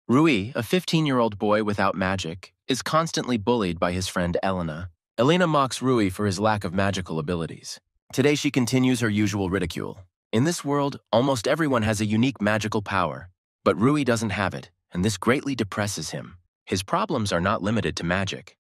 Rui, a 15-year-old boy without magic, is constantly bullied by his friend Elena. Elena mocks Rui for his lack of magical abilities. Today she continues her usual ridicule. In this world, almost everyone has a unique magical power, but Rui doesn't have it, and this greatly depresses him. His problems are not limited to magic.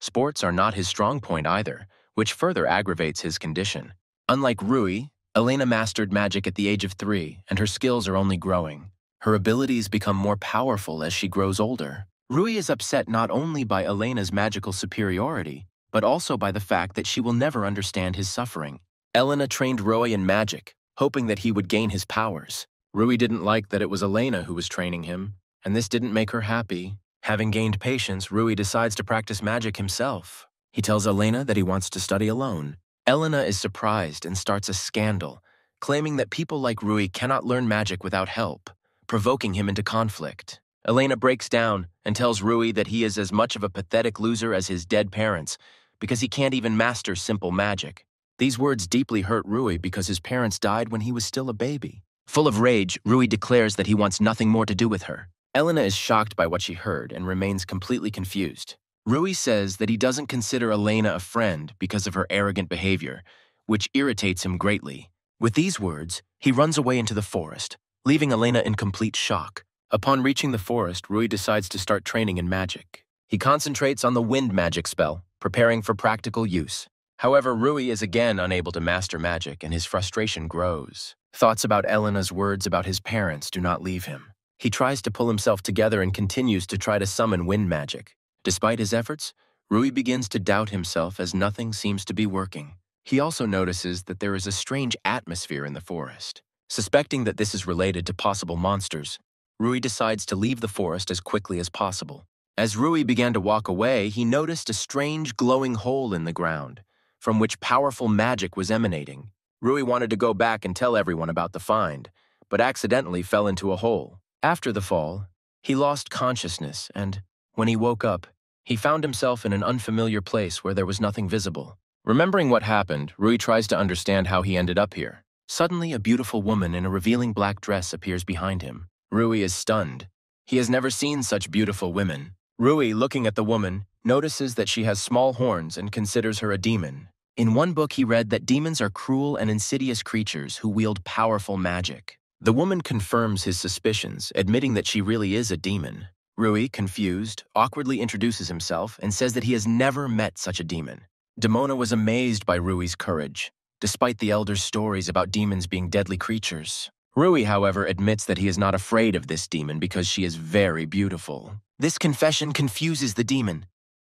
Sports are not his strong point either, which further aggravates his condition. Unlike Rui, Elena mastered magic at the age of 3, and her skills are only growing. Her abilities become more powerful as she grows older. Rui is upset not only by Elena's magical superiority, but also by the fact that she will never understand his suffering. Elena trained Rui in magic, hoping that he would gain his powers. Rui didn't like that it was Elena who was training him, and this didn't make her happy. Having gained patience, Rui decides to practice magic himself. He tells Elena that he wants to study alone. Elena is surprised and starts a scandal, claiming that people like Rui cannot learn magic without help, provoking him into conflict. Elena breaks down and tells Rui that he is as much of a pathetic loser as his dead parents because he can't even master simple magic. These words deeply hurt Rui because his parents died when he was still a baby. Full of rage, Rui declares that he wants nothing more to do with her. Elena is shocked by what she heard and remains completely confused. Rui says that he doesn't consider Elena a friend because of her arrogant behavior, which irritates him greatly. With these words, he runs away into the forest, leaving Elena in complete shock. Upon reaching the forest, Rui decides to start training in magic. He concentrates on the wind magic spell, preparing for practical use. However, Rui is again unable to master magic, and his frustration grows. Thoughts about Elena's words about his parents do not leave him. He tries to pull himself together and continues to try to summon wind magic. Despite his efforts, Rui begins to doubt himself as nothing seems to be working. He also notices that there is a strange atmosphere in the forest. Suspecting that this is related to possible monsters, Rui decides to leave the forest as quickly as possible. As Rui began to walk away, he noticed a strange glowing hole in the ground, from which powerful magic was emanating. Rui wanted to go back and tell everyone about the find, but accidentally fell into a hole. After the fall, he lost consciousness, and when he woke up, he found himself in an unfamiliar place where there was nothing visible. Remembering what happened, Rui tries to understand how he ended up here. Suddenly, a beautiful woman in a revealing black dress appears behind him. Rui is stunned. He has never seen such beautiful women. Rui, looking at the woman, notices that she has small horns and considers her a demon. In one book, he read that demons are cruel and insidious creatures who wield powerful magic. The woman confirms his suspicions, admitting that she really is a demon. Rui, confused, awkwardly introduces himself and says that he has never met such a demon. Demona was amazed by Rui's courage, despite the elders' stories about demons being deadly creatures. Rui, however, admits that he is not afraid of this demon because she is very beautiful. This confession confuses the demon.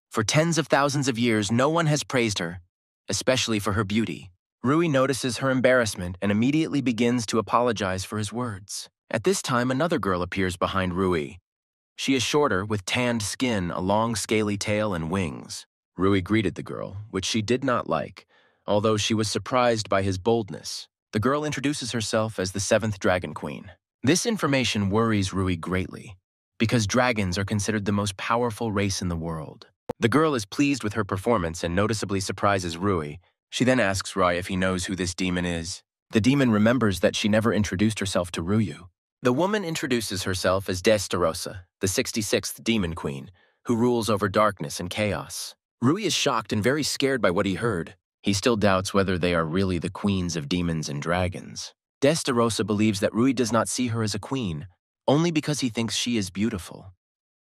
For tens of thousands of years, no one has praised her, especially for her beauty. Rui notices her embarrassment and immediately begins to apologize for his words. At this time, another girl appears behind Rui. She is shorter, with tanned skin, a long scaly tail, and wings. Rui greeted the girl, which she did not like, although she was surprised by his boldness. The girl introduces herself as the 7th Dragon Queen. This information worries Rui greatly, because dragons are considered the most powerful race in the world. The girl is pleased with her performance and noticeably surprises Rui. She then asks Rui if he knows who this demon is. The demon remembers that she never introduced herself to Rui. The woman introduces herself as Destarosa, the 66th Demon Queen, who rules over darkness and chaos. Rui is shocked and very scared by what he heard. He still doubts whether they are really the queens of demons and dragons. Destarosa believes that Rui does not see her as a queen, only because he thinks she is beautiful.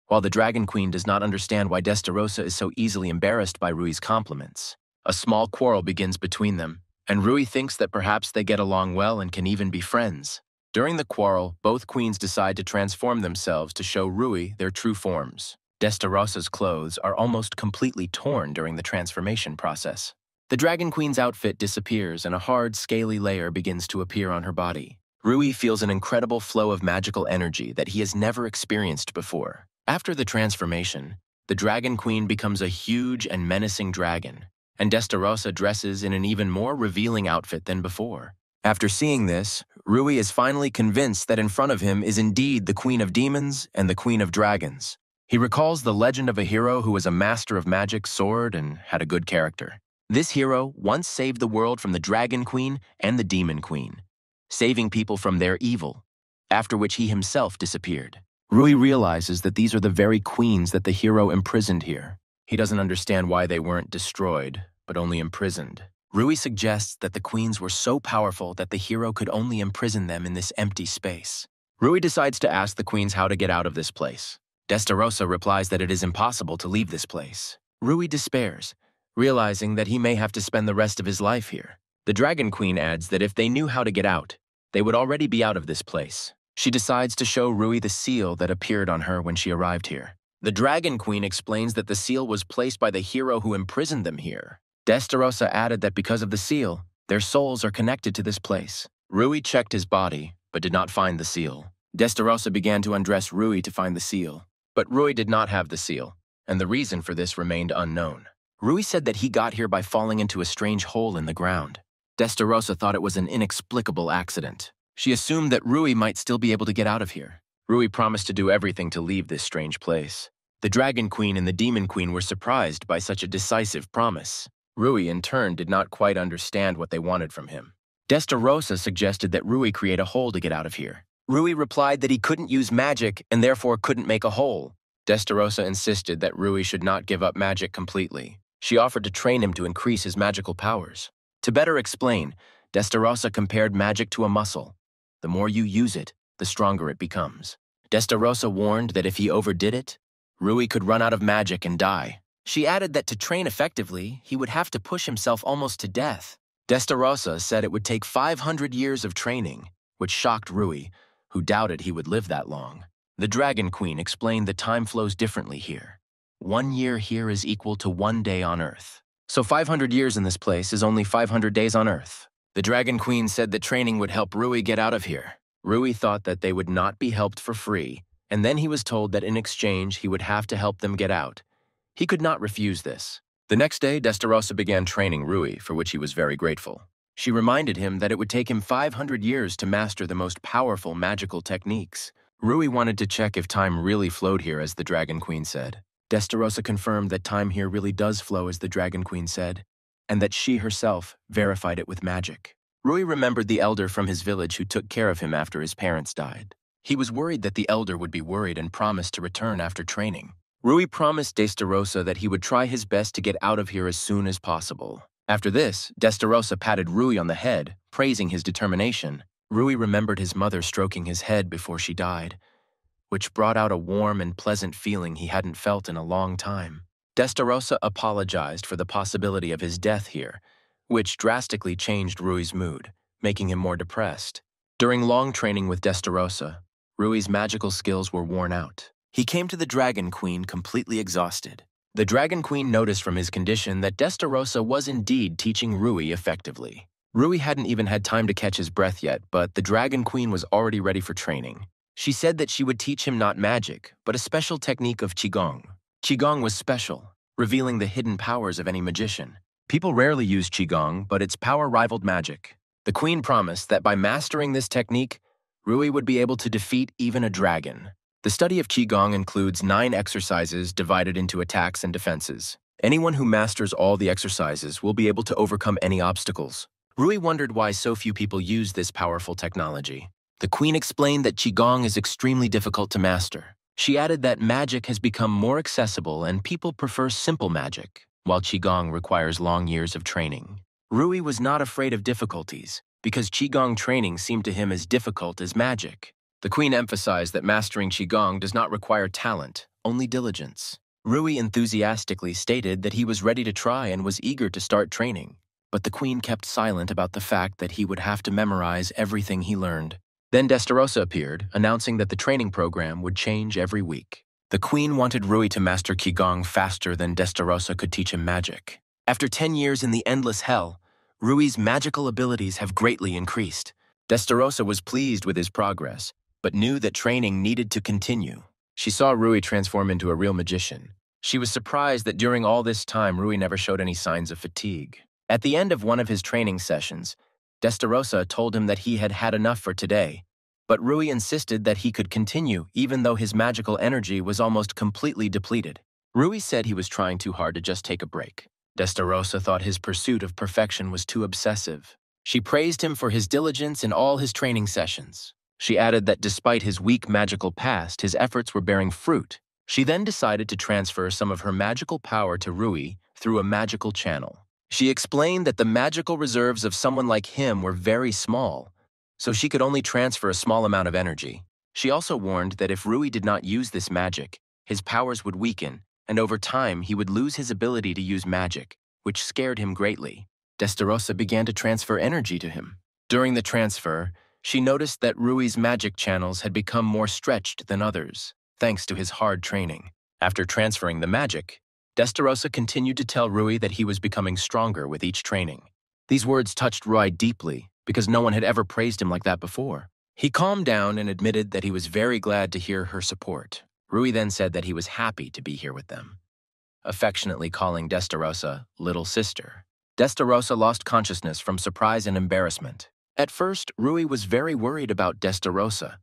While the Dragon Queen does not understand why Destarosa is so easily embarrassed by Rui's compliments. A small quarrel begins between them, and Rui thinks that perhaps they get along well and can even be friends. During the quarrel, both queens decide to transform themselves to show Rui their true forms. Destarosa's clothes are almost completely torn during the transformation process. The Dragon Queen's outfit disappears and a hard, scaly layer begins to appear on her body. Rui feels an incredible flow of magical energy that he has never experienced before. After the transformation, the Dragon Queen becomes a huge and menacing dragon, and Destarosa dresses in an even more revealing outfit than before. After seeing this, Rui is finally convinced that in front of him is indeed the Queen of Demons and the Queen of Dragons. He recalls the legend of a hero who was a master of magic, sword, and had a good character. This hero once saved the world from the Dragon Queen and the Demon Queen, saving people from their evil, after which he himself disappeared. Rui realizes that these are the very queens that the hero imprisoned here. He doesn't understand why they weren't destroyed, but only imprisoned. Rui suggests that the queens were so powerful that the hero could only imprison them in this empty space. Rui decides to ask the queens how to get out of this place. Destarosa replies that it is impossible to leave this place. Rui despairs, realizing that he may have to spend the rest of his life here. The Dragon Queen adds that if they knew how to get out, they would already be out of this place. She decides to show Rui the seal that appeared on her when she arrived here. The Dragon Queen explains that the seal was placed by the hero who imprisoned them here. Destarosa added that because of the seal, their souls are connected to this place. Rui checked his body, but did not find the seal. Destarosa began to undress Rui to find the seal. But Rui did not have the seal, and the reason for this remained unknown. Rui said that he got here by falling into a strange hole in the ground. Destarosa thought it was an inexplicable accident. She assumed that Rui might still be able to get out of here. Rui promised to do everything to leave this strange place. The Dragon Queen and the Demon Queen were surprised by such a decisive promise. Rui, in turn, did not quite understand what they wanted from him. Destarosa suggested that Rui create a hole to get out of here. Rui replied that he couldn't use magic and therefore couldn't make a hole. Destarosa insisted that Rui should not give up magic completely. She offered to train him to increase his magical powers. To better explain, Destarosa compared magic to a muscle. The more you use it, the stronger it becomes. Destarosa warned that if he overdid it, Rui could run out of magic and die. She added that to train effectively, he would have to push himself almost to death. Destarosa said it would take 500 years of training, which shocked Rui, who doubted he would live that long. The Dragon Queen explained that time flows differently here. 1 year here is equal to 1 day on Earth. So 500 years in this place is only 500 days on Earth. The Dragon Queen said that training would help Rui get out of here. Rui thought that they would not be helped for free, and then he was told that in exchange he would have to help them get out. He could not refuse this. The next day, Destarosa began training Rui, for which he was very grateful. She reminded him that it would take him 500 years to master the most powerful magical techniques. Rui wanted to check if time really flowed here, as the Dragon Queen said. Destarosa confirmed that time here really does flow, as the Dragon Queen said, and that she herself verified it with magic. Rui remembered the elder from his village who took care of him after his parents died. He was worried that the elder would be worried and promised to return after training. Rui promised Destarosa that he would try his best to get out of here as soon as possible. After this, Destarosa patted Rui on the head, praising his determination. Rui remembered his mother stroking his head before she died, which brought out a warm and pleasant feeling he hadn't felt in a long time. Destarosa apologized for the possibility of his death here, which drastically changed Rui's mood, making him more depressed. During long training with Destarosa, Rui's magical skills were worn out. He came to the Dragon Queen completely exhausted. The Dragon Queen noticed from his condition that Destarosa was indeed teaching Rui effectively. Rui hadn't even had time to catch his breath yet, but the Dragon Queen was already ready for training. She said that she would teach him not magic, but a special technique of Qigong. Qigong was special, revealing the hidden powers of any magician. People rarely use Qigong, but its power rivaled magic. The Queen promised that by mastering this technique, Rui would be able to defeat even a dragon. The study of Qigong includes 9 exercises divided into attacks and defenses. Anyone who masters all the exercises will be able to overcome any obstacles. Rui wondered why so few people use this powerful technology. The Queen explained that Qigong is extremely difficult to master. She added that magic has become more accessible and people prefer simple magic, while Qigong requires long years of training. Rui was not afraid of difficulties, because Qigong training seemed to him as difficult as magic. The Queen emphasized that mastering Qigong does not require talent, only diligence. Rui enthusiastically stated that he was ready to try and was eager to start training, but the Queen kept silent about the fact that he would have to memorize everything he learned. Then Destarosa appeared, announcing that the training program would change every week. The Queen wanted Rui to master Qigong faster than Destarosa could teach him magic. After 10 years in the endless hell, Rui's magical abilities have greatly increased. Destarosa was pleased with his progress, but knew that training needed to continue. She saw Rui transform into a real magician. She was surprised that during all this time, Rui never showed any signs of fatigue. At the end of one of his training sessions, Destarosa told him that he had had enough for today, but Rui insisted that he could continue even though his magical energy was almost completely depleted. Rui said he was trying too hard to just take a break. Destarosa thought his pursuit of perfection was too obsessive. She praised him for his diligence in all his training sessions. She added that despite his weak magical past, his efforts were bearing fruit. She then decided to transfer some of her magical power to Rui through a magical channel. She explained that the magical reserves of someone like him were very small, so she could only transfer a small amount of energy. She also warned that if Rui did not use this magic, his powers would weaken, and over time he would lose his ability to use magic, which scared him greatly. Destarosa began to transfer energy to him. During the transfer, she noticed that Rui's magic channels had become more stretched than others, thanks to his hard training. After transferring the magic, Destarosa continued to tell Rui that he was becoming stronger with each training. These words touched Rui deeply because no one had ever praised him like that before. He calmed down and admitted that he was very glad to hear her support. Rui then said that he was happy to be here with them, affectionately calling Destarosa little sister. Destarosa lost consciousness from surprise and embarrassment. At first, Rui was very worried about Destarosa,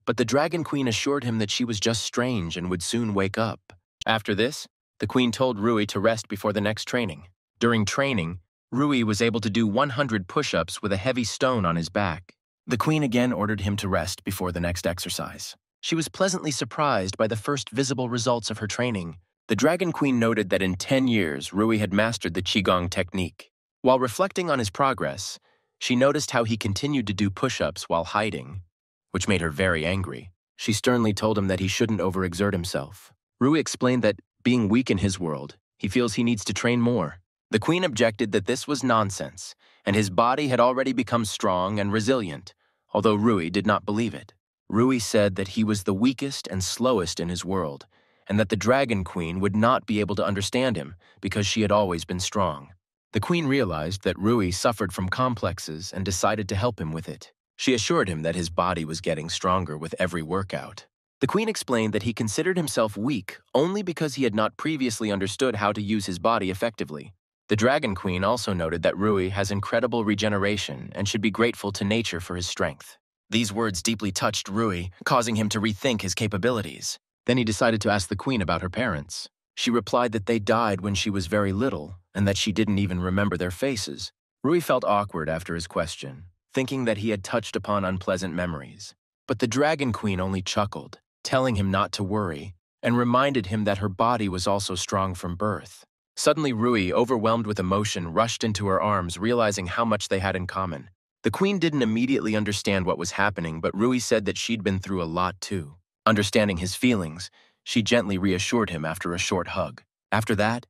but the Dragon Queen assured him that she was just strange and would soon wake up. After this, the Queen told Rui to rest before the next training. During training, Rui was able to do 100 push-ups with a heavy stone on his back. The Queen again ordered him to rest before the next exercise. She was pleasantly surprised by the first visible results of her training. The Dragon Queen noted that in 10 years, Rui had mastered the Qigong technique. While reflecting on his progress, she noticed how he continued to do push-ups while hiding, which made her very angry. She sternly told him that he shouldn't overexert himself. Rui explained that, being weak in his world, he feels he needs to train more. The Queen objected that this was nonsense, and his body had already become strong and resilient, although Rui did not believe it. Rui said that he was the weakest and slowest in his world, and that the Dragon Queen would not be able to understand him because she had always been strong. The Queen realized that Rui suffered from complexes and decided to help him with it. She assured him that his body was getting stronger with every workout. The Queen explained that he considered himself weak only because he had not previously understood how to use his body effectively. The Dragon Queen also noted that Rui has incredible regeneration and should be grateful to nature for his strength. These words deeply touched Rui, causing him to rethink his capabilities. Then he decided to ask the Queen about her parents. She replied that they died when she was very little and that she didn't even remember their faces. Rui felt awkward after his question, thinking that he had touched upon unpleasant memories. But the Dragon Queen only chuckled, telling him not to worry, and reminded him that her body was also strong from birth. Suddenly Rui, overwhelmed with emotion, rushed into her arms, realizing how much they had in common. The Queen didn't immediately understand what was happening, but Rui said that she'd been through a lot too. Understanding his feelings, she gently reassured him after a short hug. After that,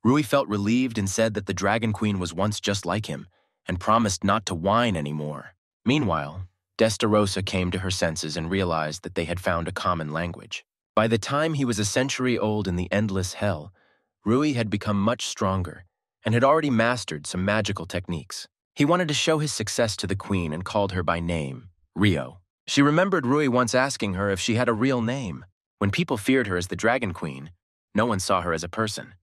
Rui felt relieved and said that the Dragon Queen was once just like him and promised not to whine anymore. Meanwhile, Destarosa came to her senses and realized that they had found a common language. By the time he was a century old in the endless hell, Rui had become much stronger and had already mastered some magical techniques. He wanted to show his success to the Queen and called her by name, Rio. She remembered Rui once asking her if she had a real name. When people feared her as the Dragon Queen, no one saw her as a person.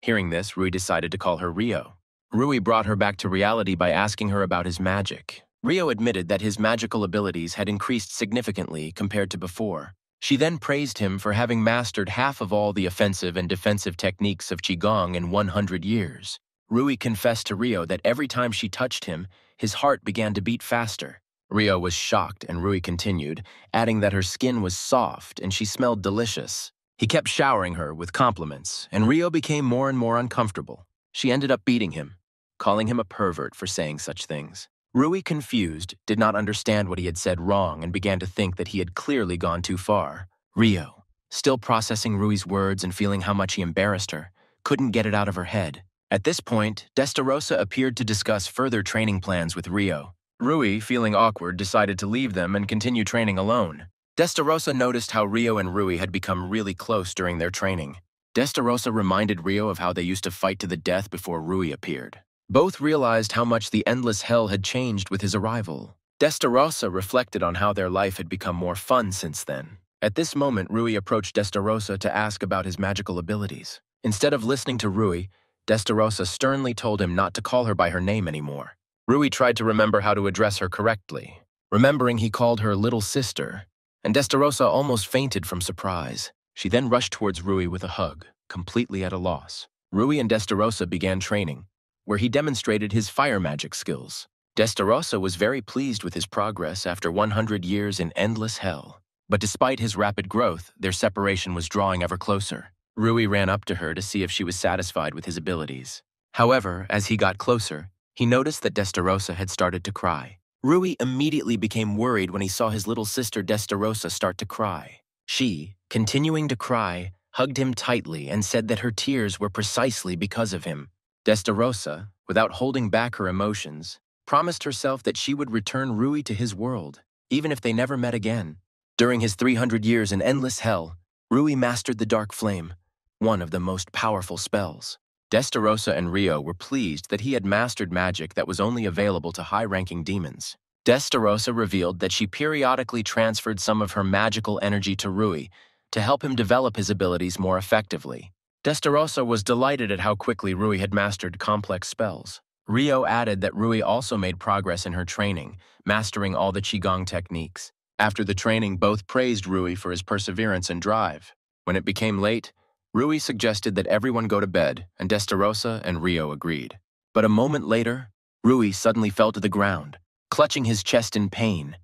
Hearing this, Rui decided to call her Rio. Rui brought her back to reality by asking her about his magic. Rio admitted that his magical abilities had increased significantly compared to before. She then praised him for having mastered half of all the offensive and defensive techniques of Qigong in 100 years. Rui confessed to Rio that every time she touched him, his heart began to beat faster. Rio was shocked, and Rui continued, adding that her skin was soft and she smelled delicious. He kept showering her with compliments, and Rio became more and more uncomfortable. She ended up beating him, calling him a pervert for saying such things. Rui, confused, did not understand what he had said wrong and began to think that he had clearly gone too far. Rio, still processing Rui's words and feeling how much he embarrassed her, couldn't get it out of her head. At this point, Destarosa appeared to discuss further training plans with Rio. Rui, feeling awkward, decided to leave them and continue training alone. Destarosa noticed how Rio and Rui had become really close during their training. Destarosa reminded Rio of how they used to fight to the death before Rui appeared. Both realized how much the endless hell had changed with his arrival. Destarosa reflected on how their life had become more fun since then. At this moment, Rui approached Destarosa to ask about his magical abilities. Instead of listening to Rui, Destarosa sternly told him not to call her by her name anymore. Rui tried to remember how to address her correctly. Remembering, he called her little sister, and Destarosa almost fainted from surprise. She then rushed towards Rui with a hug, completely at a loss. Rui and Destarosa began training, where he demonstrated his fire magic skills. Destarossa was very pleased with his progress after 100 years in endless hell. But despite his rapid growth, their separation was drawing ever closer. Rui ran up to her to see if she was satisfied with his abilities. However, as he got closer, he noticed that Destarossa had started to cry. Rui immediately became worried when he saw his little sister Destarossa start to cry. She, continuing to cry, hugged him tightly and said that her tears were precisely because of him. Destarossa, without holding back her emotions, promised herself that she would return Rui to his world, even if they never met again. During his 300 years in endless hell, Rui mastered the Dark Flame, one of the most powerful spells. Destarossa and Rio were pleased that he had mastered magic that was only available to high-ranking demons. Destarossa revealed that she periodically transferred some of her magical energy to Rui to help him develop his abilities more effectively. Destarossa was delighted at how quickly Rui had mastered complex spells. Rio added that Rui also made progress in her training, mastering all the Qigong techniques. After the training, both praised Rui for his perseverance and drive. When it became late, Rui suggested that everyone go to bed, and Destarossa and Rio agreed. But a moment later, Rui suddenly fell to the ground, clutching his chest in pain,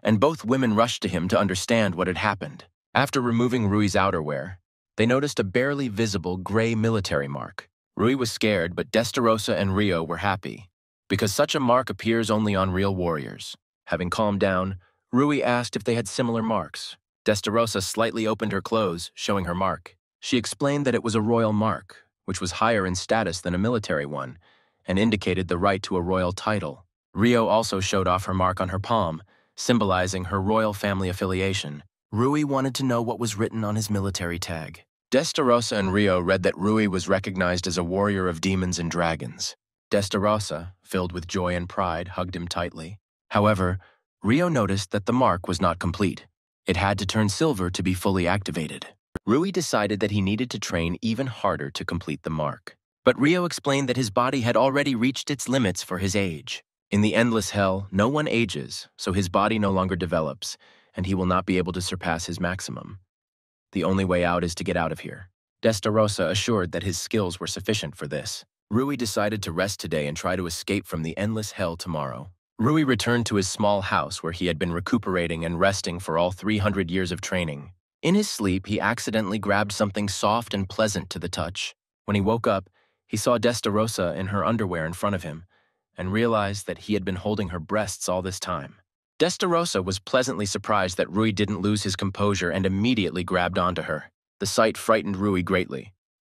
and both women rushed to him to understand what had happened. After removing Rui's outerwear, they noticed a barely visible gray military mark. Rui was scared, but Destarossa and Rio were happy, because such a mark appears only on real warriors. Having calmed down, Rui asked if they had similar marks. Destarossa slightly opened her clothes, showing her mark. She explained that it was a royal mark, which was higher in status than a military one, and indicated the right to a royal title. Rio also showed off her mark on her palm, symbolizing her royal family affiliation. Rui wanted to know what was written on his military tag. Destarossa and Rio read that Rui was recognized as a warrior of demons and dragons. Destarossa, filled with joy and pride, hugged him tightly. However, Rio noticed that the mark was not complete. It had to turn silver to be fully activated. Rui decided that he needed to train even harder to complete the mark. But Rio explained that his body had already reached its limits for his age. In the endless hell, no one ages, so his body no longer develops, and he will not be able to surpass his maximum. The only way out is to get out of here. Destarossa assured that his skills were sufficient for this. Rui decided to rest today and try to escape from the endless hell tomorrow. Rui returned to his small house where he had been recuperating and resting for all 300 years of training. In his sleep, he accidentally grabbed something soft and pleasant to the touch. When he woke up, he saw Destarossa in her underwear in front of him and realized that he had been holding her breasts all this time. Destarossa was pleasantly surprised that Rui didn't lose his composure and immediately grabbed onto her. The sight frightened Rui greatly.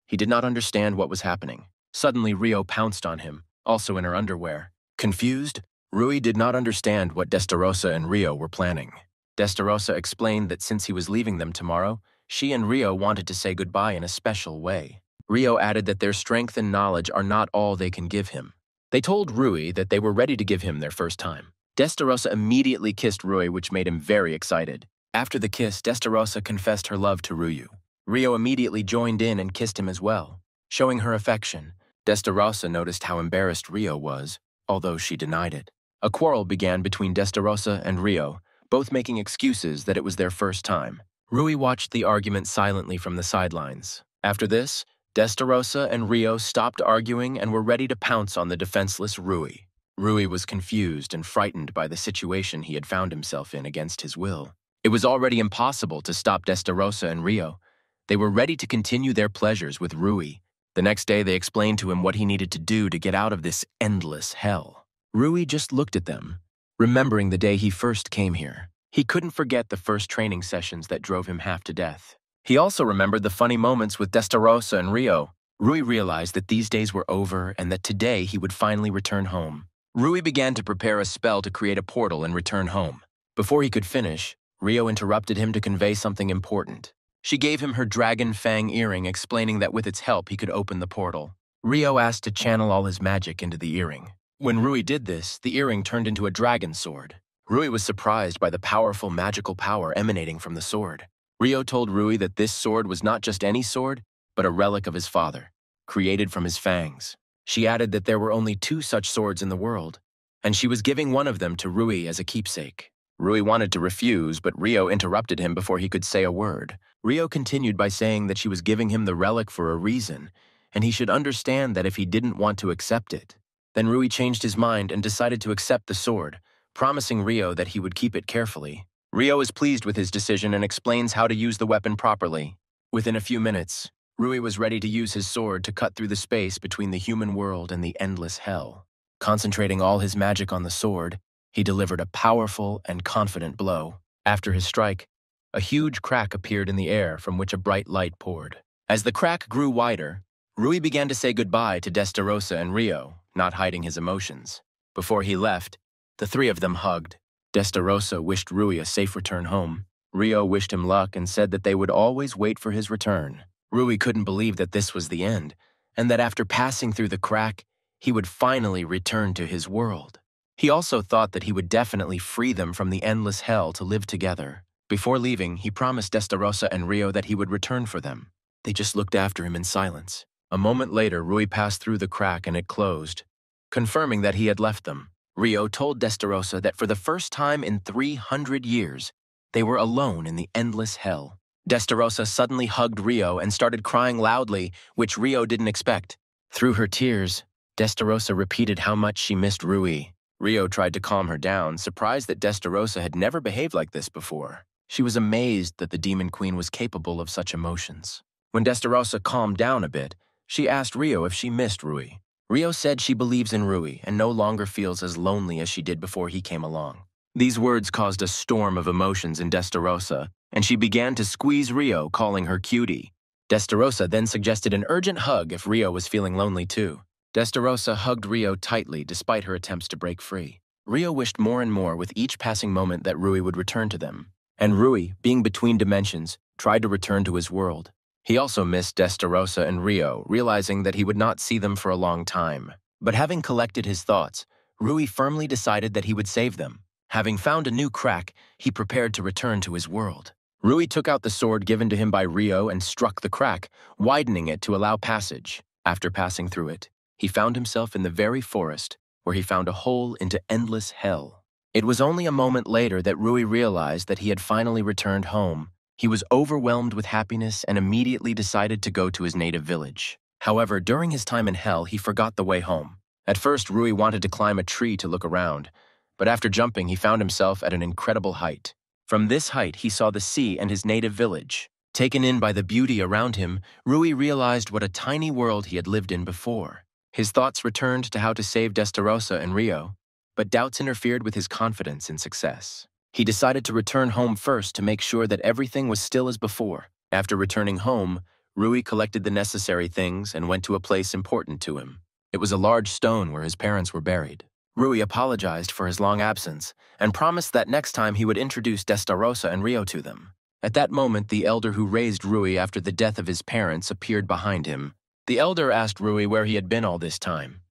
He did not understand what was happening. Suddenly, Rio pounced on him, also in her underwear. Confused, Rui did not understand what Destarossa and Rio were planning. Destarossa explained that since he was leaving them tomorrow, she and Rio wanted to say goodbye in a special way. Rio added that their strength and knowledge are not all they can give him. They told Rui that they were ready to give him their first time. Destarossa immediately kissed Rui, which made him very excited. After the kiss, Destarossa confessed her love to Rui. Rio immediately joined in and kissed him as well. Showing her affection, Destarossa noticed how embarrassed Rio was, although she denied it. A quarrel began between Destarossa and Rio, both making excuses that it was their first time. Rui watched the argument silently from the sidelines. After this, Destarossa and Rio stopped arguing and were ready to pounce on the defenseless Rui. Rui was confused and frightened by the situation he had found himself in against his will. It was already impossible to stop Destarossa and Rio. They were ready to continue their pleasures with Rui. The next day, they explained to him what he needed to do to get out of this endless hell. Rui just looked at them, remembering the day he first came here. He couldn't forget the first training sessions that drove him half to death. He also remembered the funny moments with Destarossa and Rio. Rui realized that these days were over and that today he would finally return home. Rui began to prepare a spell to create a portal and return home. Before he could finish, Rio interrupted him to convey something important. She gave him her dragon fang earring, explaining that with its help he could open the portal. Rio asked to channel all his magic into the earring. When Rui did this, the earring turned into a dragon sword. Rui was surprised by the powerful magical power emanating from the sword. Rio told Rui that this sword was not just any sword, but a relic of his father, created from his fangs. She added that there were only 2 such swords in the world, and she was giving one of them to Rui as a keepsake. Rui wanted to refuse, but Rio interrupted him before he could say a word. Rio continued by saying that she was giving him the relic for a reason, and he should understand that if he didn't want to accept it, Then Rui changed his mind and decided to accept the sword, promising Rio that he would keep it carefully. Rio is pleased with his decision and explains how to use the weapon properly. Within a few minutes, Rui was ready to use his sword to cut through the space between the human world and the endless hell. Concentrating all his magic on the sword, he delivered a powerful and confident blow. After his strike, a huge crack appeared in the air from which a bright light poured. As the crack grew wider, Rui began to say goodbye to Destarosa and Rio, not hiding his emotions. Before he left, the three of them hugged. Destarosa wished Rui a safe return home. Rio wished him luck and said that they would always wait for his return. Rui couldn't believe that this was the end, and that after passing through the crack, he would finally return to his world. He also thought that he would definitely free them from the endless hell to live together. Before leaving, he promised Destarosa and Rio that he would return for them. They just looked after him in silence. A moment later, Rui passed through the crack and it closed, confirming that he had left them. Rio told Destarosa that for the first time in 300 years, they were alone in the endless hell. Destarosa suddenly hugged Rio and started crying loudly, which Rio didn't expect. Through her tears, Destarosa repeated how much she missed Rui. Rio tried to calm her down, surprised that Destarosa had never behaved like this before. She was amazed that the Demon Queen was capable of such emotions. When Destarosa calmed down a bit, she asked Rio if she missed Rui. Rio said she believes in Rui and no longer feels as lonely as she did before he came along. These words caused a storm of emotions in Destarosa, and she began to squeeze Rio, calling her cutie. Destarosa then suggested an urgent hug if Rio was feeling lonely too. Destarosa hugged Rio tightly despite her attempts to break free. Rio wished more and more with each passing moment that Rui would return to them. And Rui, being between dimensions, tried to return to his world. He also missed Destarosa and Rio, realizing that he would not see them for a long time. But having collected his thoughts, Rui firmly decided that he would save them. Having found a new crack, he prepared to return to his world. Rui took out the sword given to him by Rio and struck the crack, widening it to allow passage. After passing through it, he found himself in the very forest, where he found a hole into endless hell. It was only a moment later that Rui realized that he had finally returned home. He was overwhelmed with happiness and immediately decided to go to his native village. However, during his time in hell, he forgot the way home. At first, Rui wanted to climb a tree to look around, but after jumping, he found himself at an incredible height. From this height, he saw the sea and his native village. Taken in by the beauty around him, Rui realized what a tiny world he had lived in before. His thoughts returned to how to save Destarosa and Rio, but doubts interfered with his confidence in success. He decided to return home first to make sure that everything was still as before. After returning home, Rui collected the necessary things and went to a place important to him. It was a large stone where his parents were buried. Rui apologized for his long absence and promised that next time he would introduce Destarosa and Rio to them. At that moment, the elder who raised Rui after the death of his parents appeared behind him. The elder asked Rui where he had been all this time.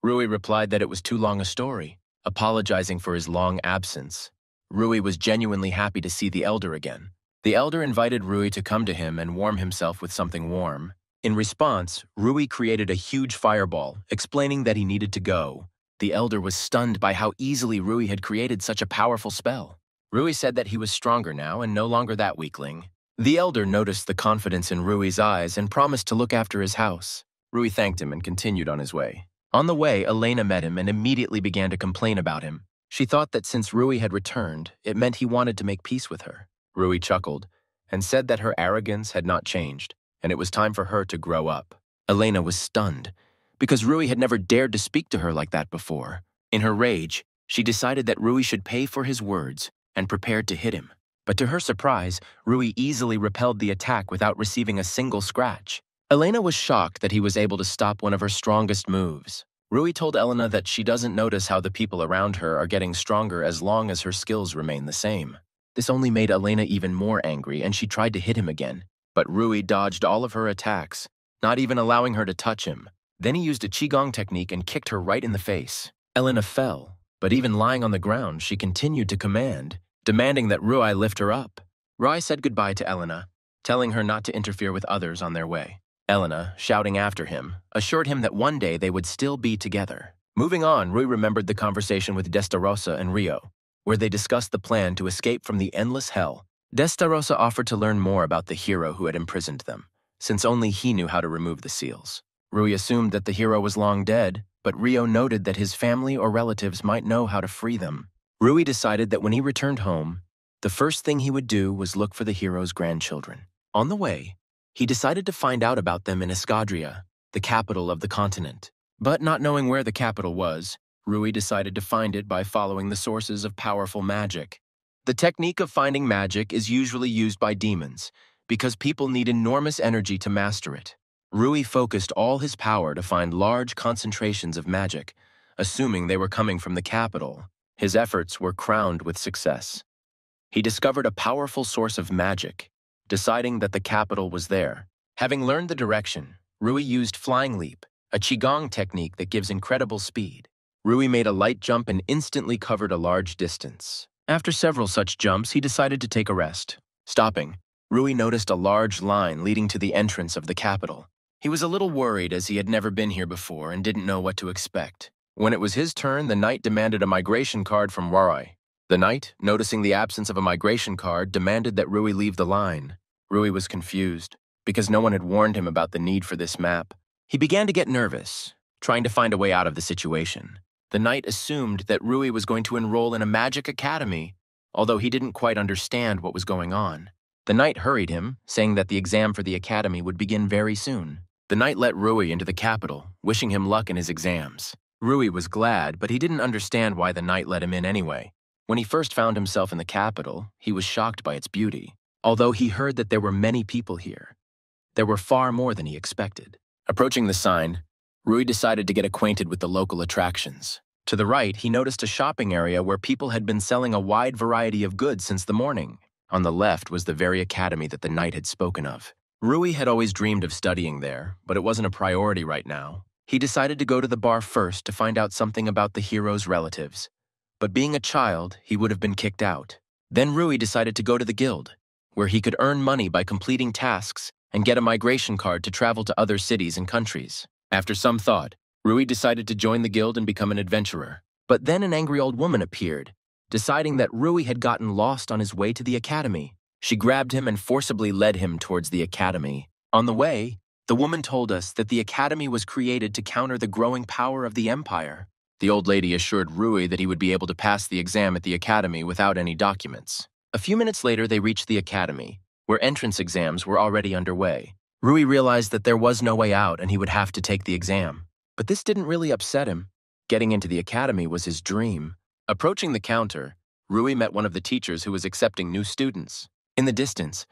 Rui replied that it was too long a story, apologizing for his long absence. Rui was genuinely happy to see the elder again. The elder invited Rui to come to him and warm himself with something warm. In response, Rui created a huge fireball, explaining that he needed to go. The elder was stunned by how easily Rui had created such a powerful spell. Rui said that he was stronger now and no longer that weakling. The elder noticed the confidence in Rui's eyes and promised to look after his house. Rui thanked him and continued on his way. On the way, Elena met him and immediately began to complain about him. She thought that since Rui had returned, it meant he wanted to make peace with her. Rui chuckled and said that her arrogance had not changed, and it was time for her to grow up. Elena was stunned, because Rui had never dared to speak to her like that before. In her rage, she decided that Rui should pay for his words and prepared to hit him. But to her surprise, Rui easily repelled the attack without receiving a single scratch. Elena was shocked that he was able to stop one of her strongest moves. Rui told Elena that she doesn't notice how the people around her are getting stronger as long as her skills remain the same. This only made Elena even more angry, and she tried to hit him again. But Rui dodged all of her attacks, not even allowing her to touch him. Then he used a qigong technique and kicked her right in the face. Elena fell, but even lying on the ground, she continued to command, demanding that Rui lift her up. Rui said goodbye to Elena, telling her not to interfere with others on their way. Elena, shouting after him, assured him that one day they would still be together. Moving on, Rui remembered the conversation with Destarosa and Rio, where they discussed the plan to escape from the endless hell. Destarosa offered to learn more about the hero who had imprisoned them, since only he knew how to remove the seals. Rui assumed that the hero was long dead, but Rio noted that his family or relatives might know how to free them. Rui decided that when he returned home, the first thing he would do was look for the hero's grandchildren. On the way, he decided to find out about them in Escadria, the capital of the continent. But not knowing where the capital was, Rui decided to find it by following the sources of powerful magic. The technique of finding magic is usually used by demons, because people need enormous energy to master it. Rui focused all his power to find large concentrations of magic, assuming they were coming from the capital. His efforts were crowned with success. He discovered a powerful source of magic, deciding that the capital was there. Having learned the direction, Rui used Flying Leap, a Qigong technique that gives incredible speed. Rui made a light jump and instantly covered a large distance. After several such jumps, he decided to take a rest. Stopping, Rui noticed a large line leading to the entrance of the capital. He was a little worried as he had never been here before and didn't know what to expect. When it was his turn, the knight demanded a migration card from Rui. The knight, noticing the absence of a migration card, demanded that Rui leave the line. Rui was confused, because no one had warned him about the need for this map. He began to get nervous, trying to find a way out of the situation. The knight assumed that Rui was going to enroll in a magic academy, although he didn't quite understand what was going on. The knight hurried him, saying that the exam for the academy would begin very soon. The knight let Rui into the capital, wishing him luck in his exams. Rui was glad, but he didn't understand why the knight let him in anyway. When he first found himself in the capital, he was shocked by its beauty. Although he heard that there were many people here, there were far more than he expected. Approaching the sign, Rui decided to get acquainted with the local attractions. To the right, he noticed a shopping area where people had been selling a wide variety of goods since the morning. On the left was the very academy that the knight had spoken of. Rui had always dreamed of studying there, but it wasn't a priority right now. He decided to go to the bar first to find out something about the hero's relatives. But being a child, he would have been kicked out. Then Rui decided to go to the guild, where he could earn money by completing tasks and get a migration card to travel to other cities and countries. After some thought, Rui decided to join the guild and become an adventurer. But then an angry old woman appeared, deciding that Rui had gotten lost on his way to the academy. She grabbed him and forcibly led him towards the academy. On the way, the woman told us that the academy was created to counter the growing power of the empire. The old lady assured Rui that he would be able to pass the exam at the academy without any documents. A few minutes later, they reached the academy, where entrance exams were already underway. Rui realized that there was no way out and he would have to take the exam. But this didn't really upset him. Getting into the academy was his dream. Approaching the counter, Rui met one of the teachers who was accepting new students. In the distance,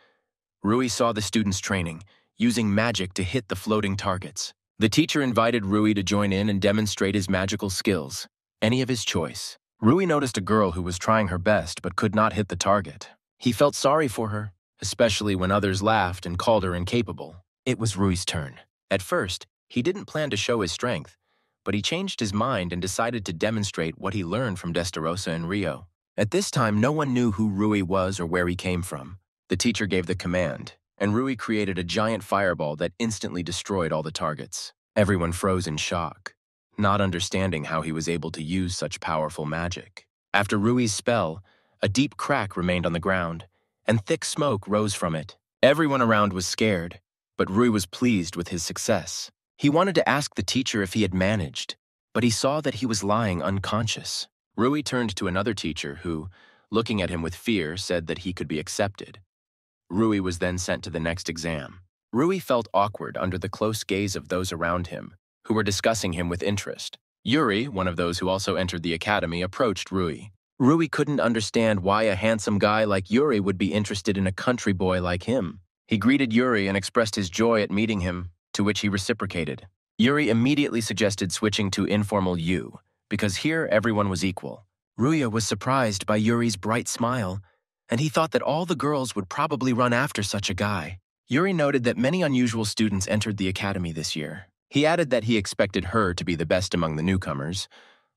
Rui saw the students training, using magic to hit the floating targets. The teacher invited Rui to join in and demonstrate his magical skills, any of his choice. Rui noticed a girl who was trying her best but could not hit the target. He felt sorry for her, especially when others laughed and called her incapable. It was Rui's turn. At first, he didn't plan to show his strength, but he changed his mind and decided to demonstrate what he learned from Destarosa and Rio. At this time, no one knew who Rui was or where he came from. The teacher gave the command, and Rui created a giant fireball that instantly destroyed all the targets. Everyone froze in shock, not understanding how he was able to use such powerful magic. After Rui's spell, a deep crack remained on the ground, and thick smoke rose from it. Everyone around was scared, but Rui was pleased with his success. He wanted to ask the teacher if he had managed, but he saw that he was lying unconscious. Rui turned to another teacher who, looking at him with fear, said that he could be accepted. Rui was then sent to the next exam. Rui felt awkward under the close gaze of those around him, who were discussing him with interest. Yuri, one of those who also entered the academy, approached Rui. Rui couldn't understand why a handsome guy like Yuri would be interested in a country boy like him. He greeted Yuri and expressed his joy at meeting him, to which he reciprocated. Yuri immediately suggested switching to informal you, because here everyone was equal. Rui was surprised by Yuri's bright smile, and he thought that all the girls would probably run after such a guy. Yuri noted that many unusual students entered the academy this year. He added that he expected her to be the best among the newcomers,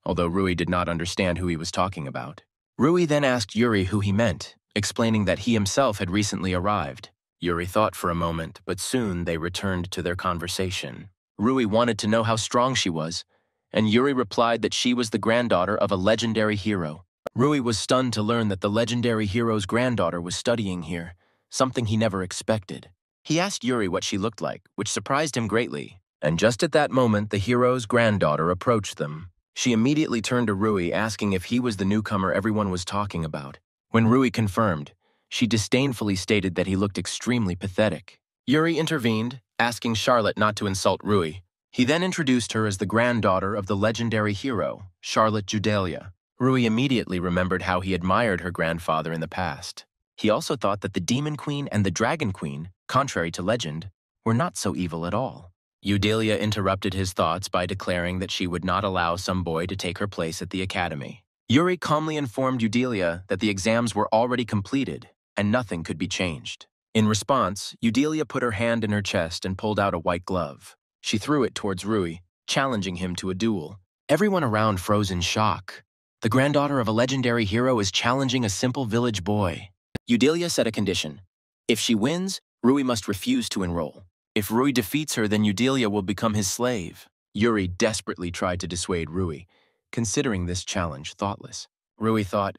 although Rui did not understand who he was talking about. Rui then asked Yuri who he meant, explaining that he himself had recently arrived. Yuri thought for a moment, but soon they returned to their conversation. Rui wanted to know how strong she was, and Yuri replied that she was the granddaughter of a legendary hero. Rui was stunned to learn that the legendary hero's granddaughter was studying here, something he never expected. He asked Yuri what she looked like, which surprised him greatly. And just at that moment, the hero's granddaughter approached them. She immediately turned to Rui, asking if he was the newcomer everyone was talking about. When Rui confirmed, she disdainfully stated that he looked extremely pathetic. Yuri intervened, asking Charlotte not to insult Rui. He then introduced her as the granddaughter of the legendary hero, Charlotte Judelia. Rui immediately remembered how he admired her grandfather in the past. He also thought that the Demon Queen and the Dragon Queen, contrary to legend, were not so evil at all. Judelia interrupted his thoughts by declaring that she would not allow some boy to take her place at the academy. Yuri calmly informed Judelia that the exams were already completed and nothing could be changed. In response, Judelia put her hand in her chest and pulled out a white glove. She threw it towards Rui, challenging him to a duel. Everyone around froze in shock. The granddaughter of a legendary hero is challenging a simple village boy. Judelia set a condition. If she wins, Rui must refuse to enroll. If Rui defeats her, then Judelia will become his slave. Yuri desperately tried to dissuade Rui, considering this challenge thoughtless. Rui thought,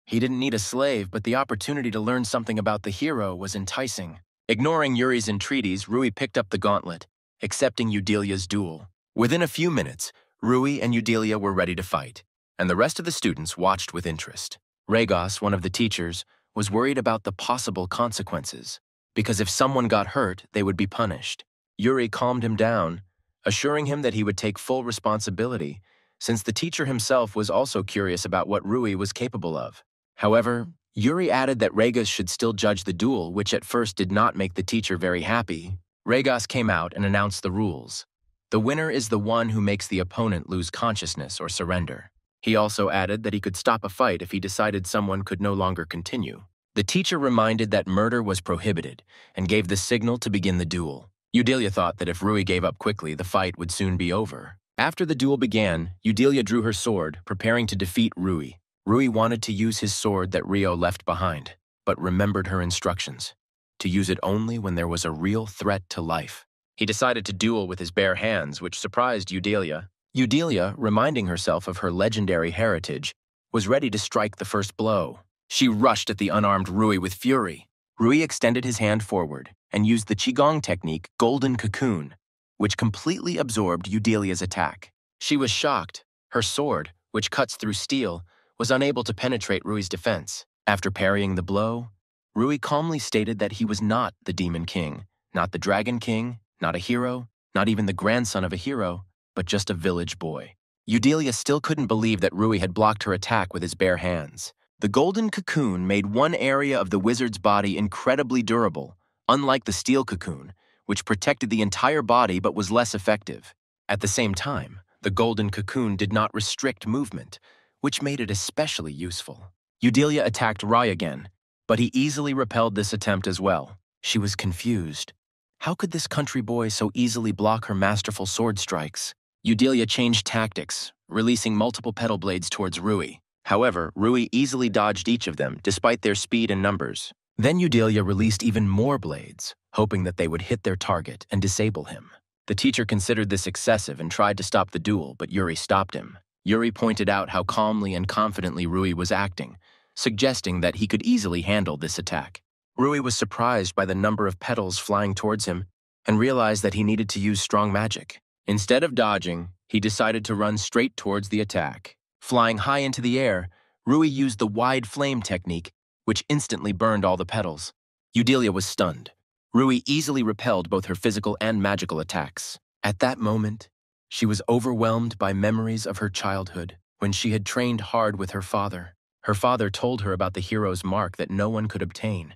he didn't need a slave, but the opportunity to learn something about the hero was enticing. Ignoring Yuri's entreaties, Rui picked up the gauntlet, accepting Judelia's duel. Within a few minutes, Rui and Judelia were ready to fight, and the rest of the students watched with interest. Regos, one of the teachers, was worried about the possible consequences, because if someone got hurt, they would be punished. Yuri calmed him down, assuring him that he would take full responsibility, since the teacher himself was also curious about what Rui was capable of. However, Yuri added that Regos should still judge the duel, which at first did not make the teacher very happy. Regos came out and announced the rules. The winner is the one who makes the opponent lose consciousness or surrender. He also added that he could stop a fight if he decided someone could no longer continue. The teacher reminded that murder was prohibited and gave the signal to begin the duel. Judelia thought that if Rui gave up quickly, the fight would soon be over. After the duel began, Judelia drew her sword, preparing to defeat Rui. Rui wanted to use his sword that Rio left behind, but remembered her instructions, to use it only when there was a real threat to life. He decided to duel with his bare hands, which surprised Judelia. Judelia, reminding herself of her legendary heritage, was ready to strike the first blow. She rushed at the unarmed Rui with fury. Rui extended his hand forward and used the Qigong technique Golden Cocoon, which completely absorbed Judelia's attack. She was shocked. Her sword, which cuts through steel, was unable to penetrate Rui's defense. After parrying the blow, Rui calmly stated that he was not the Demon King, not the Dragon King, not a hero, not even the grandson of a hero, but just a village boy. Judelia still couldn't believe that Rui had blocked her attack with his bare hands. The Golden Cocoon made one area of the wizard's body incredibly durable, unlike the steel cocoon, which protected the entire body but was less effective. At the same time, the Golden Cocoon did not restrict movement, which made it especially useful. Judelia attacked Rai again, but he easily repelled this attempt as well. She was confused. How could this country boy so easily block her masterful sword strikes? Judelia changed tactics, releasing multiple petal blades towards Rui. However, Rui easily dodged each of them, despite their speed and numbers. Then Judelia released even more blades, hoping that they would hit their target and disable him. The teacher considered this excessive and tried to stop the duel, but Yuri stopped him. Yuri pointed out how calmly and confidently Rui was acting, suggesting that he could easily handle this attack. Rui was surprised by the number of petals flying towards him and realized that he needed to use strong magic. Instead of dodging, he decided to run straight towards the attack. Flying high into the air, Rui used the wide flame technique, which instantly burned all the petals. Judelia was stunned. Rui easily repelled both her physical and magical attacks. At that moment, she was overwhelmed by memories of her childhood, when she had trained hard with her father. Her father told her about the hero's mark that no one could obtain.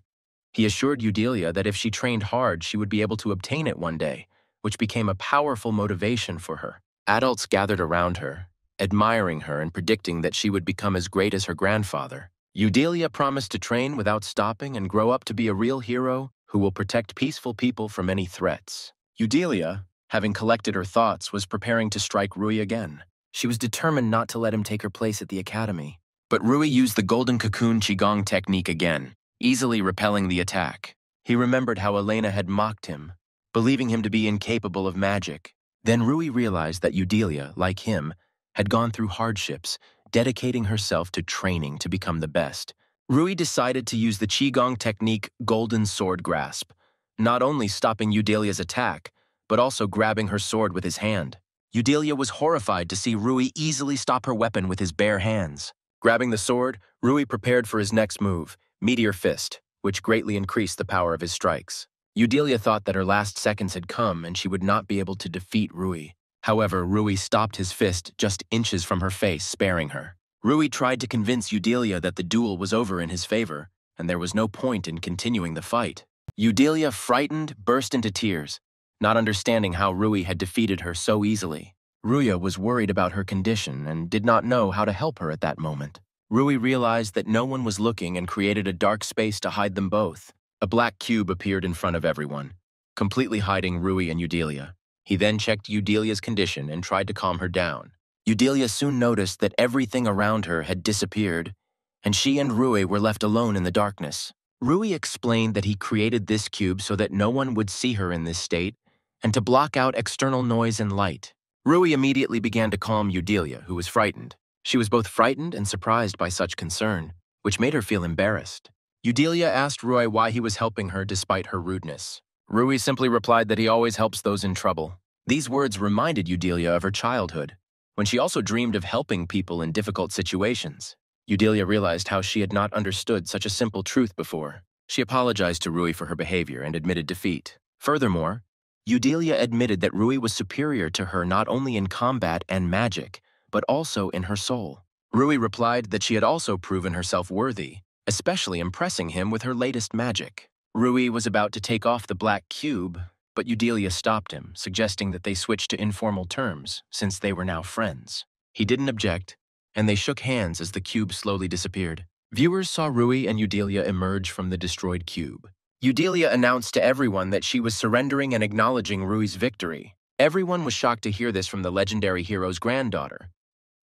He assured Judelia that if she trained hard, she would be able to obtain it one day, which became a powerful motivation for her. Adults gathered around her, admiring her and predicting that she would become as great as her grandfather. Judelia promised to train without stopping and grow up to be a real hero who will protect peaceful people from any threats. Judelia, having collected her thoughts, was preparing to strike Rui again. She was determined not to let him take her place at the academy. But Rui used the Golden Cocoon Qigong technique again, easily repelling the attack. He remembered how Elena had mocked him, believing him to be incapable of magic. Then Rui realized that Judelia, like him, had gone through hardships, dedicating herself to training to become the best. Rui decided to use the Qigong technique Golden Sword Grasp, not only stopping Judelia's attack, but also grabbing her sword with his hand. Eudelia was horrified to see Rui easily stop her weapon with his bare hands. Grabbing the sword, Rui prepared for his next move, Meteor Fist, which greatly increased the power of his strikes. Eudelia thought that her last seconds had come and she would not be able to defeat Rui. However, Rui stopped his fist just inches from her face, sparing her. Rui tried to convince Eudelia that the duel was over in his favor, and there was no point in continuing the fight. Eudelia, frightened, burst into tears, not understanding how Rui had defeated her so easily. Rui was worried about her condition and did not know how to help her at that moment. Rui realized that no one was looking and created a dark space to hide them both. A black cube appeared in front of everyone, completely hiding Rui and Eudelia. He then checked Eudelia's condition and tried to calm her down. Eudelia soon noticed that everything around her had disappeared, and she and Rui were left alone in the darkness. Rui explained that he created this cube so that no one would see her in this state and to block out external noise and light. Rui immediately began to calm Eudelia, who was frightened. She was both frightened and surprised by such concern, which made her feel embarrassed. Eudelia asked Rui why he was helping her despite her rudeness. Rui simply replied that he always helps those in trouble. These words reminded Eudelia of her childhood, when she also dreamed of helping people in difficult situations. Eudelia realized how she had not understood such a simple truth before. She apologized to Rui for her behavior and admitted defeat. Furthermore, Eudelia admitted that Rui was superior to her not only in combat and magic, but also in her soul. Rui replied that she had also proven herself worthy, especially impressing him with her latest magic. Rui was about to take off the black cube, but Eudelia stopped him, suggesting that they switch to informal terms, since they were now friends. He didn't object, and they shook hands as the cube slowly disappeared. Viewers saw Rui and Eudelia emerge from the destroyed cube. Eudelia announced to everyone that she was surrendering and acknowledging Rui's victory. Everyone was shocked to hear this from the legendary hero's granddaughter,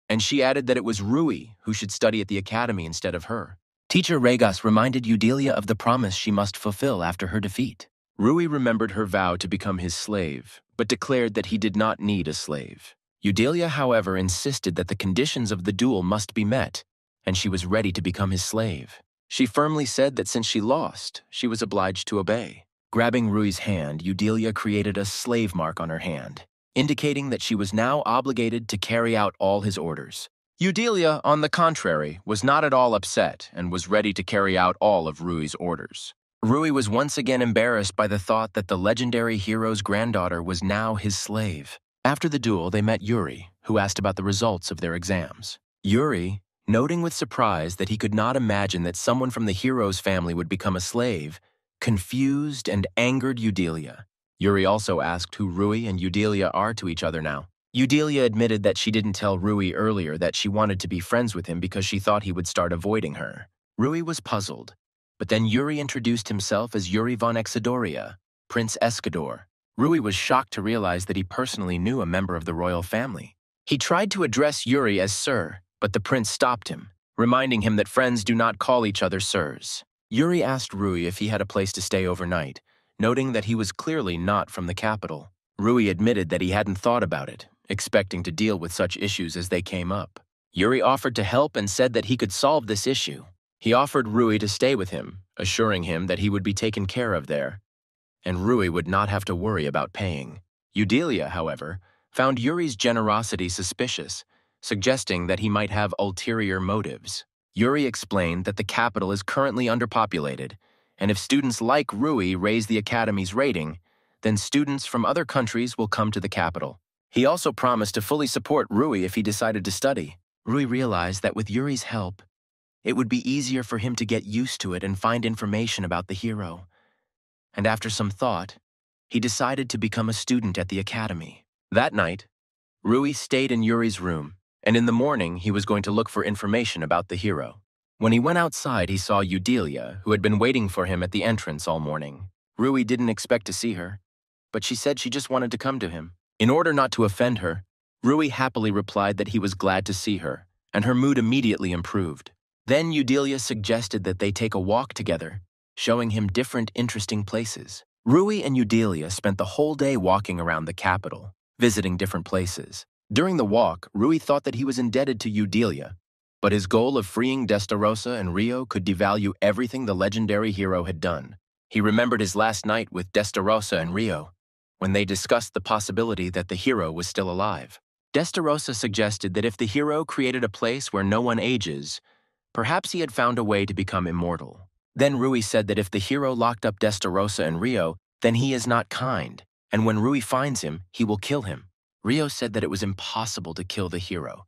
and she added that it was Rui who should study at the academy instead of her. Teacher Regas reminded Eudelia of the promise she must fulfill after her defeat. Rui remembered her vow to become his slave, but declared that he did not need a slave. Eudelia, however, insisted that the conditions of the duel must be met, and she was ready to become his slave. She firmly said that since she lost, she was obliged to obey. Grabbing Rui's hand, Eudelia created a slave mark on her hand, indicating that she was now obligated to carry out all his orders. Eudelia, on the contrary, was not at all upset and was ready to carry out all of Rui's orders. Rui was once again embarrassed by the thought that the legendary hero's granddaughter was now his slave. After the duel, they met Yuri, who asked about the results of their exams. Yuri, noting with surprise that he could not imagine that someone from the hero's family would become a slave, confused and angered Eudelia. Yuri also asked who Rui and Eudelia are to each other now. Eudelia admitted that she didn't tell Rui earlier that she wanted to be friends with him because she thought he would start avoiding her. Rui was puzzled, but then Yuri introduced himself as Yuri von Exodoria, Prince Escador. Rui was shocked to realize that he personally knew a member of the royal family. He tried to address Yuri as Sir, but the prince stopped him, reminding him that friends do not call each other sirs. Yuri asked Rui if he had a place to stay overnight, noting that he was clearly not from the capital. Rui admitted that he hadn't thought about it, expecting to deal with such issues as they came up. Yuri offered to help and said that he could solve this issue. He offered Rui to stay with him, assuring him that he would be taken care of there, and Rui would not have to worry about paying. Eudelia, however, found Yuri's generosity suspicious, suggesting that he might have ulterior motives. Yuri explained that the capital is currently underpopulated, and if students like Rui raise the academy's rating, then students from other countries will come to the capital. He also promised to fully support Rui if he decided to study. Rui realized that with Yuri's help, it would be easier for him to get used to it and find information about the hero. And after some thought, he decided to become a student at the academy. That night, Rui stayed in Yuri's room, and in the morning he was going to look for information about the hero. When he went outside, he saw Eudelia, who had been waiting for him at the entrance all morning. Rui didn't expect to see her, but she said she just wanted to come to him. In order not to offend her, Rui happily replied that he was glad to see her, and her mood immediately improved. Then Eudelia suggested that they take a walk together, showing him different interesting places. Rui and Eudelia spent the whole day walking around the capital, visiting different places. During the walk, Rui thought that he was indebted to Eudelia, but his goal of freeing Destarossa and Rio could devalue everything the legendary hero had done. He remembered his last night with Destarossa and Rio, when they discussed the possibility that the hero was still alive. Destarosa suggested that if the hero created a place where no one ages, perhaps he had found a way to become immortal. Then Rui said that if the hero locked up Destarosa and Rio, then he is not kind, and when Rui finds him, he will kill him. Rio said that it was impossible to kill the hero,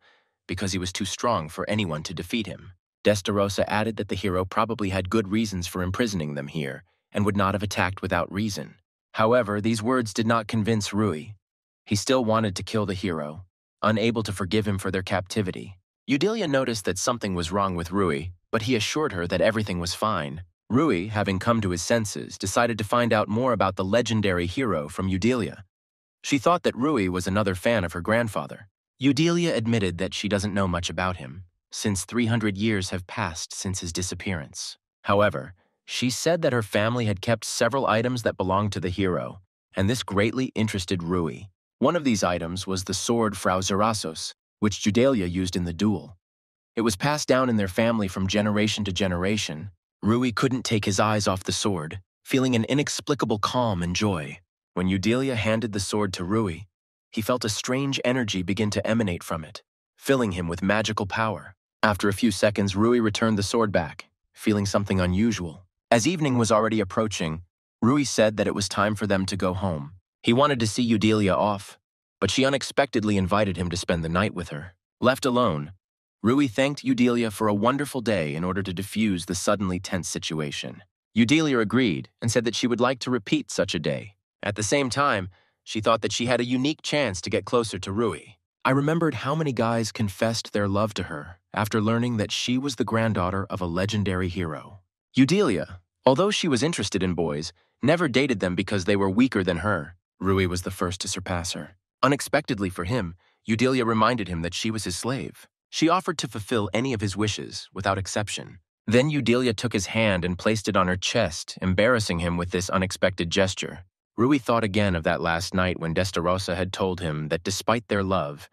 because he was too strong for anyone to defeat him. Destarosa added that the hero probably had good reasons for imprisoning them here, and would not have attacked without reason. However, these words did not convince Rui. He still wanted to kill the hero, unable to forgive him for their captivity. Eudelia noticed that something was wrong with Rui, but he assured her that everything was fine. Rui, having come to his senses, decided to find out more about the legendary hero from Eudelia. She thought that Rui was another fan of her grandfather. Eudelia admitted that she doesn't know much about him, since 300 years have passed since his disappearance. However, she said that her family had kept several items that belonged to the hero, and this greatly interested Rui. One of these items was the sword Frau Zerasos, which Eudelia used in the duel. It was passed down in their family from generation to generation. Rui couldn't take his eyes off the sword, feeling an inexplicable calm and joy. When Eudelia handed the sword to Rui, he felt a strange energy begin to emanate from it, filling him with magical power. After a few seconds, Rui returned the sword back, feeling something unusual. As evening was already approaching, Rui said that it was time for them to go home. He wanted to see Eudelia off, but she unexpectedly invited him to spend the night with her. Left alone, Rui thanked Eudelia for a wonderful day in order to diffuse the suddenly tense situation. Eudelia agreed and said that she would like to repeat such a day. At the same time, she thought that she had a unique chance to get closer to Rui. I remembered how many guys confessed their love to her after learning that she was the granddaughter of a legendary hero. Eudelia, although she was interested in boys, never dated them because they were weaker than her. Rui was the first to surpass her. Unexpectedly for him, Eudelia reminded him that she was his slave. She offered to fulfill any of his wishes, without exception. Then Eudelia took his hand and placed it on her chest, embarrassing him with this unexpected gesture. Rui thought again of that last night when Destarosa had told him that despite their love,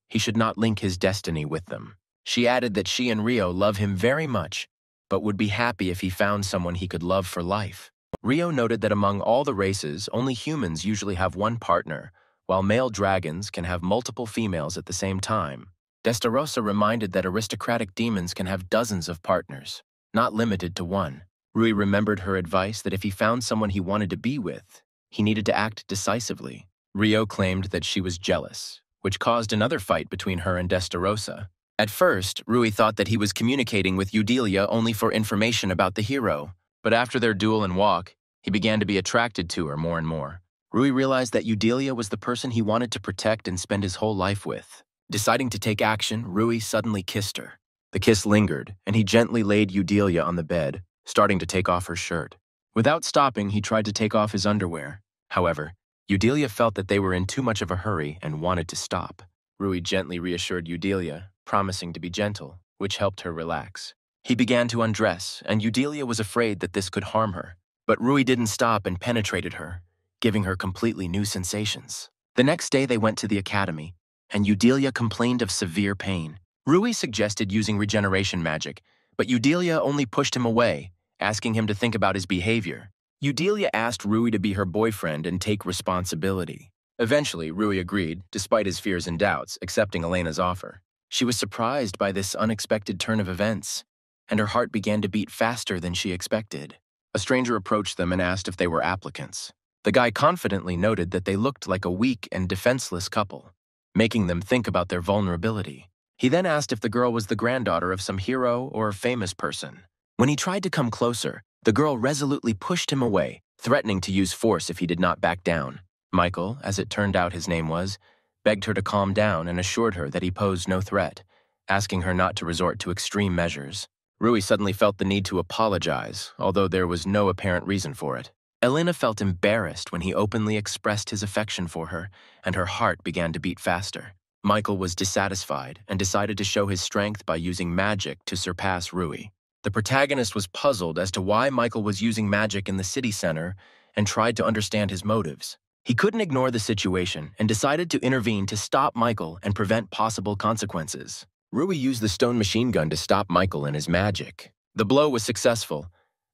he should not link his destiny with them. She added that she and Rio love him very much, but would be happy if he found someone he could love for life. Rio noted that among all the races, only humans usually have one partner, while male dragons can have multiple females at the same time. Destarosa reminded that aristocratic demons can have dozens of partners, not limited to one. Rui remembered her advice that if he found someone he wanted to be with, he needed to act decisively. Rio claimed that she was jealous, which caused another fight between her and Destarosa. At first, Rui thought that he was communicating with Eudelia only for information about the hero, but after their duel and walk, he began to be attracted to her more and more. Rui realized that Eudelia was the person he wanted to protect and spend his whole life with. Deciding to take action, Rui suddenly kissed her. The kiss lingered, and he gently laid Eudelia on the bed, starting to take off her shirt. Without stopping, he tried to take off his underwear. However, Eudelia felt that they were in too much of a hurry and wanted to stop. Rui gently reassured Eudelia, promising to be gentle, which helped her relax. He began to undress, and Eudelia was afraid that this could harm her. But Rui didn't stop and penetrated her, giving her completely new sensations. The next day they went to the academy, and Eudelia complained of severe pain. Rui suggested using regeneration magic, but Eudelia only pushed him away, asking him to think about his behavior. Eudelia asked Rui to be her boyfriend and take responsibility. Eventually, Rui agreed, despite his fears and doubts, accepting Elena's offer. She was surprised by this unexpected turn of events, and her heart began to beat faster than she expected. A stranger approached them and asked if they were applicants. The guy confidently noted that they looked like a weak and defenseless couple, making them think about their vulnerability. He then asked if the girl was the granddaughter of some hero or famous person. When he tried to come closer, the girl resolutely pushed him away, threatening to use force if he did not back down. Michael, as it turned out his name was, begged her to calm down and assured her that he posed no threat, asking her not to resort to extreme measures. Rui suddenly felt the need to apologize, although there was no apparent reason for it. Elena felt embarrassed when he openly expressed his affection for her, and her heart began to beat faster. Michael was dissatisfied and decided to show his strength by using magic to surpass Rui. The protagonist was puzzled as to why Michael was using magic in the city center and tried to understand his motives. He couldn't ignore the situation and decided to intervene to stop Michael and prevent possible consequences. Rui used the stone machine gun to stop Michael and his magic. The blow was successful.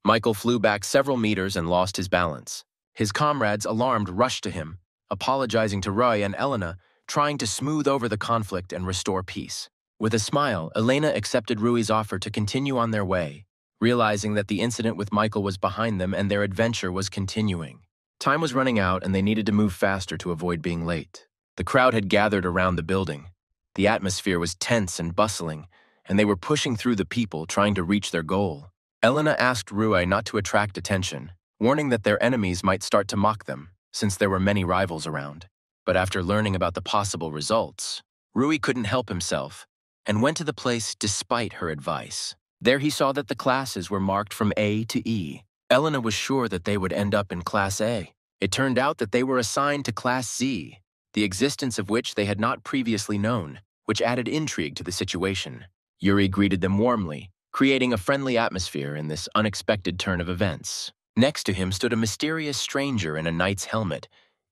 Michael flew back several meters and lost his balance. His comrades, alarmed, rushed to him, apologizing to Roy and Elena, trying to smooth over the conflict and restore peace. With a smile, Elena accepted Rui's offer to continue on their way, realizing that the incident with Michael was behind them and their adventure was continuing. Time was running out and they needed to move faster to avoid being late. The crowd had gathered around the building. The atmosphere was tense and bustling, and they were pushing through the people trying to reach their goal. Elena asked Rui not to attract attention, warning that their enemies might start to mock them, since there were many rivals around. But after learning about the possible results, Rui couldn't help himself and went to the place despite her advice. There he saw that the classes were marked from A to E. Elena was sure that they would end up in Class A. It turned out that they were assigned to Class Z, the existence of which they had not previously known, which added intrigue to the situation. Yuri greeted them warmly, creating a friendly atmosphere in this unexpected turn of events. Next to him stood a mysterious stranger in a knight's helmet,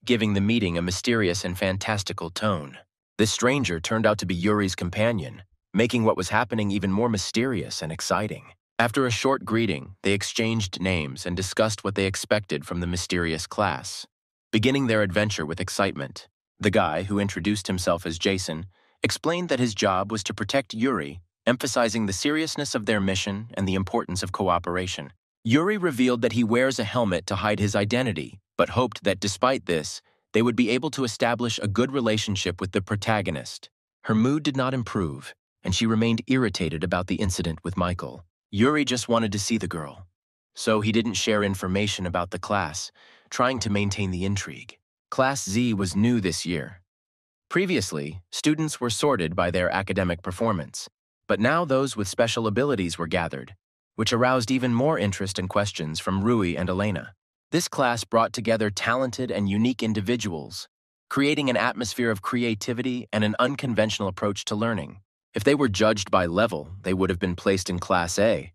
giving the meeting a mysterious and fantastical tone. This stranger turned out to be Yuri's companion, making what was happening even more mysterious and exciting. After a short greeting, they exchanged names and discussed what they expected from the mysterious class, beginning their adventure with excitement. The guy, who introduced himself as Jason, explained that his job was to protect Yuri, emphasizing the seriousness of their mission and the importance of cooperation. Yuri revealed that he wears a helmet to hide his identity, but hoped that despite this, they would be able to establish a good relationship with the protagonist. Her mood did not improve, and she remained irritated about the incident with Michael. Yuri just wanted to see the girl, so he didn't share information about the class, trying to maintain the intrigue. Class Z was new this year. Previously, students were sorted by their academic performance, but now those with special abilities were gathered, which aroused even more interest and questions from Rui and Elena. This class brought together talented and unique individuals, creating an atmosphere of creativity and an unconventional approach to learning. If they were judged by level, they would have been placed in Class A,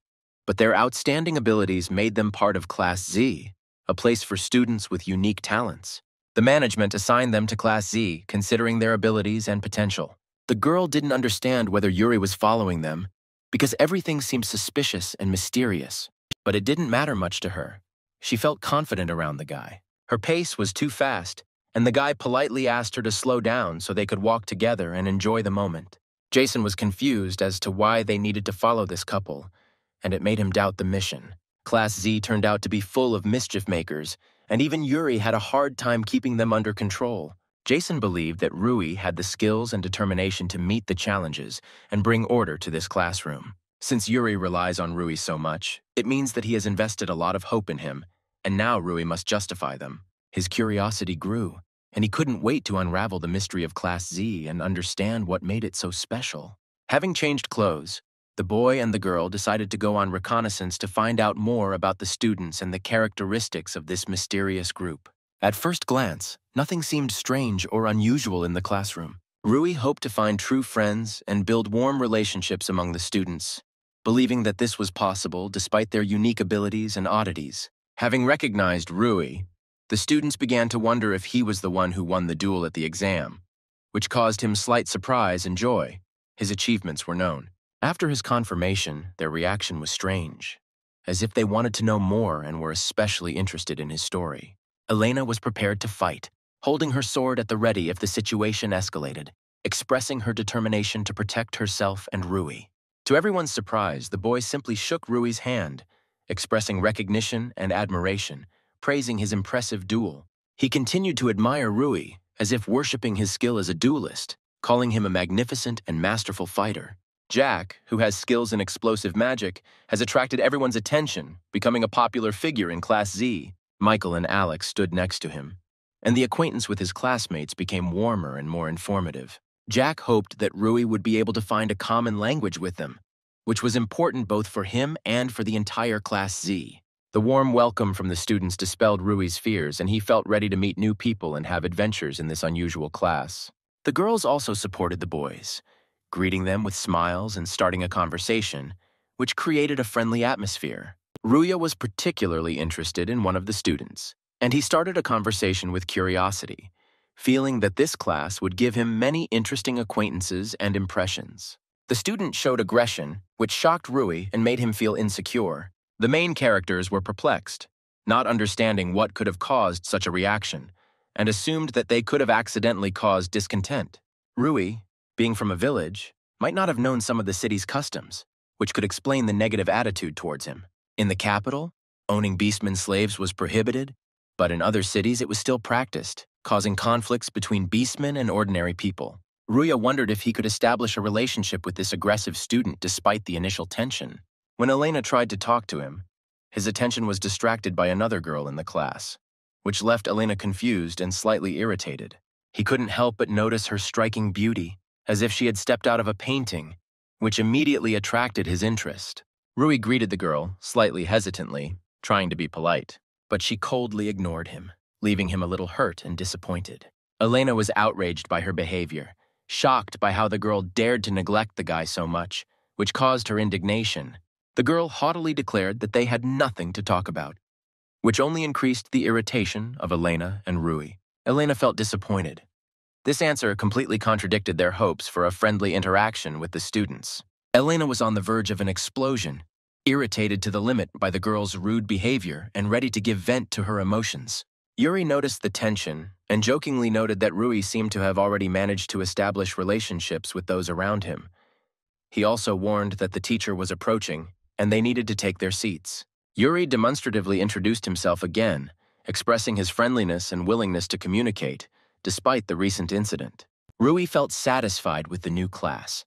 but their outstanding abilities made them part of Class Z, a place for students with unique talents. The management assigned them to Class Z, considering their abilities and potential. The girl didn't understand whether Yuri was following them, because everything seemed suspicious and mysterious, but it didn't matter much to her. She felt confident around the guy. Her pace was too fast, and the guy politely asked her to slow down so they could walk together and enjoy the moment. Jason was confused as to why they needed to follow this couple, and it made him doubt the mission. Class Z turned out to be full of mischief makers, and even Yuri had a hard time keeping them under control. Jason believed that Rui had the skills and determination to meet the challenges and bring order to this classroom. Since Yuri relies on Rui so much, it means that he has invested a lot of hope in him, and now Rui must justify them. His curiosity grew, and he couldn't wait to unravel the mystery of Class Z and understand what made it so special. Having changed clothes, the boy and the girl decided to go on reconnaissance to find out more about the students and the characteristics of this mysterious group. At first glance, nothing seemed strange or unusual in the classroom. Rui hoped to find true friends and build warm relationships among the students, believing that this was possible despite their unique abilities and oddities. Having recognized Rui, the students began to wonder if he was the one who won the duel at the exam, which caused him slight surprise and joy. His achievements were known. After his confirmation, their reaction was strange, as if they wanted to know more and were especially interested in his story. Elena was prepared to fight, holding her sword at the ready if the situation escalated, expressing her determination to protect herself and Rui. To everyone's surprise, the boy simply shook Rui's hand, expressing recognition and admiration, praising his impressive duel. He continued to admire Rui, as if worshipping his skill as a duelist, calling him a magnificent and masterful fighter. Jack, who has skills in explosive magic, has attracted everyone's attention, becoming a popular figure in Class Z. Michael and Alex stood next to him, and the acquaintance with his classmates became warmer and more informative. Jack hoped that Rui would be able to find a common language with them, which was important both for him and for the entire Class Z. The warm welcome from the students dispelled Rui's fears, and he felt ready to meet new people and have adventures in this unusual class. The girls also supported the boys, greeting them with smiles and starting a conversation, which created a friendly atmosphere. Ruya was particularly interested in one of the students, and he started a conversation with curiosity, feeling that this class would give him many interesting acquaintances and impressions. The student showed aggression, which shocked Rui and made him feel insecure. The main characters were perplexed, not understanding what could have caused such a reaction, and assumed that they could have accidentally caused discontent. Rui, being from a village, might not have known some of the city's customs, which could explain the negative attitude towards him. In the capital, owning beastmen slaves was prohibited, but in other cities it was still practiced, causing conflicts between beastmen and ordinary people. Ruya wondered if he could establish a relationship with this aggressive student despite the initial tension. When Elena tried to talk to him, his attention was distracted by another girl in the class, which left Elena confused and slightly irritated. He couldn't help but notice her striking beauty, as if she had stepped out of a painting, which immediately attracted his interest. Rui greeted the girl, slightly hesitantly, trying to be polite, but she coldly ignored him, leaving him a little hurt and disappointed. Elena was outraged by her behavior, shocked by how the girl dared to neglect the guy so much, which caused her indignation. The girl haughtily declared that they had nothing to talk about, which only increased the irritation of Elena and Rui. Elena felt disappointed. This answer completely contradicted their hopes for a friendly interaction with the students. Elena was on the verge of an explosion, irritated to the limit by the girl's rude behavior and ready to give vent to her emotions. Yuri noticed the tension and jokingly noted that Rui seemed to have already managed to establish relationships with those around him. He also warned that the teacher was approaching and they needed to take their seats. Yuri demonstratively introduced himself again, expressing his friendliness and willingness to communicate, despite the recent incident. Rui felt satisfied with the new class.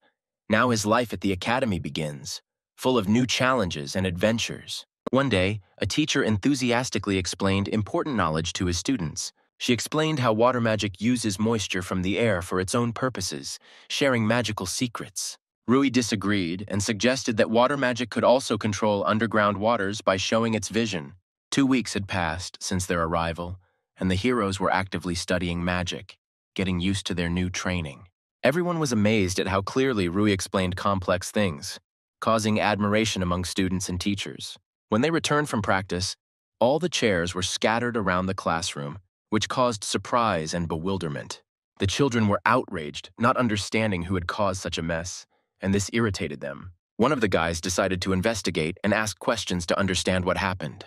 Now his life at the academy begins, full of new challenges and adventures. One day, a teacher enthusiastically explained important knowledge to his students. She explained how water magic uses moisture from the air for its own purposes, sharing magical secrets. Rui disagreed and suggested that water magic could also control underground waters by showing its vision. 2 weeks had passed since their arrival, and the heroes were actively studying magic, getting used to their new training. Everyone was amazed at how clearly Rui explained complex things, causing admiration among students and teachers. When they returned from practice, all the chairs were scattered around the classroom, which caused surprise and bewilderment. The children were outraged, not understanding who had caused such a mess, and this irritated them. One of the guys decided to investigate and ask questions to understand what happened.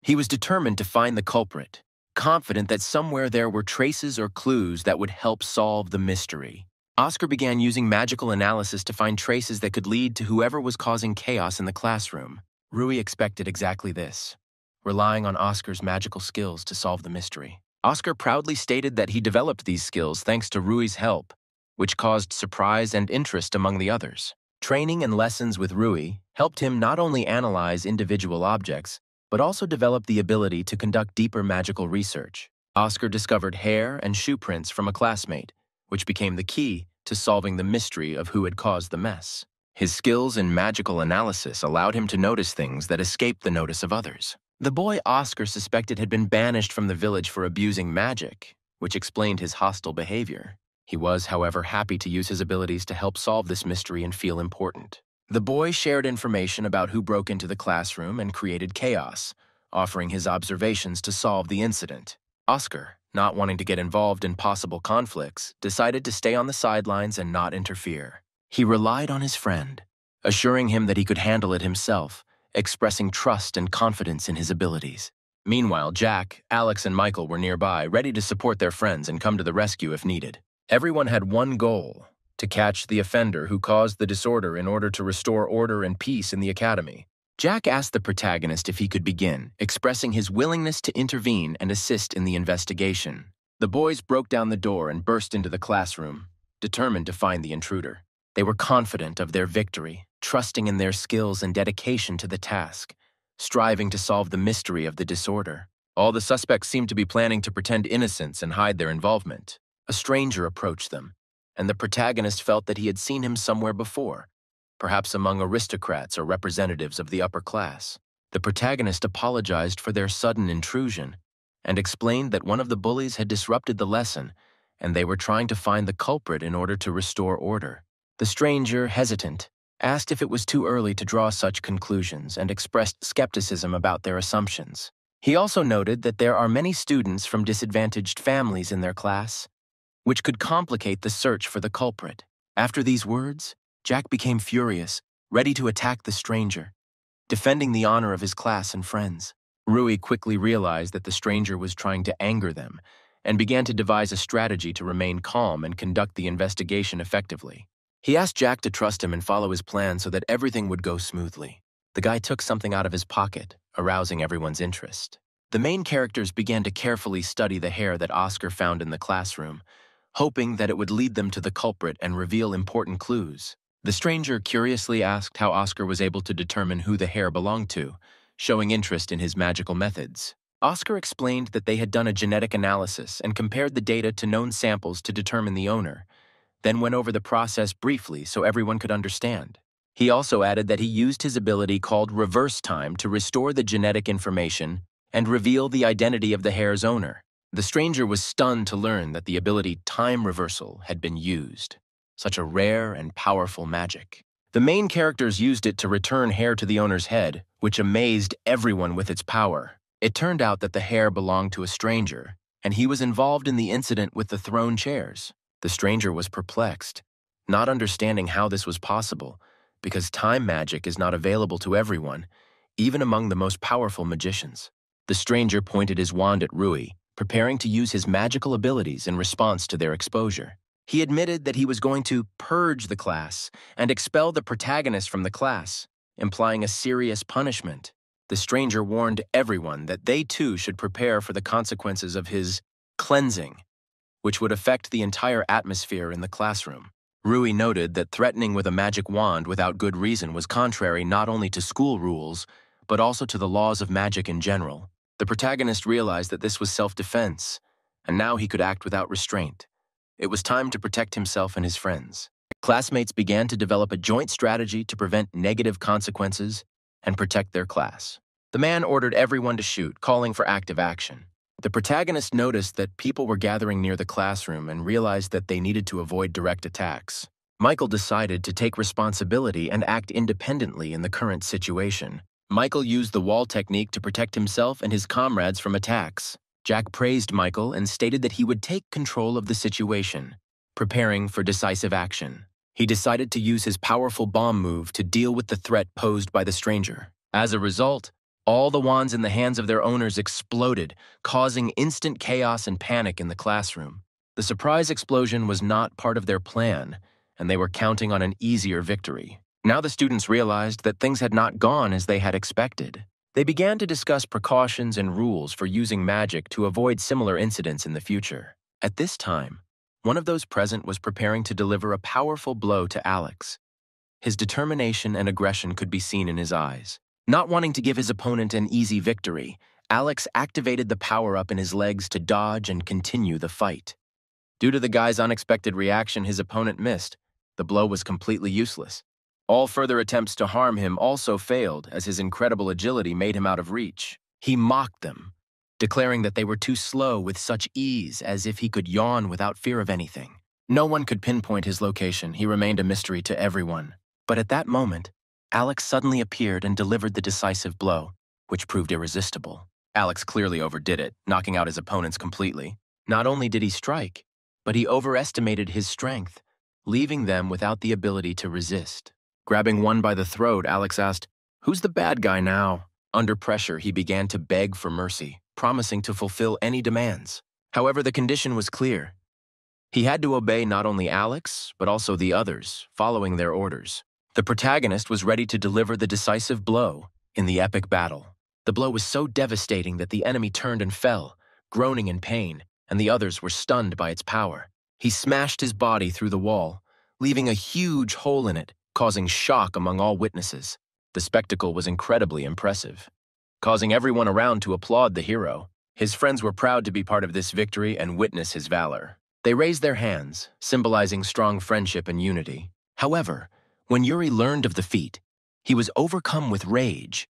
He was determined to find the culprit, confident that somewhere there were traces or clues that would help solve the mystery. Oscar began using magical analysis to find traces that could lead to whoever was causing chaos in the classroom. Rui expected exactly this, relying on Oscar's magical skills to solve the mystery. Oscar proudly stated that he developed these skills thanks to Rui's help, which caused surprise and interest among the others. Training and lessons with Rui helped him not only analyze individual objects, but also develop the ability to conduct deeper magical research. Oscar discovered hair and shoe prints from a classmate, which became the key to solving the mystery of who had caused the mess. His skills in magical analysis allowed him to notice things that escaped the notice of others. The boy Oscar suspected had been banished from the village for abusing magic, which explained his hostile behavior. He was, however, happy to use his abilities to help solve this mystery and feel important. The boy shared information about who broke into the classroom and created chaos, offering his observations to solve the incident. Oscar, not wanting to get involved in possible conflicts, decided to stay on the sidelines and not interfere. He relied on his friend, assuring him that he could handle it himself, expressing trust and confidence in his abilities. Meanwhile, Jack, Alex, and Michael were nearby, ready to support their friends and come to the rescue if needed. Everyone had one goal: to catch the offender who caused the disorder in order to restore order and peace in the academy. Jack asked the protagonist if he could begin, expressing his willingness to intervene and assist in the investigation. The boys broke down the door and burst into the classroom, determined to find the intruder. They were confident of their victory, trusting in their skills and dedication to the task, striving to solve the mystery of the disorder. All the suspects seemed to be planning to pretend innocence and hide their involvement. A stranger approached them, and the protagonist felt that he had seen him somewhere before, perhaps among aristocrats or representatives of the upper class. The protagonist apologized for their sudden intrusion and explained that one of the bullies had disrupted the lesson, and they were trying to find the culprit in order to restore order. The stranger, hesitant, asked if it was too early to draw such conclusions and expressed skepticism about their assumptions. He also noted that there are many students from disadvantaged families in their class, which could complicate the search for the culprit. After these words, Jack became furious, ready to attack the stranger, defending the honor of his class and friends. Rui quickly realized that the stranger was trying to anger them and began to devise a strategy to remain calm and conduct the investigation effectively. He asked Jack to trust him and follow his plan so that everything would go smoothly. The guy took something out of his pocket, arousing everyone's interest. The main characters began to carefully study the hair that Oscar found in the classroom, hoping that it would lead them to the culprit and reveal important clues. The stranger curiously asked how Oscar was able to determine who the hair belonged to, showing interest in his magical methods. Oscar explained that they had done a genetic analysis and compared the data to known samples to determine the owner, then went over the process briefly so everyone could understand. He also added that he used his ability called reverse time to restore the genetic information and reveal the identity of the hair's owner. The stranger was stunned to learn that the ability time reversal had been used. Such a rare and powerful magic. The main characters used it to return hair to the owner's head, which amazed everyone with its power. It turned out that the hair belonged to a stranger, and he was involved in the incident with the thrown chairs. The stranger was perplexed, not understanding how this was possible, because time magic is not available to everyone, even among the most powerful magicians. The stranger pointed his wand at Rui, preparing to use his magical abilities in response to their exposure. He admitted that he was going to purge the class and expel the protagonist from the class, implying a serious punishment. The stranger warned everyone that they too should prepare for the consequences of his cleansing, which would affect the entire atmosphere in the classroom. Rui noted that threatening with a magic wand without good reason was contrary not only to school rules, but also to the laws of magic in general. The protagonist realized that this was self-defense, and now he could act without restraint. It was time to protect himself and his friends. Classmates began to develop a joint strategy to prevent negative consequences and protect their class. The man ordered everyone to shoot, calling for active action. The protagonist noticed that people were gathering near the classroom and realized that they needed to avoid direct attacks. Michael decided to take responsibility and act independently in the current situation. Michael used the wall technique to protect himself and his comrades from attacks. Jack praised Michael and stated that he would take control of the situation, preparing for decisive action. He decided to use his powerful bomb move to deal with the threat posed by the stranger. As a result, all the wands in the hands of their owners exploded, causing instant chaos and panic in the classroom. The surprise explosion was not part of their plan, and they were counting on an easier victory. Now the students realized that things had not gone as they had expected. They began to discuss precautions and rules for using magic to avoid similar incidents in the future. At this time, one of those present was preparing to deliver a powerful blow to Alex. His determination and aggression could be seen in his eyes. Not wanting to give his opponent an easy victory, Alex activated the power-up in his legs to dodge and continue the fight. Due to the guy's unexpected reaction, his opponent missed. The blow was completely useless. All further attempts to harm him also failed, as his incredible agility made him out of reach. He mocked them, declaring that they were too slow with such ease, as if he could yawn without fear of anything. No one could pinpoint his location. He remained a mystery to everyone. But at that moment, Alex suddenly appeared and delivered the decisive blow, which proved irresistible. Alex clearly overdid it, knocking out his opponents completely. Not only did he strike, but he overestimated his strength, leaving them without the ability to resist. Grabbing one by the throat, Alex asked, "Who's the bad guy now?" Under pressure, he began to beg for mercy, promising to fulfill any demands. However, the condition was clear. He had to obey not only Alex, but also the others, following their orders. The protagonist was ready to deliver the decisive blow in the epic battle. The blow was so devastating that the enemy turned and fell, groaning in pain, and the others were stunned by its power. He smashed his body through the wall, leaving a huge hole in it, causing shock among all witnesses. The spectacle was incredibly impressive, causing everyone around to applaud the hero. His friends were proud to be part of this victory and witness his valor. They raised their hands, symbolizing strong friendship and unity. However, when Yuri learned of the feat, he was overcome with rage.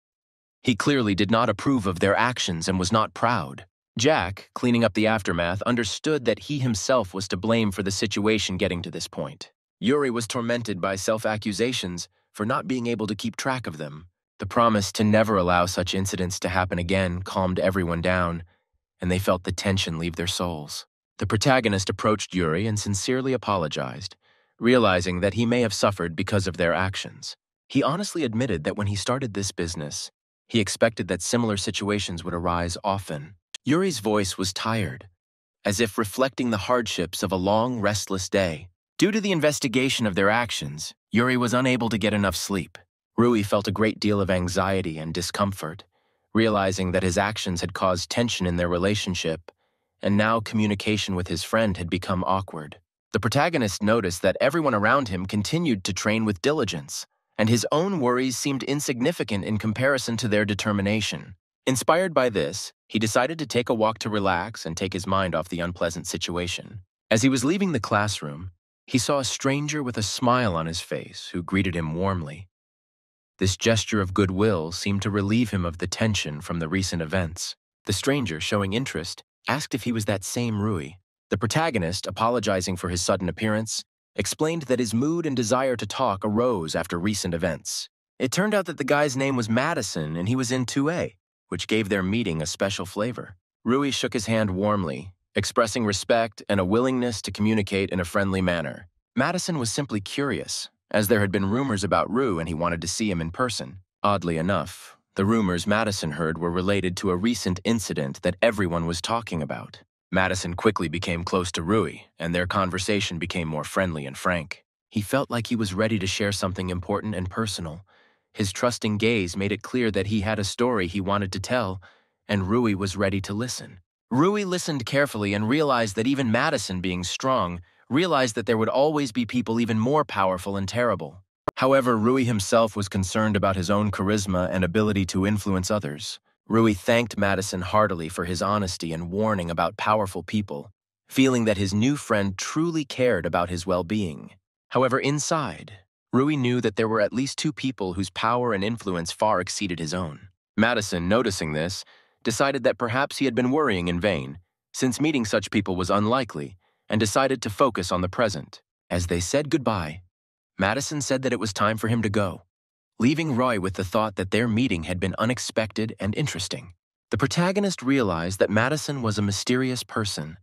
He clearly did not approve of their actions and was not proud. Jack, cleaning up the aftermath, understood that he himself was to blame for the situation getting to this point. Yuri was tormented by self-accusations for not being able to keep track of them. The promise to never allow such incidents to happen again calmed everyone down, and they felt the tension leave their souls. The protagonist approached Yuri and sincerely apologized, realizing that he may have suffered because of their actions. He honestly admitted that when he started this business, he expected that similar situations would arise often. Yuri's voice was tired, as if reflecting the hardships of a long, restless day. Due to the investigation of their actions, Yuri was unable to get enough sleep. Rui felt a great deal of anxiety and discomfort, realizing that his actions had caused tension in their relationship, and now communication with his friend had become awkward. The protagonist noticed that everyone around him continued to train with diligence, and his own worries seemed insignificant in comparison to their determination. Inspired by this, he decided to take a walk to relax and take his mind off the unpleasant situation. As he was leaving the classroom, he saw a stranger with a smile on his face who greeted him warmly. This gesture of goodwill seemed to relieve him of the tension from the recent events. The stranger, showing interest, asked if he was that same Rui. The protagonist, apologizing for his sudden appearance, explained that his mood and desire to talk arose after recent events. It turned out that the guy's name was Madison and he was in 2A, which gave their meeting a special flavor. Rui shook his hand warmly, expressing respect and a willingness to communicate in a friendly manner. Madison was simply curious, as there had been rumors about Rui and he wanted to see him in person. Oddly enough, the rumors Madison heard were related to a recent incident that everyone was talking about. Madison quickly became close to Rui, and their conversation became more friendly and frank. He felt like he was ready to share something important and personal. His trusting gaze made it clear that he had a story he wanted to tell, and Rui was ready to listen. Rui listened carefully and realized that even Madison, being strong, realized that there would always be people even more powerful and terrible. However, Rui himself was concerned about his own charisma and ability to influence others. Rui thanked Madison heartily for his honesty and warning about powerful people, feeling that his new friend truly cared about his well-being. However, inside, Rui knew that there were at least two people whose power and influence far exceeded his own. Madison, noticing this, decided that perhaps he had been worrying in vain, since meeting such people was unlikely, and decided to focus on the present. As they said goodbye, Madison said that it was time for him to go, leaving Roy with the thought that their meeting had been unexpected and interesting. The protagonist realized that Madison was a mysterious person,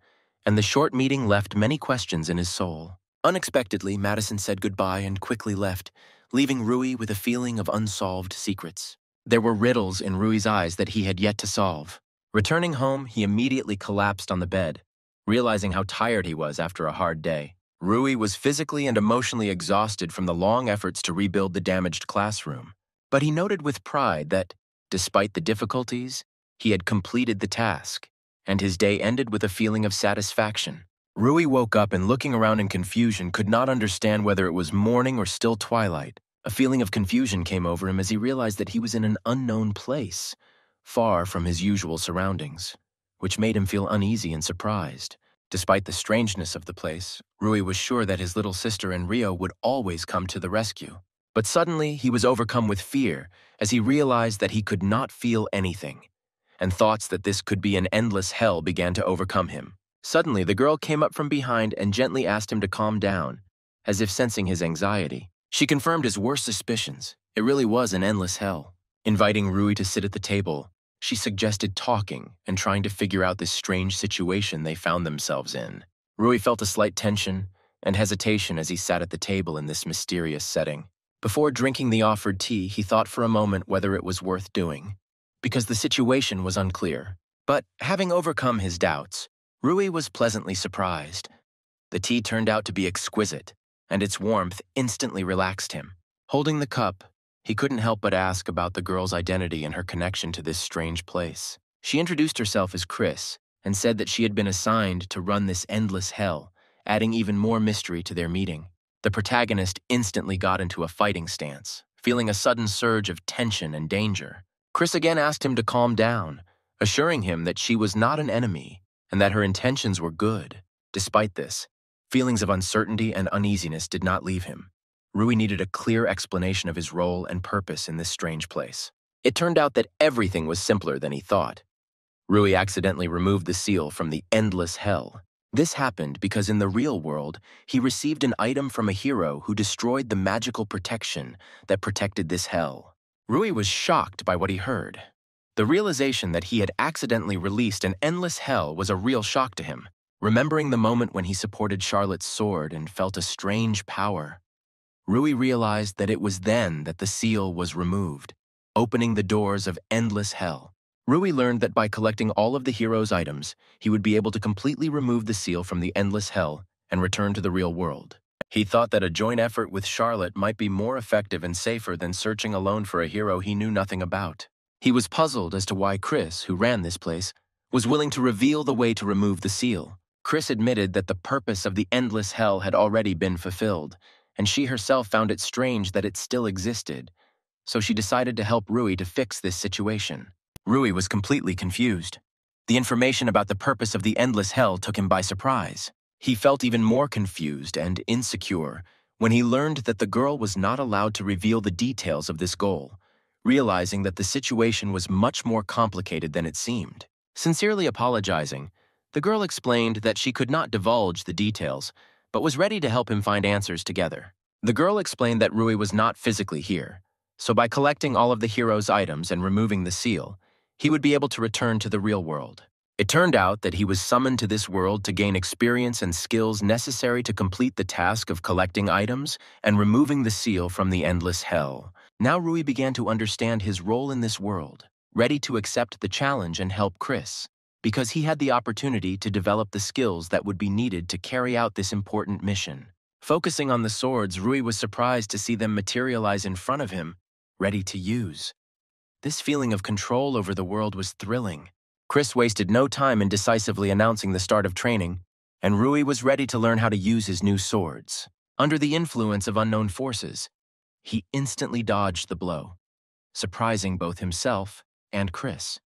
and the short meeting left many questions in his soul. Unexpectedly, Madison said goodbye and quickly left, leaving Rui with a feeling of unsolved secrets. There were riddles in Rui's eyes that he had yet to solve. Returning home, he immediately collapsed on the bed, realizing how tired he was after a hard day. Rui was physically and emotionally exhausted from the long efforts to rebuild the damaged classroom, but he noted with pride that, despite the difficulties, he had completed the task, and his day ended with a feeling of satisfaction. Rui woke up and, looking around in confusion, could not understand whether it was morning or still twilight. A feeling of confusion came over him as he realized that he was in an unknown place, far from his usual surroundings, which made him feel uneasy and surprised. Despite the strangeness of the place, Rui was sure that his little sister and Rio would always come to the rescue. But suddenly, he was overcome with fear as he realized that he could not feel anything, and thoughts that this could be an endless hell began to overcome him. Suddenly, the girl came up from behind and gently asked him to calm down, as if sensing his anxiety. She confirmed his worst suspicions. It really was an endless hell. Inviting Rui to sit at the table, she suggested talking and trying to figure out this strange situation they found themselves in. Rui felt a slight tension and hesitation as he sat at the table in this mysterious setting. Before drinking the offered tea, he thought for a moment whether it was worth doing, because the situation was unclear. But having overcome his doubts, Rui was pleasantly surprised. The tea turned out to be exquisite, and its warmth instantly relaxed him. Holding the cup, he couldn't help but ask about the girl's identity and her connection to this strange place. She introduced herself as Chris and said that she had been assigned to run this endless hell, adding even more mystery to their meeting. The protagonist instantly got into a fighting stance, feeling a sudden surge of tension and danger. Chris again asked him to calm down, assuring him that she was not an enemy and that her intentions were good. Despite this, feelings of uncertainty and uneasiness did not leave him. Rui needed a clear explanation of his role and purpose in this strange place. It turned out that everything was simpler than he thought. Rui accidentally removed the seal from the endless hell. This happened because in the real world, he received an item from a hero who destroyed the magical protection that protected this hell. Rui was shocked by what he heard. The realization that he had accidentally released an endless hell was a real shock to him. Remembering the moment when he supported Charlotte's sword and felt a strange power, Rui realized that it was then that the seal was removed, opening the doors of endless hell. Rui learned that by collecting all of the hero's items, he would be able to completely remove the seal from the endless hell and return to the real world. He thought that a joint effort with Charlotte might be more effective and safer than searching alone for a hero he knew nothing about. He was puzzled as to why Chris, who ran this place, was willing to reveal the way to remove the seal. Chris admitted that the purpose of the endless hell had already been fulfilled, and she herself found it strange that it still existed, so she decided to help Rui to fix this situation. Rui was completely confused. The information about the purpose of the endless hell took him by surprise. He felt even more confused and insecure when he learned that the girl was not allowed to reveal the details of this goal, realizing that the situation was much more complicated than it seemed. Sincerely apologizing, the girl explained that she could not divulge the details, but was ready to help him find answers together. The girl explained that Rui was not physically here, so by collecting all of the hero's items and removing the seal, he would be able to return to the real world. It turned out that he was summoned to this world to gain experience and skills necessary to complete the task of collecting items and removing the seal from the endless hell. Now Rui began to understand his role in this world, ready to accept the challenge and help Chris, because he had the opportunity to develop the skills that would be needed to carry out this important mission. Focusing on the swords, Rui was surprised to see them materialize in front of him, ready to use. This feeling of control over the world was thrilling. Chris wasted no time in decisively announcing the start of training, and Rui was ready to learn how to use his new swords. Under the influence of unknown forces, he instantly dodged the blow, surprising both himself and Chris.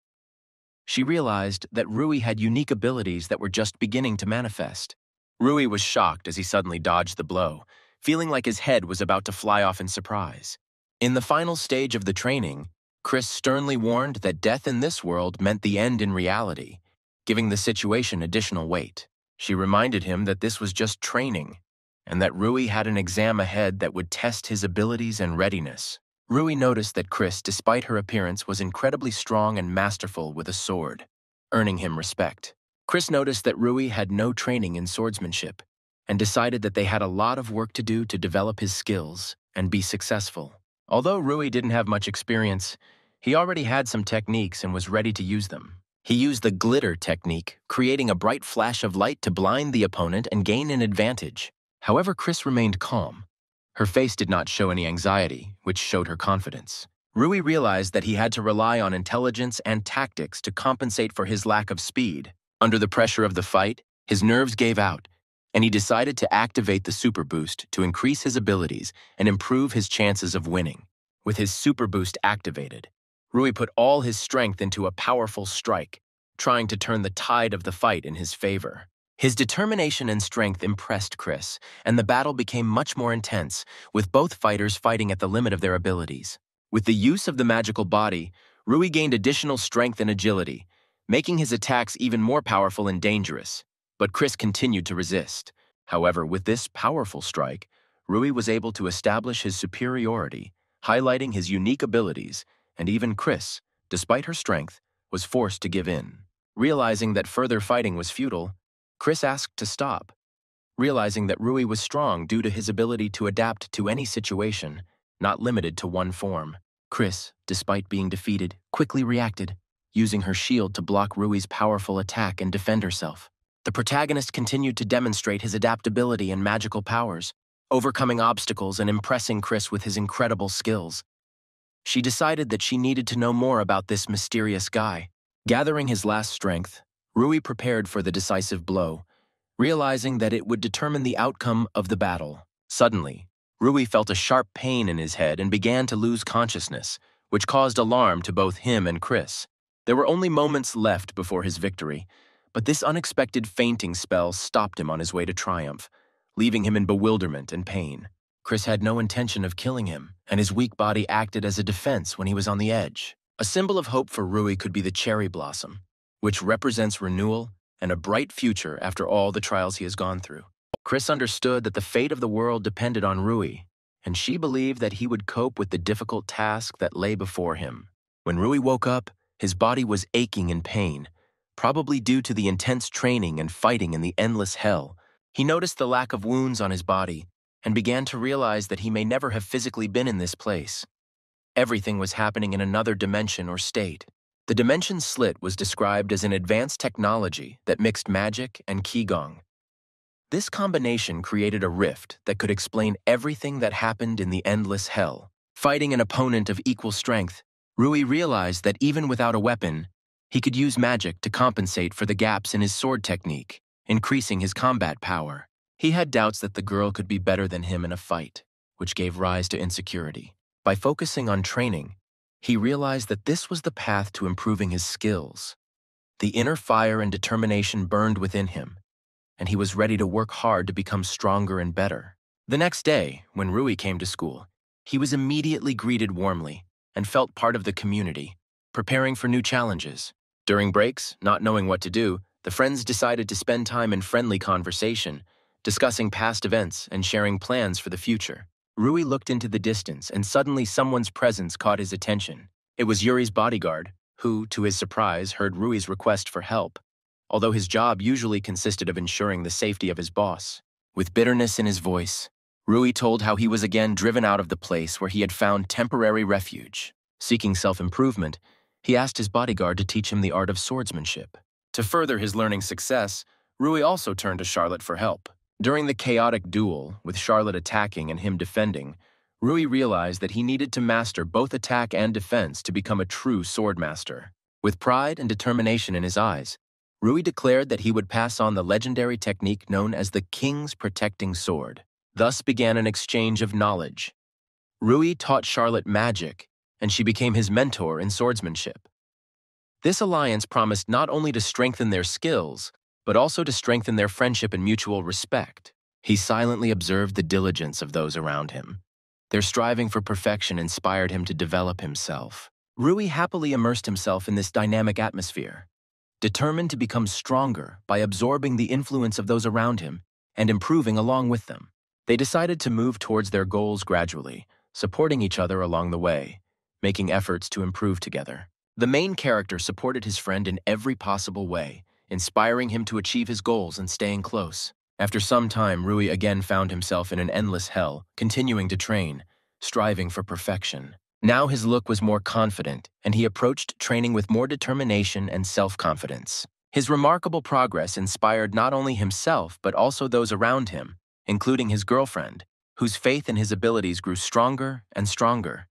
She realized that Rui had unique abilities that were just beginning to manifest. Rui was shocked as he suddenly dodged the blow, feeling like his head was about to fly off in surprise. In the final stage of the training, Chris sternly warned that death in this world meant the end in reality, giving the situation additional weight. She reminded him that this was just training, and that Rui had an exam ahead that would test his abilities and readiness. Rui noticed that Chris, despite her appearance, was incredibly strong and masterful with a sword, earning him respect. Chris noticed that Rui had no training in swordsmanship, and decided that they had a lot of work to do to develop his skills and be successful. Although Rui didn't have much experience, he already had some techniques and was ready to use them. He used the glitter technique, creating a bright flash of light to blind the opponent and gain an advantage. However, Chris remained calm. Her face did not show any anxiety, which showed her confidence. Rui realized that he had to rely on intelligence and tactics to compensate for his lack of speed. Under the pressure of the fight, his nerves gave out, and he decided to activate the Super Boost to increase his abilities and improve his chances of winning. With his Super Boost activated, Rui put all his strength into a powerful strike, trying to turn the tide of the fight in his favor. His determination and strength impressed Chris, and the battle became much more intense, with both fighters fighting at the limit of their abilities. With the use of the magical body, Rui gained additional strength and agility, making his attacks even more powerful and dangerous. But Chris continued to resist. However, with this powerful strike, Rui was able to establish his superiority, highlighting his unique abilities, and even Chris, despite her strength, was forced to give in. Realizing that further fighting was futile, Chris asked to stop. Realizing that Rui was strong due to his ability to adapt to any situation, not limited to one form. Chris, despite being defeated, quickly reacted, using her shield to block Rui's powerful attack and defend herself. The protagonist continued to demonstrate his adaptability and magical powers, overcoming obstacles and impressing Chris with his incredible skills. She decided that she needed to know more about this mysterious guy. Gathering his last strength, Rui prepared for the decisive blow, realizing that it would determine the outcome of the battle. Suddenly, Rui felt a sharp pain in his head and began to lose consciousness, which caused alarm to both him and Chris. There were only moments left before his victory, but this unexpected fainting spell stopped him on his way to triumph, leaving him in bewilderment and pain. Chris had no intention of killing him, and his weak body acted as a defense when he was on the edge. A symbol of hope for Rui could be the cherry blossom, which represents renewal and a bright future after all the trials he has gone through. Chris understood that the fate of the world depended on Rui, and she believed that he would cope with the difficult task that lay before him. When Rui woke up, his body was aching in pain, probably due to the intense training and fighting in the endless hell. He noticed the lack of wounds on his body and began to realize that he may never have physically been in this place. Everything was happening in another dimension or state. The dimension slit was described as an advanced technology that mixed magic and qigong. This combination created a rift that could explain everything that happened in the endless hell. Fighting an opponent of equal strength, Rui realized that even without a weapon, he could use magic to compensate for the gaps in his sword technique, increasing his combat power. He had doubts that the girl could be better than him in a fight, which gave rise to insecurity. By focusing on training, he realized that this was the path to improving his skills. The inner fire and determination burned within him, and he was ready to work hard to become stronger and better. The next day, when Rui came to school, he was immediately greeted warmly and felt part of the community, preparing for new challenges. During breaks, not knowing what to do, the friends decided to spend time in friendly conversation, discussing past events and sharing plans for the future. Rui looked into the distance, and suddenly someone's presence caught his attention. It was Yuri's bodyguard, who, to his surprise, heard Rui's request for help, although his job usually consisted of ensuring the safety of his boss. With bitterness in his voice, Rui told how he was again driven out of the place where he had found temporary refuge. Seeking self-improvement, he asked his bodyguard to teach him the art of swordsmanship. To further his learning success, Rui also turned to Charlotte for help. During the chaotic duel, with Charlotte attacking and him defending, Rui realized that he needed to master both attack and defense to become a true swordmaster. With pride and determination in his eyes, Rui declared that he would pass on the legendary technique known as the King's Protecting Sword. Thus began an exchange of knowledge. Rui taught Charlotte magic, and she became his mentor in swordsmanship. This alliance promised not only to strengthen their skills, but also to strengthen their friendship and mutual respect. He silently observed the diligence of those around him. Their striving for perfection inspired him to develop himself. Rui happily immersed himself in this dynamic atmosphere, determined to become stronger by absorbing the influence of those around him and improving along with them. They decided to move towards their goals gradually, supporting each other along the way, making efforts to improve together. The main character supported his friend in every possible way, inspiring him to achieve his goals and staying close. After some time, Rui again found himself in an endless hell, continuing to train, striving for perfection. Now his look was more confident, and he approached training with more determination and self-confidence. His remarkable progress inspired not only himself but also those around him, including his girlfriend, whose faith in his abilities grew stronger and stronger.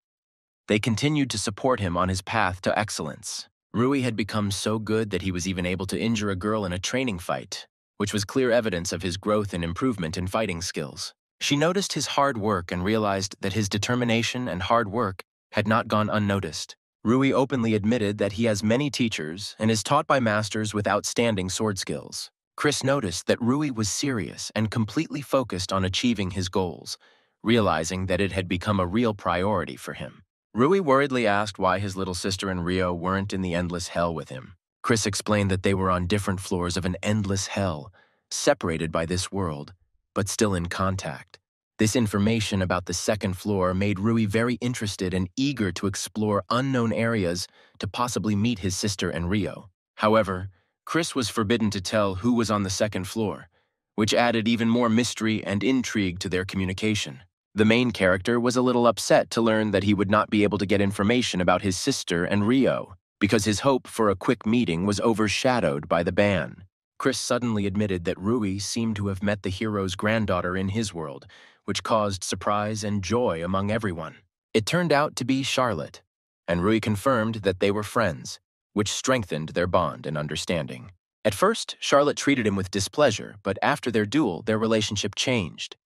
They continued to support him on his path to excellence. Rui had become so good that he was even able to injure a girl in a training fight, which was clear evidence of his growth and improvement in fighting skills. She noticed his hard work and realized that his determination and hard work had not gone unnoticed. Rui openly admitted that he has many teachers and is taught by masters with outstanding sword skills. Chris noticed that Rui was serious and completely focused on achieving his goals, realizing that it had become a real priority for him. Rui worriedly asked why his little sister and Rio weren't in the endless hell with him. Chris explained that they were on different floors of an endless hell, separated by this world, but still in contact. This information about the second floor made Rui very interested and eager to explore unknown areas to possibly meet his sister and Rio. However, Chris was forbidden to tell who was on the second floor, which added even more mystery and intrigue to their communication. The main character was a little upset to learn that he would not be able to get information about his sister and Rio, because his hope for a quick meeting was overshadowed by the ban. Chris suddenly admitted that Rui seemed to have met the hero's granddaughter in his world, which caused surprise and joy among everyone. It turned out to be Charlotte, and Rui confirmed that they were friends, which strengthened their bond and understanding. At first, Charlotte treated him with displeasure, but after their duel, their relationship changed.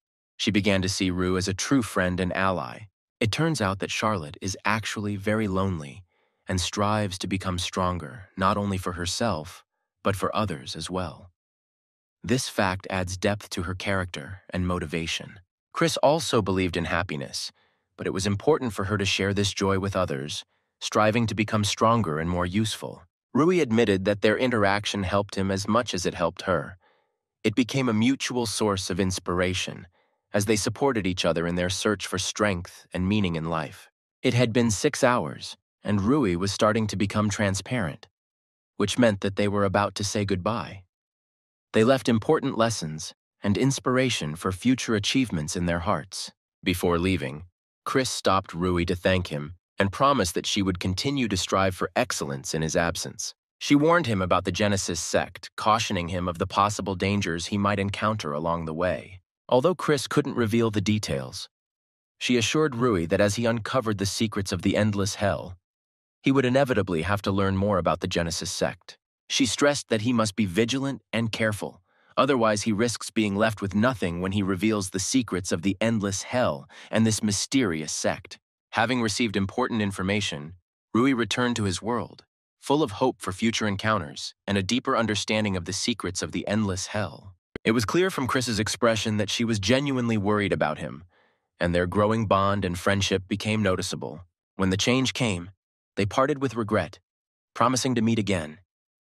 She began to see Rui as a true friend and ally. It turns out that Charlotte is actually very lonely and strives to become stronger, not only for herself, but for others as well. This fact adds depth to her character and motivation. Chris also believed in happiness, but it was important for her to share this joy with others, striving to become stronger and more useful. Rui admitted that their interaction helped him as much as it helped her. It became a mutual source of inspiration, as they supported each other in their search for strength and meaning in life. It had been 6 hours, and Rui was starting to become transparent, which meant that they were about to say goodbye. They left important lessons and inspiration for future achievements in their hearts. Before leaving, Chris stopped Rui to thank him and promised that she would continue to strive for excellence in his absence. She warned him about the Genesis sect, cautioning him of the possible dangers he might encounter along the way. Although Chris couldn't reveal the details, she assured Rui that as he uncovered the secrets of the endless hell, he would inevitably have to learn more about the Genesis sect. She stressed that he must be vigilant and careful, otherwise he risks being left with nothing when he reveals the secrets of the endless hell and this mysterious sect. Having received important information, Rui returned to his world, full of hope for future encounters and a deeper understanding of the secrets of the endless hell. It was clear from Chris's expression that she was genuinely worried about him, and their growing bond and friendship became noticeable. When the change came, they parted with regret, promising to meet again,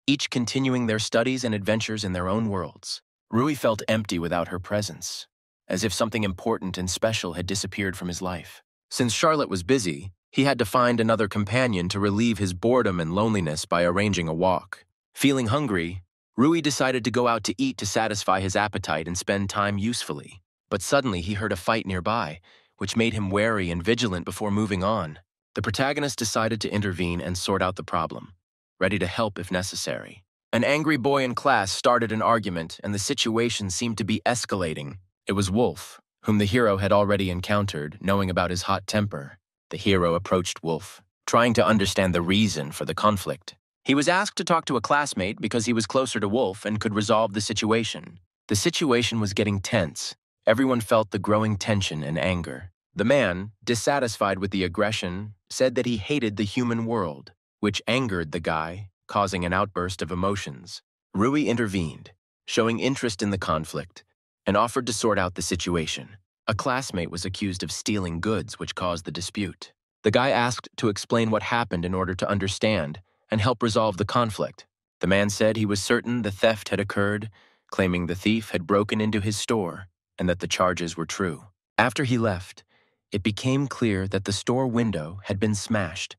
each continuing their studies and adventures in their own worlds. Rui felt empty without her presence, as if something important and special had disappeared from his life. Since Charlotte was busy, he had to find another companion to relieve his boredom and loneliness by arranging a walk. Feeling hungry, Rui decided to go out to eat to satisfy his appetite and spend time usefully. But suddenly he heard a fight nearby, which made him wary and vigilant before moving on. The protagonist decided to intervene and sort out the problem, ready to help if necessary. An angry boy in class started an argument, and the situation seemed to be escalating. It was Wolf, whom the hero had already encountered, knowing about his hot temper. The hero approached Wolf, trying to understand the reason for the conflict. He was asked to talk to a classmate because he was closer to Wolf and could resolve the situation. The situation was getting tense. Everyone felt the growing tension and anger. The man, dissatisfied with the aggression, said that he hated the human world, which angered the guy, causing an outburst of emotions. Rui intervened, showing interest in the conflict, and offered to sort out the situation. A classmate was accused of stealing goods, which caused the dispute. The guy asked to explain what happened in order to understand and help resolve the conflict. The man said he was certain the theft had occurred, claiming the thief had broken into his store and that the charges were true. After he left, it became clear that the store window had been smashed,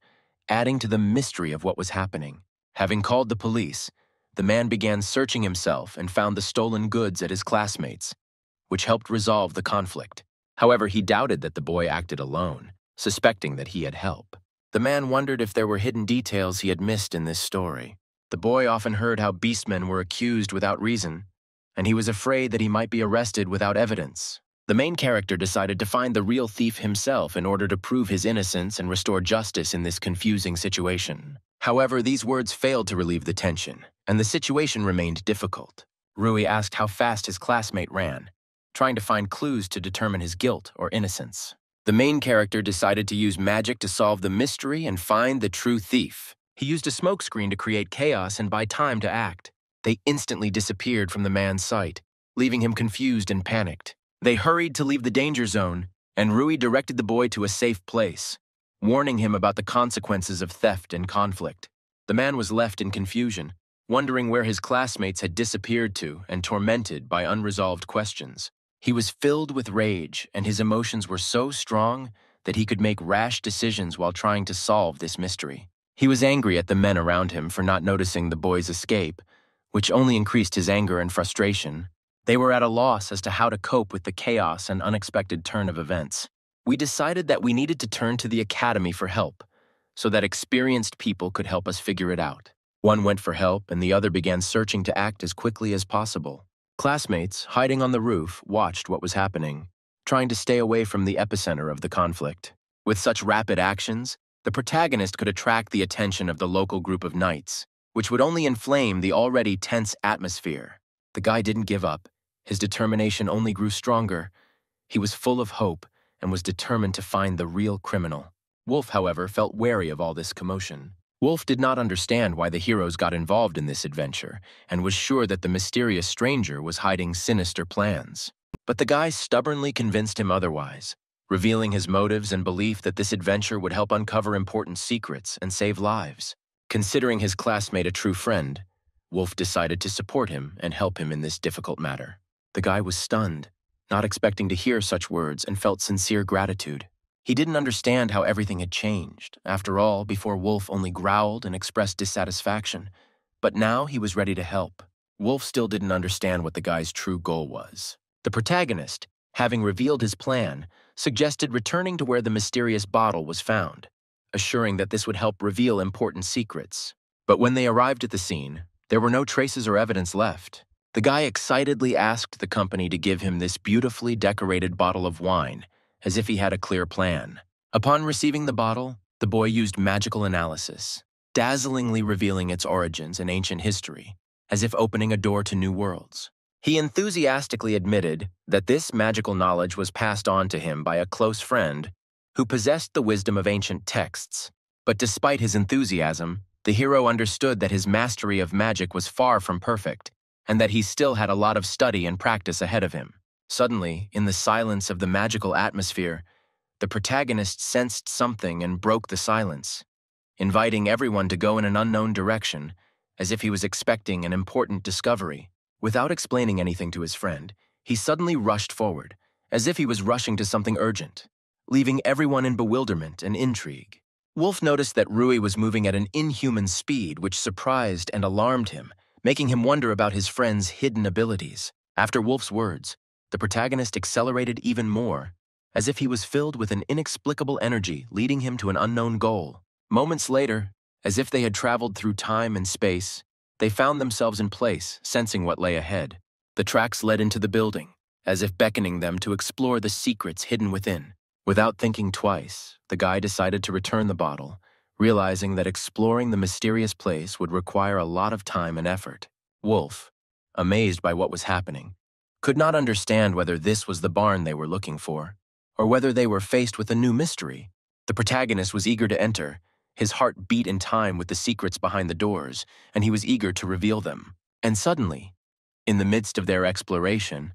adding to the mystery of what was happening. Having called the police, the man began searching himself and found the stolen goods at his classmates, which helped resolve the conflict. However, he doubted that the boy acted alone, suspecting that he had help. The man wondered if there were hidden details he had missed in this story. The boy often heard how beastmen were accused without reason, and he was afraid that he might be arrested without evidence. The main character decided to find the real thief himself in order to prove his innocence and restore justice in this confusing situation. However, these words failed to relieve the tension, and the situation remained difficult. Rui asked how fast his classmate ran, trying to find clues to determine his guilt or innocence. The main character decided to use magic to solve the mystery and find the true thief. He used a smokescreen to create chaos and buy time to act. They instantly disappeared from the man's sight, leaving him confused and panicked. They hurried to leave the danger zone, and Rui directed the boy to a safe place, warning him about the consequences of theft and conflict. The man was left in confusion, wondering where his classmates had disappeared to and tormented by unresolved questions. He was filled with rage, and his emotions were so strong that he could make rash decisions while trying to solve this mystery. He was angry at the men around him for not noticing the boy's escape, which only increased his anger and frustration. They were at a loss as to how to cope with the chaos and unexpected turn of events. We decided that we needed to turn to the academy for help, so that experienced people could help us figure it out. One went for help, and the other began searching to act as quickly as possible. Classmates, hiding on the roof, watched what was happening, trying to stay away from the epicenter of the conflict. With such rapid actions, the protagonist could attract the attention of the local group of knights, which would only inflame the already tense atmosphere. The guy didn't give up. His determination only grew stronger. He was full of hope and was determined to find the real criminal. Wolf, however, felt wary of all this commotion. Wolf did not understand why the heroes got involved in this adventure and was sure that the mysterious stranger was hiding sinister plans. But the guy stubbornly convinced him otherwise, revealing his motives and belief that this adventure would help uncover important secrets and save lives. Considering his classmate a true friend, Wolf decided to support him and help him in this difficult matter. The guy was stunned, not expecting to hear such words, and felt sincere gratitude. He didn't understand how everything had changed. After all, before Wolf only growled and expressed dissatisfaction, but now he was ready to help. Wolf still didn't understand what the guy's true goal was. The protagonist, having revealed his plan, suggested returning to where the mysterious bottle was found. assuring that this would help reveal important secrets. But when they arrived at the scene, there were no traces or evidence left. The guy excitedly asked the company to give him this beautifully decorated bottle of wine, as if he had a clear plan. Upon receiving the bottle, the boy used magical analysis, dazzlingly revealing its origins and ancient history, as if opening a door to new worlds. He enthusiastically admitted that this magical knowledge was passed on to him by a close friend who possessed the wisdom of ancient texts. But despite his enthusiasm, the hero understood that his mastery of magic was far from perfect, and that he still had a lot of study and practice ahead of him. Suddenly, in the silence of the magical atmosphere, the protagonist sensed something and broke the silence, inviting everyone to go in an unknown direction, as if he was expecting an important discovery. Without explaining anything to his friend, he suddenly rushed forward, as if he was rushing to something urgent, leaving everyone in bewilderment and intrigue. Wolf noticed that Rui was moving at an inhuman speed, which surprised and alarmed him, making him wonder about his friend's hidden abilities. After Wolf's words, the protagonist accelerated even more, as if he was filled with an inexplicable energy leading him to an unknown goal. Moments later, as if they had traveled through time and space, they found themselves in place, sensing what lay ahead. The tracks led into the building, as if beckoning them to explore the secrets hidden within. Without thinking twice, the guy decided to return the bottle, realizing that exploring the mysterious place would require a lot of time and effort. Wolf, amazed by what was happening, could not understand whether this was the barn they were looking for, or whether they were faced with a new mystery. The protagonist was eager to enter. His heart beat in time with the secrets behind the doors, and he was eager to reveal them. And suddenly, in the midst of their exploration,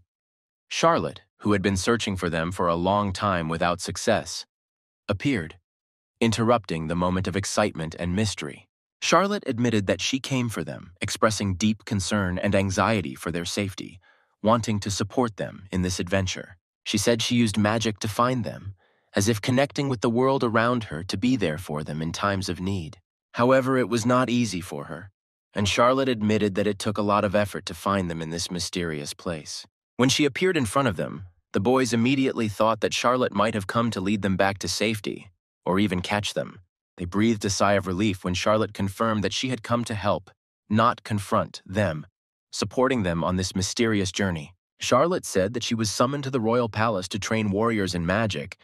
Charlotte, who had been searching for them for a long time without success, appeared, interrupting the moment of excitement and mystery. Charlotte admitted that she came for them, expressing deep concern and anxiety for their safety, wanting to support them in this adventure. She said she used magic to find them, as if connecting with the world around her to be there for them in times of need. However, it was not easy for her, and Charlotte admitted that it took a lot of effort to find them in this mysterious place. When she appeared in front of them, the boys immediately thought that Charlotte might have come to lead them back to safety, or even catch them. They breathed a sigh of relief when Charlotte confirmed that she had come to help, not confront them, supporting them on this mysterious journey. Charlotte said that she was summoned to the royal palace to train warriors in magic,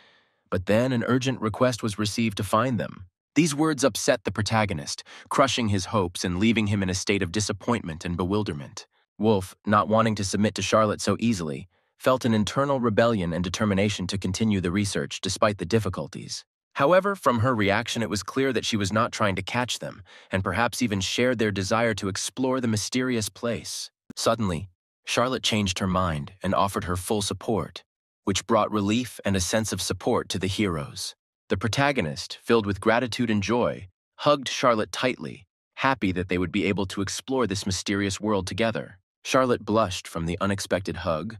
but then an urgent request was received to find them. These words upset the protagonist, crushing his hopes and leaving him in a state of disappointment and bewilderment. Wolf, not wanting to submit to Charlotte so easily, felt an internal rebellion and determination to continue the research despite the difficulties. However, from her reaction it was clear that she was not trying to catch them, and perhaps even shared their desire to explore the mysterious place. Suddenly, Charlotte changed her mind and offered her full support, which brought relief and a sense of support to the heroes. The protagonist, filled with gratitude and joy, hugged Charlotte tightly, happy that they would be able to explore this mysterious world together. Charlotte blushed from the unexpected hug,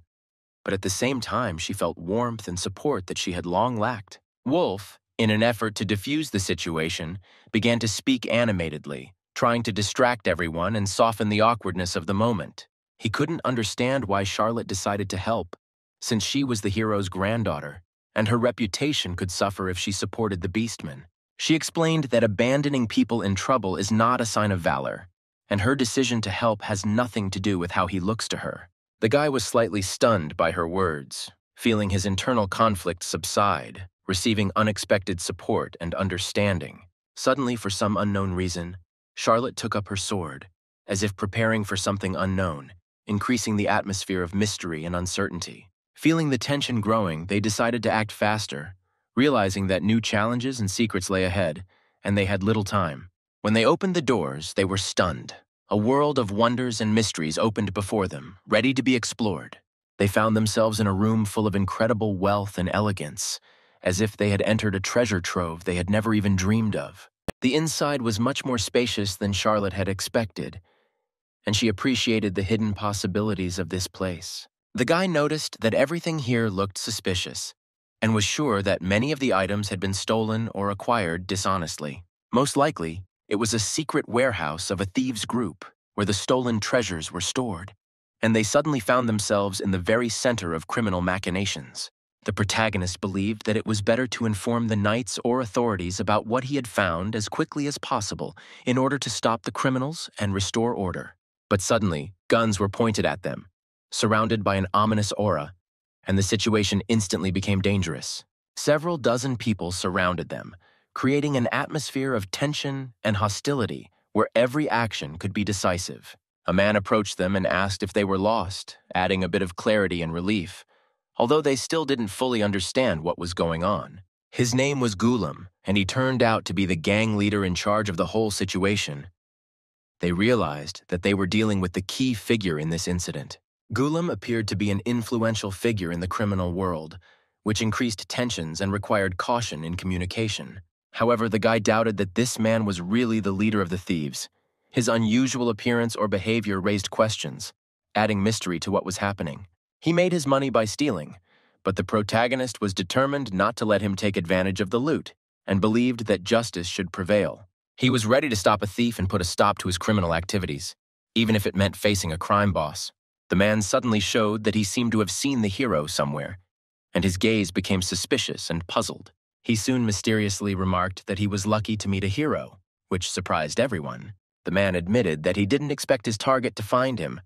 but at the same time she felt warmth and support that she had long lacked. Wolf, in an effort to diffuse the situation, began to speak animatedly, trying to distract everyone and soften the awkwardness of the moment. He couldn't understand why Charlotte decided to help, since she was the hero's granddaughter, and her reputation could suffer if she supported the Beastman. She explained that abandoning people in trouble is not a sign of valor, and her decision to help has nothing to do with how he looks to her. The guy was slightly stunned by her words, feeling his internal conflict subside, receiving unexpected support and understanding. Suddenly, for some unknown reason, Charlotte took up her sword, as if preparing for something unknown, increasing the atmosphere of mystery and uncertainty. Feeling the tension growing, they decided to act faster, realizing that new challenges and secrets lay ahead, and they had little time. When they opened the doors, they were stunned. A world of wonders and mysteries opened before them, ready to be explored. They found themselves in a room full of incredible wealth and elegance, as if they had entered a treasure trove they had never even dreamed of. The inside was much more spacious than Charlotte had expected, and she appreciated the hidden possibilities of this place. The guy noticed that everything here looked suspicious, and was sure that many of the items had been stolen or acquired dishonestly. Most likely, it was a secret warehouse of a thieves' group where the stolen treasures were stored, and they suddenly found themselves in the very center of criminal machinations. The protagonist believed that it was better to inform the knights or authorities about what he had found as quickly as possible in order to stop the criminals and restore order. But suddenly, guns were pointed at them, surrounded by an ominous aura, and the situation instantly became dangerous. Several dozen people surrounded them, creating an atmosphere of tension and hostility where every action could be decisive. A man approached them and asked if they were lost, adding a bit of clarity and relief, although they still didn't fully understand what was going on. His name was Gulam, and he turned out to be the gang leader in charge of the whole situation. They realized that they were dealing with the key figure in this incident. Gulam appeared to be an influential figure in the criminal world, which increased tensions and required caution in communication. However, the guy doubted that this man was really the leader of the thieves. His unusual appearance or behavior raised questions, adding mystery to what was happening. He made his money by stealing, but the protagonist was determined not to let him take advantage of the loot and believed that justice should prevail. He was ready to stop a thief and put a stop to his criminal activities, even if it meant facing a crime boss. The man suddenly showed that he seemed to have seen the hero somewhere, and his gaze became suspicious and puzzled. He soon mysteriously remarked that he was lucky to meet a hero, which surprised everyone. The man admitted that he didn't expect his target to find him,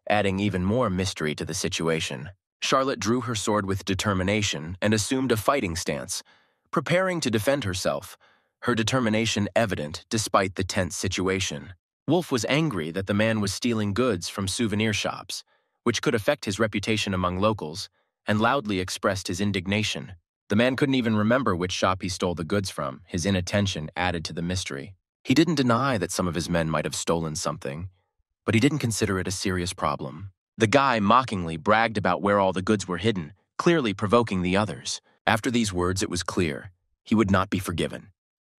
adding even more mystery to the situation. Charlotte drew her sword with determination and assumed a fighting stance, preparing to defend herself, her determination evident despite the tense situation. Wolf was angry that the man was stealing goods from souvenir shops, which could affect his reputation among locals, and loudly expressed his indignation. The man couldn't even remember which shop he stole the goods from. His inattention added to the mystery. He didn't deny that some of his men might have stolen something, but he didn't consider it a serious problem. The guy mockingly bragged about where all the goods were hidden, clearly provoking the others. After these words, it was clear he would not be forgiven.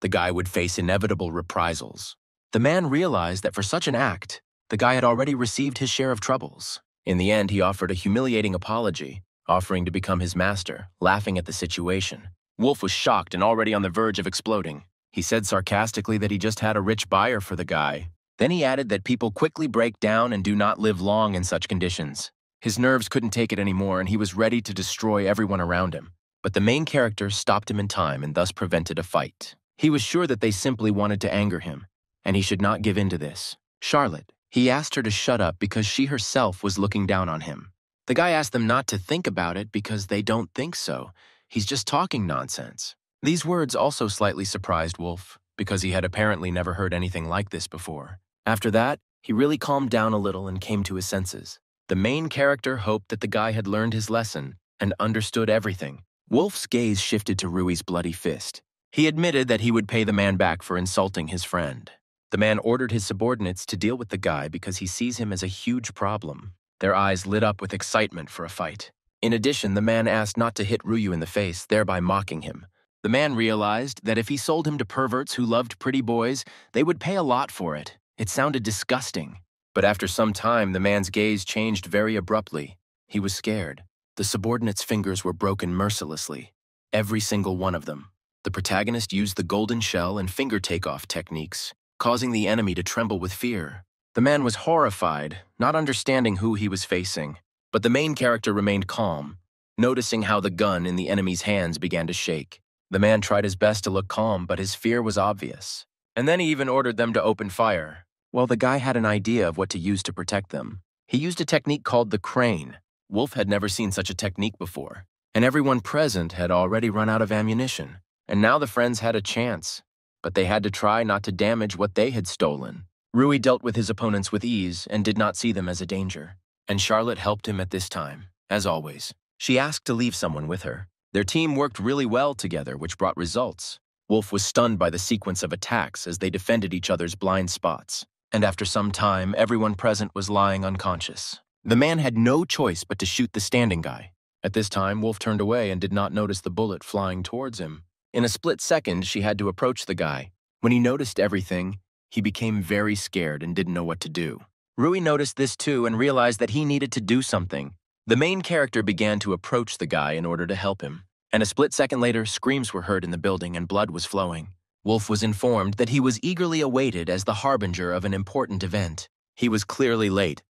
The guy would face inevitable reprisals. The man realized that for such an act, the guy had already received his share of troubles. In the end, he offered a humiliating apology, offering to become his master, laughing at the situation. Wolf was shocked and already on the verge of exploding. He said sarcastically that he just had a rich buyer for the guy. Then he added that people quickly break down and do not live long in such conditions. His nerves couldn't take it anymore and he was ready to destroy everyone around him. But the main character stopped him in time and thus prevented a fight. He was sure that they simply wanted to anger him, and he should not give in to this. Charlotte, he asked her to shut up because she herself was looking down on him. The guy asked them not to think about it because they don't think so. He's just talking nonsense. These words also slightly surprised Wolf, because he had apparently never heard anything like this before. After that, he really calmed down a little and came to his senses. The main character hoped that the guy had learned his lesson and understood everything. Wolf's gaze shifted to Rui's bloody fist. He admitted that he would pay the man back for insulting his friend. The man ordered his subordinates to deal with the guy because he sees him as a huge problem. Their eyes lit up with excitement for a fight. In addition, the man asked not to hit Ryu in the face, thereby mocking him. The man realized that if he sold him to perverts who loved pretty boys, they would pay a lot for it. It sounded disgusting. But after some time, the man's gaze changed very abruptly. He was scared. The subordinates' fingers were broken mercilessly. Every single one of them. The protagonist used the golden shell and finger takeoff techniques, causing the enemy to tremble with fear. The man was horrified, not understanding who he was facing. But the main character remained calm, noticing how the gun in the enemy's hands began to shake. The man tried his best to look calm, but his fear was obvious. And then he even ordered them to open fire. Well, the guy had an idea of what to use to protect them. He used a technique called the crane. Wolf had never seen such a technique before, and everyone present had already run out of ammunition. And now the friends had a chance, but they had to try not to damage what they had stolen. Rui dealt with his opponents with ease and did not see them as a danger. And Charlotte helped him at this time, as always. She asked to leave someone with her. Their team worked really well together, which brought results. Wolf was stunned by the sequence of attacks as they defended each other's blind spots. And after some time, everyone present was lying unconscious. The man had no choice but to shoot the standing guy. At this time, Wolf turned away and did not notice the bullet flying towards him. In a split second, she had to approach the guy. When he noticed everything, he became very scared and didn't know what to do. Rui noticed this too and realized that he needed to do something. The main character began to approach the guy in order to help him. And a split second later, screams were heard in the building and blood was flowing. Wolf was informed that he was eagerly awaited as the harbinger of an important event. He was clearly late.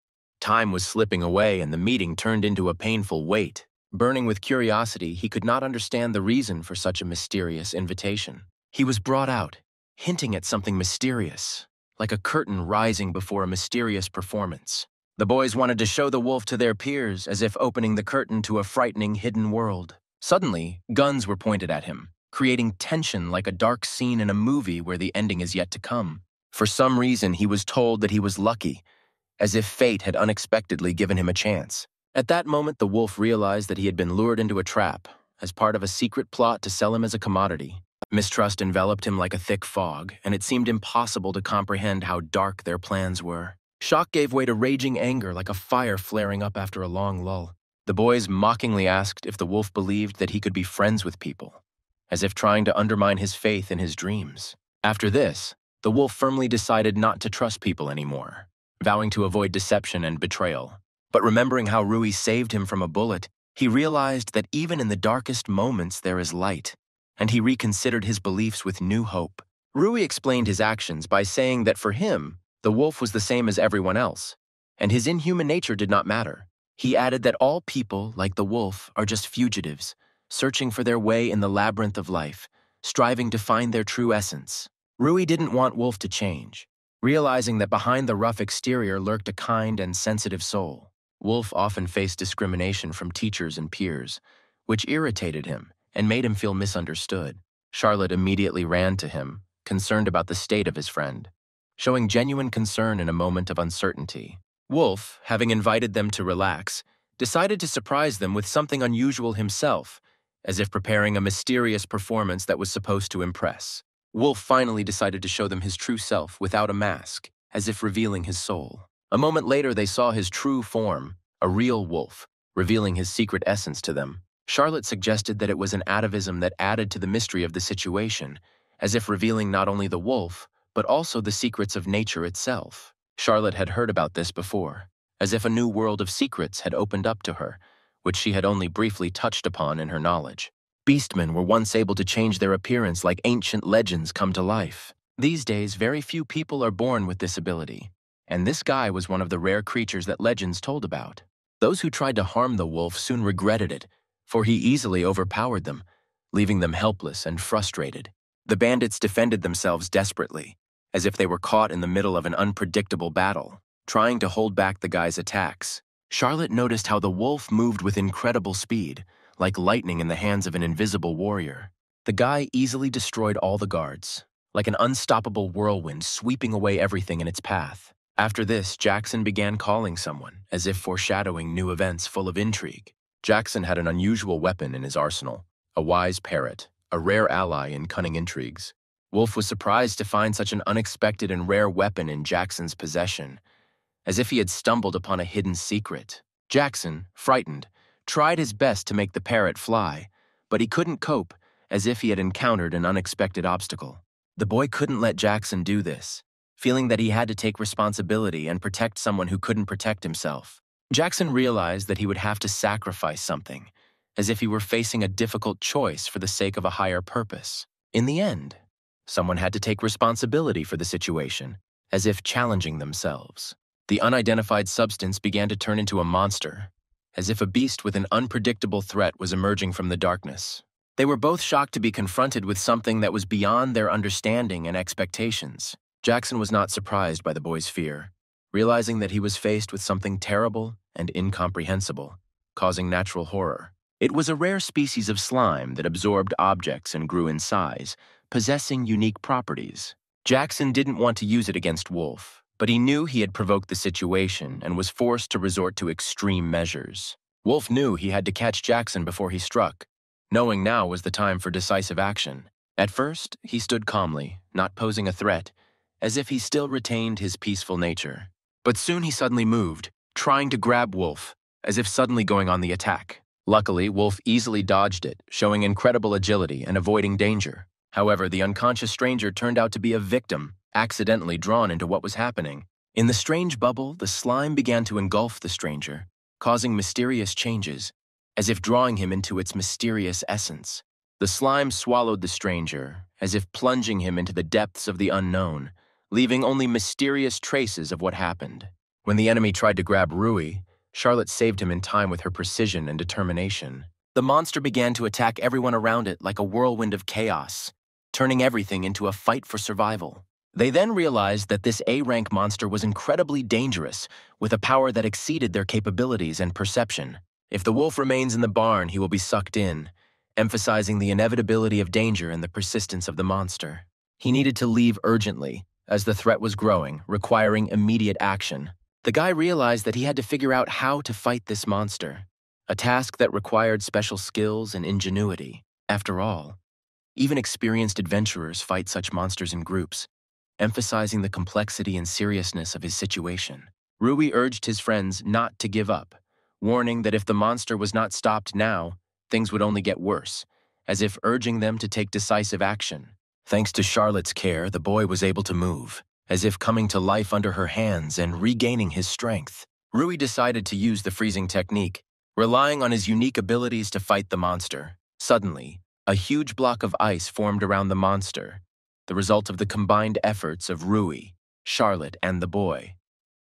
Time was slipping away and the meeting turned into a painful wait. Burning with curiosity, he could not understand the reason for such a mysterious invitation. He was brought out, hinting at something mysterious, like a curtain rising before a mysterious performance. The boys wanted to show the wolf to their peers, as if opening the curtain to a frightening hidden world. Suddenly, guns were pointed at him, creating tension like a dark scene in a movie where the ending is yet to come. For some reason, he was told that he was lucky, as if fate had unexpectedly given him a chance. At that moment, the wolf realized that he had been lured into a trap, as part of a secret plot to sell him as a commodity. Mistrust enveloped him like a thick fog, and it seemed impossible to comprehend how dark their plans were. Shock gave way to raging anger like a fire flaring up after a long lull. The boys mockingly asked if the wolf believed that he could be friends with people, as if trying to undermine his faith in his dreams. After this, the wolf firmly decided not to trust people anymore, vowing to avoid deception and betrayal. But remembering how Rui saved him from a bullet, he realized that even in the darkest moments there is light, and he reconsidered his beliefs with new hope. Rui explained his actions by saying that for him, the wolf was the same as everyone else, and his inhuman nature did not matter. He added that all people, like the wolf, are just fugitives, searching for their way in the labyrinth of life, striving to find their true essence. Rui didn't want Wolf to change, realizing that behind the rough exterior lurked a kind and sensitive soul. Wolf often faced discrimination from teachers and peers, which irritated him and made him feel misunderstood. Charlotte immediately ran to him, concerned about the state of his friend, showing genuine concern in a moment of uncertainty. Wolf, having invited them to relax, decided to surprise them with something unusual himself, as if preparing a mysterious performance that was supposed to impress. Wolf finally decided to show them his true self without a mask, as if revealing his soul. A moment later, they saw his true form, a real wolf, revealing his secret essence to them. Charlotte suggested that it was an atavism that added to the mystery of the situation, as if revealing not only the wolf, but also the secrets of nature itself. Charlotte had heard about this before, as if a new world of secrets had opened up to her, which she had only briefly touched upon in her knowledge. Beastmen were once able to change their appearance like ancient legends come to life. These days, very few people are born with this ability, and this guy was one of the rare creatures that legends told about. Those who tried to harm the wolf soon regretted it, for he easily overpowered them, leaving them helpless and frustrated. The bandits defended themselves desperately, as if they were caught in the middle of an unpredictable battle, trying to hold back the guy's attacks. Charlotte noticed how the wolf moved with incredible speed, like lightning in the hands of an invisible warrior. The guy easily destroyed all the guards, like an unstoppable whirlwind sweeping away everything in its path. After this, Jackson began calling someone, as if foreshadowing new events full of intrigue. Jackson had an unusual weapon in his arsenal, a wise parrot, a rare ally in cunning intrigues. Wolf was surprised to find such an unexpected and rare weapon in Jackson's possession, as if he had stumbled upon a hidden secret. Jackson, frightened, tried his best to make the parrot fly, but he couldn't cope, as if he had encountered an unexpected obstacle. The boy couldn't let Jackson do this, feeling that he had to take responsibility and protect someone who couldn't protect himself. Jackson realized that he would have to sacrifice something, as if he were facing a difficult choice for the sake of a higher purpose. In the end, someone had to take responsibility for the situation, as if challenging themselves. The unidentified substance began to turn into a monster, as if a beast with an unpredictable threat was emerging from the darkness. They were both shocked to be confronted with something that was beyond their understanding and expectations. Jackson was not surprised by the boy's fear, realizing that he was faced with something terrible and incomprehensible, causing natural horror. It was a rare species of slime that absorbed objects and grew in size, possessing unique properties. Jackson didn't want to use it against Wolf, but he knew he had provoked the situation and was forced to resort to extreme measures. Wolf knew he had to catch Jackson before he struck, knowing now was the time for decisive action. At first, he stood calmly, not posing a threat, as if he still retained his peaceful nature. But soon he suddenly moved, trying to grab Wolf, as if suddenly going on the attack. Luckily, Wolf easily dodged it, showing incredible agility and avoiding danger. However, the unconscious stranger turned out to be a victim, accidentally drawn into what was happening. In the strange bubble, the slime began to engulf the stranger, causing mysterious changes, as if drawing him into its mysterious essence. The slime swallowed the stranger, as if plunging him into the depths of the unknown, leaving only mysterious traces of what happened. When the enemy tried to grab Rui, Charlotte saved him in time with her precision and determination. The monster began to attack everyone around it like a whirlwind of chaos, turning everything into a fight for survival. They then realized that this A-rank monster was incredibly dangerous, with a power that exceeded their capabilities and perception. If the wolf remains in the barn, he will be sucked in, emphasizing the inevitability of danger and the persistence of the monster. He needed to leave urgently, as the threat was growing, requiring immediate action. The guy realized that he had to figure out how to fight this monster, a task that required special skills and ingenuity. After all, even experienced adventurers fight such monsters in groups, emphasizing the complexity and seriousness of his situation. Rui urged his friends not to give up, warning that if the monster was not stopped now, things would only get worse, as if urging them to take decisive action. Thanks to Charlotte's care, the boy was able to move, as if coming to life under her hands and regaining his strength. Rui decided to use the freezing technique, relying on his unique abilities to fight the monster. Suddenly, a huge block of ice formed around the monster, the result of the combined efforts of Rui, Charlotte, and the boy.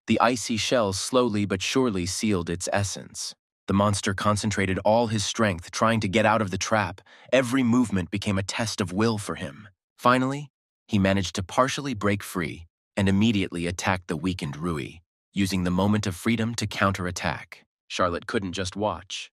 The icy shell slowly but surely sealed its essence. The monster concentrated all his strength trying to get out of the trap. Every movement became a test of will for him. Finally, he managed to partially break free and immediately attacked the weakened Rui, using the moment of freedom to counterattack. Charlotte couldn't just watch.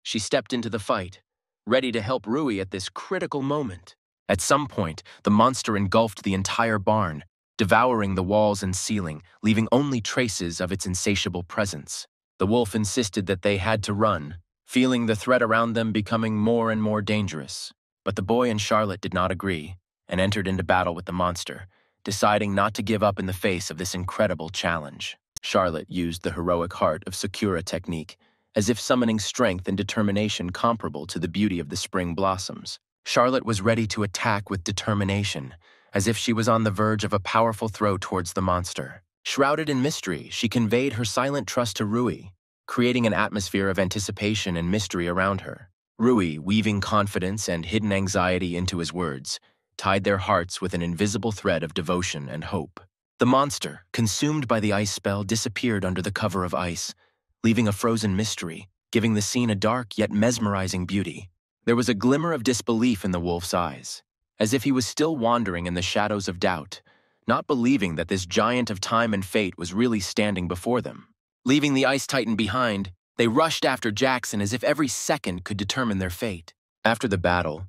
She stepped into the fight, ready to help Rui at this critical moment. At some point, the monster engulfed the entire barn, devouring the walls and ceiling, leaving only traces of its insatiable presence. The wolf insisted that they had to run, feeling the threat around them becoming more and more dangerous. But the boy and Charlotte did not agree, and entered into battle with the monster, deciding not to give up in the face of this incredible challenge. Charlotte used the heroic heart of Sakura technique, as if summoning strength and determination comparable to the beauty of the spring blossoms. Charlotte was ready to attack with determination, as if she was on the verge of a powerful throw towards the monster. Shrouded in mystery, she conveyed her silent trust to Rui, creating an atmosphere of anticipation and mystery around her. Rui, weaving confidence and hidden anxiety into his words, tied their hearts with an invisible thread of devotion and hope. The monster, consumed by the ice spell, disappeared under the cover of ice, leaving a frozen mystery, giving the scene a dark yet mesmerizing beauty. There was a glimmer of disbelief in the wolf's eyes, as if he was still wandering in the shadows of doubt, not believing that this giant of time and fate was really standing before them. Leaving the ice titan behind, they rushed after Jackson as if every second could determine their fate. After the battle,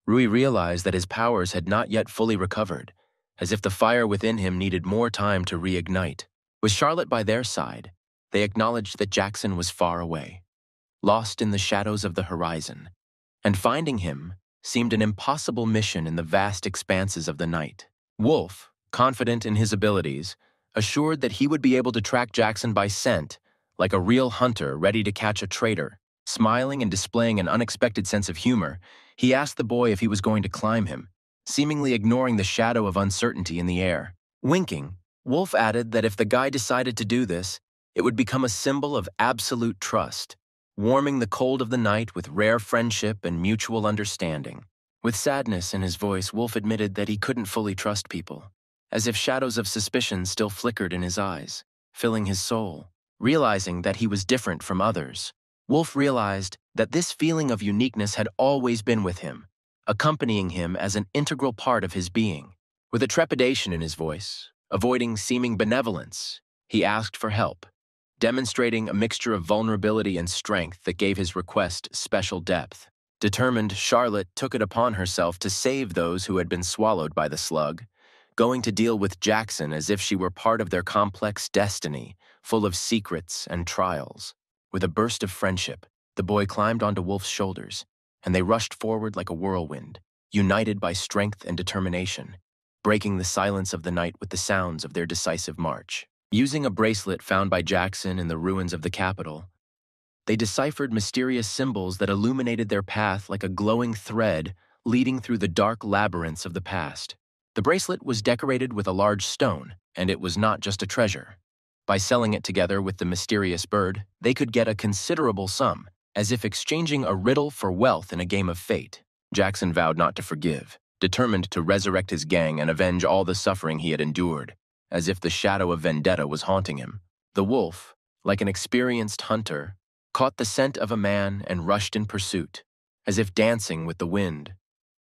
Rui realized that his powers had not yet fully recovered, as if the fire within him needed more time to reignite. With Charlotte by their side, they acknowledged that Jackson was far away, lost in the shadows of the horizon, and finding him seemed an impossible mission in the vast expanses of the night. Wolf, confident in his abilities, assured that he would be able to track Jackson by scent, like a real hunter ready to catch a traitor. Smiling and displaying an unexpected sense of humor, he asked the boy if he was going to climb him, seemingly ignoring the shadow of uncertainty in the air. Winking, Wolf added that if the guy decided to do this, it would become a symbol of absolute trust, warming the cold of the night with rare friendship and mutual understanding. With sadness in his voice, Wolf admitted that he couldn't fully trust people, as if shadows of suspicion still flickered in his eyes, filling his soul. Realizing that he was different from others, Wolf realized that this feeling of uniqueness had always been with him, accompanying him as an integral part of his being. With a trepidation in his voice, avoiding seeming benevolence, he asked for help, demonstrating a mixture of vulnerability and strength that gave his request special depth. Determined, Charlotte took it upon herself to save those who had been swallowed by the slug, going to deal with Jackson as if she were part of their complex destiny, full of secrets and trials. With a burst of friendship, the boy climbed onto Wolf's shoulders, and they rushed forward like a whirlwind, united by strength and determination, breaking the silence of the night with the sounds of their decisive march. Using a bracelet found by Jackson in the ruins of the capital, they deciphered mysterious symbols that illuminated their path like a glowing thread leading through the dark labyrinths of the past. The bracelet was decorated with a large stone, and it was not just a treasure. By selling it together with the mysterious bird, they could get a considerable sum, as if exchanging a riddle for wealth in a game of fate. Jackson vowed not to forgive, determined to resurrect his gang and avenge all the suffering he had endured, as if the shadow of vendetta was haunting him. The wolf, like an experienced hunter, caught the scent of a man and rushed in pursuit, as if dancing with the wind,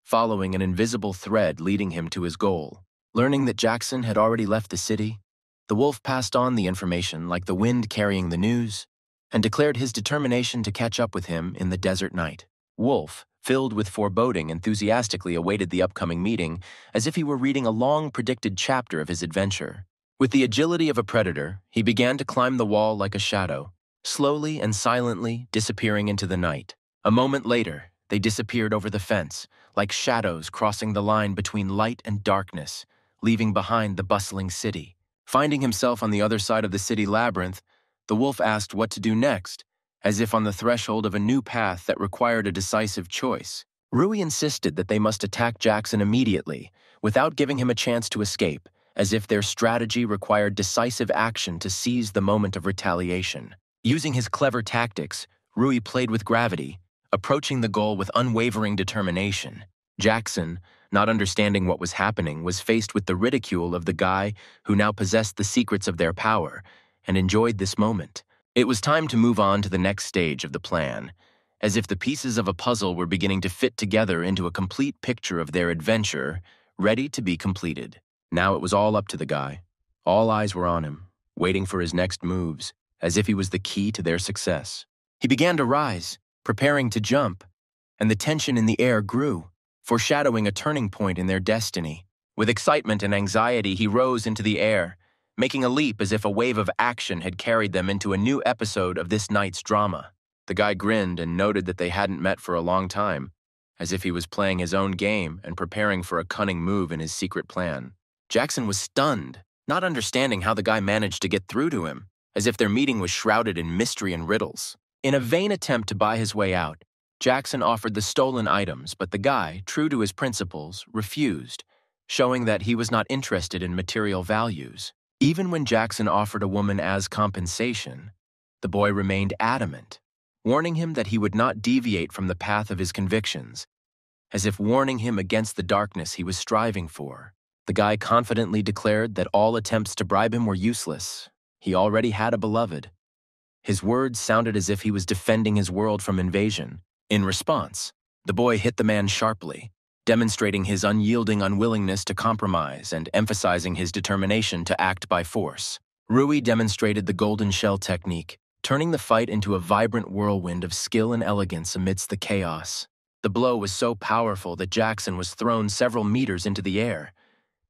following an invisible thread leading him to his goal. Learning that Jackson had already left the city, the wolf passed on the information like the wind carrying the news, and declared his determination to catch up with him in the desert night. Wolf, filled with foreboding, enthusiastically awaited the upcoming meeting as if he were reading a long-predicted chapter of his adventure. With the agility of a predator, he began to climb the wall like a shadow, slowly and silently disappearing into the night. A moment later, they disappeared over the fence, like shadows crossing the line between light and darkness, leaving behind the bustling city. Finding himself on the other side of the city labyrinth, the wolf asked what to do next, as if on the threshold of a new path that required a decisive choice. Rui insisted that they must attack Jackson immediately, without giving him a chance to escape, as if their strategy required decisive action to seize the moment of retaliation. Using his clever tactics, Rui played with gravity, approaching the goal with unwavering determination. Jackson, not understanding what was happening, was faced with the ridicule of the guy who now possessed the secrets of their power, and enjoyed this moment. It was time to move on to the next stage of the plan, as if the pieces of a puzzle were beginning to fit together into a complete picture of their adventure, ready to be completed. Now it was all up to the guy. All eyes were on him, waiting for his next moves, as if he was the key to their success. He began to rise, preparing to jump, and the tension in the air grew, foreshadowing a turning point in their destiny. With excitement and anxiety, he rose into the air, making a leap as if a wave of action had carried them into a new episode of this night's drama. The guy grinned and noted that they hadn't met for a long time, as if he was playing his own game and preparing for a cunning move in his secret plan. Jackson was stunned, not understanding how the guy managed to get through to him, as if their meeting was shrouded in mystery and riddles. In a vain attempt to buy his way out, Jackson offered the stolen items, but the guy, true to his principles, refused, showing that he was not interested in material values. Even when Jackson offered a woman as compensation, the boy remained adamant, warning him that he would not deviate from the path of his convictions, as if warning him against the darkness he was striving for. The guy confidently declared that all attempts to bribe him were useless. He already had a beloved. His words sounded as if he was defending his world from invasion. In response, the boy hit the man sharply, demonstrating his unyielding unwillingness to compromise and emphasizing his determination to act by force. Rui demonstrated the golden shell technique, turning the fight into a vibrant whirlwind of skill and elegance amidst the chaos. The blow was so powerful that Jackson was thrown several meters into the air,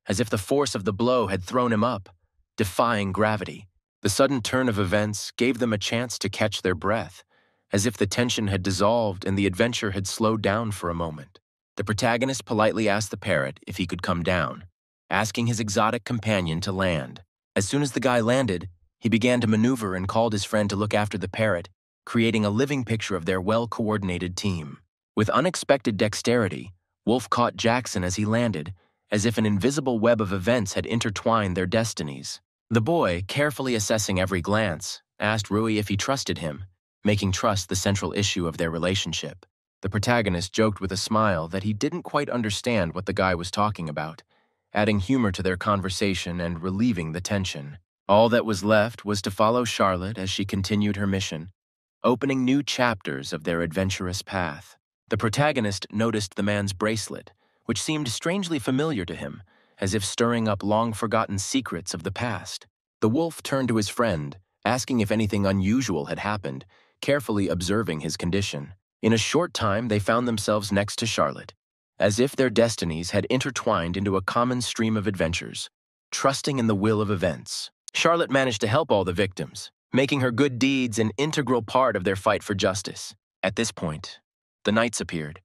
as if the force of the blow had thrown him up, defying gravity. The sudden turn of events gave them a chance to catch their breath, as if the tension had dissolved and the adventure had slowed down for a moment. The protagonist politely asked the parrot if he could come down, asking his exotic companion to land. As soon as the guy landed, he began to maneuver and called his friend to look after the parrot, creating a living picture of their well-coordinated team. With unexpected dexterity, Wolf caught Jackson as he landed, as if an invisible web of events had intertwined their destinies. The boy, carefully assessing every glance, asked Rui if he trusted him, making trust the central issue of their relationship. The protagonist joked with a smile that he didn't quite understand what the guy was talking about, adding humor to their conversation and relieving the tension. All that was left was to follow Charlotte as she continued her mission, opening new chapters of their adventurous path. The protagonist noticed the man's bracelet, which seemed strangely familiar to him, as if stirring up long-forgotten secrets of the past. The wolf turned to his friend, asking if anything unusual had happened, carefully observing his condition. In a short time, they found themselves next to Charlotte, as if their destinies had intertwined into a common stream of adventures, trusting in the will of events. Charlotte managed to help all the victims, making her good deeds an integral part of their fight for justice. At this point, the knights appeared,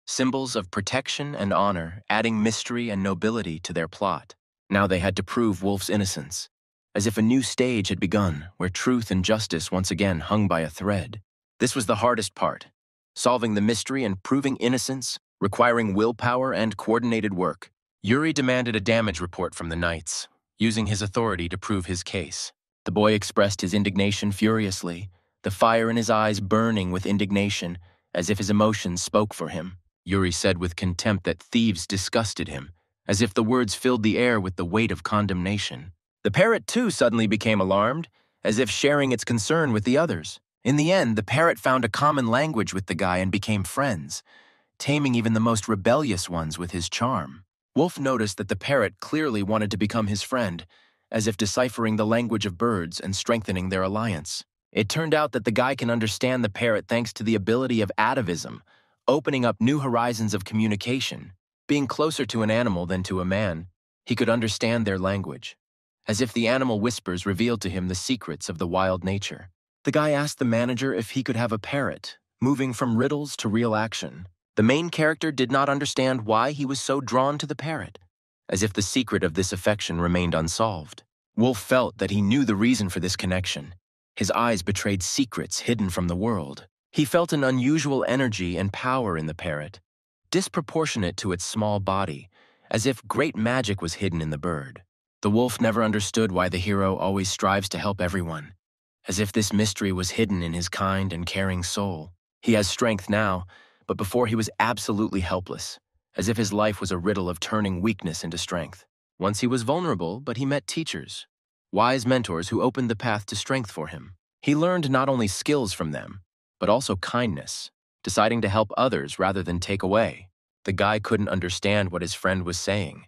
symbols of protection and honor, adding mystery and nobility to their plot. Now they had to prove Wolf's innocence, as if a new stage had begun, where truth and justice once again hung by a thread. This was the hardest part, solving the mystery and proving innocence, requiring willpower and coordinated work. Yuri demanded a damage report from the knights, using his authority to prove his case. The boy expressed his indignation furiously, the fire in his eyes burning with indignation, as if his emotions spoke for him. Yuri said with contempt that thieves disgusted him, as if the words filled the air with the weight of condemnation. The parrot too suddenly became alarmed, as if sharing its concern with the others. In the end, the parrot found a common language with the guy and became friends, taming even the most rebellious ones with his charm. Wolf noticed that the parrot clearly wanted to become his friend, as if deciphering the language of birds and strengthening their alliance. It turned out that the guy can understand the parrot thanks to the ability of atavism, opening up new horizons of communication. Being closer to an animal than to a man, he could understand their language, as if the animal whispers revealed to him the secrets of the wild nature. The guy asked the manager if he could have a parrot, moving from riddles to real action. The main character did not understand why he was so drawn to the parrot, as if the secret of this affection remained unsolved. Wolf felt that he knew the reason for this connection. His eyes betrayed secrets hidden from the world. He felt an unusual energy and power in the parrot, disproportionate to its small body, as if great magic was hidden in the bird. The wolf never understood why the hero always strives to help everyone, as if this mystery was hidden in his kind and caring soul. He has strength now, but before he was absolutely helpless, as if his life was a riddle of turning weakness into strength. Once he was vulnerable, but he met teachers, wise mentors who opened the path to strength for him. He learned not only skills from them, but also kindness, deciding to help others rather than take away. The guy couldn't understand what his friend was saying,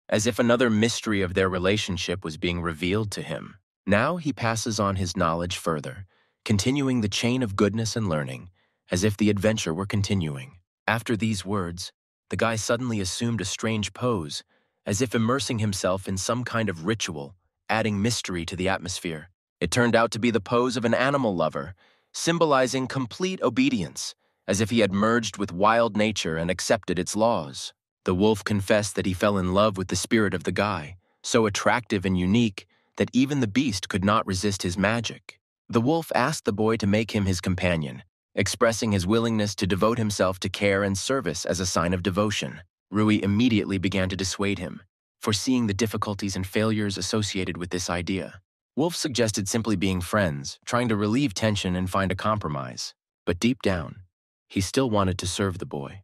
as if another mystery of their relationship was being revealed to him. Now he passes on his knowledge further, continuing the chain of goodness and learning, as if the adventure were continuing. After these words, the guy suddenly assumed a strange pose, as if immersing himself in some kind of ritual, adding mystery to the atmosphere. It turned out to be the pose of an animal lover, symbolizing complete obedience, as if he had merged with wild nature and accepted its laws. The wolf confessed that he fell in love with the spirit of the guy, so attractive and unique that even the beast could not resist his magic. The wolf asked the boy to make him his companion, expressing his willingness to devote himself to care and service as a sign of devotion. Rui immediately began to dissuade him, foreseeing the difficulties and failures associated with this idea. Wolf suggested simply being friends, trying to relieve tension and find a compromise. But deep down, he still wanted to serve the boy,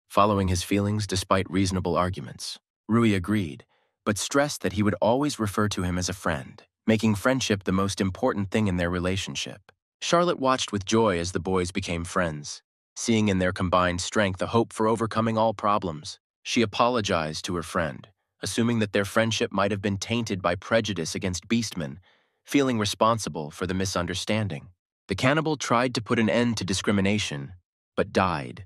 following his feelings despite reasonable arguments. Rui agreed, but stressed that he would always refer to him as a friend, making friendship the most important thing in their relationship. Charlotte watched with joy as the boys became friends, seeing in their combined strength a hope for overcoming all problems. She apologized to her friend, assuming that their friendship might have been tainted by prejudice against beastmen, feeling responsible for the misunderstanding. The cannibal tried to put an end to discrimination, but died,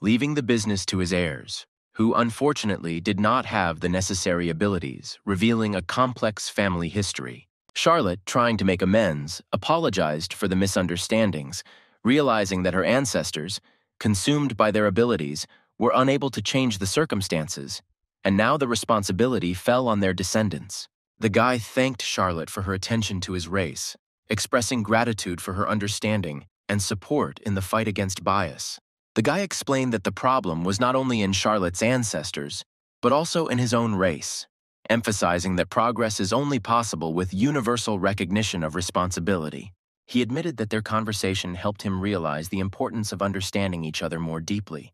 leaving the business to his heirs, who unfortunately did not have the necessary abilities, revealing a complex family history. Charlotte, trying to make amends, apologized for the misunderstandings, realizing that her ancestors, consumed by their abilities, were unable to change the circumstances, and now the responsibility fell on their descendants. The guy thanked Charlotte for her attention to his race, expressing gratitude for her understanding and support in the fight against bias. The guy explained that the problem was not only in Charlotte's ancestors, but also in his own race, emphasizing that progress is only possible with universal recognition of responsibility. He admitted that their conversation helped him realize the importance of understanding each other more deeply,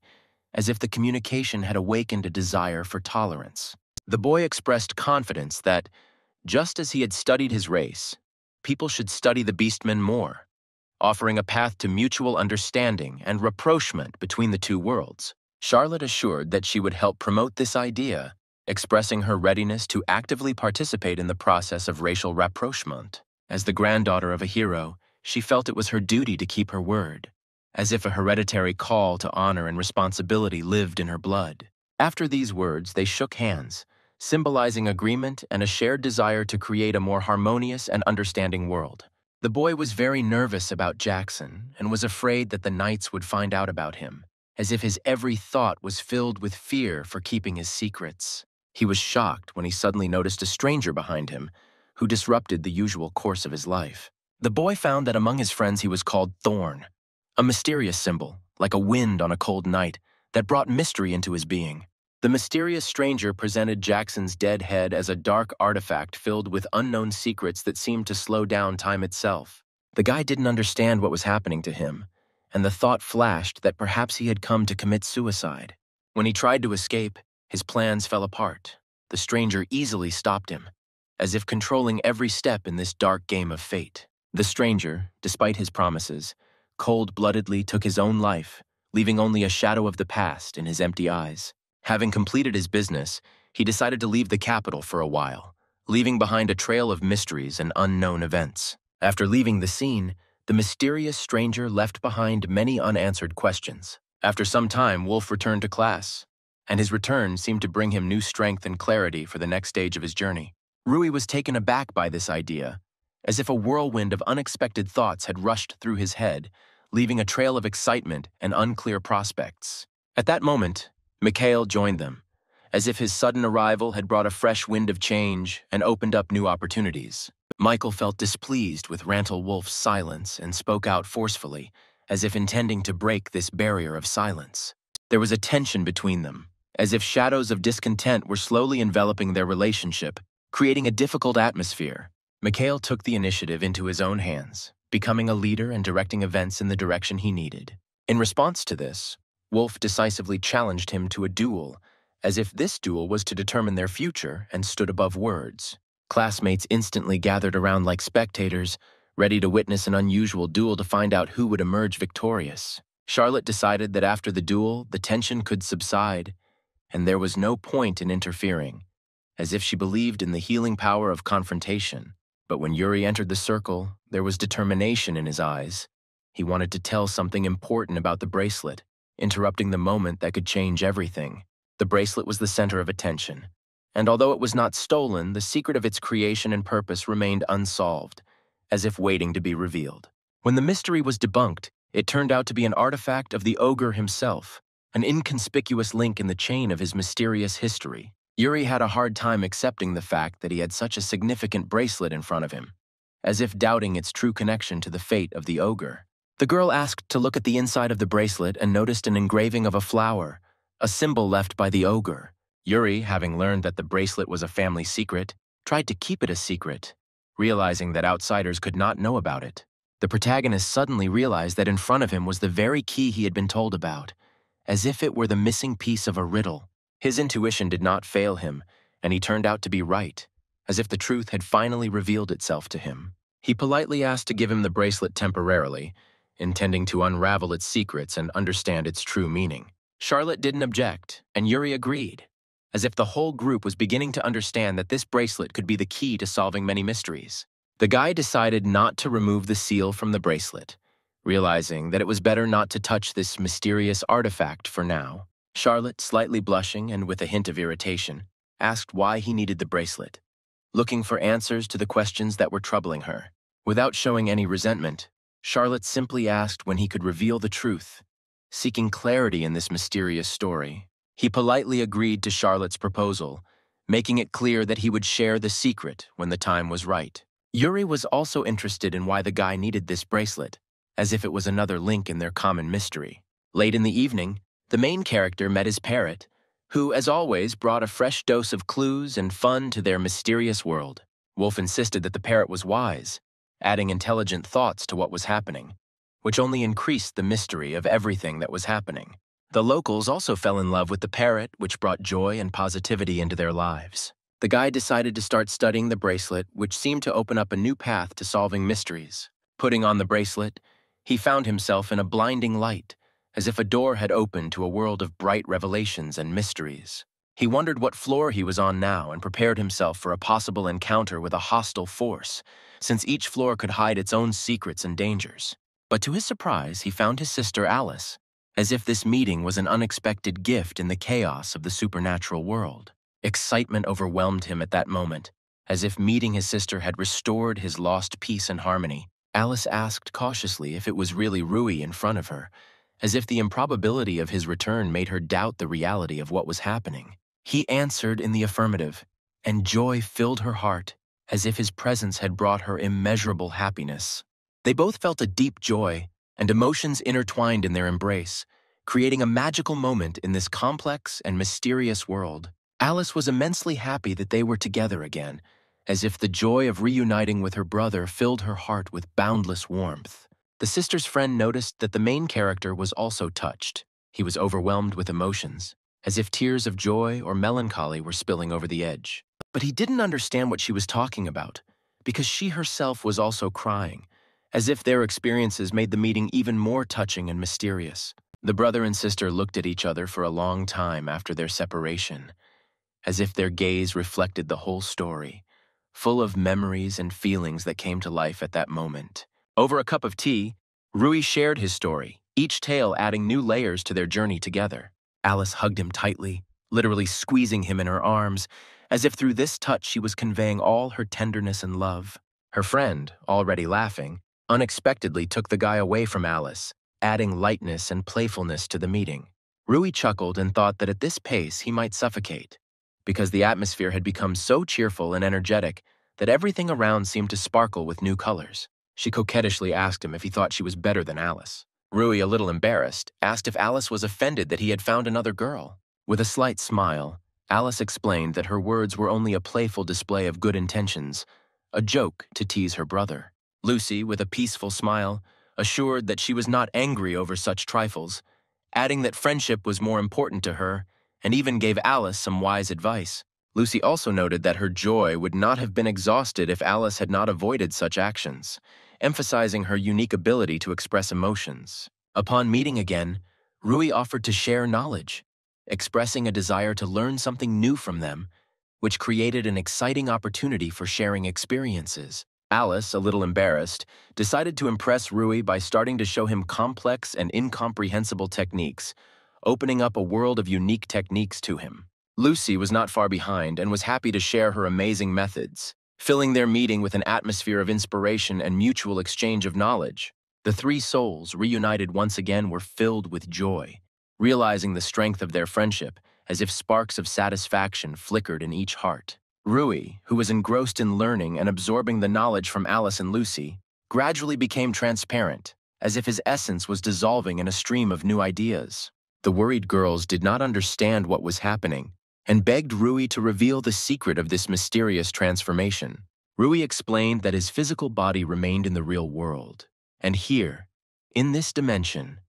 as if the communication had awakened a desire for tolerance. The boy expressed confidence that, just as he had studied his race, people should study the beastmen more, offering a path to mutual understanding and rapprochement between the two worlds. Charlotte assured that she would help promote this idea, expressing her readiness to actively participate in the process of racial rapprochement. As the granddaughter of a hero, she felt it was her duty to keep her word, as if a hereditary call to honor and responsibility lived in her blood. After these words, they shook hands, symbolizing agreement and a shared desire to create a more harmonious and understanding world. The boy was very nervous about Jackson and was afraid that the knights would find out about him, as if his every thought was filled with fear for keeping his secrets. He was shocked when he suddenly noticed a stranger behind him, who disrupted the usual course of his life. The boy found that among his friends he was called Thorn, a mysterious symbol, like a wind on a cold night, that brought mystery into his being. The mysterious stranger presented Jackson's dead head as a dark artifact filled with unknown secrets that seemed to slow down time itself. The guy didn't understand what was happening to him, and the thought flashed that perhaps he had come to commit suicide. When he tried to escape, his plans fell apart. The stranger easily stopped him, as if controlling every step in this dark game of fate. The stranger, despite his promises, cold-bloodedly took his own life, leaving only a shadow of the past in his empty eyes. Having completed his business, he decided to leave the capital for a while, leaving behind a trail of mysteries and unknown events. After leaving the scene, the mysterious stranger left behind many unanswered questions. After some time, Wolf returned to class, and his return seemed to bring him new strength and clarity for the next stage of his journey. Rui was taken aback by this idea, as if a whirlwind of unexpected thoughts had rushed through his head, leaving a trail of excitement and unclear prospects. At that moment, Mikhail joined them, as if his sudden arrival had brought a fresh wind of change and opened up new opportunities. Michael felt displeased with Rantel Wolf's silence and spoke out forcefully, as if intending to break this barrier of silence. There was a tension between them, as if shadows of discontent were slowly enveloping their relationship, creating a difficult atmosphere. Mikhail took the initiative into his own hands, becoming a leader and directing events in the direction he needed. In response to this, Wolf decisively challenged him to a duel, as if this duel was to determine their future and stood above words. Classmates instantly gathered around like spectators, ready to witness an unusual duel to find out who would emerge victorious. Charlotte decided that after the duel, the tension could subside, and there was no point in interfering, as if she believed in the healing power of confrontation. But when Yuri entered the circle, there was determination in his eyes. He wanted to tell something important about the bracelet, interrupting the moment that could change everything. The bracelet was the center of attention, and although it was not stolen, the secret of its creation and purpose remained unsolved, as if waiting to be revealed. When the mystery was debunked, it turned out to be an artifact of the ogre himself, an inconspicuous link in the chain of his mysterious history. Yuri had a hard time accepting the fact that he had such a significant bracelet in front of him, as if doubting its true connection to the fate of the ogre. The girl asked to look at the inside of the bracelet and noticed an engraving of a flower, a symbol left by the ogre. Yuri, having learned that the bracelet was a family secret, tried to keep it a secret, realizing that outsiders could not know about it. The protagonist suddenly realized that in front of him was the very key he had been told about, as if it were the missing piece of a riddle. His intuition did not fail him, and he turned out to be right, as if the truth had finally revealed itself to him. He politely asked to give him the bracelet temporarily, intending to unravel its secrets and understand its true meaning. Charlotte didn't object, and Yuri agreed, as if the whole group was beginning to understand that this bracelet could be the key to solving many mysteries. The guy decided not to remove the seal from the bracelet, realizing that it was better not to touch this mysterious artifact for now. Charlotte, slightly blushing and with a hint of irritation, asked why he needed the bracelet, looking for answers to the questions that were troubling her. Without showing any resentment, Charlotte simply asked when he could reveal the truth, seeking clarity in this mysterious story. He politely agreed to Charlotte's proposal, making it clear that he would share the secret when the time was right. Yuri was also interested in why the guy needed this bracelet, as if it was another link in their common mystery. Late in the evening, the main character met his parrot, who, as always, brought a fresh dose of clues and fun to their mysterious world. Wolf insisted that the parrot was wise, adding intelligent thoughts to what was happening, which only increased the mystery of everything that was happening. The locals also fell in love with the parrot, which brought joy and positivity into their lives. The guy decided to start studying the bracelet, which seemed to open up a new path to solving mysteries. Putting on the bracelet, he found himself in a blinding light, as if a door had opened to a world of bright revelations and mysteries. He wondered what floor he was on now and prepared himself for a possible encounter with a hostile force, since each floor could hide its own secrets and dangers. But to his surprise, he found his sister Alice, as if this meeting was an unexpected gift in the chaos of the supernatural world. Excitement overwhelmed him at that moment, as if meeting his sister had restored his lost peace and harmony. Alice asked cautiously if it was really Rui in front of her, as if the improbability of his return made her doubt the reality of what was happening. He answered in the affirmative, and joy filled her heart, as if his presence had brought her immeasurable happiness. They both felt a deep joy, and emotions intertwined in their embrace, creating a magical moment in this complex and mysterious world. Alice was immensely happy that they were together again, as if the joy of reuniting with her brother filled her heart with boundless warmth. The sister's friend noticed that the main character was also touched. He was overwhelmed with emotions, as if tears of joy or melancholy were spilling over the edge. But he didn't understand what she was talking about, because she herself was also crying, as if their experiences made the meeting even more touching and mysterious. The brother and sister looked at each other for a long time after their separation, as if their gaze reflected the whole story, full of memories and feelings that came to life at that moment. Over a cup of tea, Rui shared his story, each tale adding new layers to their journey together. Alice hugged him tightly, literally squeezing him in her arms, as if through this touch she was conveying all her tenderness and love. Her friend, already laughing, unexpectedly took the guy away from Alice, adding lightness and playfulness to the meeting. Rui chuckled and thought that at this pace he might suffocate, because the atmosphere had become so cheerful and energetic that everything around seemed to sparkle with new colors. She coquettishly asked him if he thought she was better than Alice. Rui, a little embarrassed, asked if Alice was offended that he had found another girl. With a slight smile, Alice explained that her words were only a playful display of good intentions, a joke to tease her brother. Lucy, with a peaceful smile, assured that she was not angry over such trifles, adding that friendship was more important to her, and even gave Alice some wise advice. Lucy also noted that her joy would not have been exhausted if Alice had not avoided such actions, emphasizing her unique ability to express emotions. Upon meeting again, Rui offered to share knowledge, expressing a desire to learn something new from them, which created an exciting opportunity for sharing experiences. Alice, a little embarrassed, decided to impress Rui by starting to show him complex and incomprehensible techniques, opening up a world of unique techniques to him. Lucy was not far behind and was happy to share her amazing methods, filling their meeting with an atmosphere of inspiration and mutual exchange of knowledge. The three souls, reunited once again, were filled with joy, realizing the strength of their friendship as if sparks of satisfaction flickered in each heart. Rui, who was engrossed in learning and absorbing the knowledge from Alice and Lucy, gradually became transparent, as if his essence was dissolving in a stream of new ideas. The worried girls did not understand what was happening and begged Rui to reveal the secret of this mysterious transformation. Rui explained that his physical body remained in the real world, and here, in this dimension,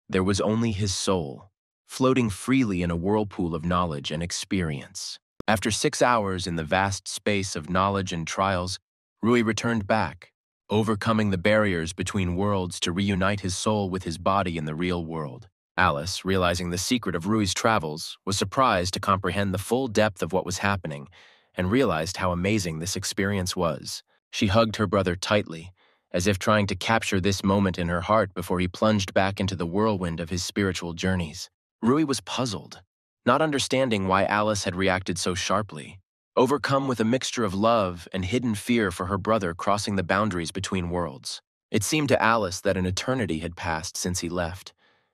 there was only his soul, floating freely in a whirlpool of knowledge and experience. After 6 hours in the vast space of knowledge and trials, Rui returned back, overcoming the barriers between worlds to reunite his soul with his body in the real world. Alice, realizing the secret of Rui's travels, was surprised to comprehend the full depth of what was happening and realized how amazing this experience was. She hugged her brother tightly, as if trying to capture this moment in her heart before he plunged back into the whirlwind of his spiritual journeys. Rui was puzzled, not understanding why Alice had reacted so sharply, overcome with a mixture of love and hidden fear for her brother crossing the boundaries between worlds. It seemed to Alice that an eternity had passed since he left,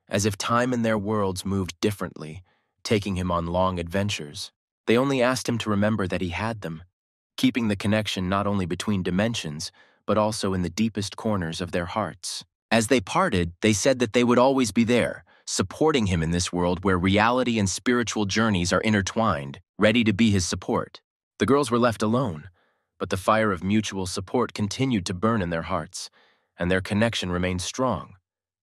as if time and their worlds moved differently, taking him on long adventures. They only asked him to remember that he had them, keeping the connection not only between dimensions, but also in the deepest corners of their hearts. As they parted, they said that they would always be there, supporting him in this world where reality and spiritual journeys are intertwined, ready to be his support. The girls were left alone, but the fire of mutual support continued to burn in their hearts, and their connection remained strong,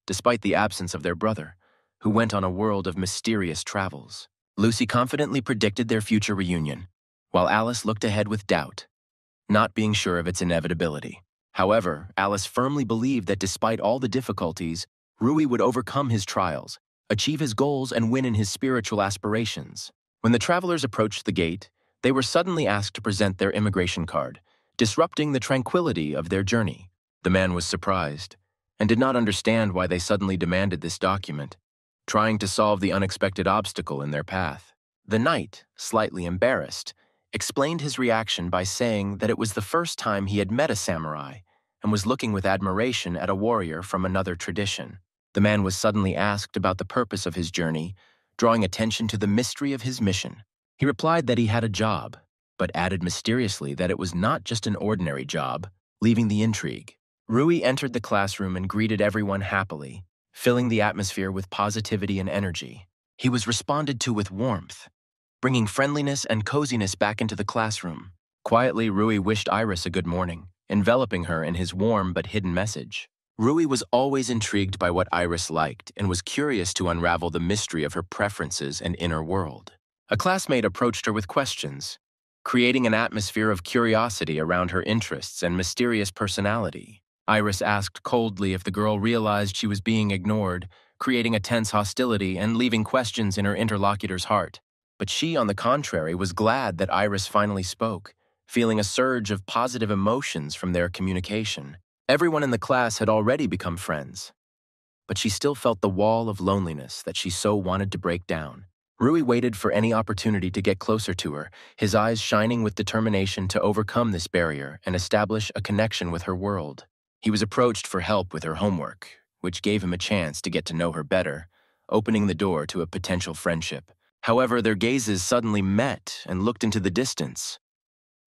despite the absence of their brother, who went on a world of mysterious travels. Lucy confidently predicted their future reunion, while Alice looked ahead with doubt, not being sure of its inevitability. However, Alice firmly believed that despite all the difficulties, Rui would overcome his trials, achieve his goals, and win in his spiritual aspirations. When the travelers approached the gate, they were suddenly asked to present their immigration card, disrupting the tranquility of their journey. The man was surprised and did not understand why they suddenly demanded this document, trying to solve the unexpected obstacle in their path. The knight, slightly embarrassed, explained his reaction by saying that it was the first time he had met a samurai and was looking with admiration at a warrior from another tradition. The man was suddenly asked about the purpose of his journey, drawing attention to the mystery of his mission. He replied that he had a job, but added mysteriously that it was not just an ordinary job, leaving the intrigue. Rui entered the classroom and greeted everyone happily, filling the atmosphere with positivity and energy. He was responded to with warmth, bringing friendliness and coziness back into the classroom. Quietly, Rui wished Iris a good morning, enveloping her in his warm but hidden message. Rui was always intrigued by what Iris liked and was curious to unravel the mystery of her preferences and inner world. A classmate approached her with questions, creating an atmosphere of curiosity around her interests and mysterious personality. Iris asked coldly if the girl realized she was being ignored, creating a tense hostility and leaving questions in her interlocutor's heart. But she, on the contrary, was glad that Iris finally spoke, feeling a surge of positive emotions from their communication. Everyone in the class had already become friends, but she still felt the wall of loneliness that she so wanted to break down. Rui waited for any opportunity to get closer to her, his eyes shining with determination to overcome this barrier and establish a connection with her world. He was approached for help with her homework, which gave him a chance to get to know her better, opening the door to a potential friendship. However, their gazes suddenly met and looked into the distance,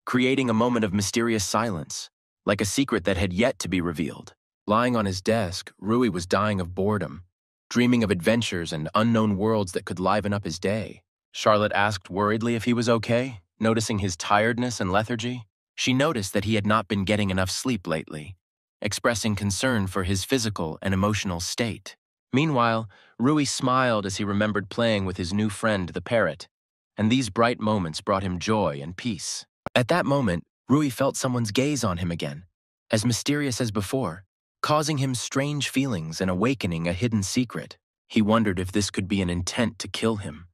creating a moment of mysterious silence, like a secret that had yet to be revealed. Lying on his desk, Rui was dying of boredom, dreaming of adventures and unknown worlds that could liven up his day. Charlotte asked worriedly if he was okay, noticing his tiredness and lethargy. She noticed that he had not been getting enough sleep lately, expressing concern for his physical and emotional state. Meanwhile, Rui smiled as he remembered playing with his new friend, the parrot, and these bright moments brought him joy and peace. At that moment, Rui felt someone's gaze on him again, as mysterious as before, causing him strange feelings and awakening a hidden secret. He wondered if this could be an intent to kill him,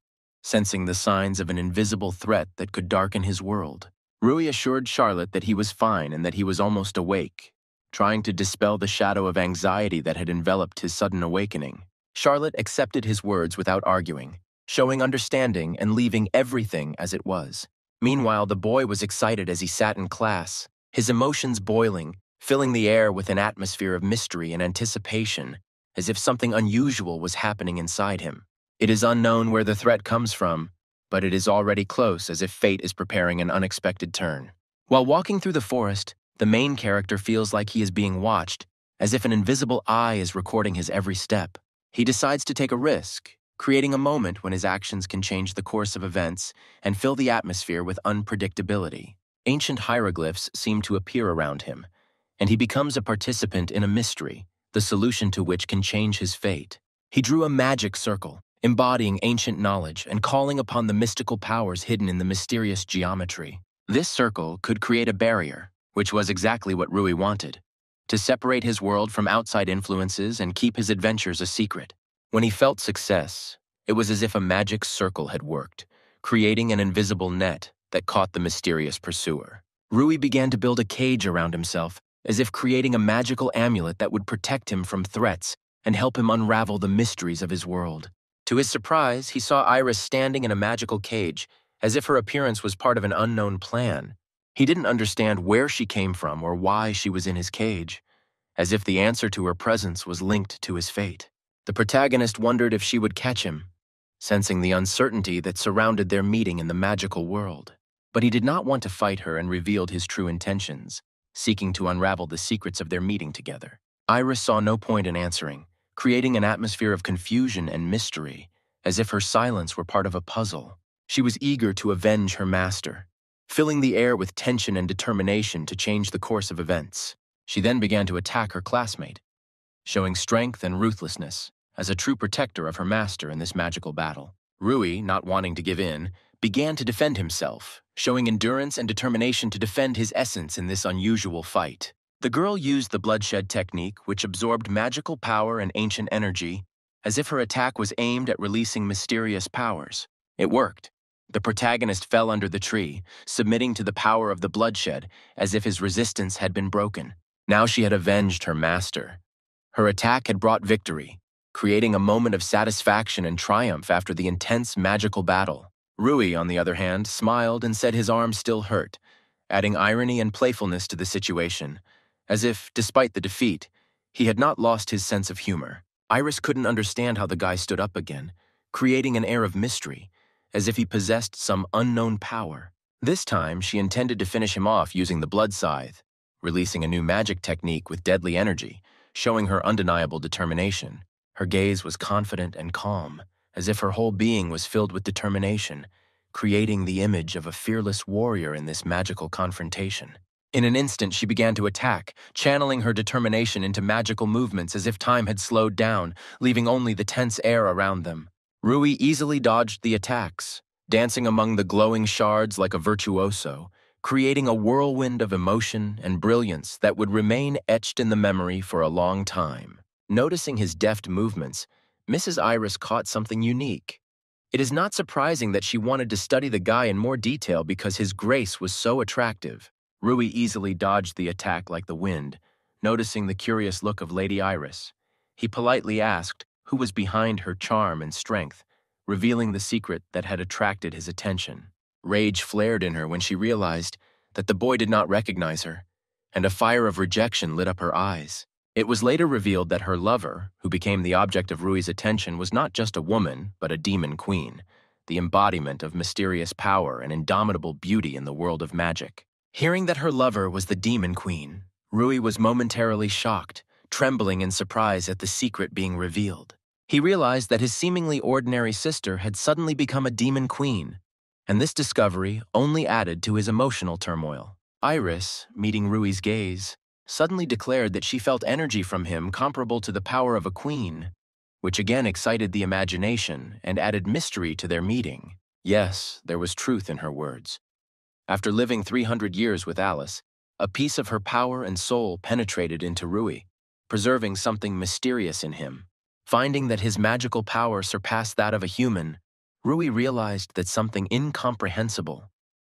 sensing the signs of an invisible threat that could darken his world. Rui assured Charlotte that he was fine and that he was almost awake, trying to dispel the shadow of anxiety that had enveloped his sudden awakening. Charlotte accepted his words without arguing, showing understanding and leaving everything as it was. Meanwhile, the boy was excited as he sat in class, his emotions boiling, filling the air with an atmosphere of mystery and anticipation, as if something unusual was happening inside him. It is unknown where the threat comes from, but it is already close, as if fate is preparing an unexpected turn. While walking through the forest, the main character feels like he is being watched, as if an invisible eye is recording his every step. He decides to take a risk, creating a moment when his actions can change the course of events and fill the atmosphere with unpredictability. Ancient hieroglyphs seem to appear around him, and he becomes a participant in a mystery, the solution to which can change his fate. He drew a magic circle, embodying ancient knowledge and calling upon the mystical powers hidden in the mysterious geometry. This circle could create a barrier, which was exactly what Rui wanted, to separate his world from outside influences and keep his adventures a secret. When he felt success, it was as if a magic circle had worked, creating an invisible net that caught the mysterious pursuer. Rui began to build a cage around himself, as if creating a magical amulet that would protect him from threats and help him unravel the mysteries of his world. To his surprise, he saw Iris standing in a magical cage, as if her appearance was part of an unknown plan. He didn't understand where she came from or why she was in his cage, as if the answer to her presence was linked to his fate. The protagonist wondered if she would catch him, sensing the uncertainty that surrounded their meeting in the magical world. But he did not want to fight her and revealed his true intentions, seeking to unravel the secrets of their meeting together. Iris saw no point in answering, creating an atmosphere of confusion and mystery, as if her silence were part of a puzzle. She was eager to avenge her master, filling the air with tension and determination to change the course of events. She then began to attack her classmate, showing strength and ruthlessness as a true protector of her master in this magical battle. Rui, not wanting to give in, began to defend himself, showing endurance and determination to defend his essence in this unusual fight. The girl used the bloodshed technique, which absorbed magical power and ancient energy, as if her attack was aimed at releasing mysterious powers. It worked. The protagonist fell under the tree, submitting to the power of the bloodshed, as if his resistance had been broken. Now she had avenged her master. Her attack had brought victory, creating a moment of satisfaction and triumph after the intense magical battle. Rui, on the other hand, smiled and said his arm still hurt, adding irony and playfulness to the situation, as if, despite the defeat, he had not lost his sense of humor. Iris couldn't understand how the guy stood up again, creating an air of mystery, as if he possessed some unknown power. This time, she intended to finish him off using the blood scythe, releasing a new magic technique with deadly energy, showing her undeniable determination. Her gaze was confident and calm, as if her whole being was filled with determination, creating the image of a fearless warrior in this magical confrontation. In an instant, she began to attack, channeling her determination into magical movements as if time had slowed down, leaving only the tense air around them. Rui easily dodged the attacks, dancing among the glowing shards like a virtuoso, creating a whirlwind of emotion and brilliance that would remain etched in the memory for a long time. Noticing his deft movements, Mrs. Iris caught something unique. It is not surprising that she wanted to study the guy in more detail because his grace was so attractive. Rui easily dodged the attack like the wind, noticing the curious look of Lady Iris. He politely asked who was behind her charm and strength, revealing the secret that had attracted his attention. Rage flared in her when she realized that the boy did not recognize her, and a fire of rejection lit up her eyes. It was later revealed that her lover, who became the object of Rui's attention, was not just a woman, but a demon queen, the embodiment of mysterious power and indomitable beauty in the world of magic. Hearing that her lover was the demon queen, Rui was momentarily shocked, trembling in surprise at the secret being revealed. He realized that his seemingly ordinary sister had suddenly become a demon queen, and this discovery only added to his emotional turmoil. Iris, meeting Rui's gaze, suddenly declared that she felt energy from him comparable to the power of a queen, which again excited the imagination and added mystery to their meeting. Yes, there was truth in her words. After living 300 years with Alice, a piece of her power and soul penetrated into Rui, preserving something mysterious in him. Finding that his magical power surpassed that of a human, Rui realized that something incomprehensible,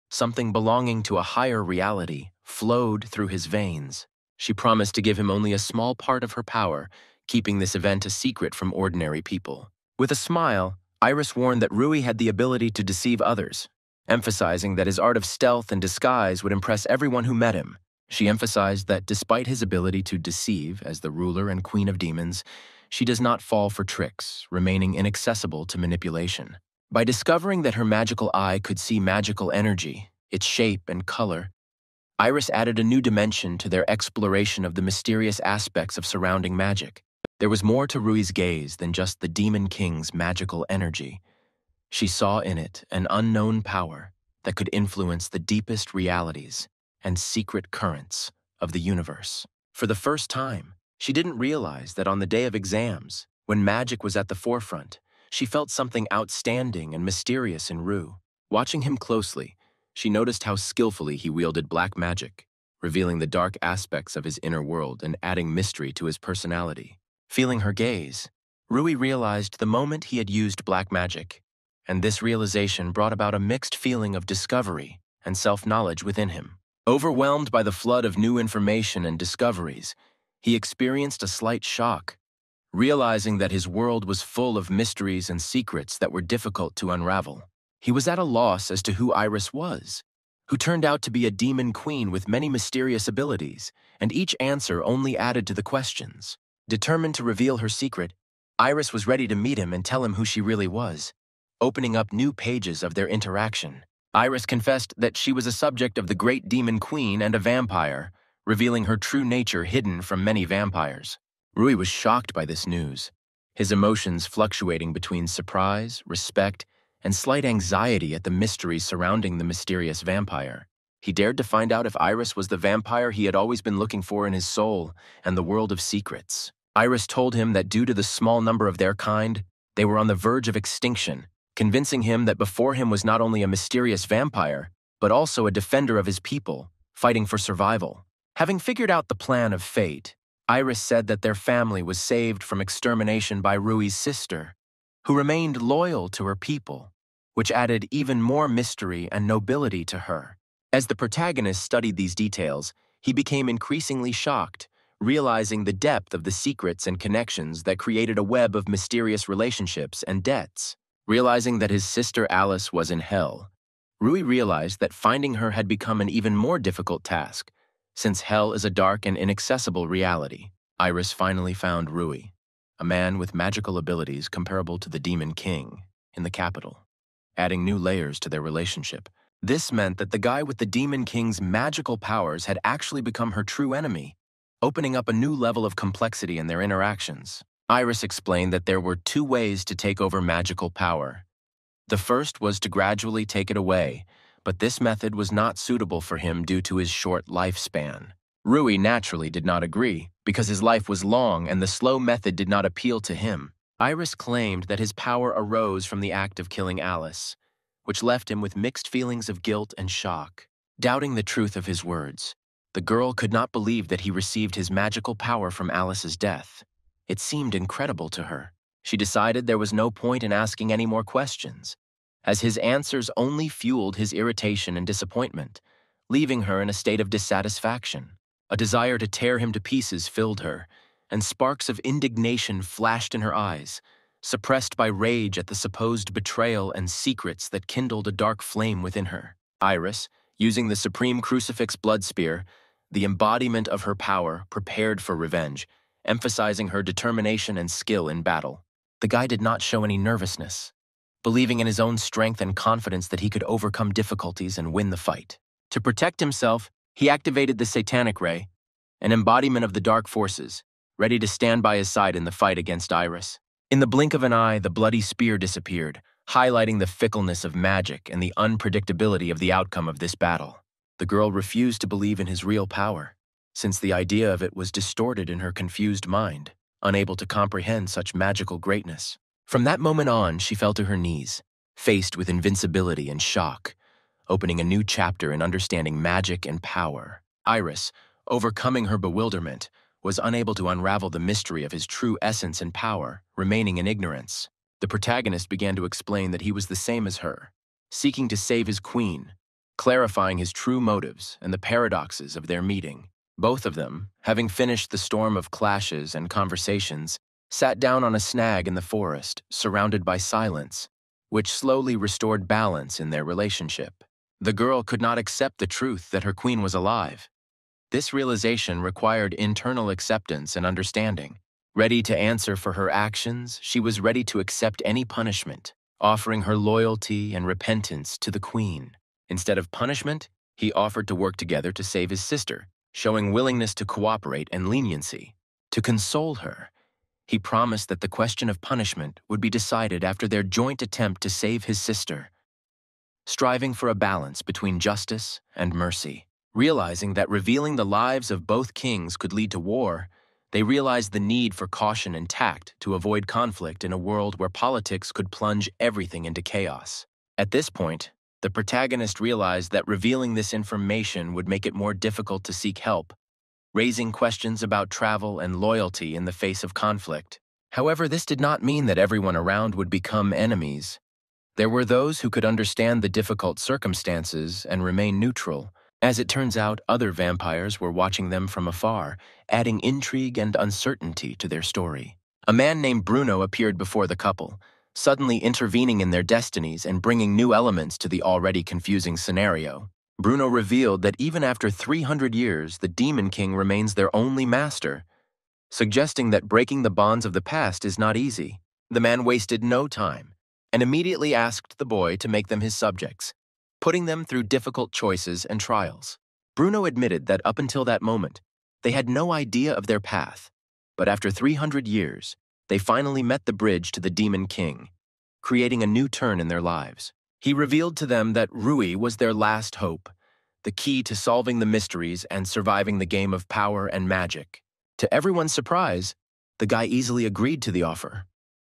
something belonging to a higher reality, flowed through his veins. She promised to give him only a small part of her power, keeping this event a secret from ordinary people. With a smile, Iris warned that Rui had the ability to deceive others, emphasizing that his art of stealth and disguise would impress everyone who met him. She emphasized that despite his ability to deceive as the ruler and queen of demons, she does not fall for tricks, remaining inaccessible to manipulation. By discovering that her magical eye could see magical energy, its shape and color, Iris added a new dimension to their exploration of the mysterious aspects of surrounding magic. There was more to Rui's gaze than just the Demon King's magical energy. She saw in it an unknown power that could influence the deepest realities and secret currents of the universe. For the first time, she didn't realize that on the day of exams, when magic was at the forefront, she felt something outstanding and mysterious in Rui. Watching him closely, she noticed how skillfully he wielded black magic, revealing the dark aspects of his inner world and adding mystery to his personality. Feeling her gaze, Rui realized the moment he had used black magic, and this realization brought about a mixed feeling of discovery and self-knowledge within him. Overwhelmed by the flood of new information and discoveries, he experienced a slight shock, realizing that his world was full of mysteries and secrets that were difficult to unravel. He was at a loss as to who Iris was, who turned out to be a demon queen with many mysterious abilities, and each answer only added to the questions. Determined to reveal her secret, Iris was ready to meet him and tell him who she really was, opening up new pages of their interaction. Iris confessed that she was a subject of the great demon queen and a vampire, revealing her true nature hidden from many vampires. Rui was shocked by this news, his emotions fluctuating between surprise, respect, and slight anxiety at the mystery surrounding the mysterious vampire. He dared to find out if Iris was the vampire he had always been looking for in his soul and the world of secrets. Iris told him that due to the small number of their kind, they were on the verge of extinction, convincing him that before him was not only a mysterious vampire, but also a defender of his people, fighting for survival. Having figured out the plan of fate, Iris said that their family was saved from extermination by Rui's sister, who remained loyal to her people, which added even more mystery and nobility to her. As the protagonist studied these details, he became increasingly shocked, realizing the depth of the secrets and connections that created a web of mysterious relationships and debts. Realizing that his sister Alice was in hell, Rui realized that finding her had become an even more difficult task, since hell is a dark and inaccessible reality. Iris finally found Rui, a man with magical abilities comparable to the Demon King, in the capital, adding new layers to their relationship. This meant that the guy with the Demon King's magical powers had actually become her true enemy, opening up a new level of complexity in their interactions. Iris explained that there were two ways to take over magical power. The first was to gradually take it away, but this method was not suitable for him due to his short lifespan. Rui naturally did not agree, because his life was long and the slow method did not appeal to him. Iris claimed that his power arose from the act of killing Alice, which left him with mixed feelings of guilt and shock. Doubting the truth of his words, the girl could not believe that he received his magical power from Alice's death. It seemed incredible to her. She decided there was no point in asking any more questions, as his answers only fueled his irritation and disappointment, leaving her in a state of dissatisfaction. A desire to tear him to pieces filled her, and sparks of indignation flashed in her eyes, suppressed by rage at the supposed betrayal and secrets that kindled a dark flame within her. Iris, using the supreme crucifix blood spear, the embodiment of her power, prepared for revenge, emphasizing her determination and skill in battle. The guy did not show any nervousness, believing in his own strength and confidence that he could overcome difficulties and win the fight. To protect himself, he activated the Satanic Ray, an embodiment of the dark forces, ready to stand by his side in the fight against Iris. In the blink of an eye, the bloody spear disappeared, highlighting the fickleness of magic and the unpredictability of the outcome of this battle. The girl refused to believe in his real power, since the idea of it was distorted in her confused mind, unable to comprehend such magical greatness. From that moment on, she fell to her knees, faced with invincibility and shock, opening a new chapter in understanding magic and power. Iris, overcoming her bewilderment, was unable to unravel the mystery of his true essence and power, remaining in ignorance. The protagonist began to explain that he was the same as her, seeking to save his queen, clarifying his true motives and the paradoxes of their meeting. Both of them, having finished the storm of clashes and conversations, sat down on a snag in the forest, surrounded by silence, which slowly restored balance in their relationship. The girl could not accept the truth that her queen was alive. This realization required internal acceptance and understanding. Ready to answer for her actions, she was ready to accept any punishment, offering her loyalty and repentance to the queen. Instead of punishment, he offered to work together to save his sister, showing willingness to cooperate and leniency. To console her, he promised that the question of punishment would be decided after their joint attempt to save his sister, striving for a balance between justice and mercy. Realizing that revealing the lives of both kings could lead to war, they realized the need for caution and tact to avoid conflict in a world where politics could plunge everything into chaos. At this point, the protagonist realized that revealing this information would make it more difficult to seek help, raising questions about travel and loyalty in the face of conflict. However, this did not mean that everyone around would become enemies. There were those who could understand the difficult circumstances and remain neutral. As it turns out, other vampires were watching them from afar, adding intrigue and uncertainty to their story. A man named Bruno appeared before the couple, suddenly intervening in their destinies and bringing new elements to the already confusing scenario. Bruno revealed that even after 300 years, the Demon King remains their only master, suggesting that breaking the bonds of the past is not easy. The man wasted no time and immediately asked the boy to make them his subjects, putting them through difficult choices and trials. Bruno admitted that up until that moment, they had no idea of their path, but after 300 years, they finally met the bridge to the Demon King, creating a new turn in their lives. He revealed to them that Rui was their last hope, the key to solving the mysteries and surviving the game of power and magic. To everyone's surprise, the guy easily agreed to the offer,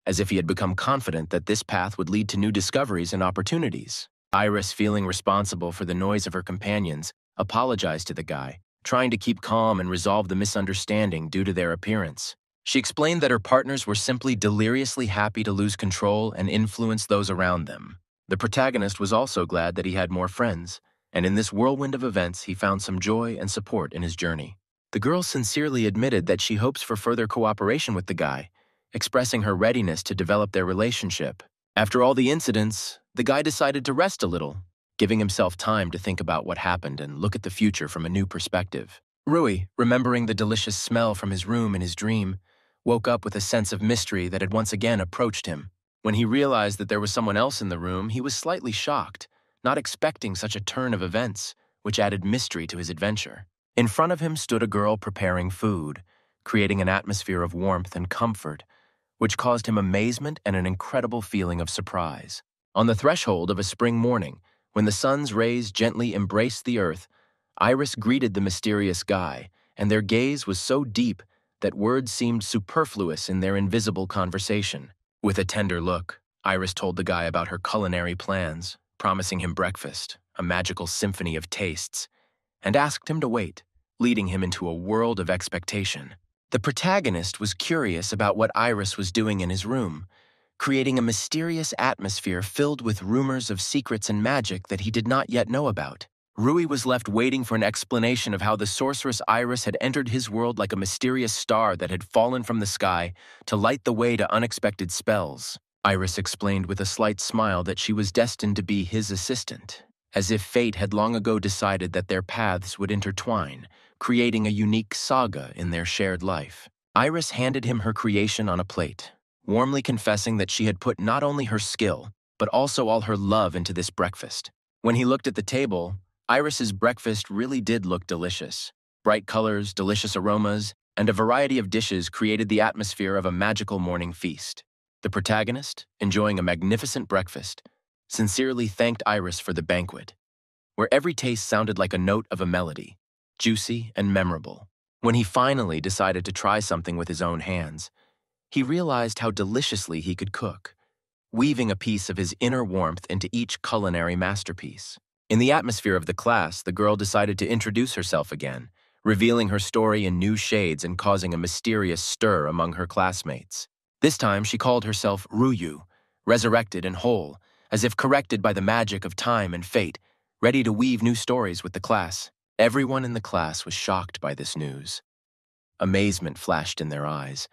as if he had become confident that this path would lead to new discoveries and opportunities. Iris, feeling responsible for the noise of her companions, apologized to the guy, trying to keep calm and resolve the misunderstanding due to their appearance. She explained that her partners were simply deliriously happy to lose control and influence those around them. The protagonist was also glad that he had more friends, and in this whirlwind of events he found some joy and support in his journey. The girl sincerely admitted that she hopes for further cooperation with the guy, expressing her readiness to develop their relationship. After all the incidents, the guy decided to rest a little, giving himself time to think about what happened and look at the future from a new perspective. Rui, remembering the delicious smell from his room in his dream, woke up with a sense of mystery that had once again approached him. When he realized that there was someone else in the room, he was slightly shocked, not expecting such a turn of events, which added mystery to his adventure. In front of him stood a girl preparing food, creating an atmosphere of warmth and comfort, which caused him amazement and an incredible feeling of surprise. On the threshold of a spring morning, when the sun's rays gently embraced the earth, Iris greeted the mysterious guy, and their gaze was so deep that words seemed superfluous in their invisible conversation. With a tender look, Iris told the guy about her culinary plans, promising him breakfast, a magical symphony of tastes, and asked him to wait, leading him into a world of expectation. The protagonist was curious about what Iris was doing in his room, creating a mysterious atmosphere filled with rumors of secrets and magic that he did not yet know about. Rui was left waiting for an explanation of how the sorceress Iris had entered his world like a mysterious star that had fallen from the sky to light the way to unexpected spells. Iris explained with a slight smile that she was destined to be his assistant, as if fate had long ago decided that their paths would intertwine, creating a unique saga in their shared life. Iris handed him her creation on a plate, warmly confessing that she had put not only her skill, but also all her love into this breakfast. When he looked at the table, Iris's breakfast really did look delicious. Bright colors, delicious aromas, and a variety of dishes created the atmosphere of a magical morning feast. The protagonist, enjoying a magnificent breakfast, sincerely thanked Iris for the banquet, where every taste sounded like a note of a melody, juicy and memorable. When he finally decided to try something with his own hands, he realized how deliciously he could cook, weaving a piece of his inner warmth into each culinary masterpiece. In the atmosphere of the class, the girl decided to introduce herself again, revealing her story in new shades and causing a mysterious stir among her classmates. This time, she called herself Ruyu, resurrected and whole, as if corrected by the magic of time and fate, ready to weave new stories with the class. Everyone in the class was shocked by this news. Amazement flashed in their eyes,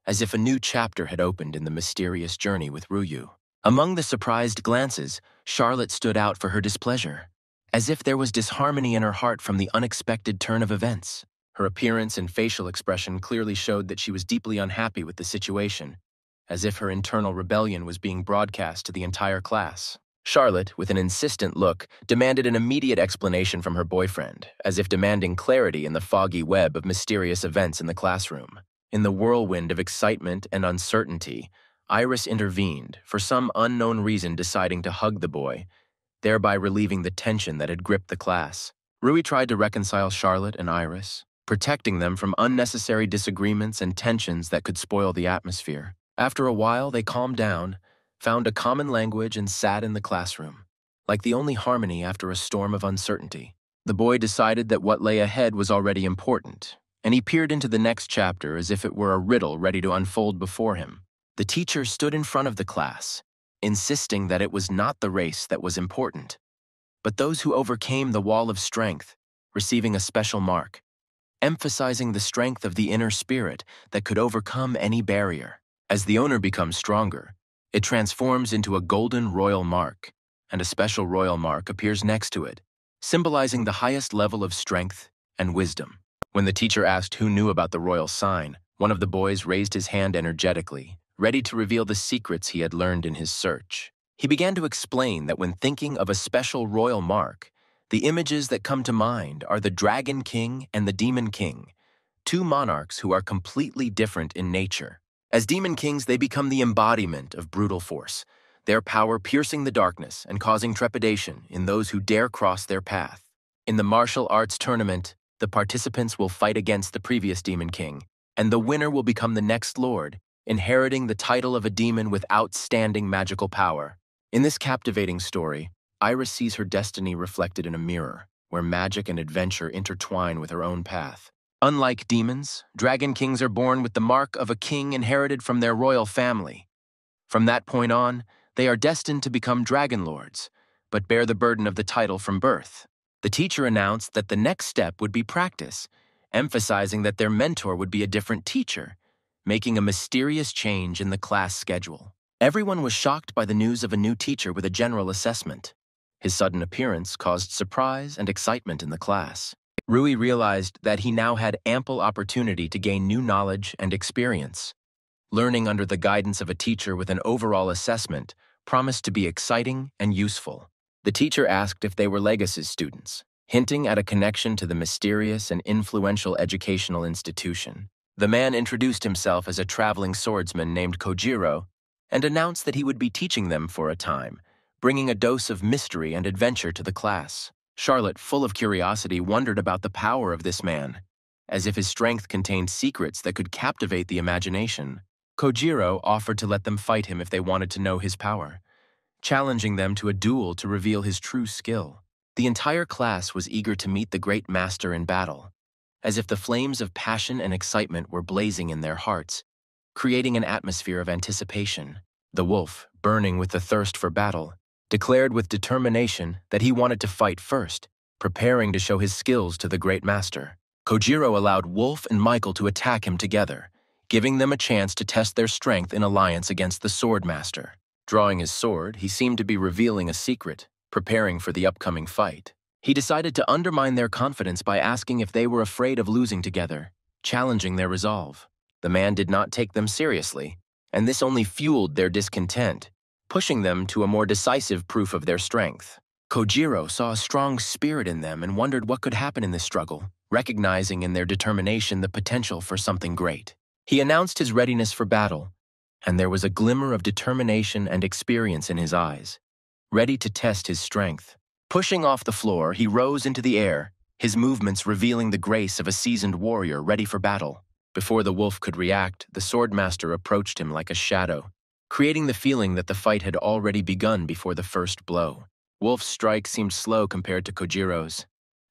as if a new chapter had opened in the mysterious journey with Ruyu. Among the surprised glances, Charlotte stood out for her displeasure, as if there was disharmony in her heart from the unexpected turn of events. Her appearance and facial expression clearly showed that she was deeply unhappy with the situation, as if her internal rebellion was being broadcast to the entire class. Charlotte, with an insistent look, demanded an immediate explanation from her boyfriend, as if demanding clarity in the foggy web of mysterious events in the classroom. In the whirlwind of excitement and uncertainty, Iris intervened, for some unknown reason deciding to hug the boy, thereby relieving the tension that had gripped the class. Rui tried to reconcile Charlotte and Iris, protecting them from unnecessary disagreements and tensions that could spoil the atmosphere. After a while, they calmed down, found a common language, and sat in the classroom, like the only harmony after a storm of uncertainty. The boy decided that what lay ahead was already important, and he peered into the next chapter as if it were a riddle ready to unfold before him. The teacher stood in front of the class, insisting that it was not the race that was important, but those who overcame the wall of strength, receiving a special mark, emphasizing the strength of the inner spirit that could overcome any barrier. As the owner becomes stronger, it transforms into a golden royal mark, and a special royal mark appears next to it, symbolizing the highest level of strength and wisdom. When the teacher asked who knew about the royal sign, one of the boys raised his hand energetically, ready to reveal the secrets he had learned in his search. He began to explain that when thinking of a special royal mark, the images that come to mind are the Dragon King and the Demon King, two monarchs who are completely different in nature. As Demon Kings, they become the embodiment of brutal force, their power piercing the darkness and causing trepidation in those who dare cross their path. In the martial arts tournament, the participants will fight against the previous Demon King, and the winner will become the next lord, inheriting the title of a demon with outstanding magical power. In this captivating story, Iris sees her destiny reflected in a mirror, where magic and adventure intertwine with her own path. Unlike demons, Dragon Kings are born with the mark of a king inherited from their royal family. From that point on, they are destined to become Dragon Lords, but bear the burden of the title from birth. The teacher announced that the next step would be practice, emphasizing that their mentor would be a different teacher, making a mysterious change in the class schedule. Everyone was shocked by the news of a new teacher with a general assessment. His sudden appearance caused surprise and excitement in the class. Rui realized that he now had ample opportunity to gain new knowledge and experience. Learning under the guidance of a teacher with an overall assessment promised to be exciting and useful. The teacher asked if they were Legacy students, hinting at a connection to the mysterious and influential educational institution. The man introduced himself as a traveling swordsman named Kojiro and announced that he would be teaching them for a time, bringing a dose of mystery and adventure to the class. Charlotte, full of curiosity, wondered about the power of this man, as if his strength contained secrets that could captivate the imagination. Kojiro offered to let them fight him if they wanted to know his power, challenging them to a duel to reveal his true skill. The entire class was eager to meet the great master in battle, as if the flames of passion and excitement were blazing in their hearts, creating an atmosphere of anticipation. The wolf, burning with the thirst for battle, declared with determination that he wanted to fight first, preparing to show his skills to the great master. Kojiro allowed Wolf and Michael to attack him together, giving them a chance to test their strength in alliance against the sword master. Drawing his sword, he seemed to be revealing a secret, preparing for the upcoming fight. He decided to undermine their confidence by asking if they were afraid of losing together, challenging their resolve. The man did not take them seriously, and this only fueled their discontent, pushing them to a more decisive proof of their strength. Kojiro saw a strong spirit in them and wondered what could happen in this struggle, recognizing in their determination the potential for something great. He announced his readiness for battle, and there was a glimmer of determination and experience in his eyes, ready to test his strength. Pushing off the floor, he rose into the air, his movements revealing the grace of a seasoned warrior ready for battle. Before the wolf could react, the swordmaster approached him like a shadow, creating the feeling that the fight had already begun before the first blow. Wolf's strike seemed slow compared to Kojiro's,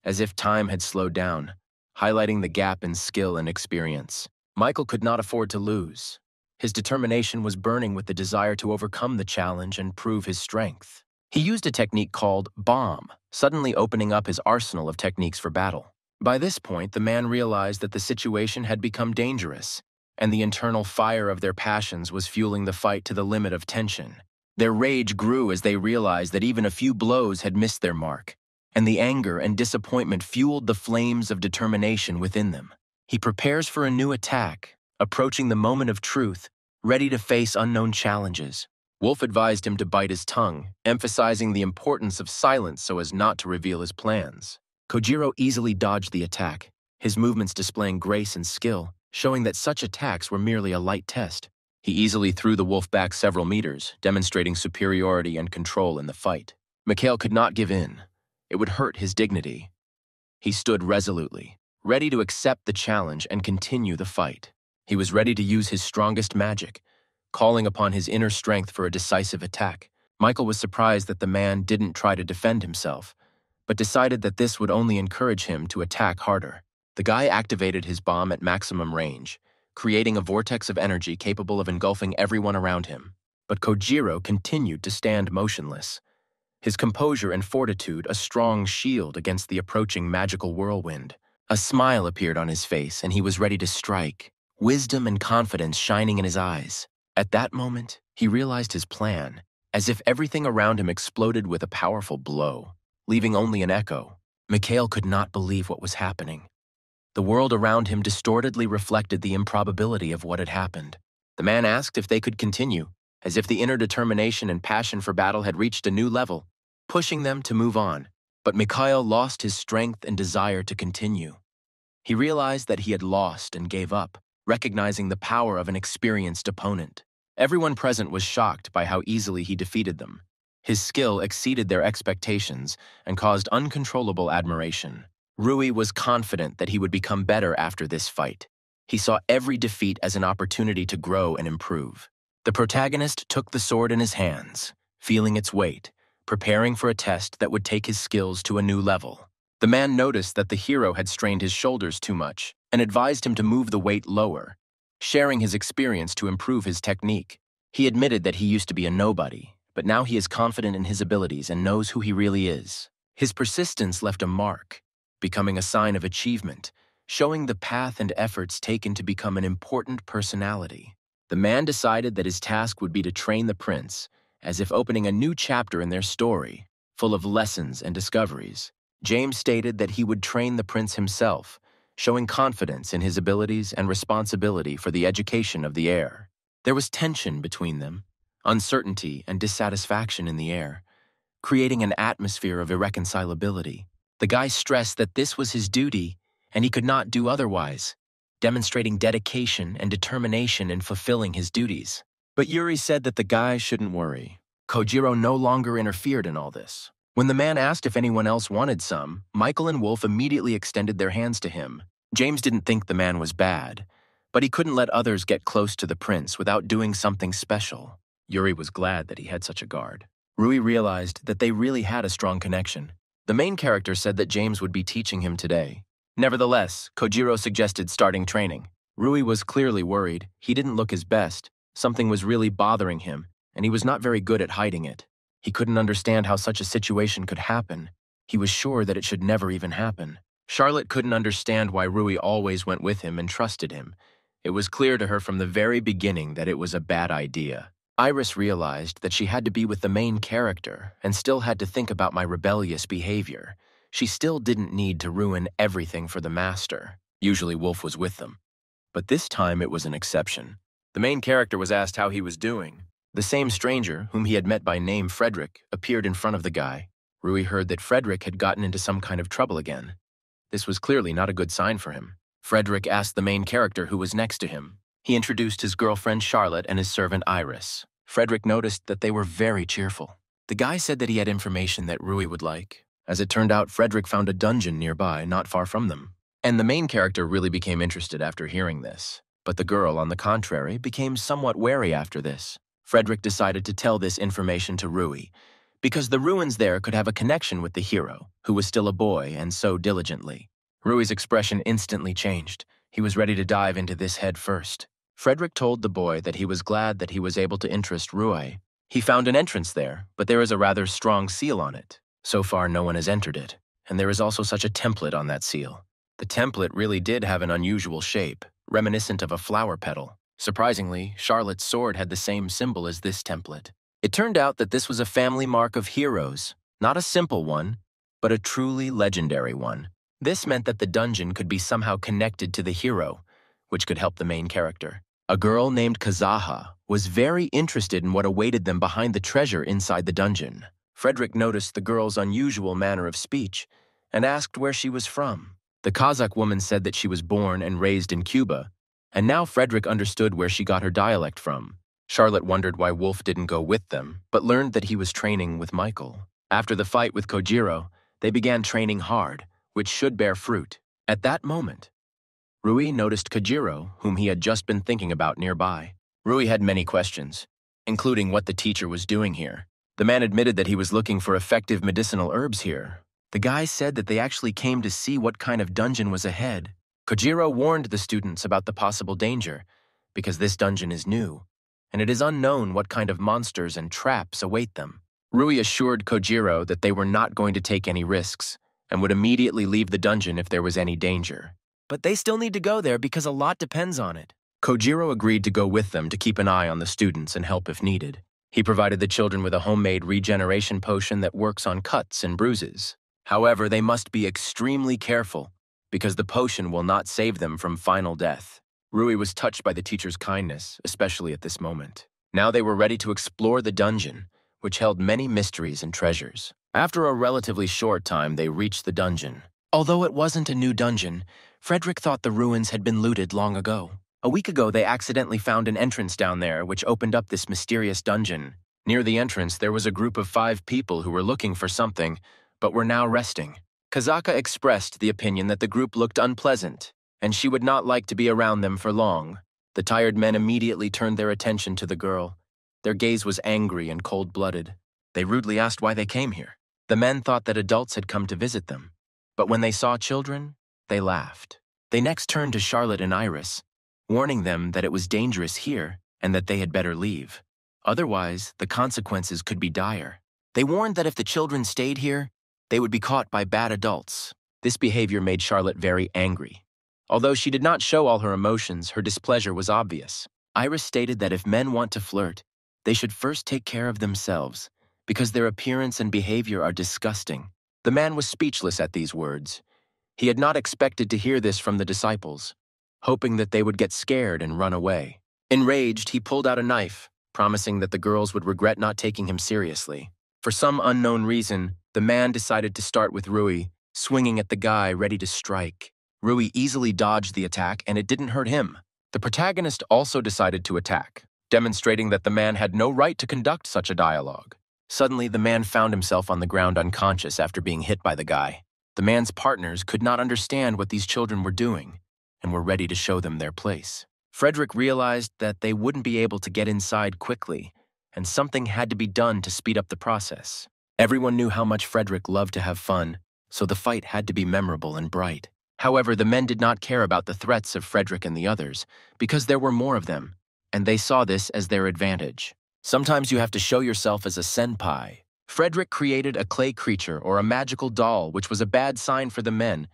as if time had slowed down, highlighting the gap in skill and experience. Michael could not afford to lose. His determination was burning with the desire to overcome the challenge and prove his strength. He used a technique called bomb, suddenly opening up his arsenal of techniques for battle. By this point, the man realized that the situation had become dangerous, and the internal fire of their passions was fueling the fight to the limit of tension. Their rage grew as they realized that even a few blows had missed their mark, and the anger and disappointment fueled the flames of determination within them. He prepares for a new attack, approaching the moment of truth, ready to face unknown challenges. Wolf advised him to bite his tongue, emphasizing the importance of silence so as not to reveal his plans. Kojiro easily dodged the attack, his movements displaying grace and skill, showing that such attacks were merely a light test. He easily threw the wolf back several meters, demonstrating superiority and control in the fight. Mikhail could not give in. It would hurt his dignity. He stood resolutely, ready to accept the challenge and continue the fight. He was ready to use his strongest magic, calling upon his inner strength for a decisive attack. Michael was surprised that the man didn't try to defend himself, but decided that this would only encourage him to attack harder. The guy activated his bomb at maximum range, creating a vortex of energy capable of engulfing everyone around him. But Kojiro continued to stand motionless, his composure and fortitude a strong shield against the approaching magical whirlwind. A smile appeared on his face, and he was ready to strike, wisdom and confidence shining in his eyes. At that moment, he realized his plan, as if everything around him exploded with a powerful blow, leaving only an echo. Mikhail could not believe what was happening. The world around him distortedly reflected the improbability of what had happened. The man asked if they could continue, as if the inner determination and passion for battle had reached a new level, pushing them to move on. But Mikhail lost his strength and desire to continue. He realized that he had lost and gave up, recognizing the power of an experienced opponent. Everyone present was shocked by how easily he defeated them. His skill exceeded their expectations and caused uncontrollable admiration. Rui was confident that he would become better after this fight. He saw every defeat as an opportunity to grow and improve. The protagonist took the sword in his hands, feeling its weight, preparing for a test that would take his skills to a new level. The man noticed that the hero had strained his shoulders too much and advised him to move the weight lower, sharing his experience to improve his technique. He admitted that he used to be a nobody, but now he is confident in his abilities and knows who he really is. His persistence left a mark, becoming a sign of achievement, showing the path and efforts taken to become an important personality. The man decided that his task would be to train the prince, as if opening a new chapter in their story, full of lessons and discoveries. James stated that he would train the prince himself, showing confidence in his abilities and responsibility for the education of the heir. There was tension between them, uncertainty and dissatisfaction in the air, creating an atmosphere of irreconcilability. The guy stressed that this was his duty, and he could not do otherwise, demonstrating dedication and determination in fulfilling his duties. But Yuri said that the guy shouldn't worry. Kojiro no longer interfered in all this. When the man asked if anyone else wanted some, Michael and Wolf immediately extended their hands to him. James didn't think the man was bad, but he couldn't let others get close to the prince without doing something special. Yuri was glad that he had such a guard. Rui realized that they really had a strong connection. The main character said that James would be teaching him today. Nevertheless, Kojiro suggested starting training. Rui was clearly worried. He didn't look his best. Something was really bothering him, and he was not very good at hiding it. He couldn't understand how such a situation could happen. He was sure that it should never even happen. Charlotte couldn't understand why Rui always went with him and trusted him. It was clear to her from the very beginning that it was a bad idea. Iris realized that she had to be with the main character and still had to think about my rebellious behavior. She still didn't need to ruin everything for the master. Usually Wolf was with them. But this time it was an exception. The main character was asked how he was doing. The same stranger, whom he had met by name Frederick, appeared in front of the guy. Rui heard that Frederick had gotten into some kind of trouble again. This was clearly not a good sign for him. Frederick asked the main character who was next to him. He introduced his girlfriend Charlotte and his servant Iris. Frederick noticed that they were very cheerful. The guy said that he had information that Rui would like. As it turned out, Frederick found a dungeon nearby, not far from them. And the main character really became interested after hearing this. But the girl, on the contrary, became somewhat wary after this. Frederick decided to tell this information to Rui, because the ruins there could have a connection with the hero, who was still a boy and so diligently. Rui's expression instantly changed. He was ready to dive into this head first. Frederick told the boy that he was glad that he was able to interest Rui. He found an entrance there, but there is a rather strong seal on it. So far, no one has entered it, and there is also such a template on that seal. The template really did have an unusual shape, reminiscent of a flower petal. Surprisingly, Charlotte's sword had the same symbol as this template. It turned out that this was a family mark of heroes, not a simple one, but a truly legendary one. This meant that the dungeon could be somehow connected to the hero, which could help the main character. A girl named Kazaha was very interested in what awaited them behind the treasure inside the dungeon. Frederick noticed the girl's unusual manner of speech and asked where she was from. The Kazakh woman said that she was born and raised in Cuba, and now Frederick understood where she got her dialect from. Charlotte wondered why Wolf didn't go with them, but learned that he was training with Michael. After the fight with Kojiro, they began training hard, which should bear fruit. At that moment, Rui noticed Kojiro, whom he had just been thinking about nearby. Rui had many questions, including what the teacher was doing here. The man admitted that he was looking for effective medicinal herbs here. The guy said that they actually came to see what kind of dungeon was ahead. Kojiro warned the students about the possible danger, because this dungeon is new, and it is unknown what kind of monsters and traps await them. Rui assured Kojiro that they were not going to take any risks, and would immediately leave the dungeon if there was any danger. But they still need to go there because a lot depends on it. Kojiro agreed to go with them to keep an eye on the students and help if needed. He provided the children with a homemade regeneration potion that works on cuts and bruises. However, they must be extremely careful, because the potion will not save them from final death. Rui was touched by the teacher's kindness, especially at this moment. Now they were ready to explore the dungeon, which held many mysteries and treasures. After a relatively short time, they reached the dungeon. Although it wasn't a new dungeon, Frederick thought the ruins had been looted long ago. A week ago, they accidentally found an entrance down there which opened up this mysterious dungeon. Near the entrance, there was a group of 5 people who were looking for something, but were now resting. Kazaka expressed the opinion that the group looked unpleasant, and she would not like to be around them for long. The tired men immediately turned their attention to the girl. Their gaze was angry and cold-blooded. They rudely asked why they came here. The men thought that adults had come to visit them, but when they saw children, they laughed. They next turned to Charlotte and Iris, warning them that it was dangerous here and that they had better leave. Otherwise, the consequences could be dire. They warned that if the children stayed here, they would be caught by bad adults. This behavior made Charlotte very angry. Although she did not show all her emotions, her displeasure was obvious. Iris stated that if men want to flirt, they should first take care of themselves, because their appearance and behavior are disgusting. The man was speechless at these words. He had not expected to hear this from the disciples, hoping that they would get scared and run away. Enraged, he pulled out a knife, promising that the girls would regret not taking him seriously. For some unknown reason, the man decided to start with Rui, swinging at the guy ready to strike. Rui easily dodged the attack, and it didn't hurt him. The protagonist also decided to attack, demonstrating that the man had no right to conduct such a dialogue. Suddenly, the man found himself on the ground unconscious after being hit by the guy. The man's partners could not understand what these children were doing, and were ready to show them their place. Frederick realized that they wouldn't be able to get inside quickly, and something had to be done to speed up the process. Everyone knew how much Frederick loved to have fun, so the fight had to be memorable and bright. However, the men did not care about the threats of Frederick and the others, because there were more of them, and they saw this as their advantage. Sometimes you have to show yourself as a senpai. Frederick created a clay creature or a magical doll, which was a bad sign for the men.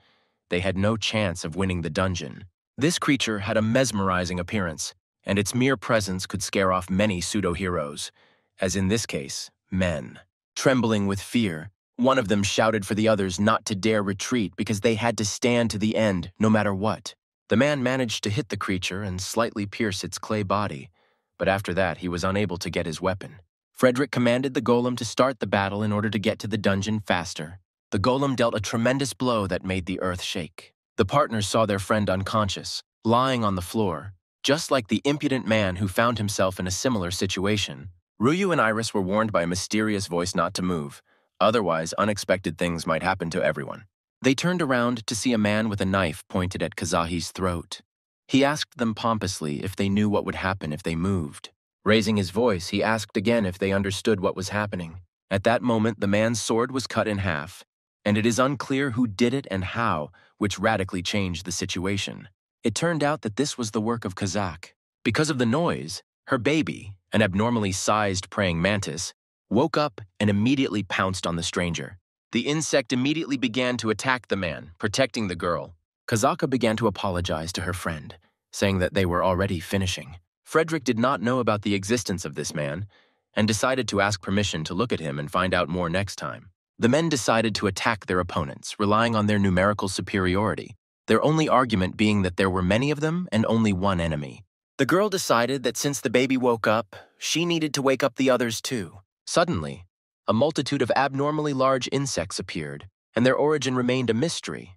They had no chance of winning the dungeon. This creature had a mesmerizing appearance, and its mere presence could scare off many pseudo-heroes, as in this case, men. Trembling with fear, one of them shouted for the others not to dare retreat because they had to stand to the end, no matter what. The man managed to hit the creature and slightly pierce its clay body, but after that he was unable to get his weapon. Frederick commanded the golem to start the battle in order to get to the dungeon faster. The golem dealt a tremendous blow that made the earth shake. The partners saw their friend unconscious, lying on the floor, just like the impudent man who found himself in a similar situation. Ryu and Iris were warned by a mysterious voice not to move, otherwise unexpected things might happen to everyone. They turned around to see a man with a knife pointed at Kazahi's throat. He asked them pompously if they knew what would happen if they moved. Raising his voice, he asked again if they understood what was happening. At that moment, the man's sword was cut in half, and it is unclear who did it and how, which radically changed the situation. It turned out that this was the work of Kazak. Because of the noise, her baby, an abnormally sized praying mantis, woke up and immediately pounced on the stranger. The insect immediately began to attack the man, protecting the girl. Kazaka began to apologize to her friend, saying that they were already finishing. Frederick did not know about the existence of this man, and decided to ask permission to look at him and find out more next time. The men decided to attack their opponents, relying on their numerical superiority, their only argument being that there were many of them and only one enemy. The girl decided that since the baby woke up, she needed to wake up the others too. Suddenly, a multitude of abnormally large insects appeared, and their origin remained a mystery.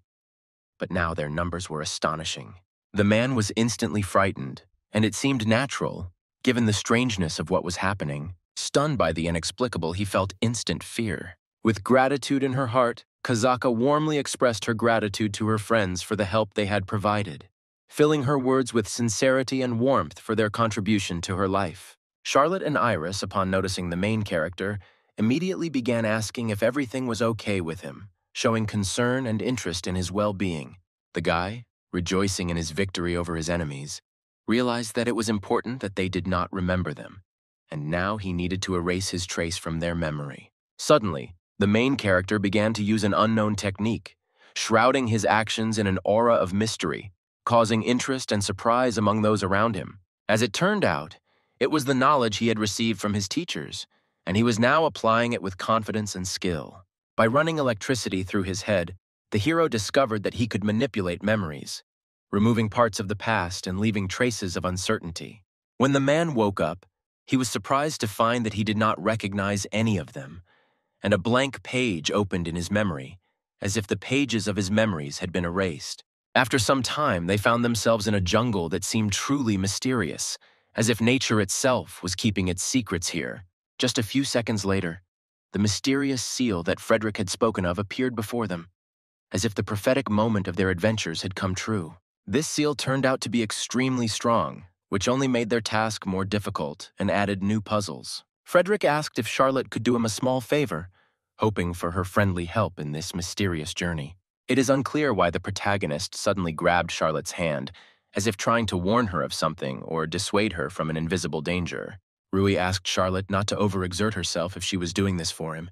But now their numbers were astonishing. The man was instantly frightened, and it seemed natural, given the strangeness of what was happening. Stunned by the inexplicable, he felt instant fear. With gratitude in her heart, Kazaka warmly expressed her gratitude to her friends for the help they had provided, filling her words with sincerity and warmth for their contribution to her life. Charlotte and Iris, upon noticing the main character, immediately began asking if everything was okay with him, showing concern and interest in his well-being. The guy, rejoicing in his victory over his enemies, realized that it was important that they did not remember them, and now he needed to erase his trace from their memory. Suddenly, the main character began to use an unknown technique, shrouding his actions in an aura of mystery, causing interest and surprise among those around him. As it turned out, it was the knowledge he had received from his teachers, and he was now applying it with confidence and skill. By running electricity through his head, the hero discovered that he could manipulate memories, removing parts of the past and leaving traces of uncertainty. When the man woke up, he was surprised to find that he did not recognize any of them, and a blank page opened in his memory, as if the pages of his memories had been erased. After some time, they found themselves in a jungle that seemed truly mysterious, as if nature itself was keeping its secrets here. Just a few seconds later, the mysterious seal that Frederick had spoken of appeared before them, as if the prophetic moment of their adventures had come true. This seal turned out to be extremely strong, which only made their task more difficult and added new puzzles. Frederick asked if Charlotte could do him a small favor, hoping for her friendly help in this mysterious journey. It is unclear why the protagonist suddenly grabbed Charlotte's hand, as if trying to warn her of something or dissuade her from an invisible danger. Rui asked Charlotte not to overexert herself if she was doing this for him,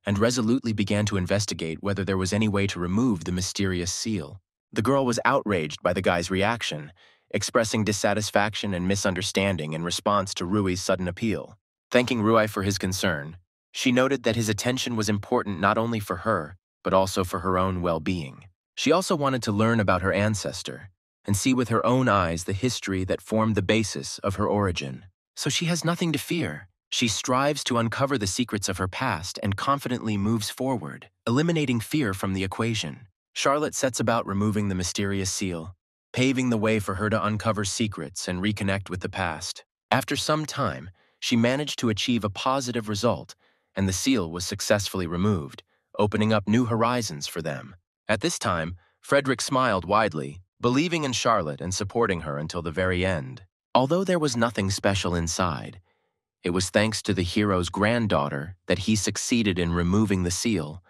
and resolutely began to investigate whether there was any way to remove the mysterious seal. The girl was outraged by the guy's reaction, expressing dissatisfaction and misunderstanding in response to Rui's sudden appeal. Thanking Rui for his concern, she noted that his attention was important not only for her, but also for her own well-being. She also wanted to learn about her ancestor and see with her own eyes the history that formed the basis of her origin. So she has nothing to fear. She strives to uncover the secrets of her past and confidently moves forward, eliminating fear from the equation. Charlotte sets about removing the mysterious seal, paving the way for her to uncover secrets and reconnect with the past. After some time, she managed to achieve a positive result, and the seal was successfully removed, opening up new horizons for them. At this time, Frederick smiled widely, believing in Charlotte and supporting her until the very end. Although there was nothing special inside, It was thanks to the hero's granddaughter that he succeeded in removing the seal.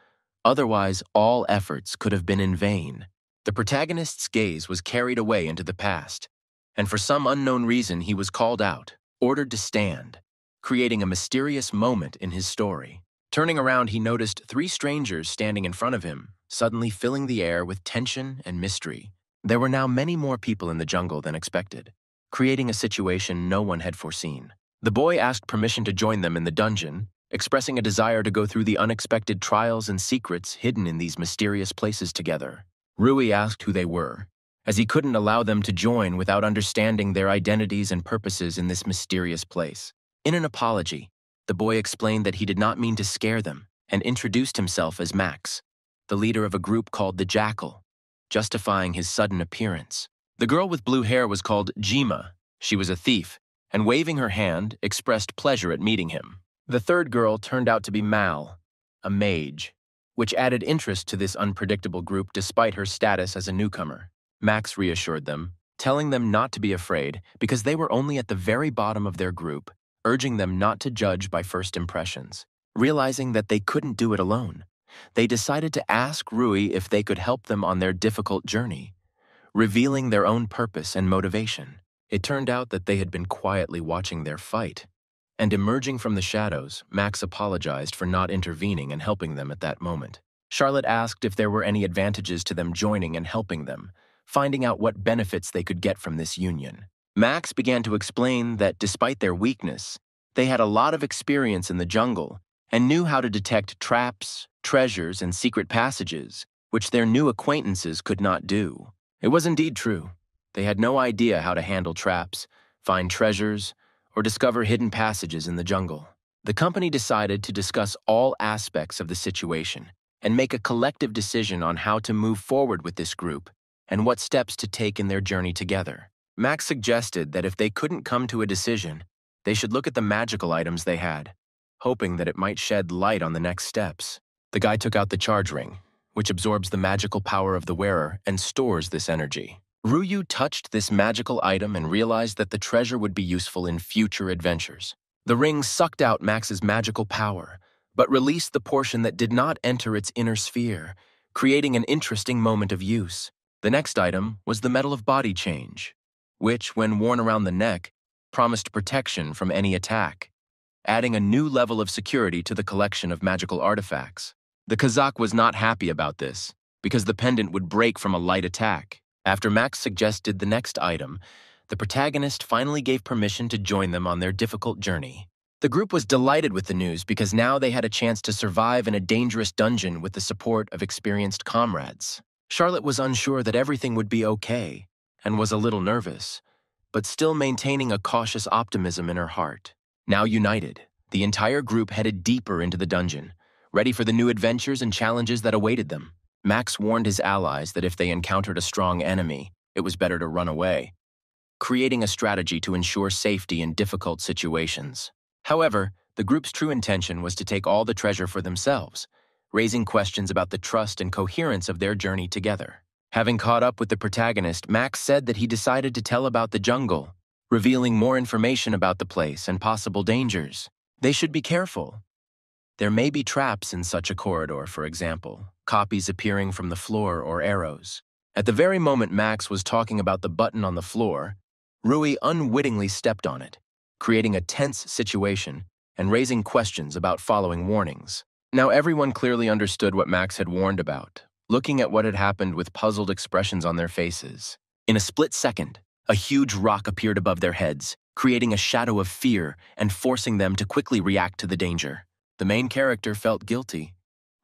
Otherwise, all efforts could have been in vain. The protagonist's gaze was carried away into the past, and for some unknown reason he was called out, ordered to stand, creating a mysterious moment in his story. Turning around, he noticed 3 strangers standing in front of him, suddenly filling the air with tension and mystery. There were now many more people in the jungle than expected, creating a situation no one had foreseen. The boy asked permission to join them in the dungeon, expressing a desire to go through the unexpected trials and secrets hidden in these mysterious places together. Rui asked who they were, as he couldn't allow them to join without understanding their identities and purposes in this mysterious place. In an apology, the boy explained that he did not mean to scare them and introduced himself as Max, the leader of a group called the Jackal, justifying his sudden appearance. The girl with blue hair was called Jima. She was a thief, and waving her hand, expressed pleasure at meeting him. The third girl turned out to be Mal, a mage, which added interest to this unpredictable group despite her status as a newcomer. Max reassured them, telling them not to be afraid because they were only at the very bottom of their group, urging them not to judge by first impressions. Realizing that they couldn't do it alone, they decided to ask Rui if they could help them on their difficult journey, revealing their own purpose and motivation. It turned out that they had been quietly watching their fight, and emerging from the shadows, Max apologized for not intervening and helping them at that moment. Charlotte asked if there were any advantages to them joining and helping them, finding out what benefits they could get from this union. Max began to explain that despite their weakness, they had a lot of experience in the jungle and knew how to detect traps, treasures, and secret passages, which their new acquaintances could not do. It was indeed true. They had no idea how to handle traps, find treasures, or discover hidden passages in the jungle. The company decided to discuss all aspects of the situation and make a collective decision on how to move forward with this group and what steps to take in their journey together. Max suggested that if they couldn't come to a decision, they should look at the magical items they had, hoping that it might shed light on the next steps. The guy took out the charge ring, which absorbs the magical power of the wearer and stores this energy. Ryu touched this magical item and realized that the treasure would be useful in future adventures. The ring sucked out Max's magical power, but released the portion that did not enter its inner sphere, creating an interesting moment of use. The next item was the Medal of Body Change, which, when worn around the neck, promised protection from any attack, adding a new level of security to the collection of magical artifacts. The Kazakh was not happy about this, because the pendant would break from a light attack. After Max suggested the next item, the protagonist finally gave permission to join them on their difficult journey. The group was delighted with the news because now they had a chance to survive in a dangerous dungeon with the support of experienced comrades. Charlotte was unsure that everything would be okay and was a little nervous, but still maintaining a cautious optimism in her heart. Now united, the entire group headed deeper into the dungeon, ready for the new adventures and challenges that awaited them. Max warned his allies that if they encountered a strong enemy, it was better to run away, creating a strategy to ensure safety in difficult situations. However, the group's true intention was to take all the treasure for themselves, raising questions about the trust and coherence of their journey together. Having caught up with the protagonist, Max said that he decided to tell about the jungle, revealing more information about the place and possible dangers. They should be careful. There may be traps in such a corridor, for example, copies appearing from the floor or arrows. At the very moment Max was talking about the button on the floor, Rui unwittingly stepped on it, creating a tense situation and raising questions about following warnings. Now everyone clearly understood what Max had warned about, looking at what had happened with puzzled expressions on their faces. In a split second, a huge rock appeared above their heads, creating a shadow of fear and forcing them to quickly react to the danger. The main character felt guilty,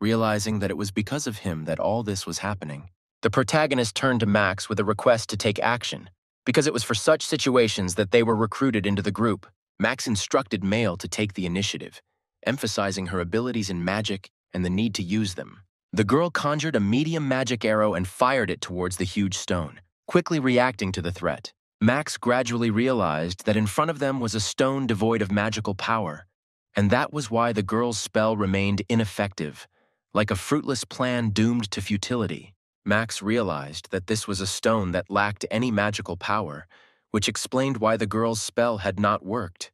realizing that it was because of him that all this was happening. The protagonist turned to Max with a request to take action, because it was for such situations that they were recruited into the group. Max instructed Mail to take the initiative, emphasizing her abilities in magic and the need to use them. The girl conjured a medium magic arrow and fired it towards the huge stone, quickly reacting to the threat. Max gradually realized that in front of them was a stone devoid of magical power, and that was why the girl's spell remained ineffective, like a fruitless plan doomed to futility. Max realized that this was a stone that lacked any magical power, which explained why the girl's spell had not worked.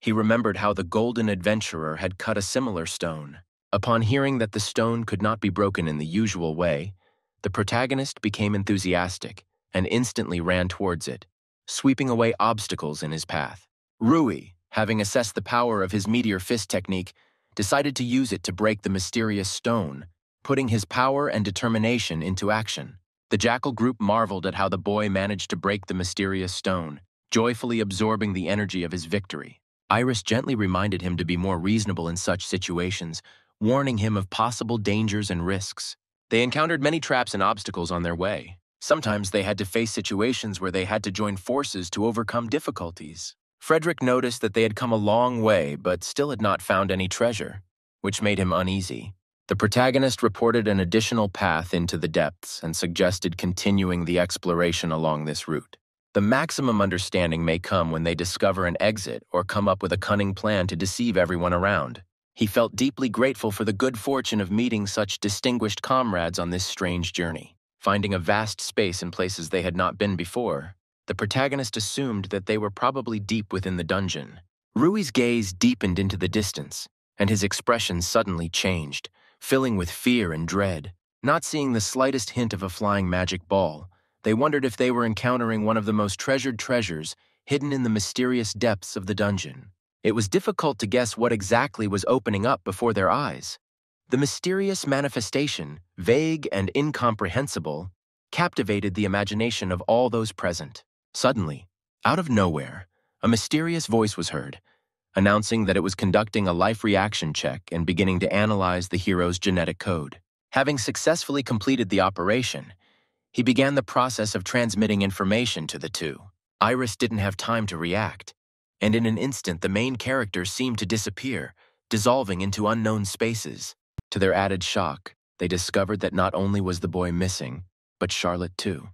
He remembered how the golden adventurer had cut a similar stone. Upon hearing that the stone could not be broken in the usual way, the protagonist became enthusiastic and instantly ran towards it, sweeping away obstacles in his path. Rui, having assessed the power of his meteor fist technique, decided to use it to break the mysterious stone, putting his power and determination into action. The Jackal group marveled at how the boy managed to break the mysterious stone, joyfully absorbing the energy of his victory. Iris gently reminded him to be more reasonable in such situations, warning him of possible dangers and risks. They encountered many traps and obstacles on their way. Sometimes they had to face situations where they had to join forces to overcome difficulties. Frederick noticed that they had come a long way but still had not found any treasure, which made him uneasy. The protagonist reported an additional path into the depths and suggested continuing the exploration along this route. The maximum understanding may come when they discover an exit or come up with a cunning plan to deceive everyone around. He felt deeply grateful for the good fortune of meeting such distinguished comrades on this strange journey. Finding a vast space in places they had not been before, the protagonist assumed that they were probably deep within the dungeon. Rui's gaze deepened into the distance, and his expression suddenly changed, filling with fear and dread. Not seeing the slightest hint of a flying magic ball, they wondered if they were encountering one of the most treasured treasures hidden in the mysterious depths of the dungeon. It was difficult to guess what exactly was opening up before their eyes. The mysterious manifestation, vague and incomprehensible, captivated the imagination of all those present. Suddenly, out of nowhere, a mysterious voice was heard, announcing that it was conducting a life reaction check and beginning to analyze the hero's genetic code. Having successfully completed the operation, he began the process of transmitting information to the two. Iris didn't have time to react, and in an instant the main character seemed to disappear, dissolving into unknown spaces. To their added shock, they discovered that not only was the boy missing, but Charlotte too.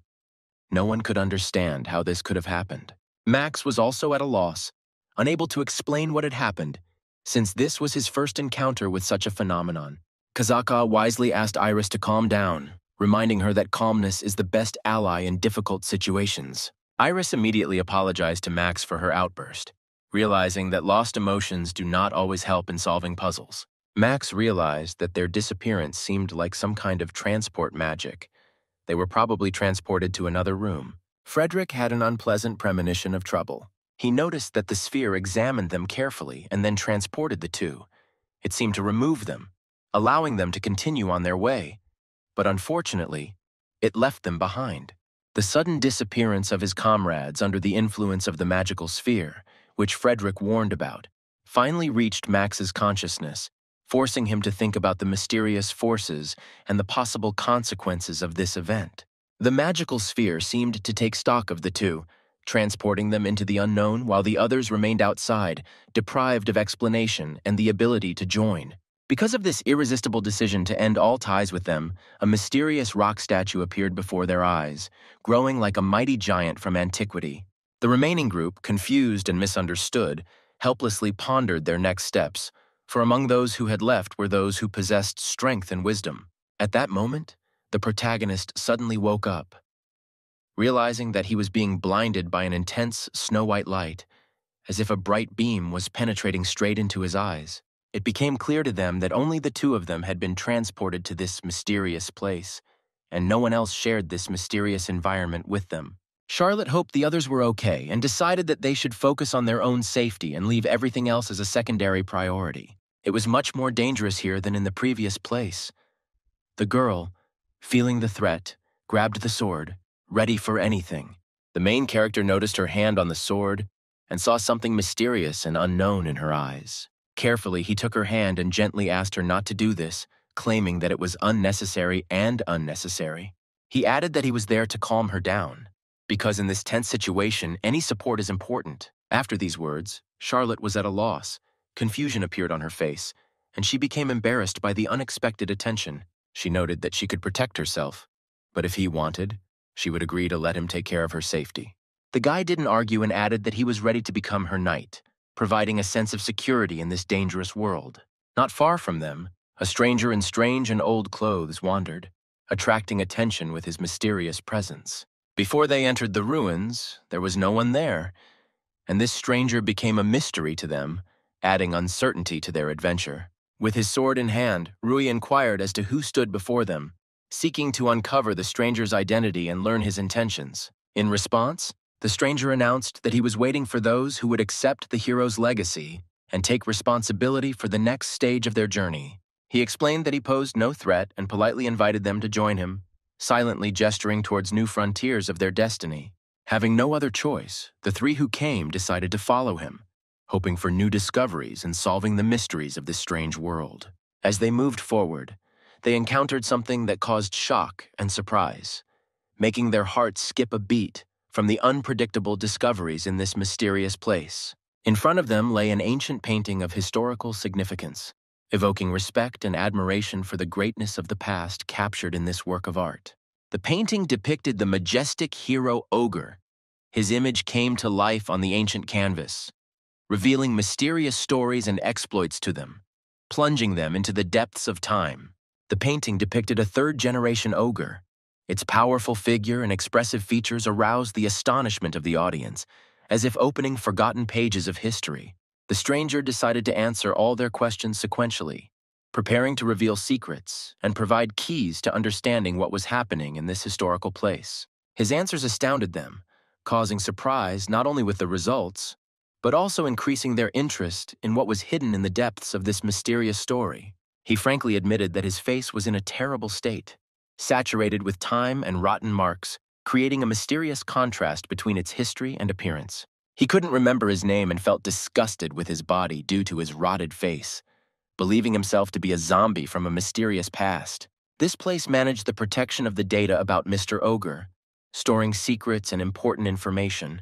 No one could understand how this could have happened. Max was also at a loss, unable to explain what had happened, since this was his first encounter with such a phenomenon. Kazaka wisely asked Iris to calm down, reminding her that calmness is the best ally in difficult situations. Iris immediately apologized to Max for her outburst, realizing that lost emotions do not always help in solving puzzles. Max realized that their disappearance seemed like some kind of transport magic. They were probably transported to another room. Frederick had an unpleasant premonition of trouble. He noticed that the sphere examined them carefully and then transported the two. It seemed to remove them, allowing them to continue on their way. But unfortunately, it left them behind. The sudden disappearance of his comrades under the influence of the magical sphere, which Frederick warned about, finally reached Max's consciousness, forcing him to think about the mysterious forces and the possible consequences of this event. The magical sphere seemed to take stock of the two, transporting them into the unknown while the others remained outside, deprived of explanation and the ability to join. Because of this irresistible decision to end all ties with them, a mysterious rock statue appeared before their eyes, growing like a mighty giant from antiquity. The remaining group, confused and misunderstood, helplessly pondered their next steps, for among those who had left were those who possessed strength and wisdom. At that moment, the protagonist suddenly woke up, realizing that he was being blinded by an intense snow-white light, as if a bright beam was penetrating straight into his eyes. It became clear to them that only the two of them had been transported to this mysterious place, and no one else shared this mysterious environment with them. Charlotte hoped the others were okay and decided that they should focus on their own safety and leave everything else as a secondary priority. It was much more dangerous here than in the previous place. The girl, feeling the threat, grabbed the sword, ready for anything. The main character noticed her hand on the sword and saw something mysterious and unknown in her eyes. Carefully, he took her hand and gently asked her not to do this, claiming that it was unnecessary and unnecessary. He added that he was there to calm her down, because in this tense situation, any support is important. After these words, Charlotte was at a loss. Confusion appeared on her face, and she became embarrassed by the unexpected attention. She noted that she could protect herself, but if he wanted, she would agree to let him take care of her safety. The guy didn't argue and added that he was ready to become her knight, providing a sense of security in this dangerous world. Not far from them, a stranger in strange and old clothes wandered, attracting attention with his mysterious presence. Before they entered the ruins, there was no one there, and this stranger became a mystery to them, adding uncertainty to their adventure. With his sword in hand, Rui inquired as to who stood before them, seeking to uncover the stranger's identity and learn his intentions. In response, the stranger announced that he was waiting for those who would accept the hero's legacy and take responsibility for the next stage of their journey. He explained that he posed no threat and politely invited them to join him, silently gesturing towards new frontiers of their destiny. Having no other choice, the three who came decided to follow him, hoping for new discoveries and solving the mysteries of this strange world. As they moved forward, they encountered something that caused shock and surprise, making their hearts skip a beat from the unpredictable discoveries in this mysterious place. In front of them lay an ancient painting of historical significance, evoking respect and admiration for the greatness of the past captured in this work of art. The painting depicted the majestic hero Ogre. His image came to life on the ancient canvas, revealing mysterious stories and exploits to them, plunging them into the depths of time. The painting depicted a third-generation ogre. Its powerful figure and expressive features aroused the astonishment of the audience, as if opening forgotten pages of history. The stranger decided to answer all their questions sequentially, preparing to reveal secrets and provide keys to understanding what was happening in this historical place. His answers astounded them, causing surprise not only with the results, but also increasing their interest in what was hidden in the depths of this mysterious story. He frankly admitted that his face was in a terrible state, saturated with time and rotten marks, creating a mysterious contrast between its history and appearance. He couldn't remember his name and felt disgusted with his body due to his rotted face, believing himself to be a zombie from a mysterious past. This place managed the protection of the data about Mr. Ogre, storing secrets and important information,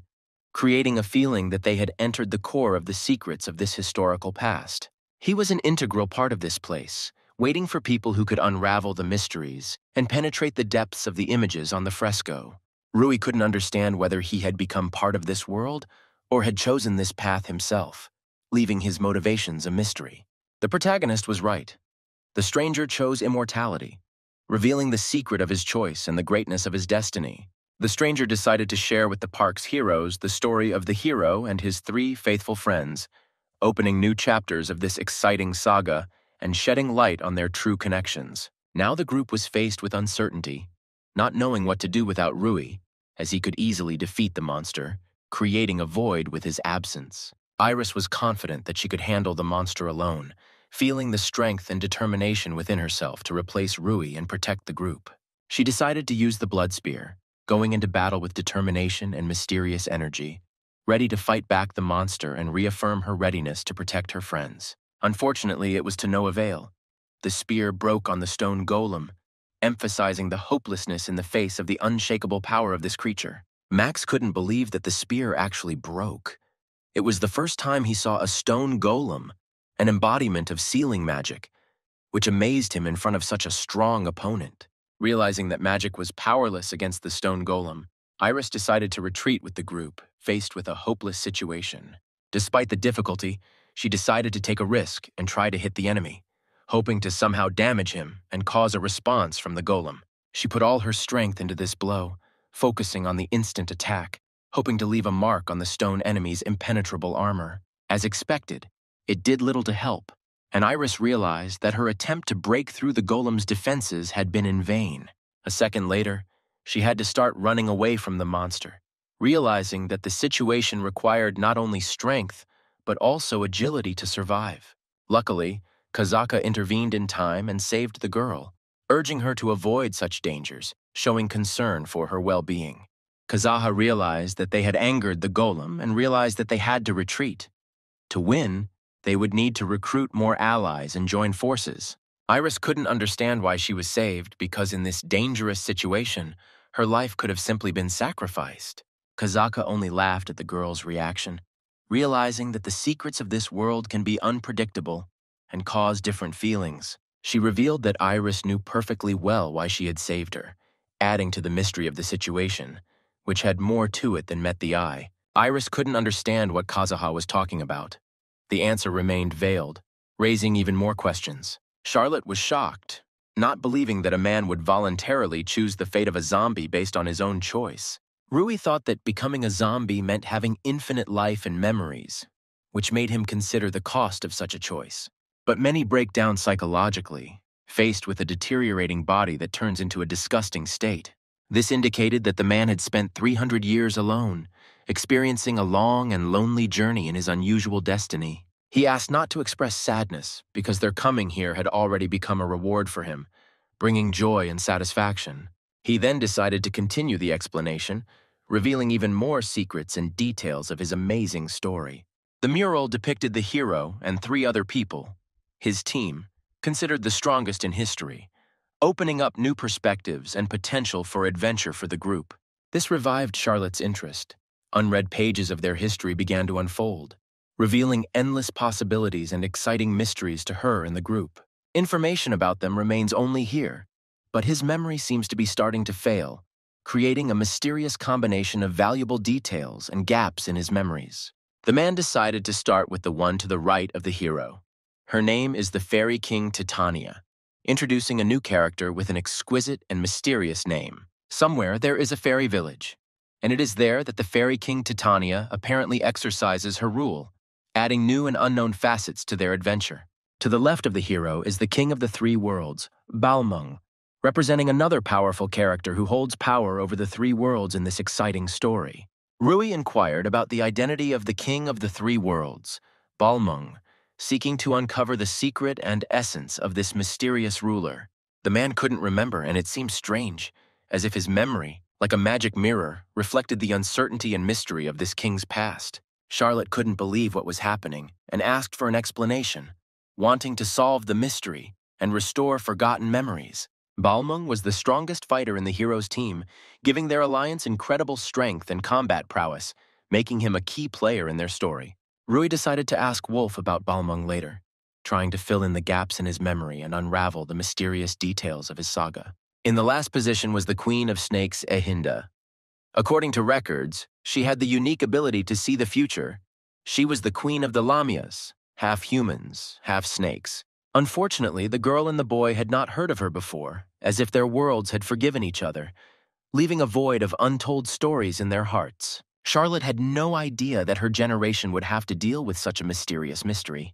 creating a feeling that they had entered the core of the secrets of this historical past. He was an integral part of this place, waiting for people who could unravel the mysteries and penetrate the depths of the images on the fresco. Rui couldn't understand whether he had become part of this world or had chosen this path himself, leaving his motivations a mystery. The protagonist was right. The stranger chose immortality, revealing the secret of his choice and the greatness of his destiny. The stranger decided to share with the park's heroes the story of the hero and his three faithful friends, opening new chapters of this exciting saga and shedding light on their true connections. Now the group was faced with uncertainty, not knowing what to do without Rui, as he could easily defeat the monster, creating a void with his absence. Iris was confident that she could handle the monster alone, feeling the strength and determination within herself to replace Rui and protect the group. She decided to use the blood spear, going into battle with determination and mysterious energy, ready to fight back the monster and reaffirm her readiness to protect her friends. Unfortunately, it was to no avail. The spear broke on the stone golem, emphasizing the hopelessness in the face of the unshakable power of this creature. Max couldn't believe that the spear actually broke. It was the first time he saw a stone golem, an embodiment of sealing magic, which amazed him in front of such a strong opponent. Realizing that magic was powerless against the stone golem, Iris decided to retreat with the group, faced with a hopeless situation. Despite the difficulty, she decided to take a risk and try to hit the enemy, hoping to somehow damage him and cause a response from the golem. She put all her strength into this blow, focusing on the instant attack, hoping to leave a mark on the stone enemy's impenetrable armor. As expected, it did little to help, and Iris realized that her attempt to break through the golem's defenses had been in vain. A second later, she had to start running away from the monster, realizing that the situation required not only strength, but also agility to survive. Luckily, Kazaka intervened in time and saved the girl, urging her to avoid such dangers, showing concern for her well-being. Kazaha realized that they had angered the golem and realized that they had to retreat. To win, they would need to recruit more allies and join forces. Iris couldn't understand why she was saved because in this dangerous situation, her life could have simply been sacrificed. Kazaka only laughed at the girl's reaction, realizing that the secrets of this world can be unpredictable and cause different feelings. She revealed that Iris knew perfectly well why she had saved her, adding to the mystery of the situation, which had more to it than met the eye. Iris couldn't understand what Kazuha was talking about. The answer remained veiled, raising even more questions. Charlotte was shocked, not believing that a man would voluntarily choose the fate of a zombie based on his own choice. Rui thought that becoming a zombie meant having infinite life and memories, which made him consider the cost of such a choice. But many break down psychologically, faced with a deteriorating body that turns into a disgusting state. This indicated that the man had spent 300 years alone, experiencing a long and lonely journey in his unusual destiny. He asked not to express sadness because their coming here had already become a reward for him, bringing joy and satisfaction. He then decided to continue the explanation, revealing even more secrets and details of his amazing story. The mural depicted the hero and 3 other people, his team, considered the strongest in history, opening up new perspectives and potential for adventure for the group. This revived Charlotte's interest. Unread pages of their history began to unfold, revealing endless possibilities and exciting mysteries to her and the group. Information about them remains only here, but his memory seems to be starting to fail, creating a mysterious combination of valuable details and gaps in his memories. The man decided to start with the one to the right of the hero. Her name is the Fairy King Titania, introducing a new character with an exquisite and mysterious name. Somewhere there is a fairy village, and it is there that the Fairy King Titania apparently exercises her rule, adding new and unknown facets to their adventure. To the left of the hero is the King of the 3 Worlds, Balmung, representing another powerful character who holds power over the 3 worlds in this exciting story. Rui inquired about the identity of the King of the 3 Worlds, Balmung, seeking to uncover the secret and essence of this mysterious ruler. The man couldn't remember, and it seemed strange, as if his memory, like a magic mirror, reflected the uncertainty and mystery of this king's past. Charlotte couldn't believe what was happening and asked for an explanation, wanting to solve the mystery and restore forgotten memories. Balmung was the strongest fighter in the hero's team, giving their alliance incredible strength and combat prowess, making him a key player in their story. Rui decided to ask Wolf about Balmung later, trying to fill in the gaps in his memory and unravel the mysterious details of his saga. In the last position was the Queen of Snakes, Ehinda. According to records, she had the unique ability to see the future. She was the queen of the Lamias, half humans, half snakes. Unfortunately, the girl and the boy had not heard of her before, as if their worlds had forgiven each other, leaving a void of untold stories in their hearts. Charlotte had no idea that her generation would have to deal with such a mysterious mystery,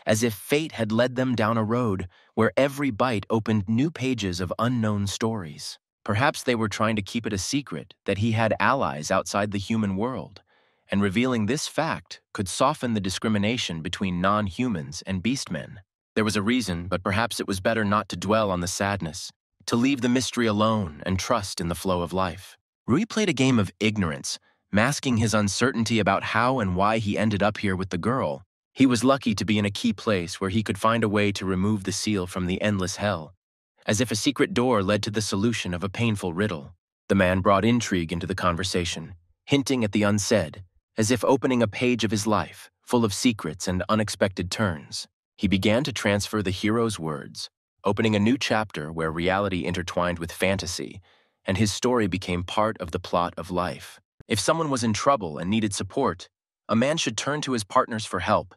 as if fate had led them down a road where every bite opened new pages of unknown stories. Perhaps they were trying to keep it a secret that he had allies outside the human world, and revealing this fact could soften the discrimination between non-humans and beastmen. There was a reason, but perhaps it was better not to dwell on the sadness, to leave the mystery alone and trust in the flow of life. Rui played a game of ignorance, masking his uncertainty about how and why he ended up here with the girl. He was lucky to be in a key place where he could find a way to remove the seal from the endless hell, as if a secret door led to the solution of a painful riddle. The man brought intrigue into the conversation, hinting at the unsaid, as if opening a page of his life, full of secrets and unexpected turns. He began to transfer the hero's words, opening a new chapter where reality intertwined with fantasy, and his story became part of the plot of life. If someone was in trouble and needed support, a man should turn to his partners for help,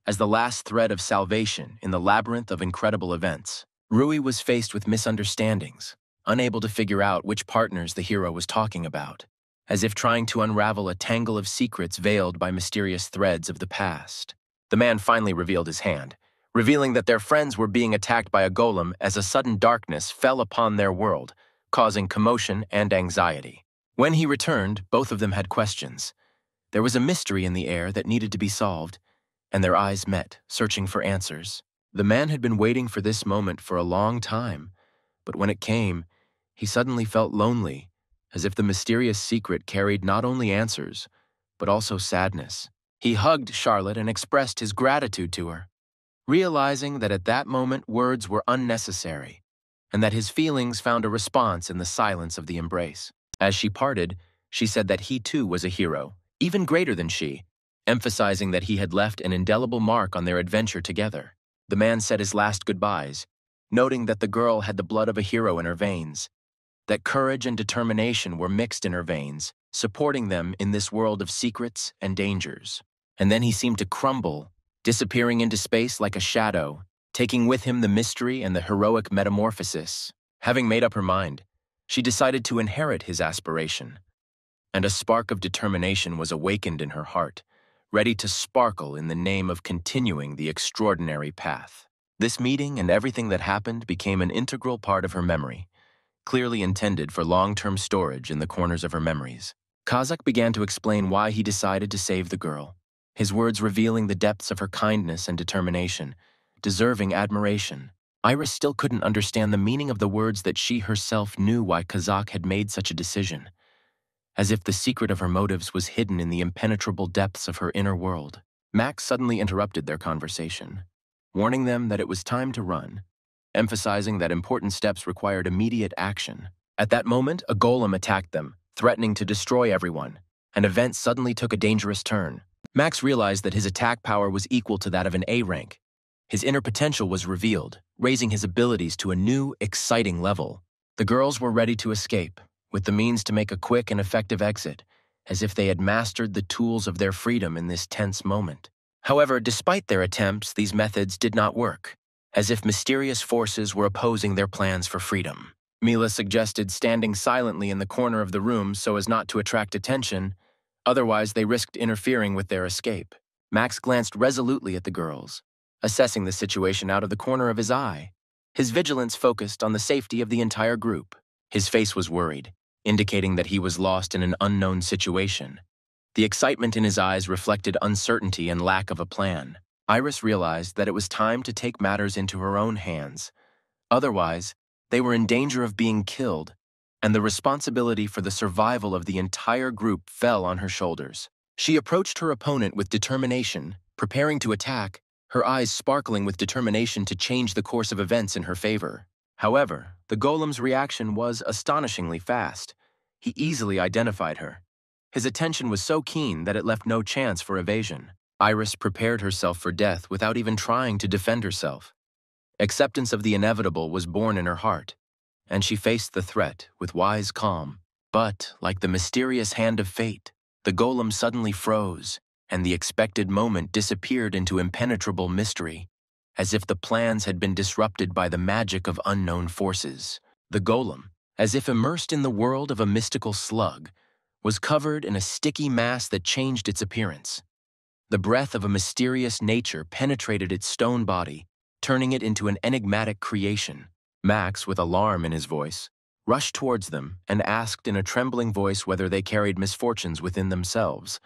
as the last thread of salvation in the labyrinth of incredible events. Rui was faced with misunderstandings, unable to figure out which partners the hero was talking about, as if trying to unravel a tangle of secrets veiled by mysterious threads of the past. The man finally revealed his hand, revealing that their friends were being attacked by a golem as a sudden darkness fell upon their world, causing commotion and anxiety. When he returned, both of them had questions. There was a mystery in the air that needed to be solved, and their eyes met, searching for answers. The man had been waiting for this moment for a long time, but when it came, he suddenly felt lonely, as if the mysterious secret carried not only answers, but also sadness. He hugged Charlotte and expressed his gratitude to her, realizing that at that moment words were unnecessary, and that his feelings found a response in the silence of the embrace. As she parted, she said that he too was a hero, even greater than she, emphasizing that he had left an indelible mark on their adventure together. The man said his last goodbyes, noting that the girl had the blood of a hero in her veins, that courage and determination were mixed in her veins, supporting them in this world of secrets and dangers. And then he seemed to crumble, disappearing into space like a shadow, taking with him the mystery and the heroic metamorphosis. Having made up her mind, she decided to inherit his aspiration, and a spark of determination was awakened in her heart, ready to sparkle in the name of continuing the extraordinary path. This meeting and everything that happened became an integral part of her memory, clearly intended for long-term storage in the corners of her memories. Kazakh began to explain why he decided to save the girl, his words revealing the depths of her kindness and determination, deserving admiration. Iris still couldn't understand the meaning of the words that she herself knew why Kazakh had made such a decision, as if the secret of her motives was hidden in the impenetrable depths of her inner world. Max suddenly interrupted their conversation, warning them that it was time to run, emphasizing that important steps required immediate action. At that moment, a golem attacked them, threatening to destroy everyone. An event suddenly took a dangerous turn. Max realized that his attack power was equal to that of an A rank. His inner potential was revealed, raising his abilities to a new, exciting level. The girls were ready to escape, with the means to make a quick and effective exit, as if they had mastered the tools of their freedom in this tense moment. However, despite their attempts, these methods did not work, as if mysterious forces were opposing their plans for freedom. Mila suggested standing silently in the corner of the room so as not to attract attention, otherwise they risked interfering with their escape. Max glanced resolutely at the girls, assessing the situation out of the corner of his eye. His vigilance focused on the safety of the entire group. His face was worried, indicating that he was lost in an unknown situation. The excitement in his eyes reflected uncertainty and lack of a plan. Iris realized that it was time to take matters into her own hands. Otherwise, they were in danger of being killed, and the responsibility for the survival of the entire group fell on her shoulders. She approached her opponent with determination, preparing to attack, her eyes sparkling with determination to change the course of events in her favor. However, the golem's reaction was astonishingly fast. He easily identified her. His attention was so keen that it left no chance for evasion. Iris prepared herself for death without even trying to defend herself. Acceptance of the inevitable was born in her heart, and she faced the threat with wise calm. But, like the mysterious hand of fate, the golem suddenly froze, and the expected moment disappeared into impenetrable mystery, as if the plans had been disrupted by the magic of unknown forces. The golem, as if immersed in the world of a mystical slug, was covered in a sticky mass that changed its appearance. The breath of a mysterious nature penetrated its stone body, turning it into an enigmatic creation. Max, with alarm in his voice, rushed towards them and asked in a trembling voice whether they carried misfortunes within themselves,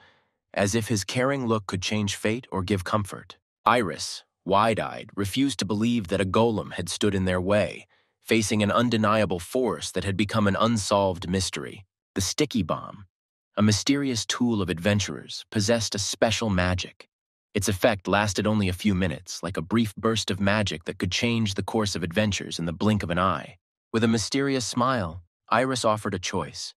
as if his caring look could change fate or give comfort. Iris, wide-eyed, refused to believe that a golem had stood in their way, facing an undeniable force that had become an unsolved mystery. The sticky bomb, a mysterious tool of adventurers, possessed a special magic. Its effect lasted only a few minutes, like a brief burst of magic that could change the course of adventures in the blink of an eye. With a mysterious smile, Iris offered a choice: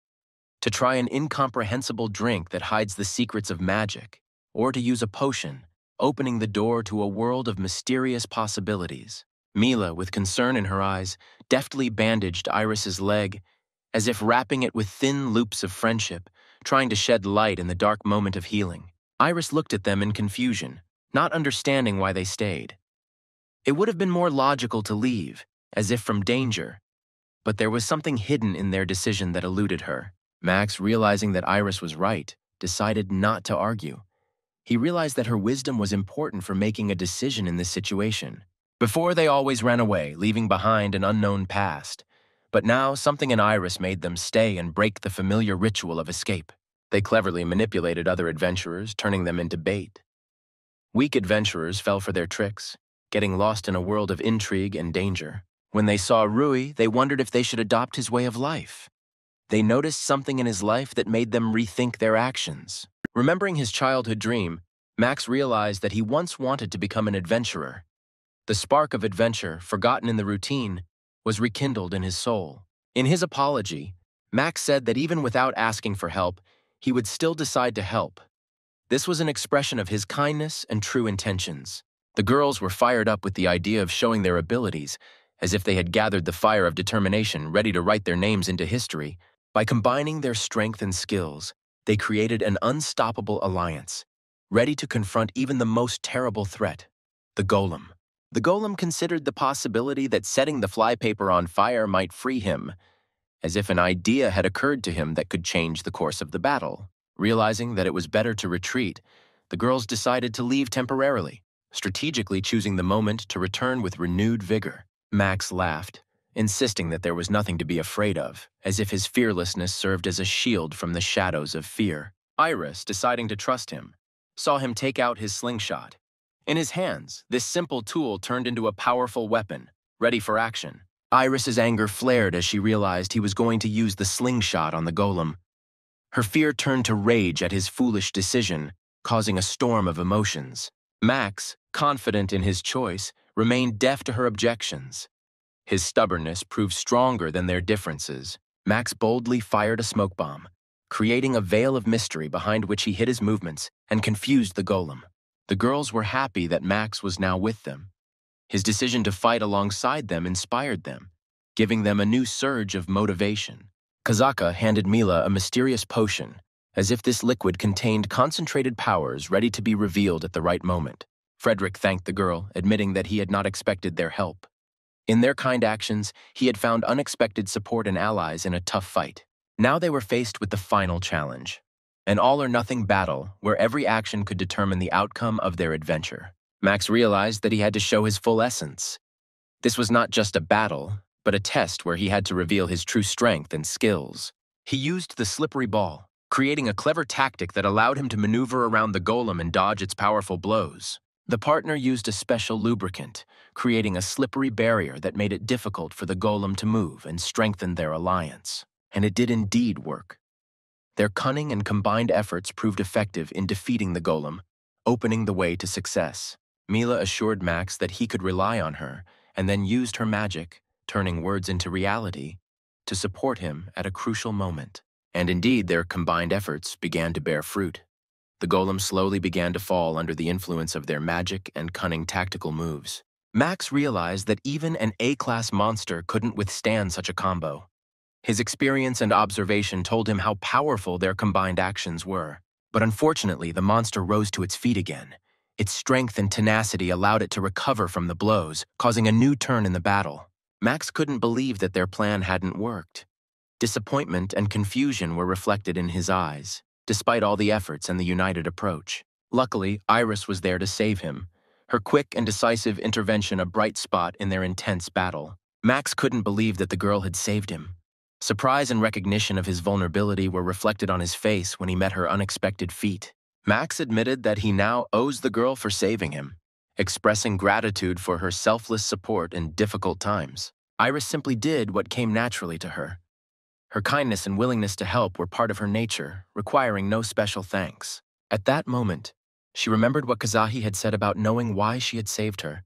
to try an incomprehensible drink that hides the secrets of magic, or to use a potion, opening the door to a world of mysterious possibilities. Mila, with concern in her eyes, deftly bandaged Iris's leg, as if wrapping it with thin loops of friendship, trying to shed light in the dark moment of healing. Iris looked at them in confusion, not understanding why they stayed. It would have been more logical to leave, as if from danger, but there was something hidden in their decision that eluded her. Max, realizing that Iris was right, decided not to argue. He realized that her wisdom was important for making a decision in this situation. Before, they always ran away, leaving behind an unknown past. But now, something in Iris made them stay and break the familiar ritual of escape. They cleverly manipulated other adventurers, turning them into bait. Weak adventurers fell for their tricks, getting lost in a world of intrigue and danger. When they saw Rui, they wondered if they should adopt his way of life. They noticed something in his life that made them rethink their actions. Remembering his childhood dream, Max realized that he once wanted to become an adventurer. The spark of adventure, forgotten in the routine, was rekindled in his soul. In his apology, Max said that even without asking for help, he would still decide to help. This was an expression of his kindness and true intentions. The girls were fired up with the idea of showing their abilities, as if they had gathered the fire of determination, ready to write their names into history. By combining their strength and skills, they created an unstoppable alliance, ready to confront even the most terrible threat, the golem. The golem considered the possibility that setting the flypaper on fire might free him, as if an idea had occurred to him that could change the course of the battle. Realizing that it was better to retreat, the girls decided to leave temporarily, strategically choosing the moment to return with renewed vigor. Max laughed, insisting that there was nothing to be afraid of, as if his fearlessness served as a shield from the shadows of fear. Iris, deciding to trust him, saw him take out his slingshot. In his hands, this simple tool turned into a powerful weapon, ready for action. Iris's anger flared as she realized he was going to use the slingshot on the golem. Her fear turned to rage at his foolish decision, causing a storm of emotions. Max, confident in his choice, remained deaf to her objections. His stubbornness proved stronger than their differences. Max boldly fired a smoke bomb, creating a veil of mystery behind which he hid his movements and confused the golem. The girls were happy that Max was now with them. His decision to fight alongside them inspired them, giving them a new surge of motivation. Kazaka handed Mila a mysterious potion, as if this liquid contained concentrated powers ready to be revealed at the right moment. Frederick thanked the girl, admitting that he had not expected their help. In their kind actions, he had found unexpected support and allies in a tough fight. Now they were faced with the final challenge, an all-or-nothing battle where every action could determine the outcome of their adventure. Max realized that he had to show his full essence. This was not just a battle, but a test where he had to reveal his true strength and skills. He used the slippery ball, creating a clever tactic that allowed him to maneuver around the golem and dodge its powerful blows. The partner used a special lubricant, creating a slippery barrier that made it difficult for the golem to move and strengthened their alliance. And it did indeed work. Their cunning and combined efforts proved effective in defeating the golem, opening the way to success. Mila assured Max that he could rely on her, and then used her magic, turning words into reality, to support him at a crucial moment. And indeed, their combined efforts began to bear fruit. The golem slowly began to fall under the influence of their magic and cunning tactical moves. Max realized that even an A-class monster couldn't withstand such a combo. His experience and observation told him how powerful their combined actions were. But unfortunately, the monster rose to its feet again. Its strength and tenacity allowed it to recover from the blows, causing a new turn in the battle. Max couldn't believe that their plan hadn't worked. Disappointment and confusion were reflected in his eyes, despite all the efforts and the united approach. Luckily, Iris was there to save him, her quick and decisive intervention a bright spot in their intense battle. Max couldn't believe that the girl had saved him. Surprise and recognition of his vulnerability were reflected on his face when he met her unexpected feat. Max admitted that he now owes the girl for saving him, expressing gratitude for her selfless support in difficult times. Iris simply did what came naturally to her. Her kindness and willingness to help were part of her nature, requiring no special thanks. At that moment, she remembered what Kazahi had said about knowing why she had saved her.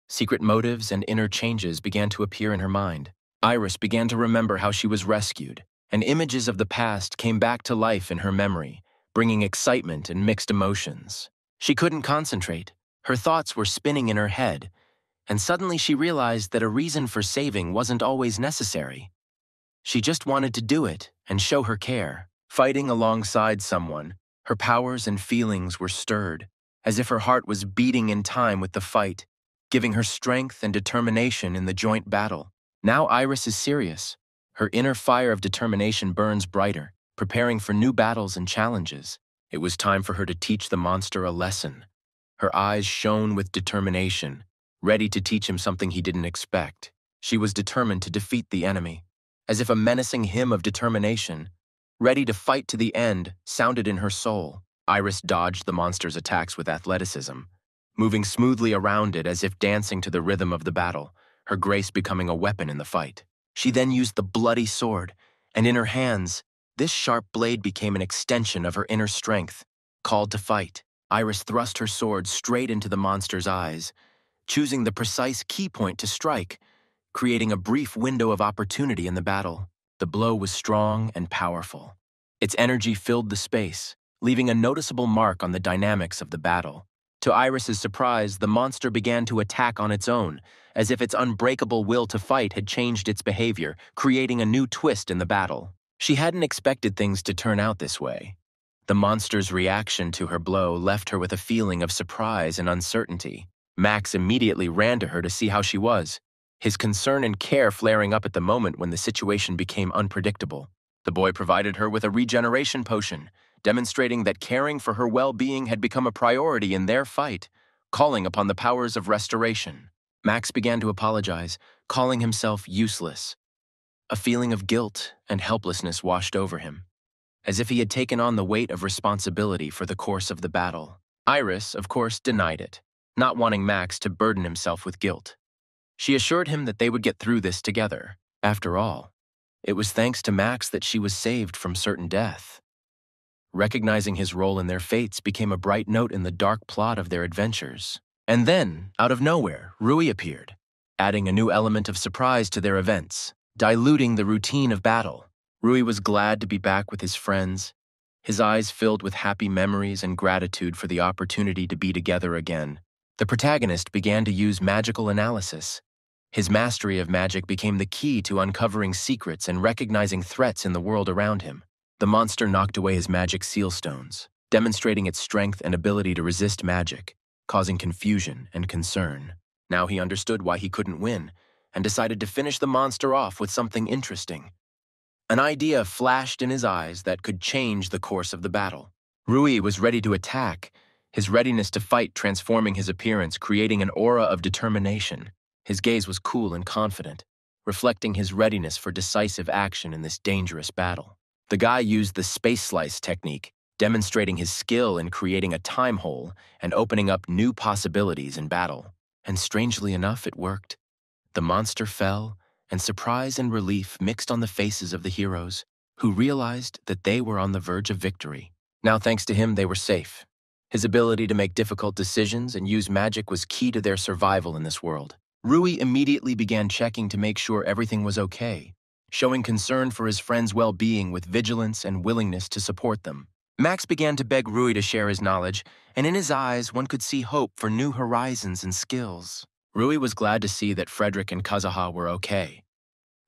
Secret motives and inner changes began to appear in her mind. Iris began to remember how she was rescued, and images of the past came back to life in her memory, bringing excitement and mixed emotions. She couldn't concentrate. Her thoughts were spinning in her head, and suddenly she realized that a reason for saving wasn't always necessary. She just wanted to do it and show her care. Fighting alongside someone, her powers and feelings were stirred, as if her heart was beating in time with the fight, giving her strength and determination in the joint battle. Now Iris is serious. Her inner fire of determination burns brighter, preparing for new battles and challenges. It was time for her to teach the monster a lesson. Her eyes shone with determination, ready to teach him something he didn't expect. She was determined to defeat the enemy, as if a menacing hymn of determination, ready to fight to the end, sounded in her soul. Iris dodged the monster's attacks with athleticism, moving smoothly around it as if dancing to the rhythm of the battle, her grace becoming a weapon in the fight. She then used the bloody sword, and in her hands, this sharp blade became an extension of her inner strength. Called to fight, Iris thrust her sword straight into the monster's eyes, choosing the precise key point to strike, creating a brief window of opportunity in the battle. The blow was strong and powerful. Its energy filled the space, leaving a noticeable mark on the dynamics of the battle. To Iris's surprise, the monster began to attack on its own, as if its unbreakable will to fight had changed its behavior, creating a new twist in the battle. She hadn't expected things to turn out this way. The monster's reaction to her blow left her with a feeling of surprise and uncertainty. Max immediately ran to her to see how she was. his concern and care flaring up at the moment when the situation became unpredictable. The boy provided her with a regeneration potion, demonstrating that caring for her well-being had become a priority in their fight, calling upon the powers of restoration. Max began to apologize, calling himself useless. A feeling of guilt and helplessness washed over him, as if he had taken on the weight of responsibility for the course of the battle. Iris, of course, denied it, not wanting Max to burden himself with guilt. She assured him that they would get through this together. After all, it was thanks to Max that she was saved from certain death. Recognizing his role in their fates became a bright note in the dark plot of their adventures. And then, out of nowhere, Rui appeared, adding a new element of surprise to their events, diluting the routine of battle. Rui was glad to be back with his friends, his eyes filled with happy memories and gratitude for the opportunity to be together again. The protagonist began to use magical analysis. His mastery of magic became the key to uncovering secrets and recognizing threats in the world around him. The monster knocked away his magic seal stones, demonstrating its strength and ability to resist magic, causing confusion and concern. Now he understood why he couldn't win, and decided to finish the monster off with something interesting. An idea flashed in his eyes that could change the course of the battle. Rui was ready to attack, his readiness to fight transforming his appearance, creating an aura of determination. His gaze was cool and confident, reflecting his readiness for decisive action in this dangerous battle. The guy used the space slice technique, demonstrating his skill in creating a time hole and opening up new possibilities in battle. And strangely enough, it worked. The monster fell, and surprise and relief mixed on the faces of the heroes, who realized that they were on the verge of victory. Now, thanks to him, they were safe. His ability to make difficult decisions and use magic was key to their survival in this world. Rui immediately began checking to make sure everything was okay, showing concern for his friends' well-being with vigilance and willingness to support them. Max began to beg Rui to share his knowledge, and in his eyes one could see hope for new horizons and skills. Rui was glad to see that Frederick and Kazuha were okay.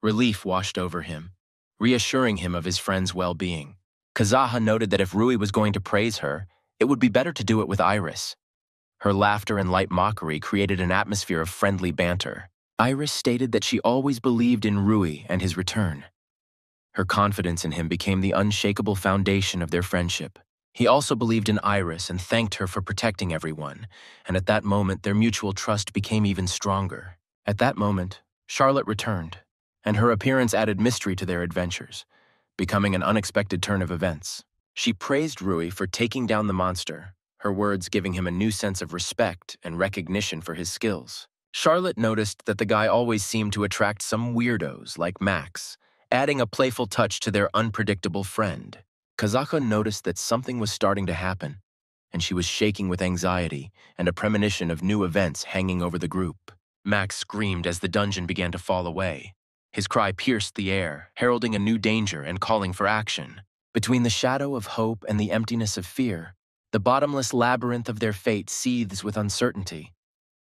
Relief washed over him, reassuring him of his friend's well-being. Kazuha noted that if Rui was going to praise her, it would be better to do it with Iris. Her laughter and light mockery created an atmosphere of friendly banter. Iris stated that she always believed in Rui and his return. Her confidence in him became the unshakable foundation of their friendship. He also believed in Iris and thanked her for protecting everyone, and at that moment their mutual trust became even stronger. At that moment, Charlotte returned, and her appearance added mystery to their adventures, becoming an unexpected turn of events. She praised Rui for taking down the monster, her words giving him a new sense of respect and recognition for his skills. Charlotte noticed that the guy always seemed to attract some weirdos like Max, adding a playful touch to their unpredictable friend. Kazuha noticed that something was starting to happen, and she was shaking with anxiety and a premonition of new events hanging over the group. Max screamed as the dungeon began to fall away. His cry pierced the air, heralding a new danger and calling for action. Between the shadow of hope and the emptiness of fear, the bottomless labyrinth of their fate seethes with uncertainty.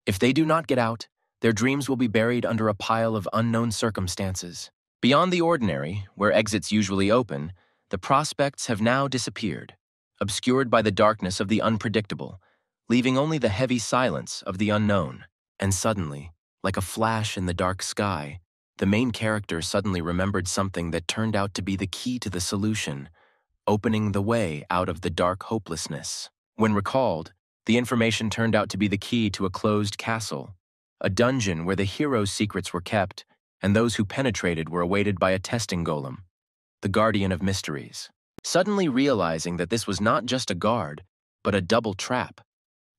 If they do not get out, their dreams will be buried under a pile of unknown circumstances. Beyond the ordinary, where exits usually open, the prospects have now disappeared, obscured by the darkness of the unpredictable, leaving only the heavy silence of the unknown. And suddenly, like a flash in the dark sky, the main character suddenly remembered something that turned out to be the key to the solution, opening the way out of the dark hopelessness. When recalled, the information turned out to be the key to a closed castle, a dungeon where the hero's secrets were kept, and those who penetrated were awaited by a testing golem, the guardian of mysteries. Suddenly realizing that this was not just a guard, but a double trap,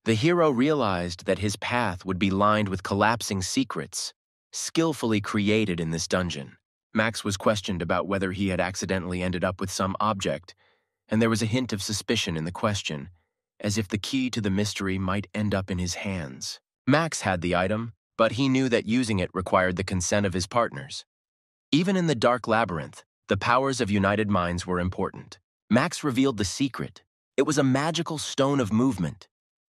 the hero realized that his path would be lined with collapsing secrets, skillfully created in this dungeon. Max was questioned about whether he had accidentally ended up with some object, and there was a hint of suspicion in the question, as if the key to the mystery might end up in his hands. Max had the item, but he knew that using it required the consent of his partners. Even in the dark labyrinth, the powers of united minds were important. Max revealed the secret. It was a magical stone of movement.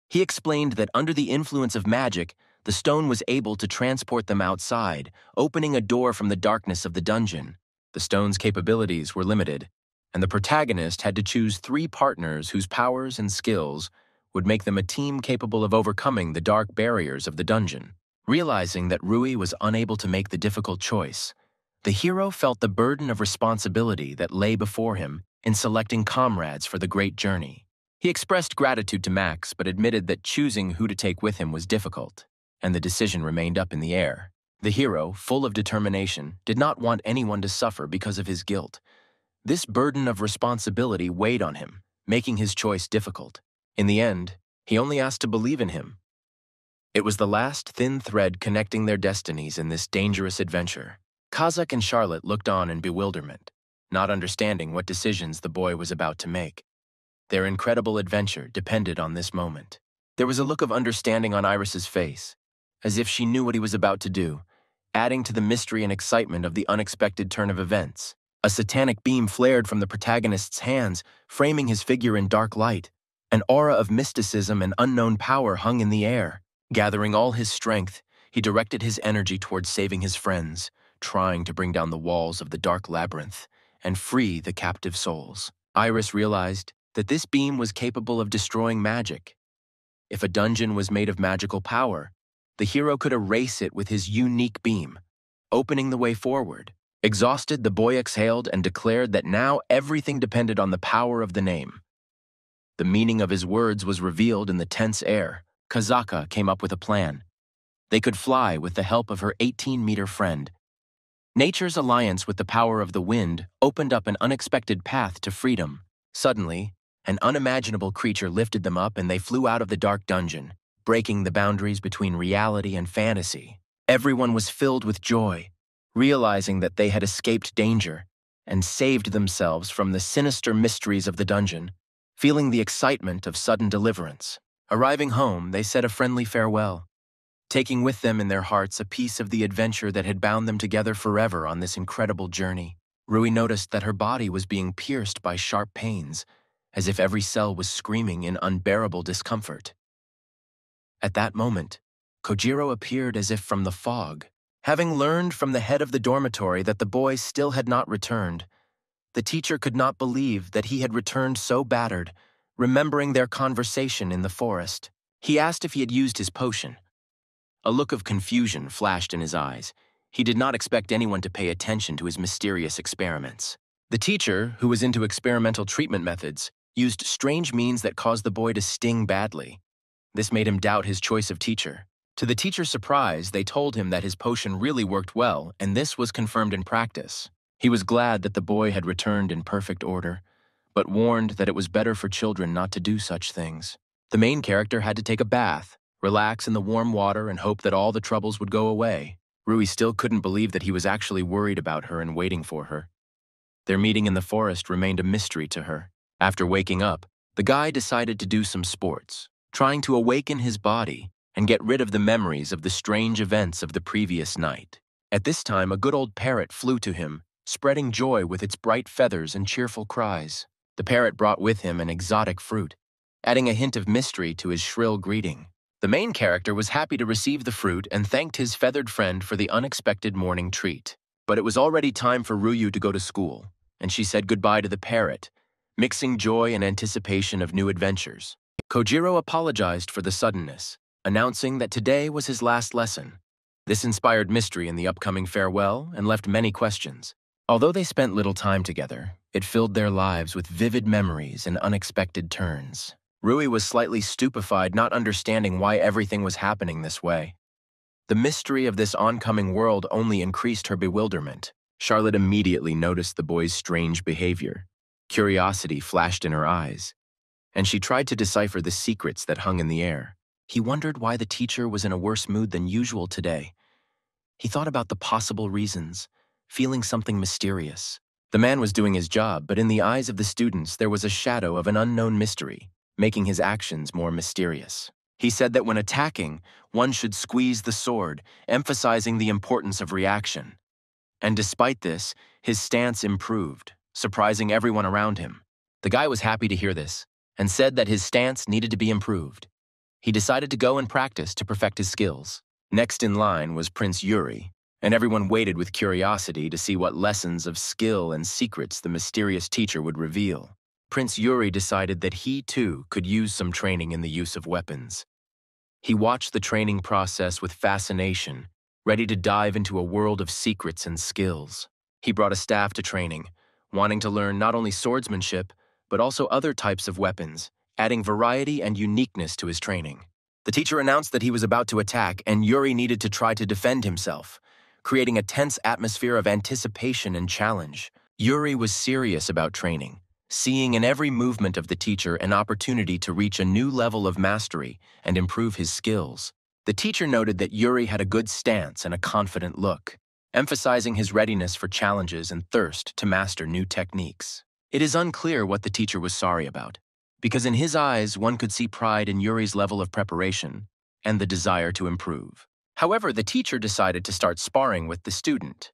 He explained that under the influence of magic, the stone was able to transport them outside, opening a door from the darkness of the dungeon. The stone's capabilities were limited, and the protagonist had to choose 3 partners whose powers and skills would make them a team capable of overcoming the dark barriers of the dungeon. Realizing that Rui was unable to make the difficult choice, the hero felt the burden of responsibility that lay before him in selecting comrades for the great journey. He expressed gratitude to Max, but admitted that choosing who to take with him was difficult, and the decision remained up in the air. The hero, full of determination, did not want anyone to suffer because of his guilt. This burden of responsibility weighed on him, making his choice difficult. In the end, he only asked to believe in him. It was the last thin thread connecting their destinies in this dangerous adventure. Kazakh and Charlotte looked on in bewilderment, not understanding what decisions the boy was about to make. Their incredible adventure depended on this moment. There was a look of understanding on Iris's face, as if she knew what he was about to do, adding to the mystery and excitement of the unexpected turn of events. A satanic beam flared from the protagonist's hands, framing his figure in dark light. An aura of mysticism and unknown power hung in the air. Gathering all his strength, he directed his energy towards saving his friends, trying to bring down the walls of the dark labyrinth and free the captive souls. Iris realized that this beam was capable of destroying magic. If a dungeon was made of magical power, the hero could erase it with his unique beam, opening the way forward. Exhausted, the boy exhaled and declared that now everything depended on the power of the name. The meaning of his words was revealed in the tense air. Kazaka came up with a plan. They could fly with the help of her 18-meter friend. Nature's alliance with the power of the wind opened up an unexpected path to freedom. Suddenly, an unimaginable creature lifted them up and they flew out of the dark dungeon, breaking the boundaries between reality and fantasy. Everyone was filled with joy, realizing that they had escaped danger and saved themselves from the sinister mysteries of the dungeon, feeling the excitement of sudden deliverance. Arriving home, they said a friendly farewell, taking with them in their hearts a piece of the adventure that had bound them together forever on this incredible journey. Rui noticed that her body was being pierced by sharp pains, as if every cell was screaming in unbearable discomfort. At that moment, Kojiro appeared as if from the fog. Having learned from the head of the dormitory that the boy still had not returned, the teacher could not believe that he had returned so battered, remembering their conversation in the forest. He asked if he had used his potion. A look of confusion flashed in his eyes. He did not expect anyone to pay attention to his mysterious experiments. The teacher, who was into experimental treatment methods, used strange means that caused the boy to sting badly. This made him doubt his choice of teacher. To the teacher's surprise, they told him that his potion really worked well, and this was confirmed in practice. He was glad that the boy had returned in perfect order, but warned that it was better for children not to do such things. The main character had to take a bath, relax in the warm water, and hope that all the troubles would go away. Rui still couldn't believe that he was actually worried about her and waiting for her. Their meeting in the forest remained a mystery to her. After waking up, the guy decided to do some sports, trying to awaken his body and get rid of the memories of the strange events of the previous night. At this time, a good old parrot flew to him, spreading joy with its bright feathers and cheerful cries. The parrot brought with him an exotic fruit, adding a hint of mystery to his shrill greeting. The main character was happy to receive the fruit and thanked his feathered friend for the unexpected morning treat. But it was already time for Ruyu to go to school, and she said goodbye to the parrot, mixing joy and anticipation of new adventures. Kojiro apologized for the suddenness, announcing that today was his last lesson. This inspired mystery in the upcoming farewell and left many questions. Although they spent little time together, it filled their lives with vivid memories and unexpected turns. Rui was slightly stupefied, not understanding why everything was happening this way. The mystery of this oncoming world only increased her bewilderment. Charlotte immediately noticed the boy's strange behavior. Curiosity flashed in her eyes, and she tried to decipher the secrets that hung in the air. He wondered why the teacher was in a worse mood than usual today. He thought about the possible reasons, feeling something mysterious. The man was doing his job, but in the eyes of the students there was a shadow of an unknown mystery, making his actions more mysterious. He said that when attacking, one should squeeze the sword, emphasizing the importance of reaction. And despite this, his stance improved, surprising everyone around him. The guy was happy to hear this, and said that his stance needed to be improved. He decided to go and practice to perfect his skills. Next in line was Prince Yuri, and everyone waited with curiosity to see what lessons of skill and secrets the mysterious teacher would reveal. Prince Yuri decided that he, too, could use some training in the use of weapons. He watched the training process with fascination, ready to dive into a world of secrets and skills. He brought a staff to training, wanting to learn not only swordsmanship, but also other types of weapons, adding variety and uniqueness to his training. The teacher announced that he was about to attack, and Yuri needed to try to defend himself, creating a tense atmosphere of anticipation and challenge. Yuri was serious about training, seeing in every movement of the teacher an opportunity to reach a new level of mastery and improve his skills. The teacher noted that Yuri had a good stance and a confident look, emphasizing his readiness for challenges and thirst to master new techniques. It is unclear what the teacher was sorry about, because in his eyes one could see pride in Yuri's level of preparation and the desire to improve. However, the teacher decided to start sparring with the student,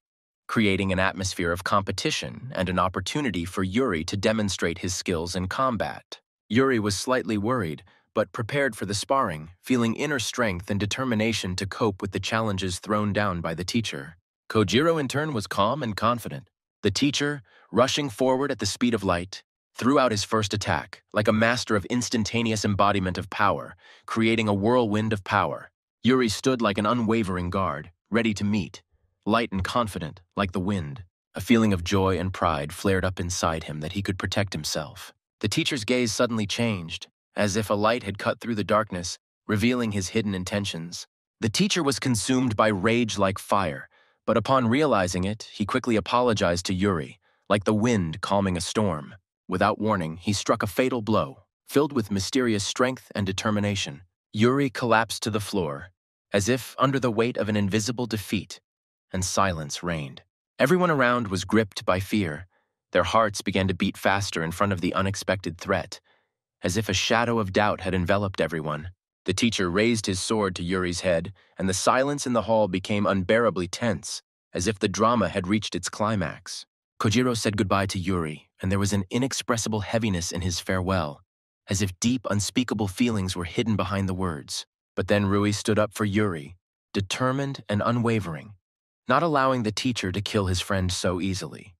creating an atmosphere of competition and an opportunity for Yuri to demonstrate his skills in combat. Yuri was slightly worried, but prepared for the sparring, feeling inner strength and determination to cope with the challenges thrown down by the teacher. Kojiro, in turn, was calm and confident. The teacher, rushing forward at the speed of light, threw out his first attack, like a master of instantaneous embodiment of power, creating a whirlwind of power. Yuri stood like an unwavering guard, ready to meet, light and confident, like the wind. A feeling of joy and pride flared up inside him that he could protect himself. The teacher's gaze suddenly changed, as if a light had cut through the darkness, revealing his hidden intentions. The teacher was consumed by rage like fire, but upon realizing it, he quickly apologized to Yuri, like the wind calming a storm. Without warning, he struck a fatal blow, filled with mysterious strength and determination. Yuri collapsed to the floor, as if under the weight of an invisible defeat, and silence reigned. Everyone around was gripped by fear. Their hearts began to beat faster in front of the unexpected threat, as if a shadow of doubt had enveloped everyone. The teacher raised his sword to Yuri's head, and the silence in the hall became unbearably tense, as if the drama had reached its climax. Kojiro said goodbye to Yuri, and there was an inexpressible heaviness in his farewell, as if deep, unspeakable feelings were hidden behind the words. But then Rui stood up for Yuri, determined and unwavering, not allowing the teacher to kill his friend so easily.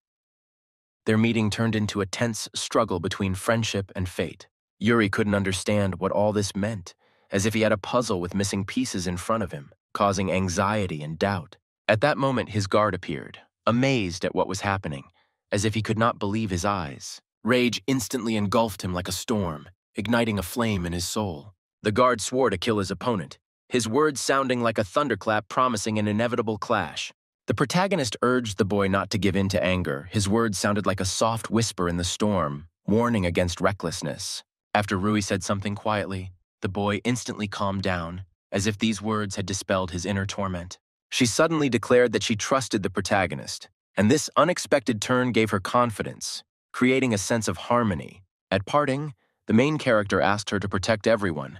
Their meeting turned into a tense struggle between friendship and fate. Yuri couldn't understand what all this meant, as if he had a puzzle with missing pieces in front of him, causing anxiety and doubt. At that moment, his guard appeared, amazed at what was happening, as if he could not believe his eyes. Rage instantly engulfed him like a storm, igniting a flame in his soul. The guard swore to kill his opponent, his words sounding like a thunderclap promising an inevitable clash. The protagonist urged the boy not to give in to anger. His words sounded like a soft whisper in the storm, warning against recklessness. After Rui said something quietly, the boy instantly calmed down, as if these words had dispelled his inner torment. She suddenly declared that she trusted the protagonist, and this unexpected turn gave her confidence, creating a sense of harmony. At parting, the main character asked her to protect everyone.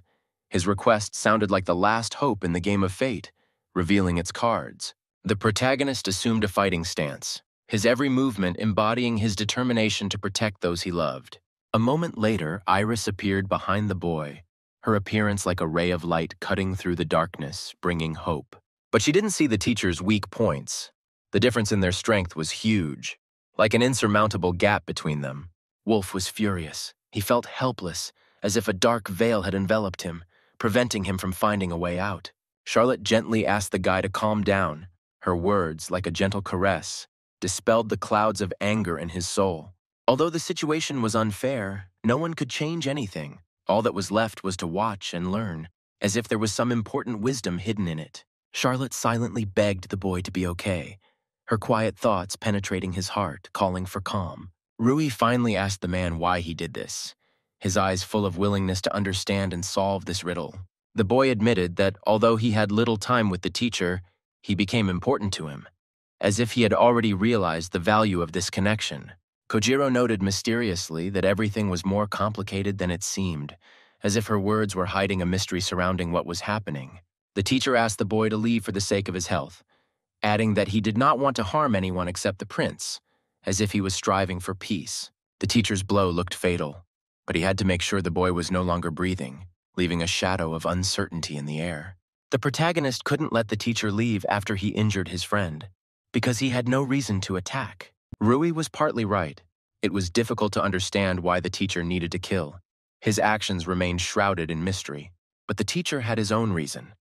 His request sounded like the last hope in the game of fate, revealing its cards. The protagonist assumed a fighting stance, his every movement embodying his determination to protect those he loved. A moment later, Iris appeared behind the boy, her appearance like a ray of light cutting through the darkness, bringing hope. But she didn't see the teacher's weak points. The difference in their strength was huge, like an insurmountable gap between them. Wolf was furious. He felt helpless, as if a dark veil had enveloped him, preventing him from finding a way out. Charlotte gently asked the guy to calm down. Her words, like a gentle caress, dispelled the clouds of anger in his soul. Although the situation was unfair, no one could change anything. All that was left was to watch and learn, as if there was some important wisdom hidden in it. Charlotte silently begged the boy to be okay, her quiet thoughts penetrating his heart, calling for calm. Rui finally asked the man why he did this, his eyes full of willingness to understand and solve this riddle. The boy admitted that although he had little time with the teacher, he became important to him, as if he had already realized the value of this connection. Kojiro noted mysteriously that everything was more complicated than it seemed, as if her words were hiding a mystery surrounding what was happening. The teacher asked the boy to leave for the sake of his health, adding that he did not want to harm anyone except the prince, as if he was striving for peace. The teacher's blow looked fatal, but he had to make sure the boy was no longer breathing, leaving a shadow of uncertainty in the air. The protagonist couldn't let the teacher leave after he injured his friend, because he had no reason to attack. Rui was partly right. It was difficult to understand why the teacher needed to kill. His actions remained shrouded in mystery. But the teacher had his own reason,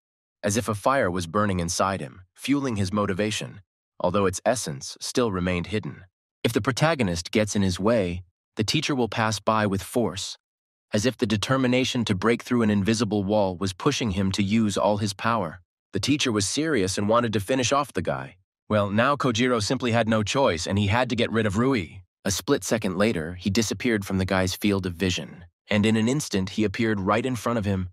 as if a fire was burning inside him, fueling his motivation, although its essence still remained hidden. If the protagonist gets in his way, the teacher will pass by with force, as if the determination to break through an invisible wall was pushing him to use all his power. The teacher was serious and wanted to finish off the guy. Well, now Kojiro simply had no choice, and he had to get rid of Rui. A split second later, he disappeared from the guy's field of vision, and in an instant he appeared right in front of him.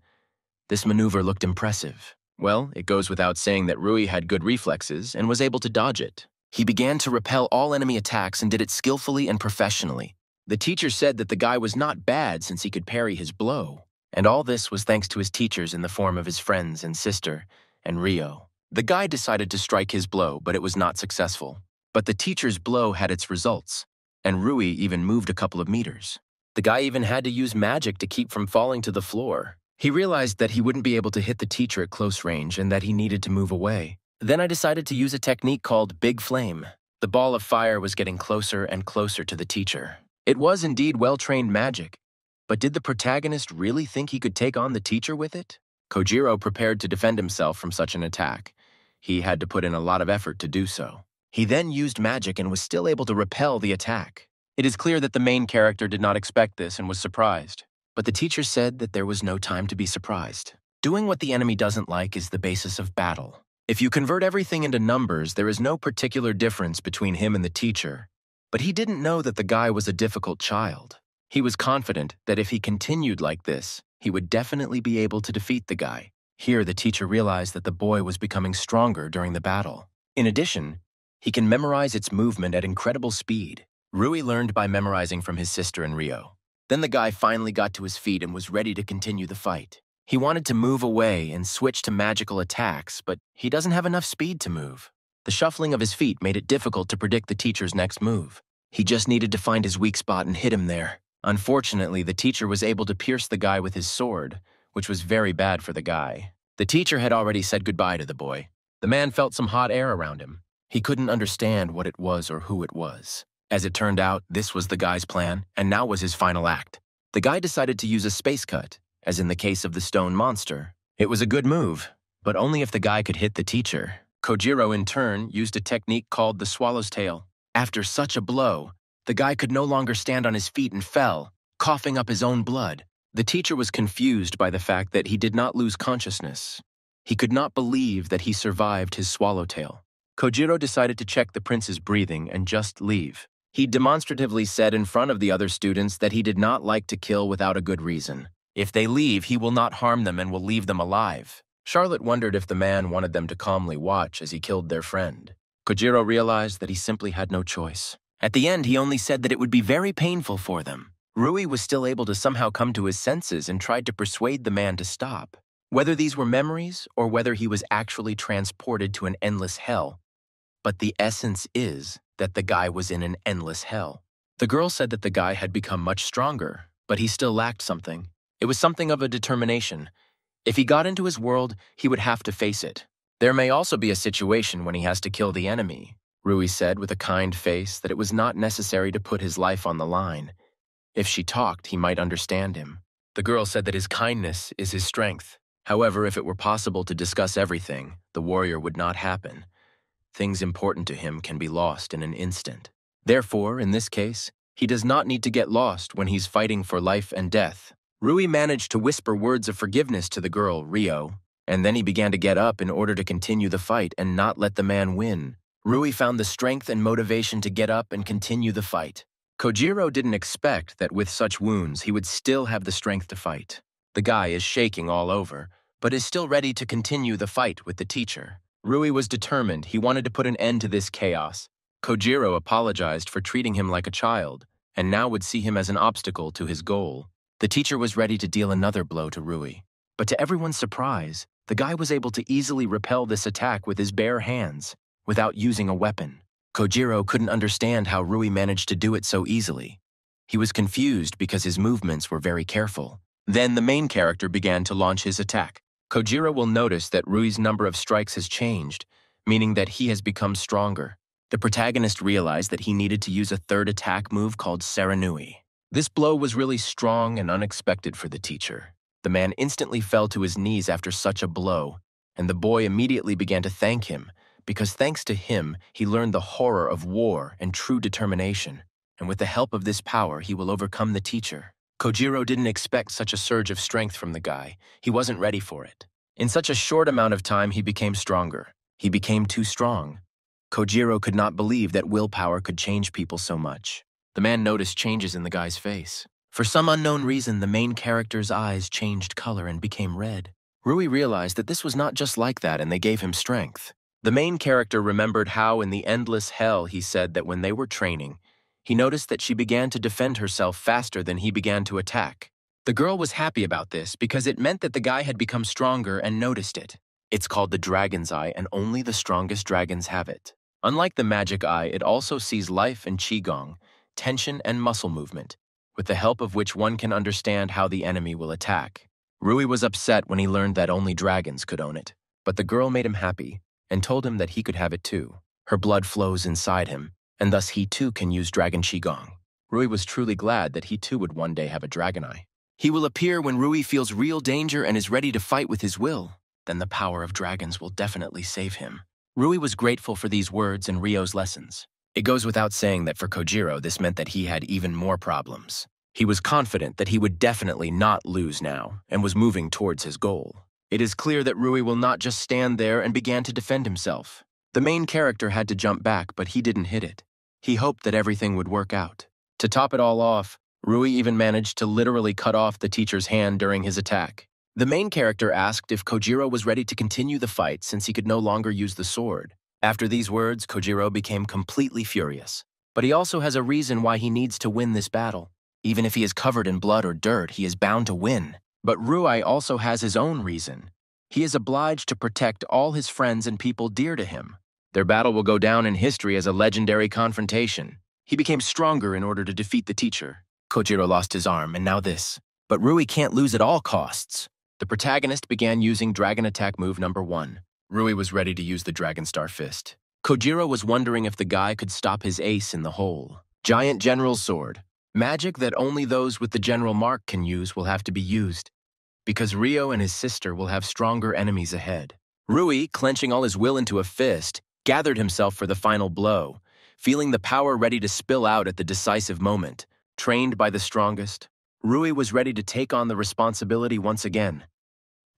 This maneuver looked impressive. Well, it goes without saying that Rui had good reflexes and was able to dodge it. He began to repel all enemy attacks and did it skillfully and professionally. The teacher said that the guy was not bad since he could parry his blow, and all this was thanks to his teachers in the form of his friends and sister, and Rio. The guy decided to strike his blow, but it was not successful. But the teacher's blow had its results, and Rui even moved a couple of meters. The guy even had to use magic to keep from falling to the floor. He realized that he wouldn't be able to hit the teacher at close range and that he needed to move away. Then I decided to use a technique called Big Flame. The ball of fire was getting closer and closer to the teacher. It was indeed well-trained magic, but did the protagonist really think he could take on the teacher with it? Kojiro prepared to defend himself from such an attack. He had to put in a lot of effort to do so. He then used magic and was still able to repel the attack. It is clear that the main character did not expect this and was surprised. But the teacher said that there was no time to be surprised. Doing what the enemy doesn't like is the basis of battle. If you convert everything into numbers, there is no particular difference between him and the teacher. But he didn't know that the guy was a difficult child. He was confident that if he continued like this, he would definitely be able to defeat the guy. Here, the teacher realized that the boy was becoming stronger during the battle. In addition, he can memorize its movement at incredible speed. Rui learned by memorizing from his sister and Rio. Then the guy finally got to his feet and was ready to continue the fight. He wanted to move away and switch to magical attacks, but he doesn't have enough speed to move. The shuffling of his feet made it difficult to predict the teacher's next move. He just needed to find his weak spot and hit him there. Unfortunately, the teacher was able to pierce the guy with his sword, which was very bad for the guy. The teacher had already said goodbye to the boy. The man felt some hot air around him. He couldn't understand what it was or who it was. As it turned out, this was the guy's plan, and now was his final act. The guy decided to use a space cut, as in the case of the stone monster. It was a good move, but only if the guy could hit the teacher. Kojiro, in turn, used a technique called the swallow's tail. After such a blow, the guy could no longer stand on his feet and fell, coughing up his own blood. The teacher was confused by the fact that he did not lose consciousness. He could not believe that he survived his swallowtail. Kojiro decided to check the prince's breathing and just leave. He demonstratively said in front of the other students that he did not like to kill without a good reason. If they leave, he will not harm them and will leave them alive. Charlotte wondered if the man wanted them to calmly watch as he killed their friend. Kojiro realized that he simply had no choice. At the end, he only said that it would be very painful for them. Rui was still able to somehow come to his senses and tried to persuade the man to stop. Whether these were memories or whether he was actually transported to an endless hell. But the essence is that the guy was in an endless hell. The girl said that the guy had become much stronger, but he still lacked something. It was something of a determination. If he got into his world, he would have to face it. There may also be a situation when he has to kill the enemy. Rui said with a kind face that it was not necessary to put his life on the line. If she talked, he might understand him. The girl said that his kindness is his strength. However, if it were possible to discuss everything, the warrior would not happen. Things important to him can be lost in an instant. Therefore, in this case, he does not need to get lost when he's fighting for life and death. Rui managed to whisper words of forgiveness to the girl, Rio, and then he began to get up in order to continue the fight and not let the man win. Rui found the strength and motivation to get up and continue the fight. Kojiro didn't expect that with such wounds he would still have the strength to fight. The guy is shaking all over, but is still ready to continue the fight with the teacher. Rui was determined. He wanted to put an end to this chaos. Kojiro apologized for treating him like a child, and now would see him as an obstacle to his goal. The teacher was ready to deal another blow to Rui. But to everyone's surprise, the guy was able to easily repel this attack with his bare hands, without using a weapon. Kojiro couldn't understand how Rui managed to do it so easily. He was confused because his movements were very careful. Then the main character began to launch his attack. Kojiro will notice that Rui's number of strikes has changed, meaning that he has become stronger. The protagonist realized that he needed to use a third attack move called Serenui. This blow was really strong and unexpected for the teacher. The man instantly fell to his knees after such a blow, and the boy immediately began to thank him, because thanks to him, he learned the horror of war and true determination, and with the help of this power, he will overcome the teacher. Kojiro didn't expect such a surge of strength from the guy. He wasn't ready for it. In such a short amount of time, he became stronger. He became too strong. Kojiro could not believe that willpower could change people so much. The man noticed changes in the guy's face. For some unknown reason, the main character's eyes changed color and became red. Rui realized that this was not just like that, and they gave him strength. The main character remembered how in the endless hell he said that when they were training, he noticed that she began to defend herself faster than he began to attack. The girl was happy about this because it meant that the guy had become stronger and noticed it. It's called the Dragon's Eye, and only the strongest dragons have it. Unlike the Magic Eye, it also sees life and qigong, tension and muscle movement, with the help of which one can understand how the enemy will attack. Rui was upset when he learned that only dragons could own it, but the girl made him happy and told him that he could have it too. Her blood flows inside him, and thus he too can use dragon qigong. Rui was truly glad that he too would one day have a dragon eye. He will appear when Rui feels real danger and is ready to fight with his will. Then the power of dragons will definitely save him. Rui was grateful for these words and Ryo's lessons. It goes without saying that for Kojiro, this meant that he had even more problems. He was confident that he would definitely not lose now and was moving towards his goal. It is clear that Rui will not just stand there and began to defend himself. The main character had to jump back, but he didn't hit it. He hoped that everything would work out. To top it all off, Rui even managed to literally cut off the teacher's hand during his attack. The main character asked if Kojiro was ready to continue the fight since he could no longer use the sword. After these words, Kojiro became completely furious. But he also has a reason why he needs to win this battle. Even if he is covered in blood or dirt, he is bound to win. But Rui also has his own reason. He is obliged to protect all his friends and people dear to him. Their battle will go down in history as a legendary confrontation. He became stronger in order to defeat the teacher. Kojiro lost his arm, and now this. But Rui can't lose at all costs. The protagonist began using Dragon Attack move number 1. Rui was ready to use the Dragon Star Fist. Kojiro was wondering if the guy could stop his ace in the hole. Giant General Sword. Magic that only those with the General Mark can use will have to be used, because Ryo and his sister will have stronger enemies ahead. Rui, clenching all his will into a fist, gathered himself for the final blow, feeling the power ready to spill out at the decisive moment. Trained by the strongest, Rui was ready to take on the responsibility once again,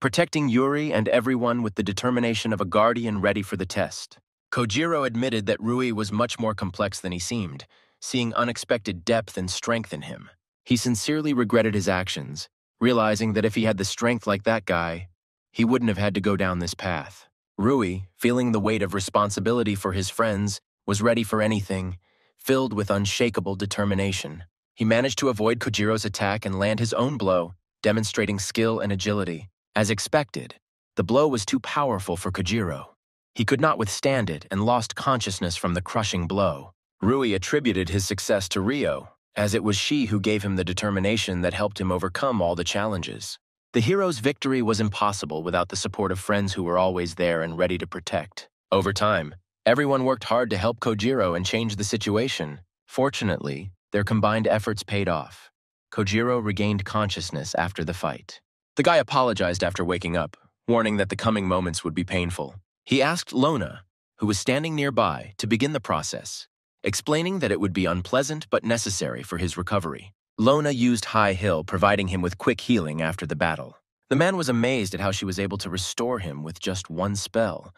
protecting Yuri and everyone with the determination of a guardian ready for the test. Kojiro admitted that Rui was much more complex than he seemed, seeing unexpected depth and strength in him. He sincerely regretted his actions, realizing that if he had the strength like that guy, he wouldn't have had to go down this path. Rui, feeling the weight of responsibility for his friends, was ready for anything, filled with unshakable determination. He managed to avoid Kojiro's attack and land his own blow, demonstrating skill and agility. As expected, the blow was too powerful for Kojiro. He could not withstand it and lost consciousness from the crushing blow. Rui attributed his success to Ryo, as it was she who gave him the determination that helped him overcome all the challenges. The hero's victory was impossible without the support of friends who were always there and ready to protect. Over time, everyone worked hard to help Kojiro and change the situation. Fortunately, their combined efforts paid off. Kojiro regained consciousness after the fight. The guy apologized after waking up, warning that the coming moments would be painful. He asked Lona, who was standing nearby, to begin the process, explaining that it would be unpleasant but necessary for his recovery. Lona used High Hill, providing him with quick healing after the battle. The man was amazed at how she was able to restore him with just one spell,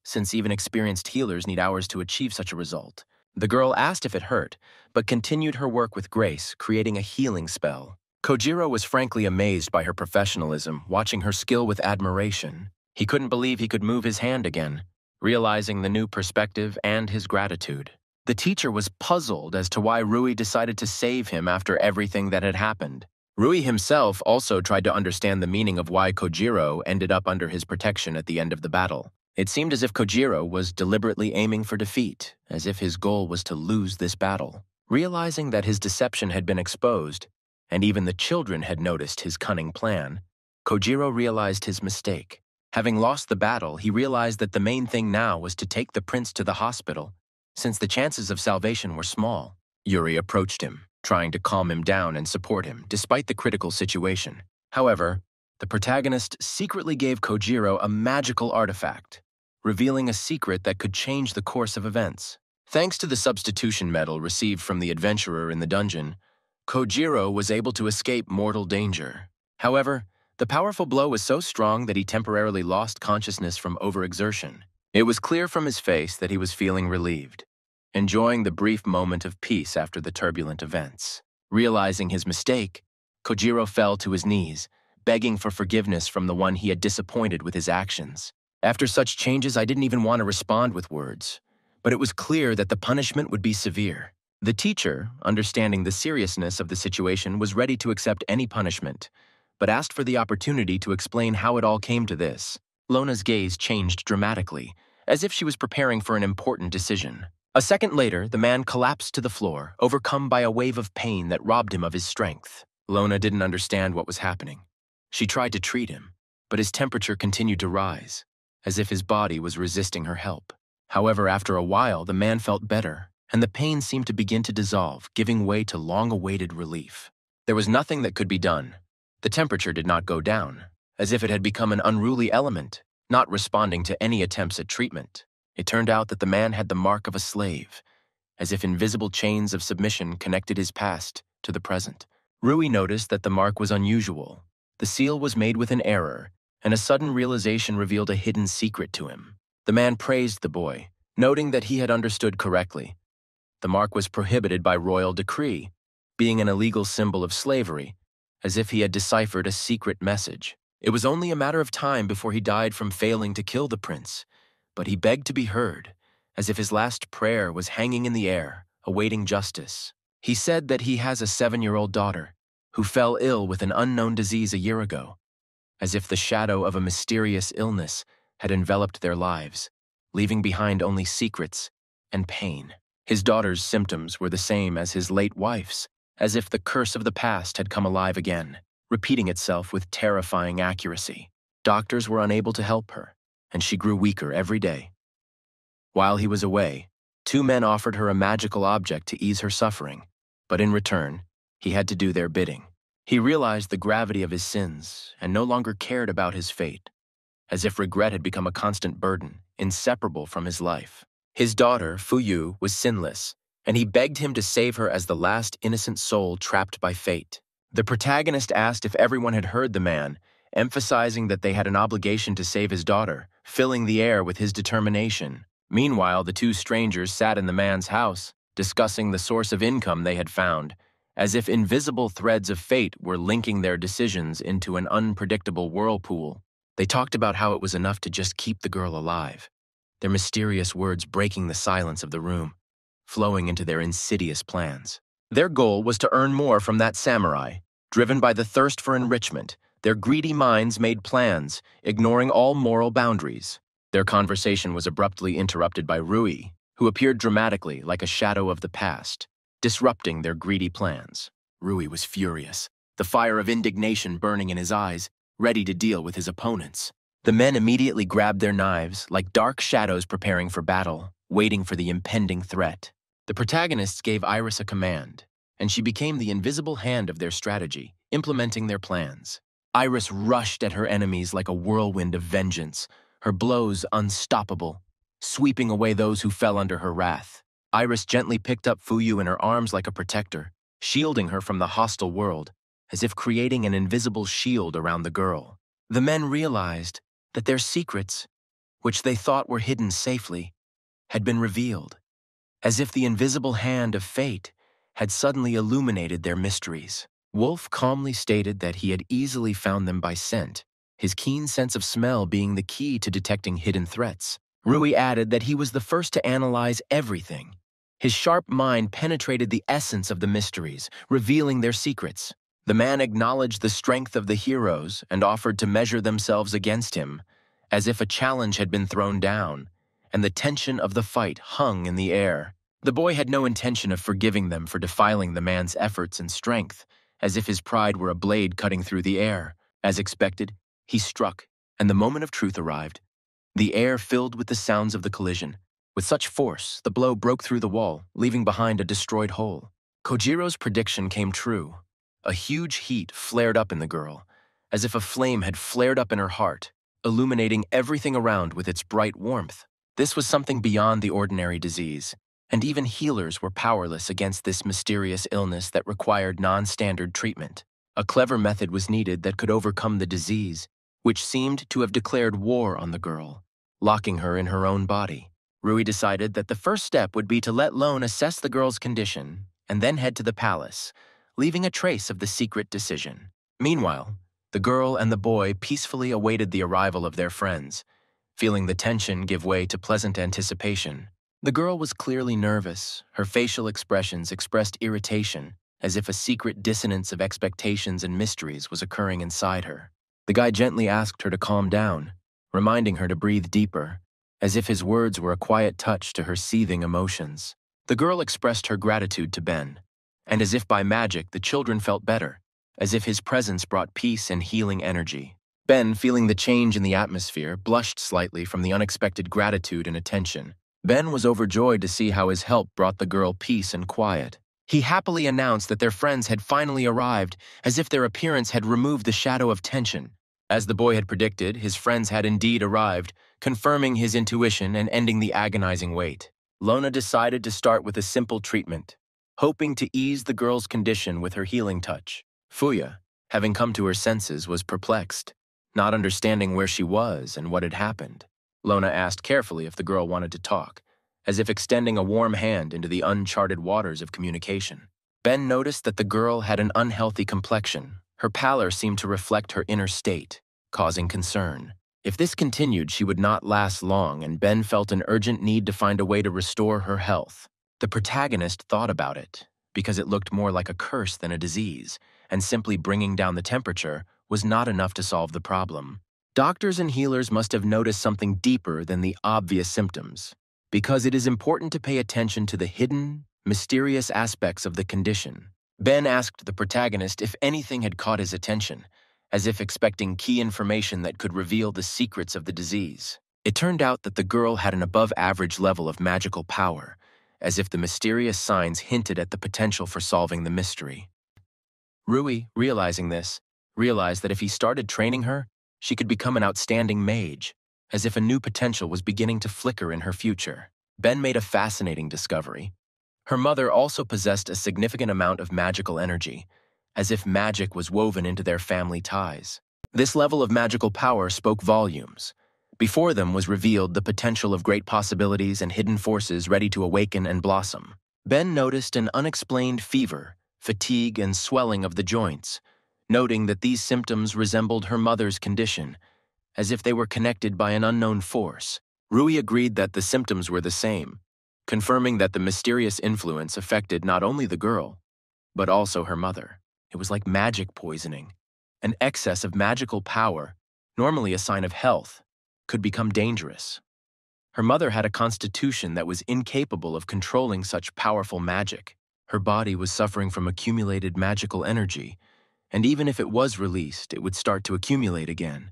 since even experienced healers need hours to achieve such a result. The girl asked if it hurt, but continued her work with grace, creating a healing spell. Kojiro was frankly amazed by her professionalism, watching her skill with admiration. He couldn't believe he could move his hand again, realizing the new perspective and his gratitude. The teacher was puzzled as to why Rui decided to save him after everything that had happened. Rui himself also tried to understand the meaning of why Kojiro ended up under his protection at the end of the battle. It seemed as if Kojiro was deliberately aiming for defeat, as if his goal was to lose this battle. Realizing that his deception had been exposed, and even the children had noticed his cunning plan, Kojiro realized his mistake. Having lost the battle, he realized that the main thing now was to take the prince to the hospital, since the chances of salvation were small. Yuri approached him, trying to calm him down and support him, despite the critical situation. However, The protagonist secretly gave Kojiro a magical artifact, revealing a secret that could change the course of events. Thanks to the substitution medal received from the adventurer in the dungeon, Kojiro was able to escape mortal danger. However, the powerful blow was so strong that he temporarily lost consciousness from overexertion. It was clear from his face that he was feeling relieved, enjoying the brief moment of peace after the turbulent events. Realizing his mistake, Kojiro fell to his knees, begging for forgiveness from the one he had disappointed with his actions. After such changes, I didn't even want to respond with words, but it was clear that the punishment would be severe. The teacher, understanding the seriousness of the situation, was ready to accept any punishment, but asked for the opportunity to explain how it all came to this. Lona's gaze changed dramatically, as if she was preparing for an important decision. A second later, the man collapsed to the floor, overcome by a wave of pain that robbed him of his strength. Lona didn't understand what was happening. She tried to treat him, but his temperature continued to rise, as if his body was resisting her help. However, after a while, the man felt better, and the pain seemed to begin to dissolve, giving way to long-awaited relief. There was nothing that could be done. The temperature did not go down, as if it had become an unruly element, not responding to any attempts at treatment. It turned out that the man had the mark of a slave, as if invisible chains of submission connected his past to the present. Rui noticed that the mark was unusual. The seal was made with an error, and a sudden realization revealed a hidden secret to him. The man praised the boy, noting that he had understood correctly. The mark was prohibited by royal decree, being an illegal symbol of slavery, as if he had deciphered a secret message. It was only a matter of time before he died from failing to kill the prince, but he begged to be heard, as if his last prayer was hanging in the air, awaiting justice. He said that he has a 7-year-old daughter, who fell ill with an unknown disease a year ago, as if the shadow of a mysterious illness had enveloped their lives, leaving behind only secrets and pain. His daughter's symptoms were the same as his late wife's, as if the curse of the past had come alive again, repeating itself with terrifying accuracy. Doctors were unable to help her, and she grew weaker every day. While he was away, 2 men offered her a magical object to ease her suffering, but in return, he had to do their bidding. He realized the gravity of his sins and no longer cared about his fate, as if regret had become a constant burden, inseparable from his life. His daughter, Fuyu, was sinless, and he begged him to save her as the last innocent soul trapped by fate. The protagonist asked if everyone had heard the man, emphasizing that they had an obligation to save his daughter, filling the air with his determination. Meanwhile, the 2 strangers sat in the man's house, discussing the source of income they had found, as if invisible threads of fate were linking their decisions into an unpredictable whirlpool. They talked about how it was enough to just keep the girl alive, their mysterious words breaking the silence of the room, flowing into their insidious plans. Their goal was to earn more from that samurai. Driven by the thirst for enrichment, their greedy minds made plans, ignoring all moral boundaries. Their conversation was abruptly interrupted by Rui, who appeared dramatically like a shadow of the past, disrupting their greedy plans. Rui was furious, the fire of indignation burning in his eyes, ready to deal with his opponents. The men immediately grabbed their knives, like dark shadows preparing for battle, waiting for the impending threat. The protagonists gave Iris a command, and she became the invisible hand of their strategy, implementing their plans. Iris rushed at her enemies like a whirlwind of vengeance, her blows unstoppable, sweeping away those who fell under her wrath. Iris gently picked up Fuyu in her arms like a protector, shielding her from the hostile world, as if creating an invisible shield around the girl. The men realized that their secrets, which they thought were hidden safely, had been revealed, as if the invisible hand of fate had suddenly illuminated their mysteries. Wolf calmly stated that he had easily found them by scent, his keen sense of smell being the key to detecting hidden threats. Rui added that he was the first to analyze everything. His sharp mind penetrated the essence of the mysteries, revealing their secrets. The man acknowledged the strength of the heroes and offered to measure themselves against him, as if a challenge had been thrown down, and the tension of the fight hung in the air. The boy had no intention of forgiving them for defiling the man's efforts and strength, as if his pride were a blade cutting through the air. As expected, he struck, and the moment of truth arrived. The air filled with the sounds of the collision. With such force, the blow broke through the wall, leaving behind a destroyed hole. Kojiro's prediction came true. A huge heat flared up in the girl, as if a flame had flared up in her heart, illuminating everything around with its bright warmth. This was something beyond the ordinary disease, and even healers were powerless against this mysterious illness that required non-standard treatment. A clever method was needed that could overcome the disease, which seemed to have declared war on the girl, locking her in her own body. Rui decided that the first step would be to let Lone assess the girl's condition and then head to the palace, leaving a trace of the secret decision. Meanwhile, the girl and the boy peacefully awaited the arrival of their friends, feeling the tension give way to pleasant anticipation. The girl was clearly nervous. Her facial expressions expressed irritation, as if a secret dissonance of expectations and mysteries was occurring inside her. The guy gently asked her to calm down, reminding her to breathe deeper, as if his words were a quiet touch to her seething emotions. The girl expressed her gratitude to Ben, and as if by magic, the children felt better, as if his presence brought peace and healing energy. Ben, feeling the change in the atmosphere, blushed slightly from the unexpected gratitude and attention. Ben was overjoyed to see how his help brought the girl peace and quiet. He happily announced that their friends had finally arrived, as if their appearance had removed the shadow of tension. As the boy had predicted, his friends had indeed arrived, confirming his intuition and ending the agonizing wait. Lona decided to start with a simple treatment, hoping to ease the girl's condition with her healing touch. Fuya, having come to her senses, was perplexed, not understanding where she was and what had happened. Lona asked carefully if the girl wanted to talk, as if extending a warm hand into the uncharted waters of communication. Ben noticed that the girl had an unhealthy complexion. Her pallor seemed to reflect her inner state, causing concern. If this continued, she would not last long, and Ben felt an urgent need to find a way to restore her health. The protagonist thought about it, because it looked more like a curse than a disease, and simply bringing down the temperature was not enough to solve the problem. Doctors and healers must have noticed something deeper than the obvious symptoms, because it is important to pay attention to the hidden, mysterious aspects of the condition. Ben asked the protagonist if anything had caught his attention, as if expecting key information that could reveal the secrets of the disease. It turned out that the girl had an above-average level of magical power, as if the mysterious signs hinted at the potential for solving the mystery. Rui, realizing this, realized that if he started training her, she could become an outstanding mage, as if a new potential was beginning to flicker in her future. Ben made a fascinating discovery. Her mother also possessed a significant amount of magical energy, as if magic was woven into their family ties. This level of magical power spoke volumes. Before them was revealed the potential of great possibilities and hidden forces ready to awaken and blossom. Ben noticed an unexplained fever, fatigue, and swelling of the joints, noting that these symptoms resembled her mother's condition, as if they were connected by an unknown force. Rui agreed that the symptoms were the same, confirming that the mysterious influence affected not only the girl, but also her mother. It was like magic poisoning. An excess of magical power, normally a sign of health, could become dangerous. Her mother had a constitution that was incapable of controlling such powerful magic. Her body was suffering from accumulated magical energy, and even if it was released, it would start to accumulate again.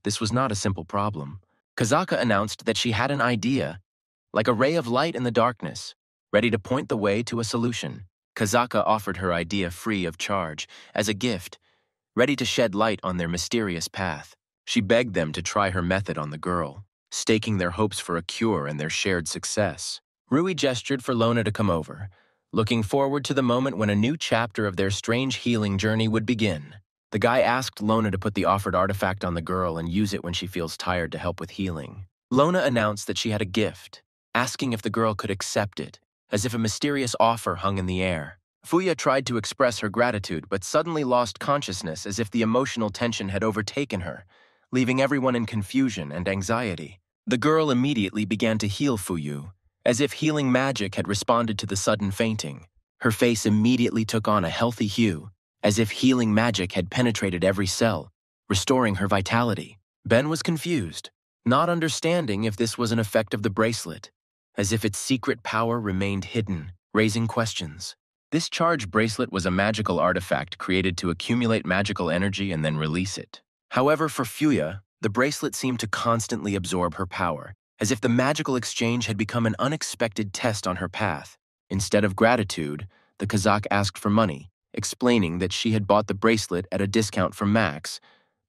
This was not a simple problem. Kazaka announced that she had an idea, like a ray of light in the darkness, ready to point the way to a solution. Kazaka offered her idea free of charge, as a gift, ready to shed light on their mysterious path. She begged them to try her method on the girl, staking their hopes for a cure and their shared success. Rui gestured for Lona to come over, looking forward to the moment when a new chapter of their strange healing journey would begin. The guy asked Lona to put the offered artifact on the girl and use it when she feels tired to help with healing. Lona announced that she had a gift, asking if the girl could accept it, as if a mysterious offer hung in the air. Fuya tried to express her gratitude, but suddenly lost consciousness as if the emotional tension had overtaken her, leaving everyone in confusion and anxiety. The girl immediately began to heal Fuyu, as if healing magic had responded to the sudden fainting. Her face immediately took on a healthy hue, as if healing magic had penetrated every cell, restoring her vitality. Ben was confused, not understanding if this was an effect of the bracelet, as if its secret power remained hidden, raising questions. This charge bracelet was a magical artifact created to accumulate magical energy and then release it. However, for Fuya, the bracelet seemed to constantly absorb her power, as if the magical exchange had become an unexpected test on her path. Instead of gratitude, the Kazakh asked for money, explaining that she had bought the bracelet at a discount from Max,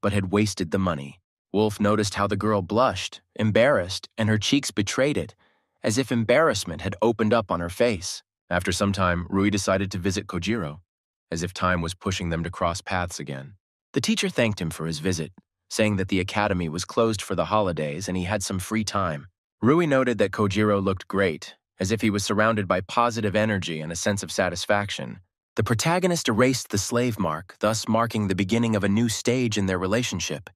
but had wasted the money. Wolf noticed how the girl blushed, embarrassed, and her cheeks betrayed it, as if embarrassment had opened up on her face. After some time, Rui decided to visit Kojiro, as if time was pushing them to cross paths again. The teacher thanked him for his visit, saying that the academy was closed for the holidays and he had some free time. Rui noted that Kojiro looked great, as if he was surrounded by positive energy and a sense of satisfaction. The protagonist erased the slave mark, thus marking the beginning of a new stage in their relationship.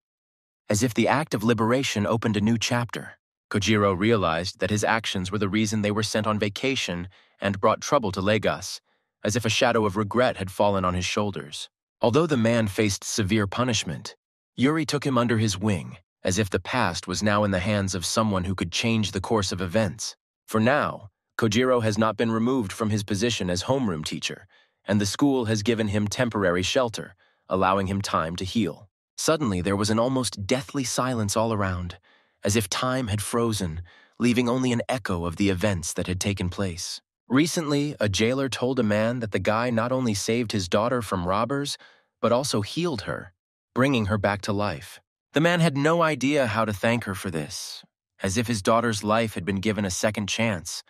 As if the act of liberation opened a new chapter, Kojiro realized that his actions were the reason they were sent on vacation and brought trouble to Lagos, as if a shadow of regret had fallen on his shoulders. Although the man faced severe punishment, Yuri took him under his wing, as if the past was now in the hands of someone who could change the course of events. For now, Kojiro has not been removed from his position as homeroom teacher, and the school has given him temporary shelter, allowing him time to heal. Suddenly, there was an almost deathly silence all around, as if time had frozen, leaving only an echo of the events that had taken place. Recently, a jailer told a man that the guy not only saved his daughter from robbers, but also healed her, bringing her back to life. The man had no idea how to thank her for this, as if his daughter's life had been given a second chance,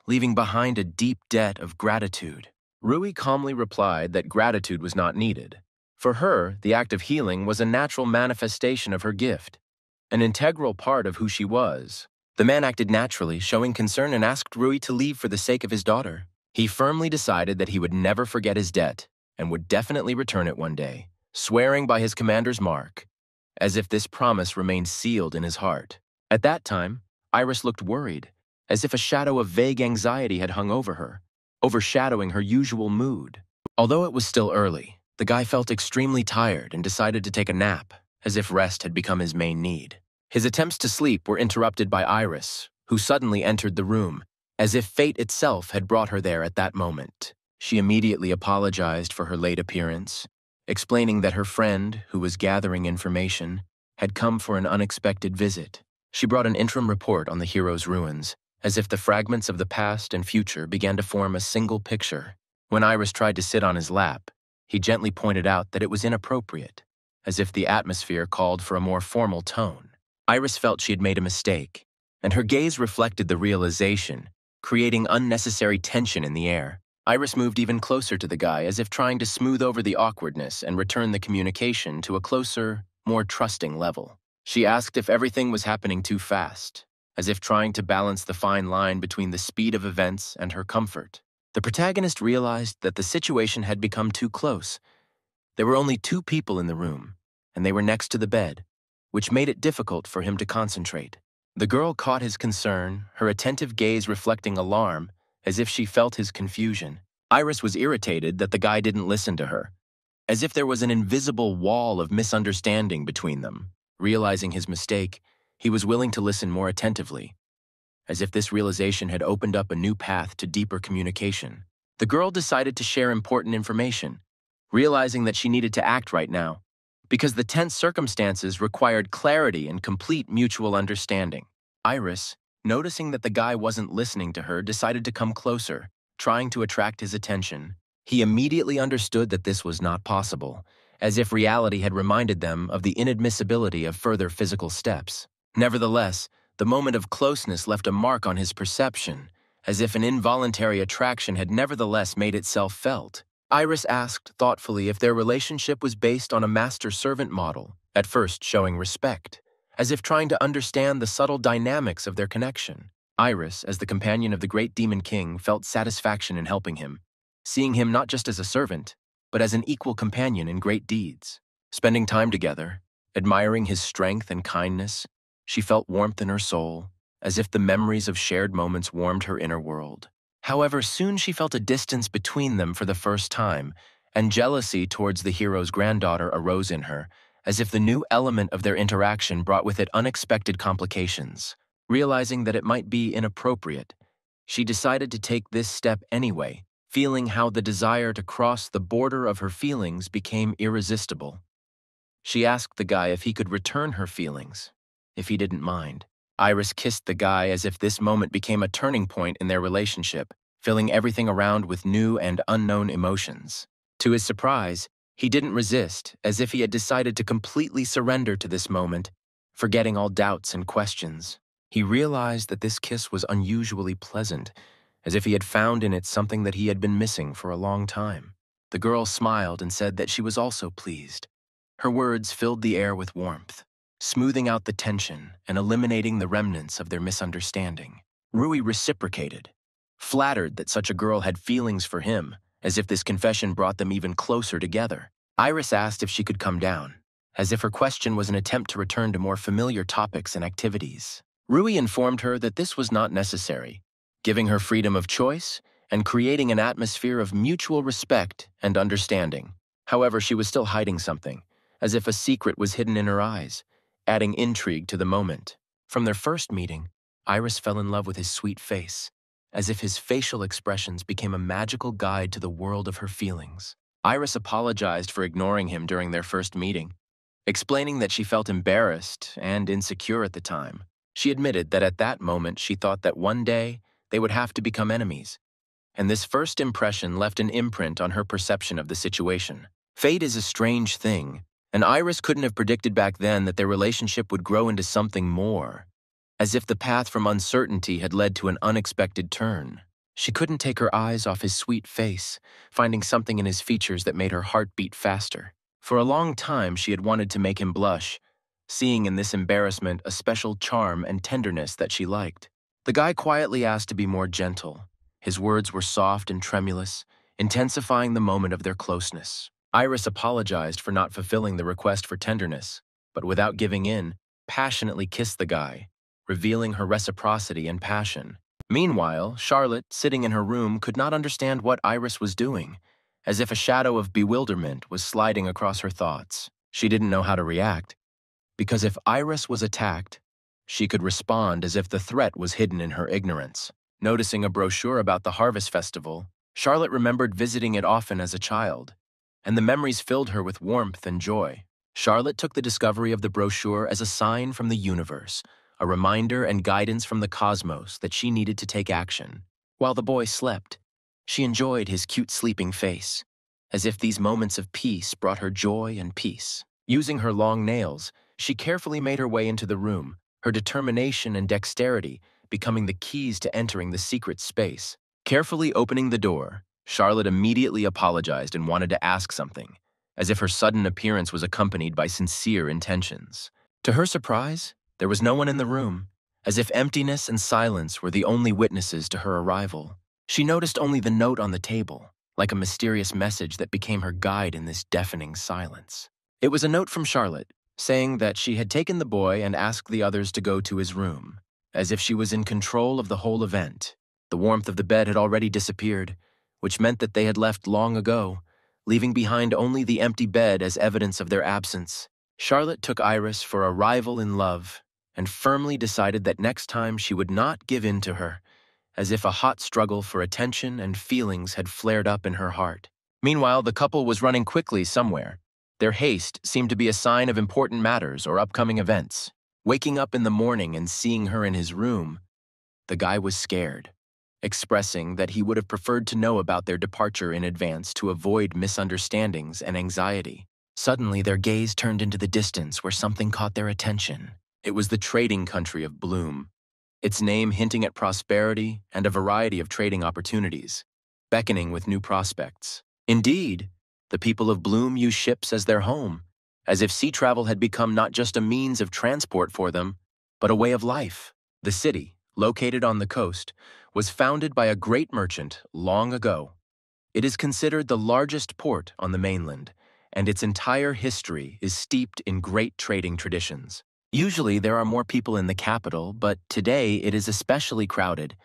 leaving behind a deep debt of gratitude. Rui calmly replied that gratitude was not needed. For her, the act of healing was a natural manifestation of her gift, an integral part of who she was. The man acted naturally, showing concern, and asked Rui to leave for the sake of his daughter. He firmly decided that he would never forget his debt and would definitely return it one day, swearing by his commander's mark, as if this promise remained sealed in his heart. At that time, Iris looked worried, as if a shadow of vague anxiety had hung over her, overshadowing her usual mood. Although it was still early, the guy felt extremely tired and decided to take a nap, as if rest had become his main need. His attempts to sleep were interrupted by Iris, who suddenly entered the room, as if fate itself had brought her there at that moment. She immediately apologized for her late appearance, explaining that her friend, who was gathering information, had come for an unexpected visit. She brought an interim report on the hero's ruins, as if the fragments of the past and future began to form a single picture. When Iris tried to sit on his lap, he gently pointed out that it was inappropriate, as if the atmosphere called for a more formal tone. Iris felt she had made a mistake, and her gaze reflected the realization, creating unnecessary tension in the air. Iris moved even closer to the guy, as if trying to smooth over the awkwardness and return the communication to a closer, more trusting level. She asked if everything was happening too fast, as if trying to balance the fine line between the speed of events and her comfort. The protagonist realized that the situation had become too close. There were only two people in the room, and they were next to the bed, which made it difficult for him to concentrate. The girl caught his concern, her attentive gaze reflecting alarm, as if she felt his confusion. Iris was irritated that the guy didn't listen to her, as if there was an invisible wall of misunderstanding between them. Realizing his mistake, he was willing to listen more attentively, as if this realization had opened up a new path to deeper communication. The girl decided to share important information, realizing that she needed to act right now, because the tense circumstances required clarity and complete mutual understanding. Iris, noticing that the guy wasn't listening to her, decided to come closer, trying to attract his attention. He immediately understood that this was not possible, as if reality had reminded them of the inadmissibility of further physical steps. Nevertheless, the moment of closeness left a mark on his perception, as if an involuntary attraction had nevertheless made itself felt. Iris asked thoughtfully if their relationship was based on a master-servant model, at first showing respect, as if trying to understand the subtle dynamics of their connection. Iris, as the companion of the great demon king, felt satisfaction in helping him, seeing him not just as a servant, but as an equal companion in great deeds. Spending time together, admiring his strength and kindness, she felt warmth in her soul, as if the memories of shared moments warmed her inner world. However, soon she felt a distance between them for the first time, and jealousy towards the hero's granddaughter arose in her, as if the new element of their interaction brought with it unexpected complications. Realizing that it might be inappropriate, she decided to take this step anyway, feeling how the desire to cross the border of her feelings became irresistible. She asked the guy if he could return her feelings, if he didn't mind. Iris kissed the guy as if this moment became a turning point in their relationship, filling everything around with new and unknown emotions. To his surprise, He didn't resist, as if he had decided to completely surrender to this moment, forgetting all doubts and questions. He realized that this kiss was unusually pleasant, as if he had found in it something that he had been missing for a long time. The girl smiled and said that she was also pleased. Her words filled the air with warmth, smoothing out the tension and eliminating the remnants of their misunderstanding. Rui reciprocated, flattered that such a girl had feelings for him, as if this confession brought them even closer together. Iris asked if she could come down, as if her question was an attempt to return to more familiar topics and activities. Rui informed her that this was not necessary, giving her freedom of choice and creating an atmosphere of mutual respect and understanding. However, she was still hiding something, as if a secret was hidden in her eyes, adding intrigue to the moment. From their first meeting, Iris fell in love with his sweet face, as if his facial expressions became a magical guide to the world of her feelings. Iris apologized for ignoring him during their first meeting, explaining that she felt embarrassed and insecure at the time. She admitted that at that moment she thought that one day they would have to become enemies, and this first impression left an imprint on her perception of the situation. Fate is a strange thing, and Iris couldn't have predicted back then that their relationship would grow into something more, as if the path from uncertainty had led to an unexpected turn. She couldn't take her eyes off his sweet face, finding something in his features that made her heart beat faster. For a long time she had wanted to make him blush, seeing in this embarrassment a special charm and tenderness that she liked. The guy quietly asked to be more gentle. His words were soft and tremulous, intensifying the moment of their closeness. Iris apologized for not fulfilling the request for tenderness, but without giving in, passionately kissed the guy, revealing her reciprocity and passion. Meanwhile, Charlotte, sitting in her room, could not understand what Iris was doing, as if a shadow of bewilderment was sliding across her thoughts. She didn't know how to react, because if Iris was attacked, she could respond as if the threat was hidden in her ignorance. Noticing a brochure about the Harvest Festival, Charlotte remembered visiting it often as a child, and the memories filled her with warmth and joy. Charlotte took the discovery of the brochure as a sign from the universe, a reminder and guidance from the cosmos that she needed to take action. While the boy slept, she enjoyed his cute sleeping face, as if these moments of peace brought her joy and peace. Using her long nails, she carefully made her way into the room, her determination and dexterity becoming the keys to entering the secret space. Carefully opening the door, Charlotte immediately apologized and wanted to ask something, as if her sudden appearance was accompanied by sincere intentions. To her surprise, there was no one in the room, as if emptiness and silence were the only witnesses to her arrival. She noticed only the note on the table, like a mysterious message that became her guide in this deafening silence. It was a note from Charlotte, saying that she had taken the boy and asked the others to go to his room, as if she was in control of the whole event. The warmth of the bed had already disappeared, which meant that they had left long ago, leaving behind only the empty bed as evidence of their absence. Charlotte took Iris for a rival in love and firmly decided that next time she would not give in to her, as if a hot struggle for attention and feelings had flared up in her heart. Meanwhile, the couple was running quickly somewhere. Their haste seemed to be a sign of important matters or upcoming events. Waking up in the morning and seeing her in his room, the guy was scared, expressing that he would have preferred to know about their departure in advance to avoid misunderstandings and anxiety. Suddenly, their gaze turned into the distance where something caught their attention. It was the trading country of Bloom, its name hinting at prosperity and a variety of trading opportunities, beckoning with new prospects. Indeed, the people of Bloom use ships as their home, as if sea travel had become not just a means of transport for them, but a way of life. The city, located on the coast, was founded by a great merchant long ago. It is considered the largest port on the mainland, and its entire history is steeped in great trading traditions. Usually there are more people in the capital, but today it is especially crowded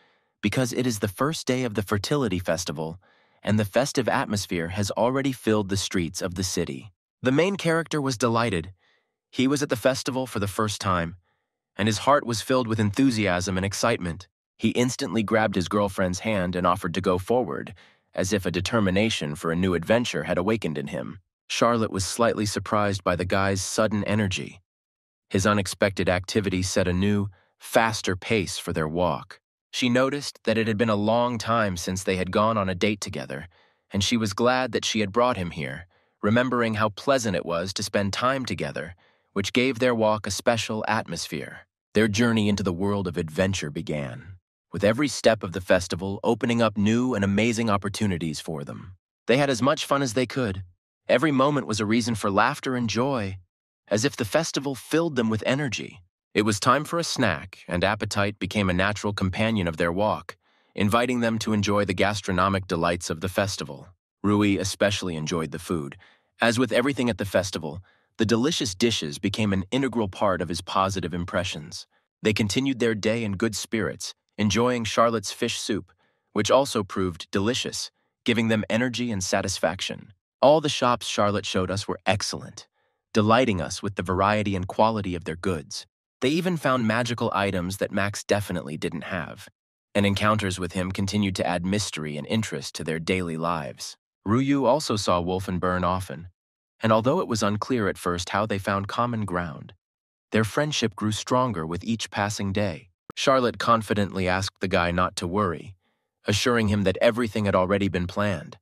because it is the first day of the Fertility Festival, and the festive atmosphere has already filled the streets of the city. The main character was delighted. He was at the festival for the first time, and his heart was filled with enthusiasm and excitement. He instantly grabbed his girlfriend's hand and offered to go forward, as if a determination for a new adventure had awakened in him. Charlotte was slightly surprised by the guy's sudden energy. His unexpected activity set a new, faster pace for their walk. She noticed that it had been a long time since they had gone on a date together, and she was glad that she had brought him here, remembering how pleasant it was to spend time together, which gave their walk a special atmosphere. Their journey into the world of adventure began, with every step of the festival opening up new and amazing opportunities for them. They had as much fun as they could. Every moment was a reason for laughter and joy, as if the festival filled them with energy. It was time for a snack, and appetite became a natural companion of their walk, inviting them to enjoy the gastronomic delights of the festival. Rui especially enjoyed the food. As with everything at the festival, the delicious dishes became an integral part of his positive impressions. They continued their day in good spirits, enjoying Charlotte's fish soup, which also proved delicious, giving them energy and satisfaction. All the shops Charlotte showed us were excellent, delighting us with the variety and quality of their goods. They even found magical items that Max definitely didn't have, and encounters with him continued to add mystery and interest to their daily lives. Ruyu also saw Wolf and Byrne often, and although it was unclear at first how they found common ground, their friendship grew stronger with each passing day. Charlotte confidently asked the guy not to worry, assuring him that everything had already been planned,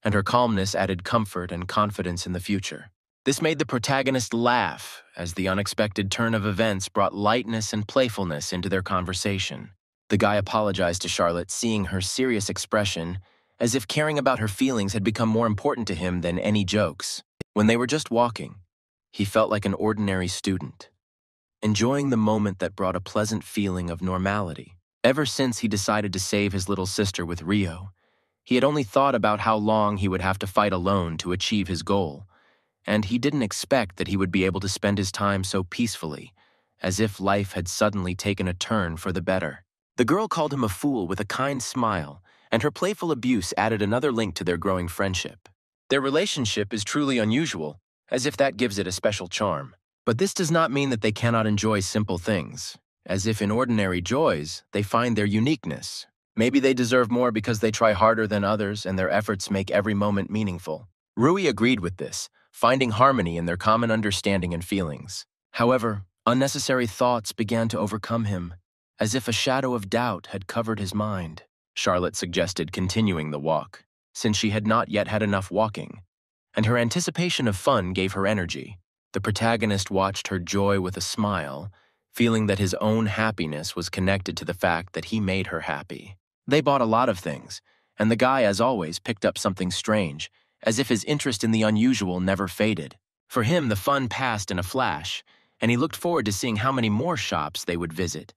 and her calmness added comfort and confidence in the future. This made the protagonist laugh, as the unexpected turn of events brought lightness and playfulness into their conversation. The guy apologized to Charlotte, seeing her serious expression, as if caring about her feelings had become more important to him than any jokes. When they were just walking, he felt like an ordinary student, enjoying the moment that brought a pleasant feeling of normality. Ever since he decided to save his little sister with Rio, he had only thought about how long he would have to fight alone to achieve his goal, and he didn't expect that he would be able to spend his time so peacefully, as if life had suddenly taken a turn for the better. The girl called him a fool with a kind smile, and her playful abuse added another link to their growing friendship. Their relationship is truly unusual, as if that gives it a special charm. But this does not mean that they cannot enjoy simple things, as if in ordinary joys they find their uniqueness. Maybe they deserve more because they try harder than others and their efforts make every moment meaningful. Rui agreed with this, finding harmony in their common understanding and feelings. However, unnecessary thoughts began to overcome him, as if a shadow of doubt had covered his mind. Charlotte suggested continuing the walk, since she had not yet had enough walking, and her anticipation of fun gave her energy. The protagonist watched her joy with a smile, feeling that his own happiness was connected to the fact that he made her happy. They bought a lot of things, and the guy, as always, picked up something strange, as if his interest in the unusual never faded. For him, the fun passed in a flash, and he looked forward to seeing how many more shops they would visit,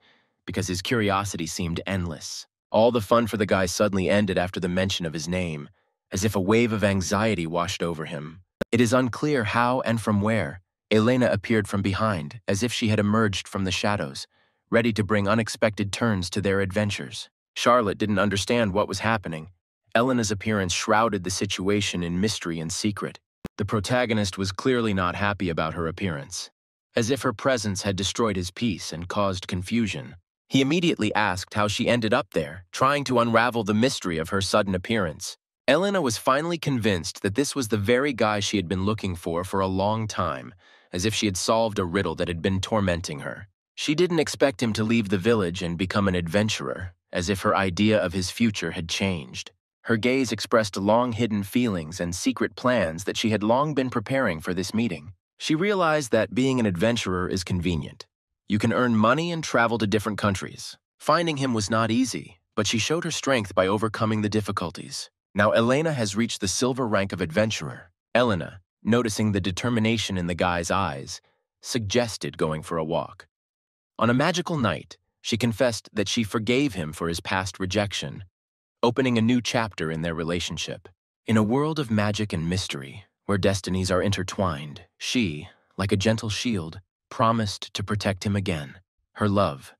because his curiosity seemed endless. All the fun for the guy suddenly ended after the mention of his name, as if a wave of anxiety washed over him. It is unclear how and from where Elena appeared from behind, as if she had emerged from the shadows, ready to bring unexpected turns to their adventures. Charlotte didn't understand what was happening. Elena's appearance shrouded the situation in mystery and secret. The protagonist was clearly not happy about her appearance, as if her presence had destroyed his peace and caused confusion. He immediately asked how she ended up there, trying to unravel the mystery of her sudden appearance. Elena was finally convinced that this was the very guy she had been looking for a long time, as if she had solved a riddle that had been tormenting her. She didn't expect him to leave the village and become an adventurer, as if her idea of his future had changed. Her gaze expressed long-hidden feelings and secret plans that she had long been preparing for this meeting. She realized that being an adventurer is convenient. You can earn money and travel to different countries. Finding him was not easy, but she showed her strength by overcoming the difficulties. Now Elena has reached the silver rank of adventurer. Elena, noticing the determination in the guy's eyes, suggested going for a walk. On a magical night, she confessed that she forgave him for his past rejection, opening a new chapter in their relationship. In a world of magic and mystery, where destinies are intertwined, she, like a gentle shield, promised to protect him again. Her love,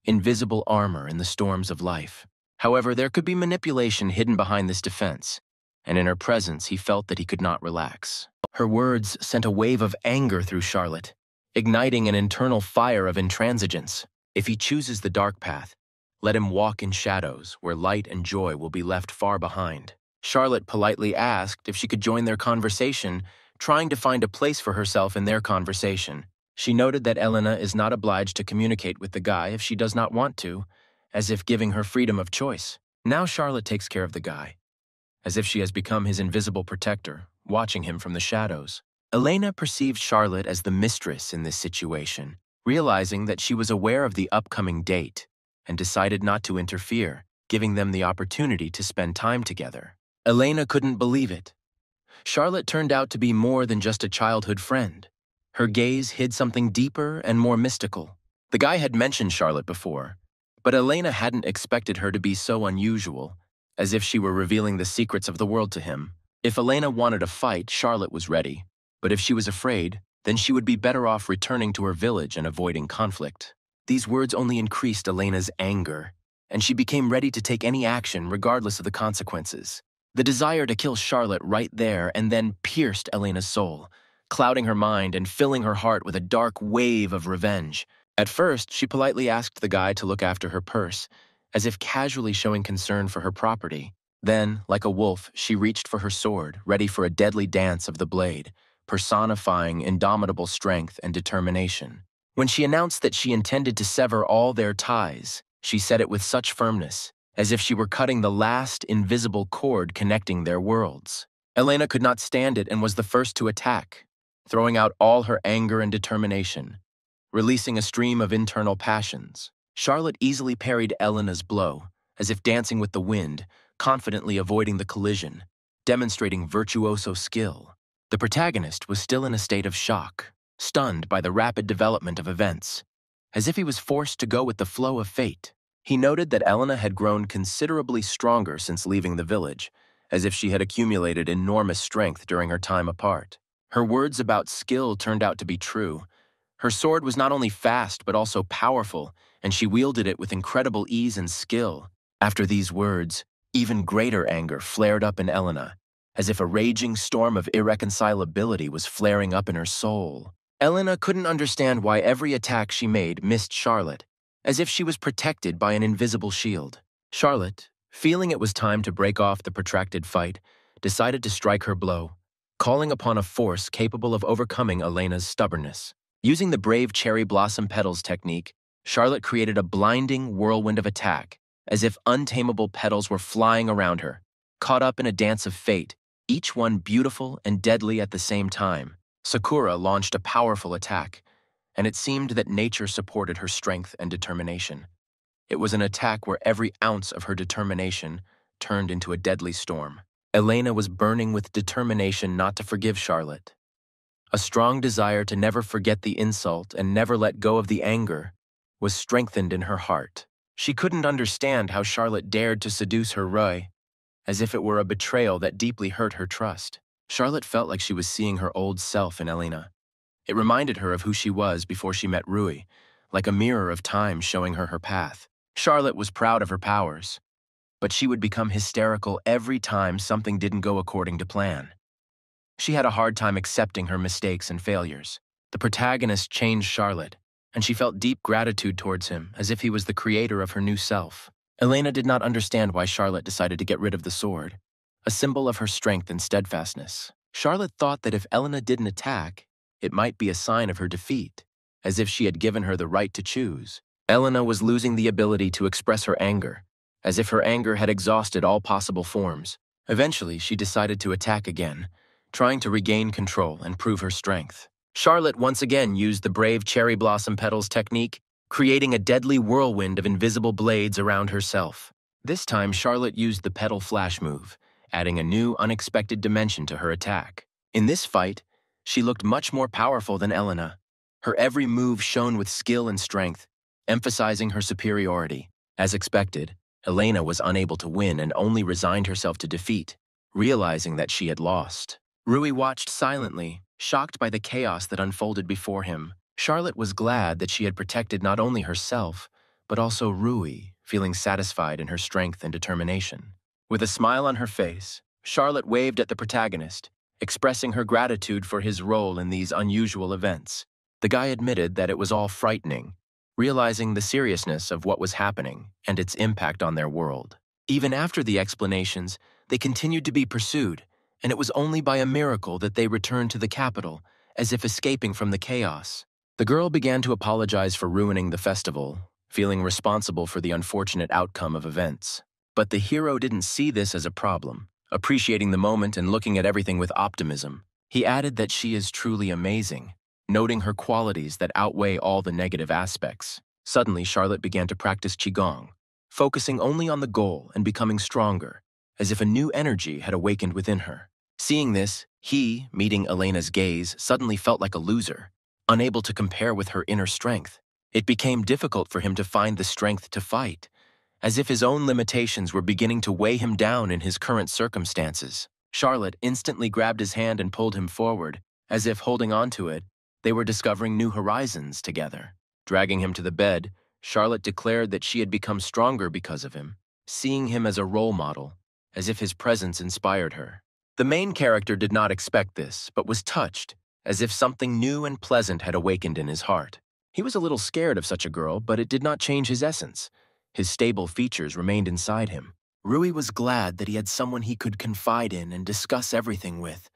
invisible armor in the storms of life. However, there could be manipulation hidden behind this defense, and in her presence he felt that he could not relax. Her words sent a wave of anger through Charlotte, igniting an internal fire of intransigence. If he chooses the dark path, let him walk in shadows where light and joy will be left far behind. Charlotte politely asked if she could join their conversation, trying to find a place for herself in their conversation. She noted that Elena is not obliged to communicate with the guy if she does not want to, as if giving her freedom of choice. Now Charlotte takes care of the guy, as if she has become his invisible protector, watching him from the shadows. Elena perceived Charlotte as the mistress in this situation, realizing that she was aware of the upcoming date, and decided not to interfere, giving them the opportunity to spend time together. Elena couldn't believe it. Charlotte turned out to be more than just a childhood friend. Her gaze hid something deeper and more mystical. The guy had mentioned Charlotte before, but Elena hadn't expected her to be so unusual, as if she were revealing the secrets of the world to him. If Elena wanted a fight, Charlotte was ready, but if she was afraid, then she would be better off returning to her village and avoiding conflict. These words only increased Elena's anger, and she became ready to take any action regardless of the consequences. The desire to kill Charlotte right there and then pierced Elena's soul, clouding her mind and filling her heart with a dark wave of revenge. At first, she politely asked the guy to look after her purse, as if casually showing concern for her property. Then, like a wolf, she reached for her sword, ready for a deadly dance of the blade, personifying indomitable strength and determination. When she announced that she intended to sever all their ties, she said it with such firmness, as if she were cutting the last invisible cord connecting their worlds. Elena could not stand it and was the first to attack, throwing out all her anger and determination, releasing a stream of internal passions. Charlotte easily parried Elena's blow, as if dancing with the wind, confidently avoiding the collision, demonstrating virtuoso skill. The protagonist was still in a state of shock, stunned by the rapid development of events, as if he was forced to go with the flow of fate. He noted that Elena had grown considerably stronger since leaving the village, as if she had accumulated enormous strength during her time apart. Her words about skill turned out to be true. Her sword was not only fast but also powerful, and she wielded it with incredible ease and skill. After these words, even greater anger flared up in Elena, as if a raging storm of irreconcilability was flaring up in her soul. Elena couldn't understand why every attack she made missed Charlotte, as if she was protected by an invisible shield. Charlotte, feeling it was time to break off the protracted fight, decided to strike her blow, calling upon a force capable of overcoming Elena's stubbornness. Using the brave cherry blossom petals technique, Charlotte created a blinding whirlwind of attack, as if untamable petals were flying around her, caught up in a dance of fate, each one beautiful and deadly at the same time. Sakura launched a powerful attack, and it seemed that nature supported her strength and determination. It was an attack where every ounce of her determination turned into a deadly storm. Elena was burning with determination not to forgive Charlotte. A strong desire to never forget the insult and never let go of the anger was strengthened in her heart. She couldn't understand how Charlotte dared to seduce her Rui, as if it were a betrayal that deeply hurt her trust. Charlotte felt like she was seeing her old self in Elena. It reminded her of who she was before she met Rui, like a mirror of time showing her her path. Charlotte was proud of her powers, but she would become hysterical every time something didn't go according to plan. She had a hard time accepting her mistakes and failures. The protagonist changed Charlotte, and she felt deep gratitude towards him, as if he was the creator of her new self. Elena did not understand why Charlotte decided to get rid of the sword, a symbol of her strength and steadfastness. Charlotte thought that if Elena didn't attack, it might be a sign of her defeat, as if she had given her the right to choose. Elena was losing the ability to express her anger, as if her anger had exhausted all possible forms. Eventually, she decided to attack again, trying to regain control and prove her strength. Charlotte once again used the brave cherry blossom petals technique, creating a deadly whirlwind of invisible blades around herself. This time, Charlotte used the petal flash move, adding a new, unexpected dimension to her attack. In this fight, she looked much more powerful than Elena. Her every move shone with skill and strength, emphasizing her superiority. As expected, Elena was unable to win and only resigned herself to defeat, realizing that she had lost. Rui watched silently, shocked by the chaos that unfolded before him. Charlotte was glad that she had protected not only herself, but also Rui, feeling satisfied in her strength and determination. With a smile on her face, Charlotte waved at the protagonist, expressing her gratitude for his role in these unusual events. The guy admitted that it was all frightening, realizing the seriousness of what was happening and its impact on their world. Even after the explanations, they continued to be pursued, and it was only by a miracle that they returned to the capital, as if escaping from the chaos. The girl began to apologize for ruining the festival, feeling responsible for the unfortunate outcome of events. But the hero didn't see this as a problem. Appreciating the moment and looking at everything with optimism, he added that she is truly amazing, noting her qualities that outweigh all the negative aspects. Suddenly, Charlotte began to practice Qigong, focusing only on the goal and becoming stronger, as if a new energy had awakened within her. Seeing this, he, meeting Elena's gaze, suddenly felt like a loser, unable to compare with her inner strength. It became difficult for him to find the strength to fight, as if his own limitations were beginning to weigh him down in his current circumstances. Charlotte instantly grabbed his hand and pulled him forward, as if holding on to it, they were discovering new horizons together. Dragging him to the bed, Charlotte declared that she had become stronger because of him, seeing him as a role model, as if his presence inspired her. The main character did not expect this, but was touched, as if something new and pleasant had awakened in his heart. He was a little scared of such a girl, but it did not change his essence. His stable features remained inside him. Rui was glad that he had someone he could confide in and discuss everything with,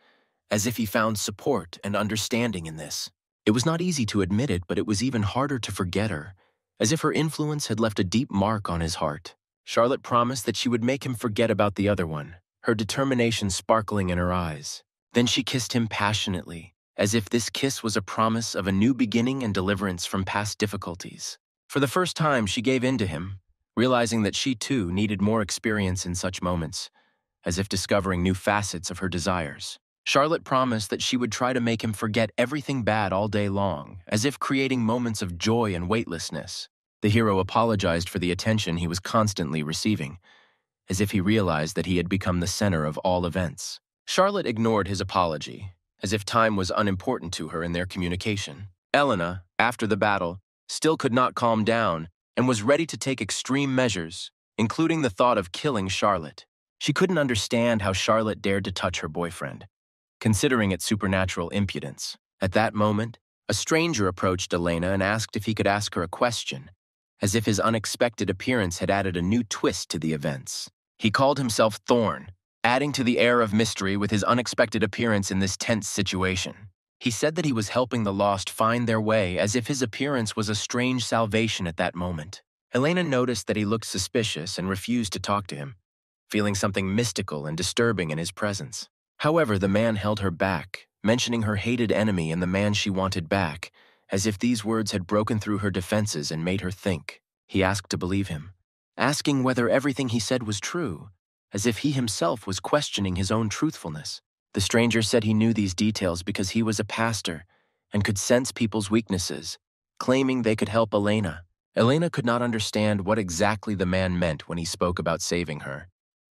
as if he found support and understanding in this. It was not easy to admit it, but it was even harder to forget her, as if her influence had left a deep mark on his heart. Charlotte promised that she would make him forget about the other one, her determination sparkling in her eyes. Then she kissed him passionately, as if this kiss was a promise of a new beginning and deliverance from past difficulties. For the first time, she gave in to him, realizing that she too needed more experience in such moments, as if discovering new facets of her desires. Charlotte promised that she would try to make him forget everything bad all day long, as if creating moments of joy and weightlessness. The hero apologized for the attention he was constantly receiving, as if he realized that he had become the center of all events. Charlotte ignored his apology, as if time was unimportant to her in their communication. Elena, after the battle, still could not calm down and was ready to take extreme measures, including the thought of killing Charlotte. She couldn't understand how Charlotte dared to touch her boyfriend, considering its supernatural impudence. At that moment, a stranger approached Elena and asked if he could ask her a question, as if his unexpected appearance had added a new twist to the events. He called himself Thorn, adding to the air of mystery with his unexpected appearance in this tense situation. He said that he was helping the lost find their way, as if his appearance was a strange salvation at that moment. Elena noticed that he looked suspicious and refused to talk to him, feeling something mystical and disturbing in his presence. However, the man held her back, mentioning her hated enemy and the man she wanted back, as if these words had broken through her defenses and made her think. He asked to believe him, asking whether everything he said was true, as if he himself was questioning his own truthfulness. The stranger said he knew these details because he was a pastor and could sense people's weaknesses, claiming they could help Elena. Elena could not understand what exactly the man meant when he spoke about saving her.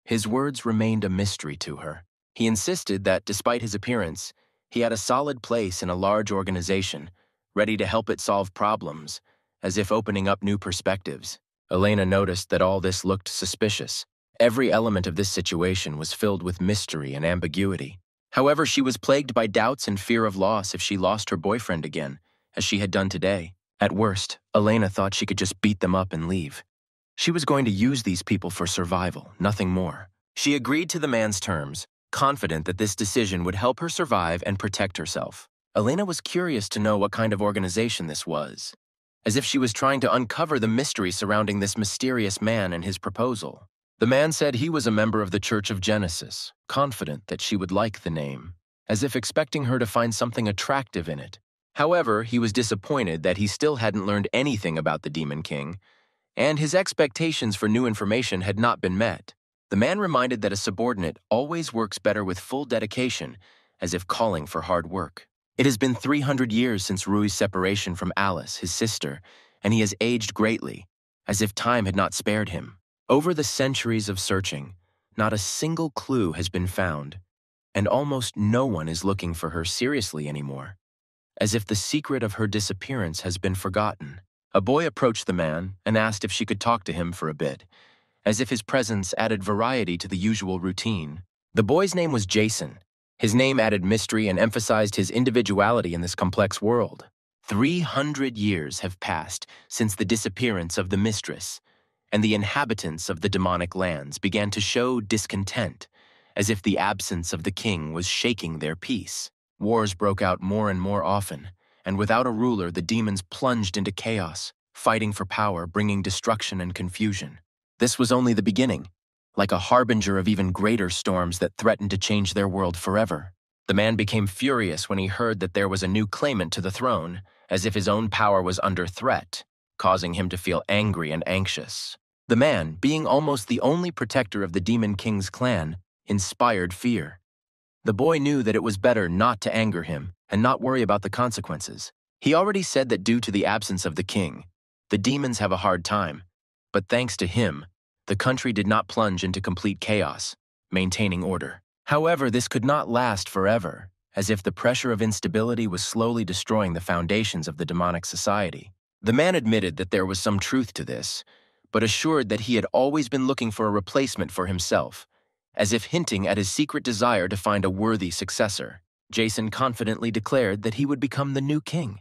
His words remained a mystery to her. He insisted that, despite his appearance, he had a solid place in a large organization, ready to help it solve problems, as if opening up new perspectives. Elena noticed that all this looked suspicious. Every element of this situation was filled with mystery and ambiguity. However, she was plagued by doubts and fear of loss if she lost her boyfriend again, as she had done today. At worst, Elena thought she could just beat them up and leave. She was going to use these people for survival, nothing more. She agreed to the man's terms, confident that this decision would help her survive and protect herself. Elena was curious to know what kind of organization this was, as if she was trying to uncover the mystery surrounding this mysterious man and his proposal. The man said he was a member of the Church of Genesis, confident that she would like the name, as if expecting her to find something attractive in it. However, he was disappointed that he still hadn't learned anything about the Demon King, and his expectations for new information had not been met. The man reminded that a subordinate always works better with full dedication, as if calling for hard work. It has been 300 years since Rui's separation from Alice, his sister, and he has aged greatly, as if time had not spared him. Over the centuries of searching, not a single clue has been found, and almost no one is looking for her seriously anymore, as if the secret of her disappearance has been forgotten. A boy approached the man and asked if she could talk to him for a bit, as if his presence added variety to the usual routine. The boy's name was Jason. His name added mystery and emphasized his individuality in this complex world. 300 years have passed since the disappearance of the mistress, and the inhabitants of the demonic lands began to show discontent, as if the absence of the king was shaking their peace. Wars broke out more and more often, and without a ruler, the demons plunged into chaos, fighting for power, bringing destruction and confusion. This was only the beginning. like a harbinger of even greater storms that threatened to change their world forever. The man became furious when he heard that there was a new claimant to the throne, as if his own power was under threat, causing him to feel angry and anxious. The man, being almost the only protector of the Demon King's clan, inspired fear. The boy knew that it was better not to anger him and not worry about the consequences. He already said that due to the absence of the king, the demons have a hard time, but thanks to him, the country did not plunge into complete chaos, maintaining order. However, this could not last forever, as if the pressure of instability was slowly destroying the foundations of the demonic society. The man admitted that there was some truth to this, but assured that he had always been looking for a replacement for himself, as if hinting at his secret desire to find a worthy successor. Jason confidently declared that he would become the new king,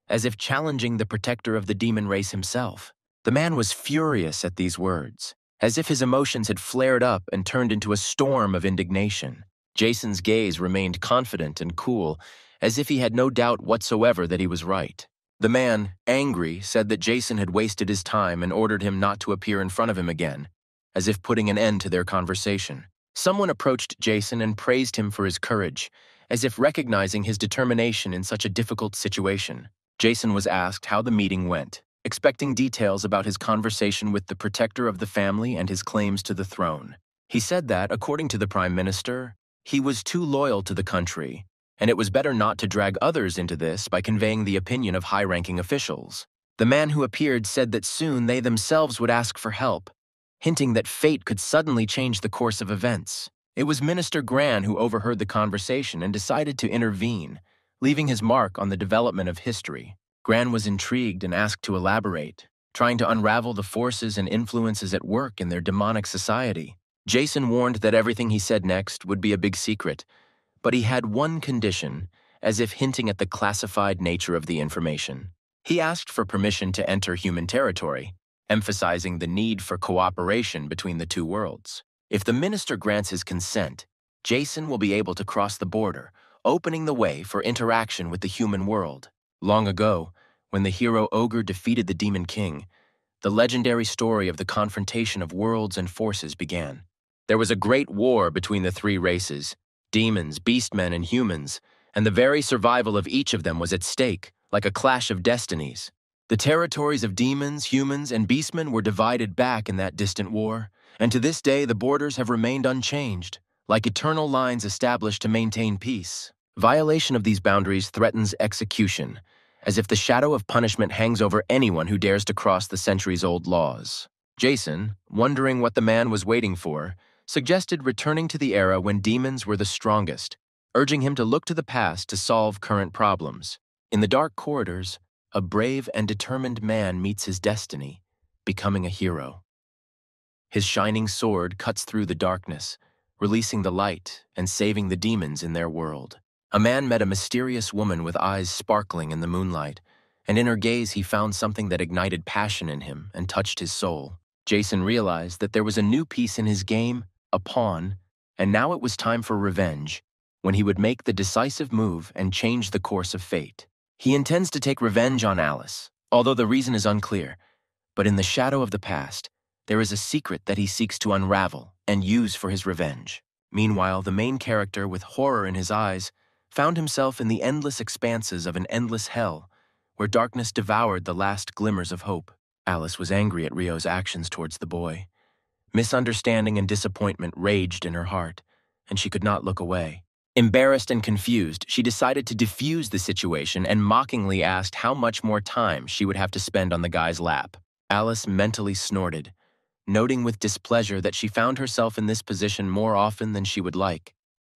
as if challenging the protector of the demon race himself. The man was furious at these words, as if his emotions had flared up and turned into a storm of indignation. Jason's gaze remained confident and cool, as if he had no doubt whatsoever that he was right. The man, angry, said that Jason had wasted his time and ordered him not to appear in front of him again, as if putting an end to their conversation. Someone approached Jason and praised him for his courage, as if recognizing his determination in such a difficult situation. Jason was asked how the meeting went, expecting details about his conversation with the protector of the family and his claims to the throne. He said that, according to the Prime Minister, he was too loyal to the country, and it was better not to drag others into this by conveying the opinion of high-ranking officials. The man who appeared said that soon they themselves would ask for help, hinting that fate could suddenly change the course of events. It was Minister Gran who overheard the conversation and decided to intervene, leaving his mark on the development of history. Gran was intrigued and asked to elaborate, trying to unravel the forces and influences at work in their demonic society. Jason warned that everything he said next would be a big secret, but he had one condition, as if hinting at the classified nature of the information. He asked for permission to enter human territory, emphasizing the need for cooperation between the two worlds. If the minister grants his consent, Jason will be able to cross the border, opening the way for interaction with the human world. Long ago, when the hero ogre defeated the Demon King, the legendary story of the confrontation of worlds and forces began. There was a great war between the three races, demons, beastmen, and humans, and the very survival of each of them was at stake, like a clash of destinies. The territories of demons, humans, and beastmen were divided back in that distant war, and to this day the borders have remained unchanged, like eternal lines established to maintain peace. Violation of these boundaries threatens execution, as if the shadow of punishment hangs over anyone who dares to cross the centuries-old laws. Jason, wondering what the man was waiting for, suggested returning to the era when demons were the strongest, urging him to look to the past to solve current problems. In the dark corridors, a brave and determined man meets his destiny, becoming a hero. His shining sword cuts through the darkness, releasing the light and saving the demons in their world. A man met a mysterious woman with eyes sparkling in the moonlight, and in her gaze he found something that ignited passion in him and touched his soul. Jason realized that there was a new piece in his game, a pawn, and now it was time for revenge, when he would make the decisive move and change the course of fate. He intends to take revenge on Alice, although the reason is unclear, but in the shadow of the past, there is a secret that he seeks to unravel and use for his revenge. Meanwhile, the main character, with horror in his eyes, found himself in the endless expanses of an endless hell, where darkness devoured the last glimmers of hope. Alice was angry at Rio's actions towards the boy. Misunderstanding and disappointment raged in her heart, and she could not look away. Embarrassed and confused, she decided to defuse the situation and mockingly asked how much more time she would have to spend on the guy's lap. Alice mentally snorted, noting with displeasure that she found herself in this position more often than she would like,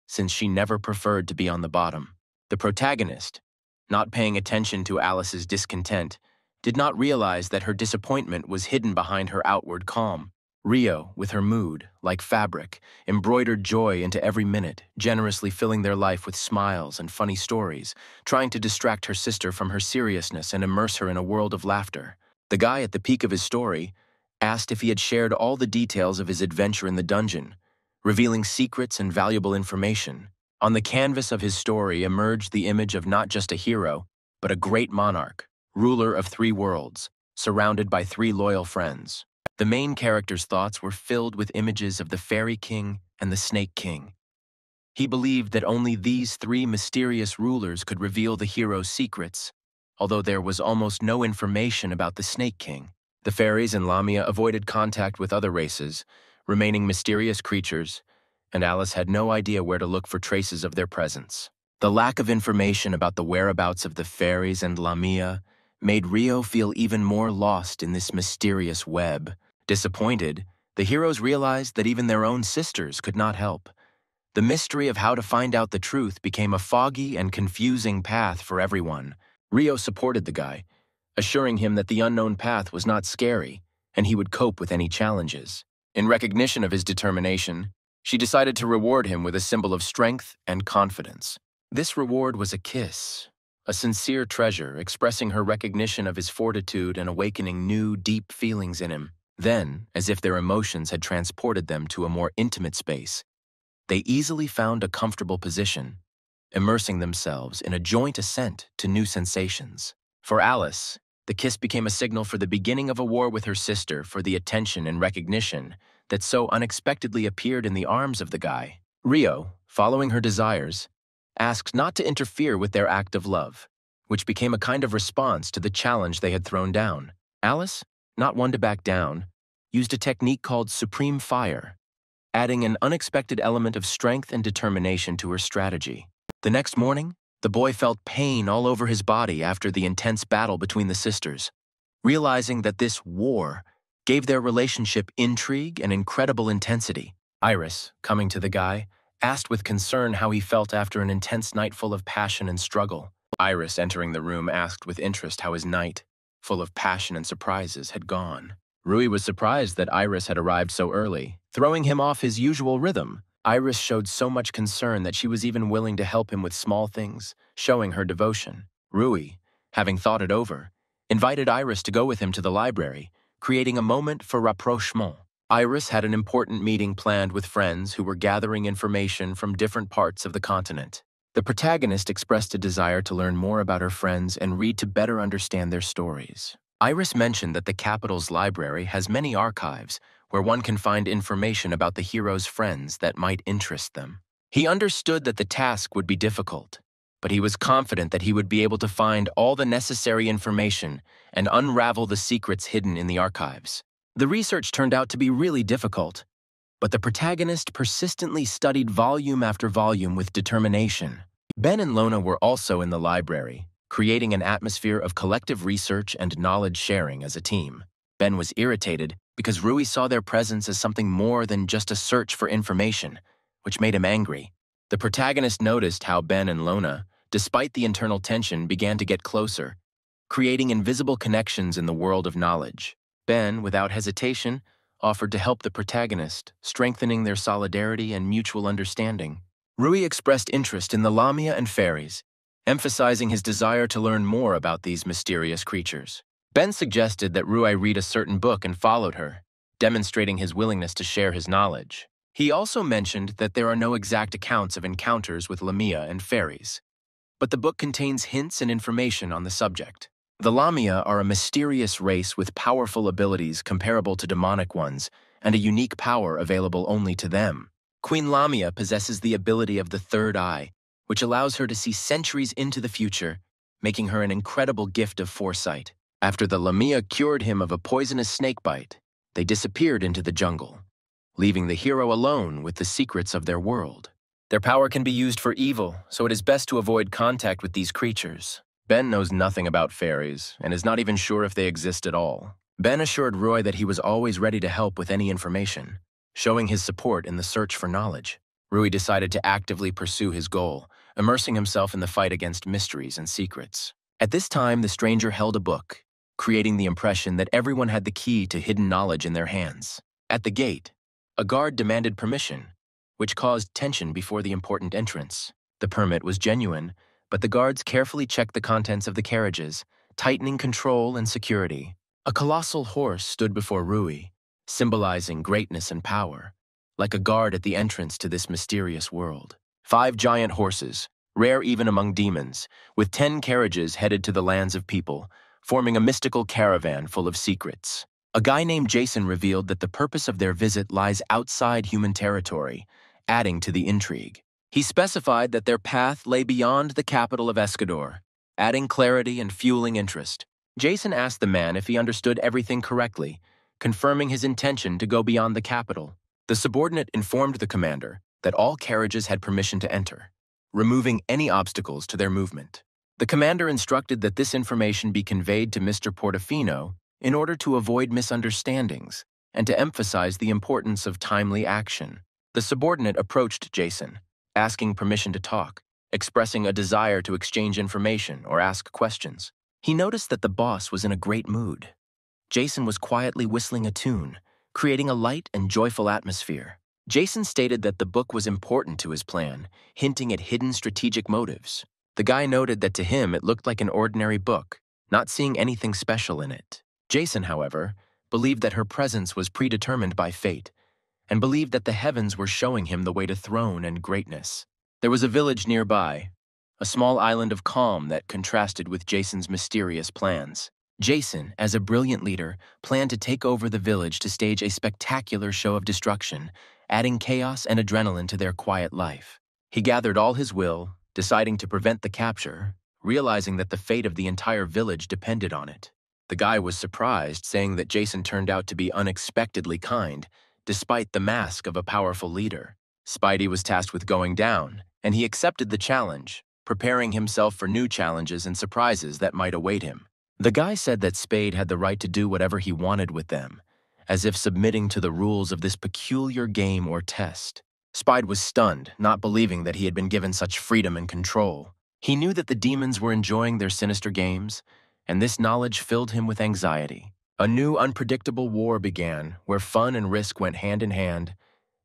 since she never preferred to be on the bottom. The protagonist, not paying attention to Alice's discontent, did not realize that her disappointment was hidden behind her outward calm. Rio, with her mood, like fabric, embroidered joy into every minute, generously filling their life with smiles and funny stories, trying to distract her sister from her seriousness and immerse her in a world of laughter. The guy at the peak of his story asked if he had shared all the details of his adventure in the dungeon, revealing secrets and valuable information. On the canvas of his story emerged the image of not just a hero, but a great monarch, ruler of 3 worlds, surrounded by 3 loyal friends. The main character's thoughts were filled with images of the Fairy King and the Snake King. He believed that only these three mysterious rulers could reveal the hero's secrets, although there was almost no information about the Snake King. The fairies and Lamia avoided contact with other races, remaining mysterious creatures, and Alice had no idea where to look for traces of their presence. The lack of information about the whereabouts of the fairies and Lamia made Rio feel even more lost in this mysterious web. Disappointed, the heroes realized that even their own sisters could not help. The mystery of how to find out the truth became a foggy and confusing path for everyone. Rio supported the guy, assuring him that the unknown path was not scary and he would cope with any challenges. In recognition of his determination, she decided to reward him with a symbol of strength and confidence. This reward was a kiss, a sincere treasure expressing her recognition of his fortitude and awakening new, deep feelings in him. Then, as if their emotions had transported them to a more intimate space, they easily found a comfortable position, immersing themselves in a joint ascent to new sensations. For Alice, the kiss became a signal for the beginning of a war with her sister for the attention and recognition that so unexpectedly appeared in the arms of the guy. Rio, following her desires, asked not to interfere with their act of love, which became a kind of response to the challenge they had thrown down. Alice, not one to back down, used a technique called Supreme Fire, adding an unexpected element of strength and determination to her strategy. The next morning, the boy felt pain all over his body after the intense battle between the sisters, realizing that this war gave their relationship intrigue and incredible intensity. Iris, coming to the guy, asked with concern how he felt after an intense night full of passion and struggle. Iris, entering the room, asked with interest how his night, full of passion and surprises, had gone. Rui was surprised that Iris had arrived so early, throwing him off his usual rhythm. Iris showed so much concern that she was even willing to help him with small things, showing her devotion. Rui, having thought it over, invited Iris to go with him to the library, creating a moment for rapprochement. Iris had an important meeting planned with friends who were gathering information from different parts of the continent. The protagonist expressed a desire to learn more about her friends and read to better understand their stories. Iris mentioned that the capital's library has many archives where one can find information about the hero's friends that might interest them. He understood that the task would be difficult, but he was confident that he would be able to find all the necessary information and unravel the secrets hidden in the archives. The research turned out to be really difficult, but the protagonist persistently studied volume after volume with determination. Ben and Lona were also in the library, creating an atmosphere of collective research and knowledge sharing as a team. Ben was irritated because Rui saw their presence as something more than just a search for information, which made him angry. The protagonist noticed how Ben and Lona, despite the internal tension, began to get closer, creating invisible connections in the world of knowledge. Ben, without hesitation, offered to help the protagonist, strengthening their solidarity and mutual understanding. Rui expressed interest in the Lamia and fairies, emphasizing his desire to learn more about these mysterious creatures. Ben suggested that Rui read a certain book and followed her, demonstrating his willingness to share his knowledge. He also mentioned that there are no exact accounts of encounters with Lamia and fairies, but the book contains hints and information on the subject. The Lamia are a mysterious race with powerful abilities comparable to demonic ones and a unique power available only to them. Queen Lamia possesses the ability of the third eye, which allows her to see centuries into the future, making her an incredible gift of foresight. After the Lamia cured him of a poisonous snakebite, they disappeared into the jungle, leaving the hero alone with the secrets of their world. Their power can be used for evil, so it is best to avoid contact with these creatures. Ben knows nothing about fairies and is not even sure if they exist at all. Ben assured Roy that he was always ready to help with any information, showing his support in the search for knowledge. Rui decided to actively pursue his goal, immersing himself in the fight against mysteries and secrets. At this time, the stranger held a book, creating the impression that everyone had the key to hidden knowledge in their hands. At the gate, a guard demanded permission, which caused tension before the important entrance. The permit was genuine, but the guards carefully checked the contents of the carriages, tightening control and security. A colossal horse stood before Rui, symbolizing greatness and power, like a guard at the entrance to this mysterious world. 5 giant horses, rare even among demons, with 10 carriages headed to the lands of people, forming a mystical caravan full of secrets. A guy named Jason revealed that the purpose of their visit lies outside human territory, adding to the intrigue. He specified that their path lay beyond the capital of Escador, adding clarity and fueling interest. Jason asked the man if he understood everything correctly, confirming his intention to go beyond the capital. The subordinate informed the commander that all carriages had permission to enter, removing any obstacles to their movement. The commander instructed that this information be conveyed to Mr. Portofino in order to avoid misunderstandings and to emphasize the importance of timely action. The subordinate approached Jason, asking permission to talk, expressing a desire to exchange information or ask questions. He noticed that the boss was in a great mood. Jason was quietly whistling a tune, creating a light and joyful atmosphere. Jason stated that the book was important to his plan, hinting at hidden strategic motives. The guy noted that to him it looked like an ordinary book, not seeing anything special in it. Jason, however, believed that her presence was predetermined by fate, and believed that the heavens were showing him the way to throne and greatness. There was a village nearby, a small island of calm that contrasted with Jason's mysterious plans. Jason, as a brilliant leader, planned to take over the village to stage a spectacular show of destruction, adding chaos and adrenaline to their quiet life. He gathered all his will, deciding to prevent the capture, realizing that the fate of the entire village depended on it. The guy was surprised, saying that Jason turned out to be unexpectedly kind, despite the mask of a powerful leader. Spidey was tasked with going down, and he accepted the challenge, preparing himself for new challenges and surprises that might await him. The guy said that Spade had the right to do whatever he wanted with them, as if submitting to the rules of this peculiar game or test. Spide was stunned, not believing that he had been given such freedom and control. He knew that the demons were enjoying their sinister games, and this knowledge filled him with anxiety. A new, unpredictable war began, where fun and risk went hand in hand.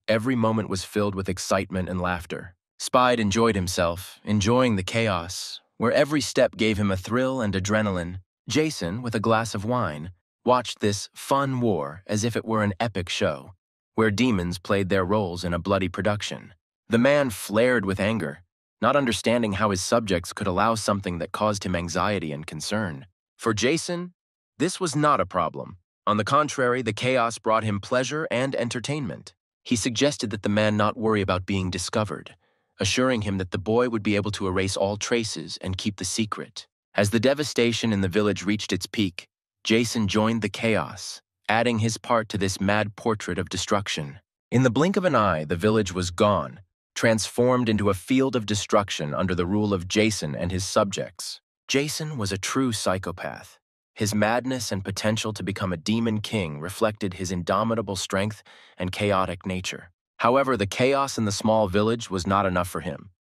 Every moment was filled with excitement and laughter. Spide enjoyed himself, enjoying the chaos, where every step gave him a thrill and adrenaline. Jason, with a glass of wine, watched this fun war as if it were an epic show, where demons played their roles in a bloody production. The man flared with anger, not understanding how his subjects could allow something that caused him anxiety and concern. For Jason, this was not a problem. On the contrary, the chaos brought him pleasure and entertainment. He suggested that the man not worry about being discovered, assuring him that the boy would be able to erase all traces and keep the secret. As the devastation in the village reached its peak, Jason joined the chaos, adding his part to this mad portrait of destruction. In the blink of an eye, the village was gone, transformed into a field of destruction under the rule of Jason and his subjects. Jason was a true psychopath. His madness and potential to become a demon king reflected his indomitable strength and chaotic nature. However, the chaos in the small village was not enough for him,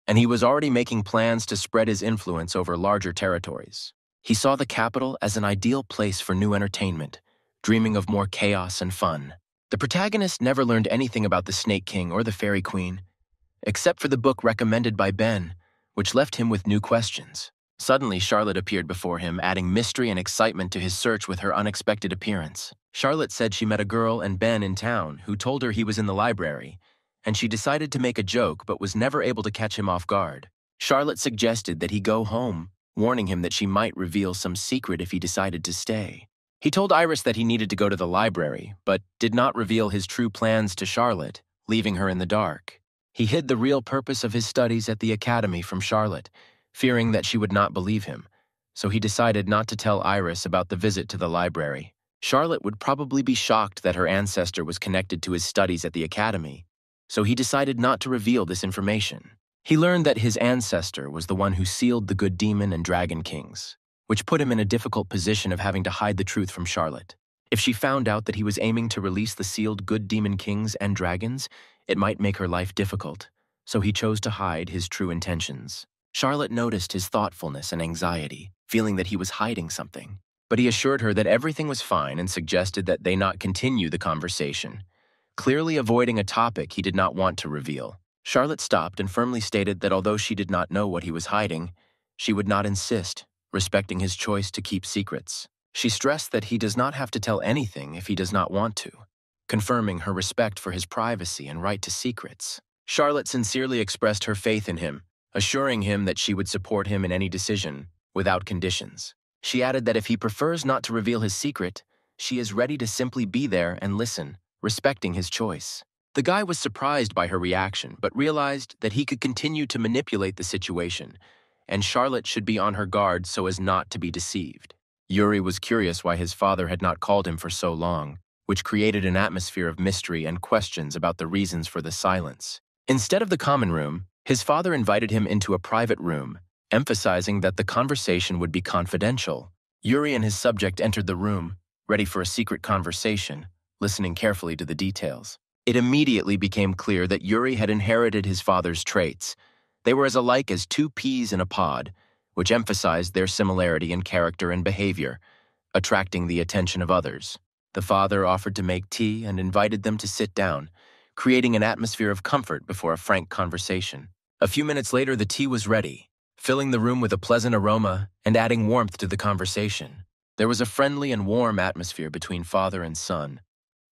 and he was already making plans to spread his influence over larger territories. He saw the capital as an ideal place for new entertainment, dreaming of more chaos and fun. The protagonist never learned anything about the Snake King or the Fairy Queen, except for the book recommended by Ben, which left him with new questions. Suddenly, Charlotte appeared before him, adding mystery and excitement to his search with her unexpected appearance. Charlotte said she met a girl and Ben in town who told her he was in the library, and she decided to make a joke but was never able to catch him off guard. Charlotte suggested that he go home, warning him that she might reveal some secret if he decided to stay. He told Iris that he needed to go to the library, but did not reveal his true plans to Charlotte, leaving her in the dark. He hid the real purpose of his studies at the academy from Charlotte, fearing that she would not believe him, so he decided not to tell Iris about the visit to the library. Charlotte would probably be shocked that her ancestor was connected to his studies at the academy, so he decided not to reveal this information. He learned that his ancestor was the one who sealed the good demon and dragon kings, which put him in a difficult position of having to hide the truth from Charlotte. If she found out that he was aiming to release the sealed good demon kings and dragons, it might make her life difficult, so he chose to hide his true intentions. Charlotte noticed his thoughtfulness and anxiety, feeling that he was hiding something, but he assured her that everything was fine and suggested that they not continue the conversation, clearly avoiding a topic he did not want to reveal. Charlotte stopped and firmly stated that although she did not know what he was hiding, she would not insist, respecting his choice to keep secrets. She stressed that he does not have to tell anything if he does not want to, confirming her respect for his privacy and right to secrets. Charlotte sincerely expressed her faith in him, assuring him that she would support him in any decision, without conditions. She added that if he prefers not to reveal his secret, she is ready to simply be there and listen, respecting his choice. The guy was surprised by her reaction, but realized that he could continue to manipulate the situation, and Charlotte should be on her guard so as not to be deceived. Yuri was curious why his father had not called him for so long, which created an atmosphere of mystery and questions about the reasons for the silence. Instead of the common room, his father invited him into a private room, emphasizing that the conversation would be confidential. Yuri and his subject entered the room, ready for a secret conversation, listening carefully to the details. It immediately became clear that Yuri had inherited his father's traits. They were as alike as two peas in a pod, which emphasized their similarity in character and behavior, attracting the attention of others. The father offered to make tea and invited them to sit down, creating an atmosphere of comfort before a frank conversation. A few minutes later, the tea was ready, filling the room with a pleasant aroma and adding warmth to the conversation. There was a friendly and warm atmosphere between father and son,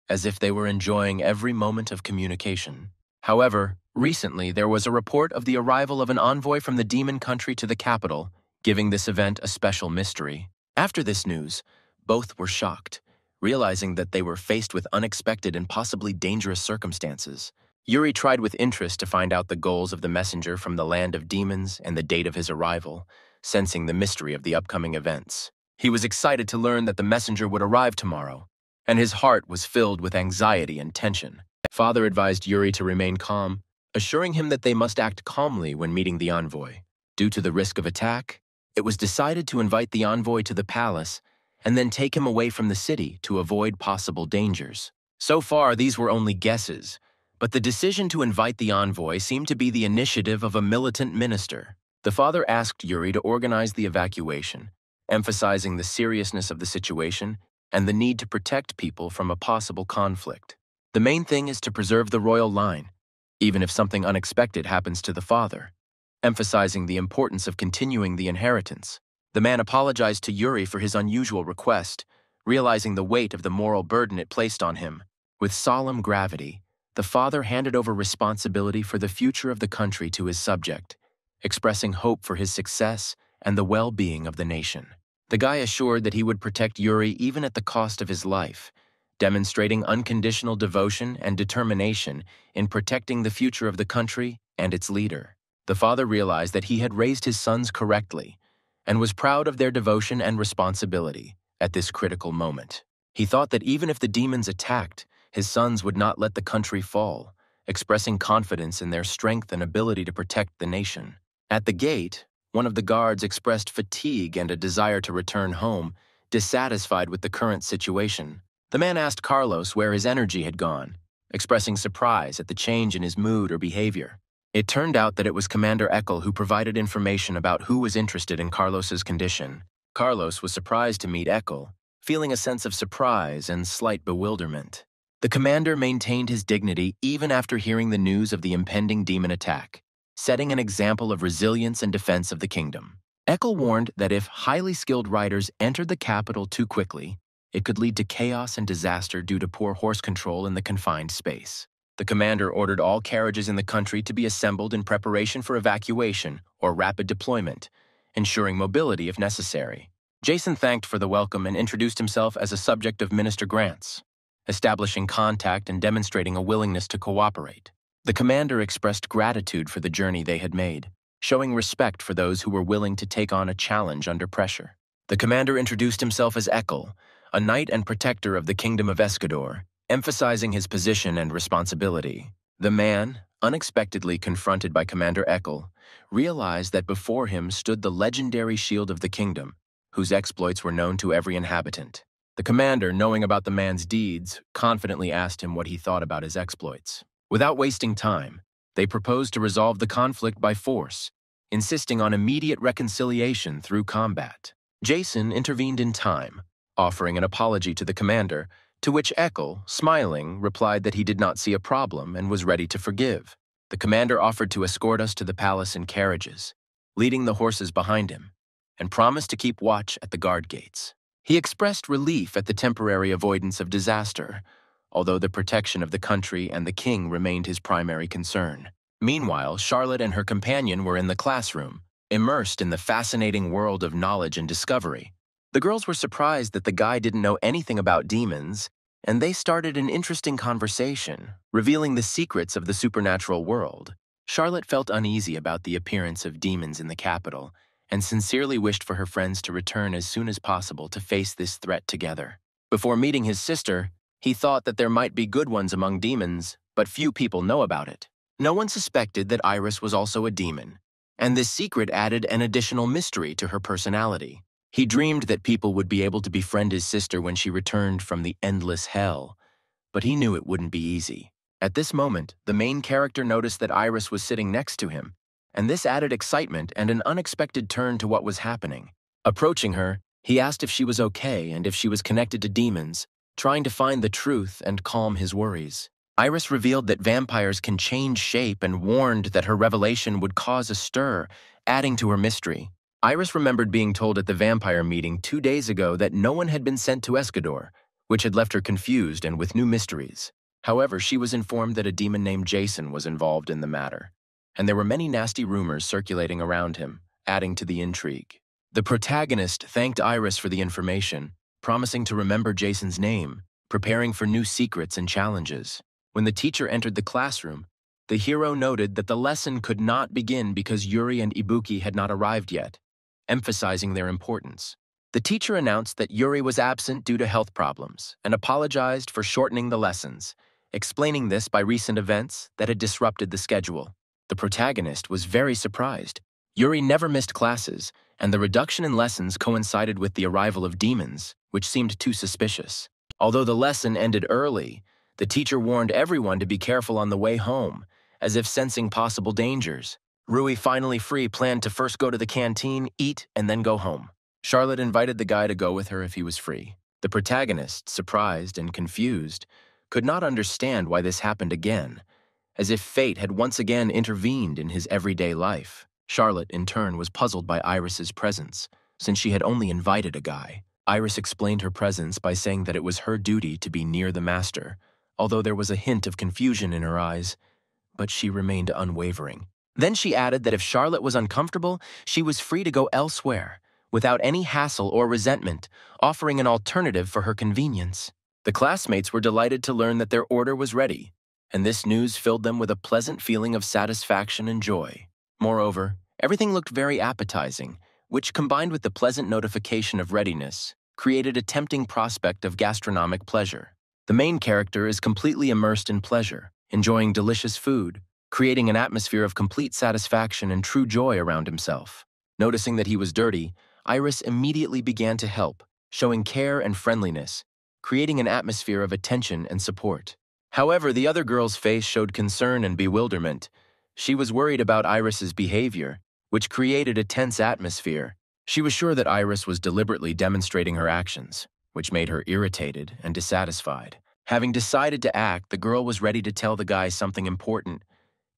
as if they were enjoying every moment of communication. However, recently there was a report of the arrival of an envoy from the demon country to the capital, giving this event a special mystery. After this news, both were shocked, realizing that they were faced with unexpected and possibly dangerous circumstances. Yuri tried with interest to find out the goals of the messenger from the land of demons and the date of his arrival, sensing the mystery of the upcoming events. He was excited to learn that the messenger would arrive tomorrow, and his heart was filled with anxiety and tension. Father advised Yuri to remain calm, assuring him that they must act calmly when meeting the envoy. Due to the risk of attack, it was decided to invite the envoy to the palace and then take him away from the city to avoid possible dangers. So far, these were only guesses, but the decision to invite the envoy seemed to be the initiative of a militant minister. The father asked Yuri to organize the evacuation, emphasizing the seriousness of the situation and the need to protect people from a possible conflict. The main thing is to preserve the royal line, even if something unexpected happens to the father, emphasizing the importance of continuing the inheritance. The man apologized to Yuri for his unusual request, realizing the weight of the moral burden it placed on him. With solemn gravity, the father handed over responsibility for the future of the country to his subject, expressing hope for his success and the well-being of the nation. The guy assured that he would protect Yuri even at the cost of his life, demonstrating unconditional devotion and determination in protecting the future of the country and its leader. The father realized that he had raised his sons correctly and was proud of their devotion and responsibility at this critical moment. He thought that even if the demons attacked, his sons would not let the country fall, expressing confidence in their strength and ability to protect the nation. At the gate, one of the guards expressed fatigue and a desire to return home, dissatisfied with the current situation. The man asked Carlos where his energy had gone, expressing surprise at the change in his mood or behavior. It turned out that it was Commander Eckel who provided information about who was interested in Carlos's condition. Carlos was surprised to meet Eckel, feeling a sense of surprise and slight bewilderment. The commander maintained his dignity even after hearing the news of the impending demon attack, setting an example of resilience and defense of the kingdom. Eckel warned that if highly skilled riders entered the capital too quickly, it could lead to chaos and disaster due to poor horse control in the confined space. The commander ordered all carriages in the country to be assembled in preparation for evacuation or rapid deployment, ensuring mobility if necessary. Jason thanked for the welcome and introduced himself as a subject of Minister Grant's, establishing contact and demonstrating a willingness to cooperate. The commander expressed gratitude for the journey they had made, showing respect for those who were willing to take on a challenge under pressure. The commander introduced himself as Eckel, a knight and protector of the Kingdom of Escador, emphasizing his position and responsibility. The man, unexpectedly confronted by Commander Eckel, realized that before him stood the legendary shield of the kingdom, whose exploits were known to every inhabitant. The commander, knowing about the man's deeds, confidently asked him what he thought about his exploits. Without wasting time, they proposed to resolve the conflict by force, insisting on immediate reconciliation through combat. Jason intervened in time, offering an apology to the commander, to which Eckel, smiling, replied that he did not see a problem and was ready to forgive. The commander offered to escort us to the palace in carriages, leading the horses behind him, and promised to keep watch at the guard gates. He expressed relief at the temporary avoidance of disaster, although the protection of the country and the king remained his primary concern. Meanwhile, Charlotte and her companion were in the classroom, immersed in the fascinating world of knowledge and discovery. The girls were surprised that the guy didn't know anything about demons, and they started an interesting conversation, revealing the secrets of the supernatural world. Charlotte felt uneasy about the appearance of demons in the capital, and sincerely wished for her friends to return as soon as possible to face this threat together. Before meeting his sister, he thought that there might be good ones among demons, but few people know about it. No one suspected that Iris was also a demon, and this secret added an additional mystery to her personality. He dreamed that people would be able to befriend his sister when she returned from the endless hell, but he knew it wouldn't be easy. At this moment, the main character noticed that Iris was sitting next to him, and this added excitement and an unexpected turn to what was happening. Approaching her, he asked if she was okay and if she was connected to demons, trying to find the truth and calm his worries. Iris revealed that vampires can change shape and warned that her revelation would cause a stir, adding to her mystery. Iris remembered being told at the vampire meeting 2 days ago that no one had been sent to Escador, which had left her confused and with new mysteries. However, she was informed that a demon named Jason was involved in the matter, and there were many nasty rumors circulating around him, adding to the intrigue. The protagonist thanked Iris for the information, promising to remember Jason's name, preparing for new secrets and challenges. When the teacher entered the classroom, the hero noted that the lesson could not begin because Yuri and Ibuki had not arrived yet, emphasizing their importance. The teacher announced that Yuri was absent due to health problems and apologized for shortening the lessons, explaining this by recent events that had disrupted the schedule. The protagonist was very surprised. Yuri never missed classes, and the reduction in lessons coincided with the arrival of demons, which seemed too suspicious. Although the lesson ended early, the teacher warned everyone to be careful on the way home, as if sensing possible dangers. Rui, finally free, planned to first go to the canteen, eat, and then go home. Charlotte invited the guy to go with her if he was free. The protagonist, surprised and confused, could not understand why this happened again, as if fate had once again intervened in his everyday life. Charlotte, in turn, was puzzled by Iris's presence, since she had only invited a guy. Iris explained her presence by saying that it was her duty to be near the master, although there was a hint of confusion in her eyes, but she remained unwavering. Then she added that if Charlotte was uncomfortable, she was free to go elsewhere, without any hassle or resentment, offering an alternative for her convenience. The classmates were delighted to learn that their order was ready, and this news filled them with a pleasant feeling of satisfaction and joy. Moreover, everything looked very appetizing, which, combined with the pleasant notification of readiness, created a tempting prospect of gastronomic pleasure. The main character is completely immersed in pleasure, enjoying delicious food, creating an atmosphere of complete satisfaction and true joy around himself. Noticing that he was dirty, Iris immediately began to help, showing care and friendliness, creating an atmosphere of attention and support. However, the other girl's face showed concern and bewilderment. She was worried about Iris's behavior, which created a tense atmosphere. She was sure that Iris was deliberately demonstrating her actions, which made her irritated and dissatisfied. Having decided to act, the girl was ready to tell the guy something important,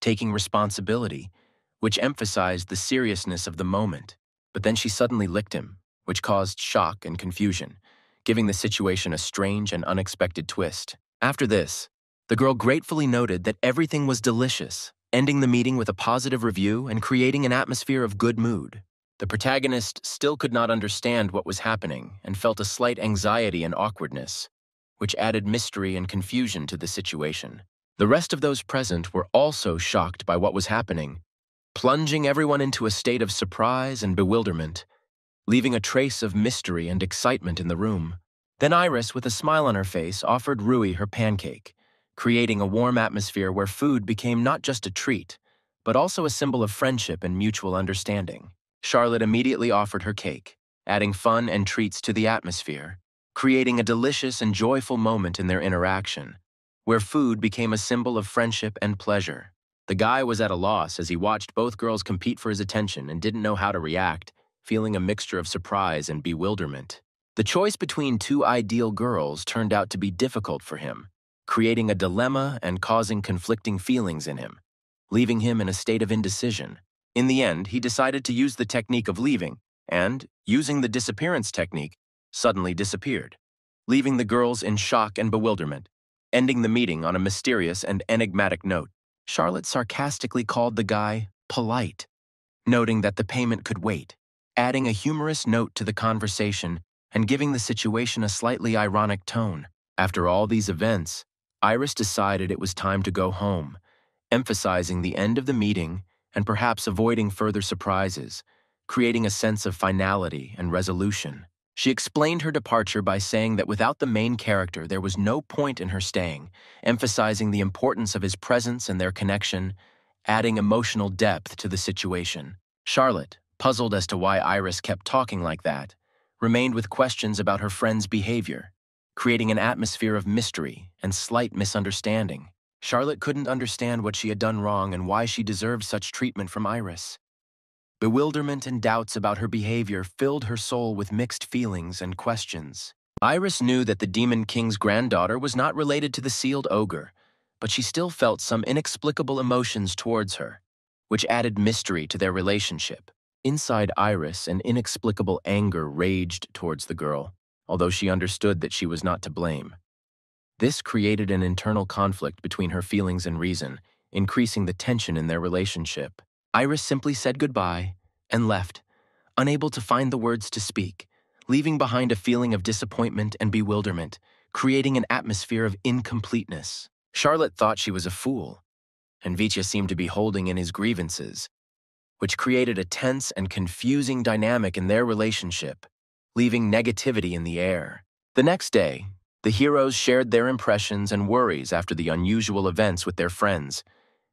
taking responsibility, which emphasized the seriousness of the moment. But then she suddenly licked him, which caused shock and confusion, giving the situation a strange and unexpected twist. After this, the girl gratefully noted that everything was delicious, ending the meeting with a positive review and creating an atmosphere of good mood. The protagonist still could not understand what was happening and felt a slight anxiety and awkwardness, which added mystery and confusion to the situation. The rest of those present were also shocked by what was happening, plunging everyone into a state of surprise and bewilderment, leaving a trace of mystery and excitement in the room. Then Iris, with a smile on her face, offered Rui her pancake, creating a warm atmosphere where food became not just a treat, but also a symbol of friendship and mutual understanding. Charlotte immediately offered her cake, adding fun and treats to the atmosphere, creating a delicious and joyful moment in their interaction, where food became a symbol of friendship and pleasure. The guy was at a loss as he watched both girls compete for his attention and didn't know how to react, feeling a mixture of surprise and bewilderment. The choice between two ideal girls turned out to be difficult for him, creating a dilemma and causing conflicting feelings in him, leaving him in a state of indecision. In the end, he decided to use the technique of leaving, and, using the disappearance technique, suddenly disappeared, leaving the girls in shock and bewilderment, ending the meeting on a mysterious and enigmatic note. Charlotte sarcastically called the guy polite, noting that the payment could wait, adding a humorous note to the conversation and giving the situation a slightly ironic tone. After all these events, Iris decided it was time to go home, emphasizing the end of the meeting and perhaps avoiding further surprises, creating a sense of finality and resolution. She explained her departure by saying that without the main character there was no point in her staying, emphasizing the importance of his presence and their connection, adding emotional depth to the situation. Charlotte, puzzled as to why Iris kept talking like that, remained with questions about her friend's behavior, creating an atmosphere of mystery and slight misunderstanding. Charlotte couldn't understand what she had done wrong and why she deserved such treatment from Iris. Bewilderment and doubts about her behavior filled her soul with mixed feelings and questions. Iris knew that the Demon King's granddaughter was not related to the sealed ogre, but she still felt some inexplicable emotions towards her, which added mystery to their relationship. Inside Iris, an inexplicable anger raged towards the girl, although she understood that she was not to blame. This created an internal conflict between her feelings and reason, increasing the tension in their relationship. Iris simply said goodbye and left, unable to find the words to speak, leaving behind a feeling of disappointment and bewilderment, creating an atmosphere of incompleteness. Charlotte thought she was a fool, and Vitya seemed to be holding in his grievances, which created a tense and confusing dynamic in their relationship, leaving negativity in the air. The next day, the heroes shared their impressions and worries after the unusual events with their friends,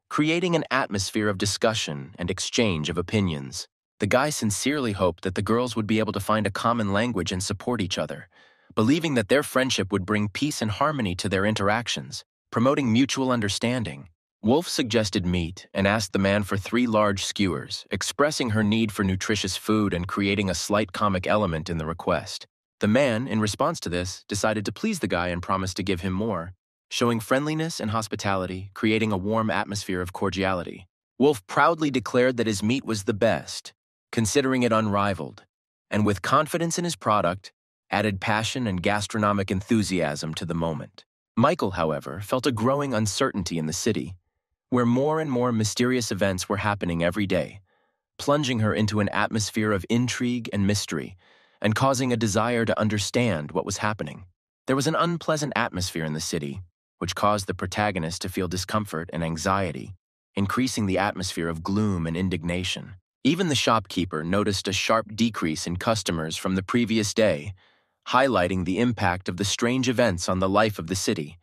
creating an atmosphere of discussion and exchange of opinions. The guy sincerely hoped that the girls would be able to find a common language and support each other, believing that their friendship would bring peace and harmony to their interactions, promoting mutual understanding. Wolf suggested meat and asked the man for 3 large skewers, expressing her need for nutritious food and creating a slight comic element in the request. The man, in response to this, decided to please the guy and promised to give him more, showing friendliness and hospitality, creating a warm atmosphere of cordiality. Wolf proudly declared that his meat was the best, considering it unrivaled, and with confidence in his product, added passion and gastronomic enthusiasm to the moment. Michael, however, felt a growing uncertainty in the city, where more and more mysterious events were happening every day, plunging her into an atmosphere of intrigue and mystery, and causing a desire to understand what was happening. There was an unpleasant atmosphere in the city, which caused the protagonist to feel discomfort and anxiety, increasing the atmosphere of gloom and indignation. Even the shopkeeper noticed a sharp decrease in customers from the previous day, highlighting the impact of the strange events on the life of the city,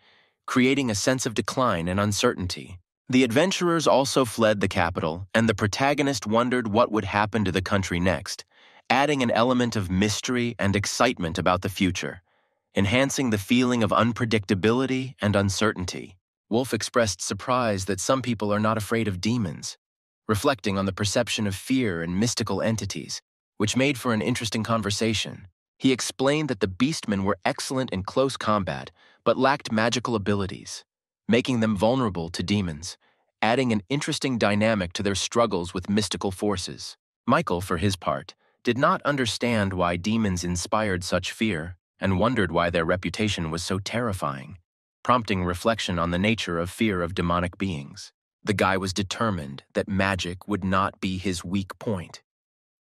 creating a sense of decline and uncertainty. The adventurers also fled the capital, and the protagonist wondered what would happen to the country next, adding an element of mystery and excitement about the future, enhancing the feeling of unpredictability and uncertainty. Wolf expressed surprise that some people are not afraid of demons, reflecting on the perception of fear and mystical entities, which made for an interesting conversation. He explained that the beastmen were excellent in close combat, but lacked magical abilities, making them vulnerable to demons, adding an interesting dynamic to their struggles with mystical forces. Michael, for his part, did not understand why demons inspired such fear, and wondered why their reputation was so terrifying, prompting reflection on the nature of fear of demonic beings. The guy was determined that magic would not be his weak point.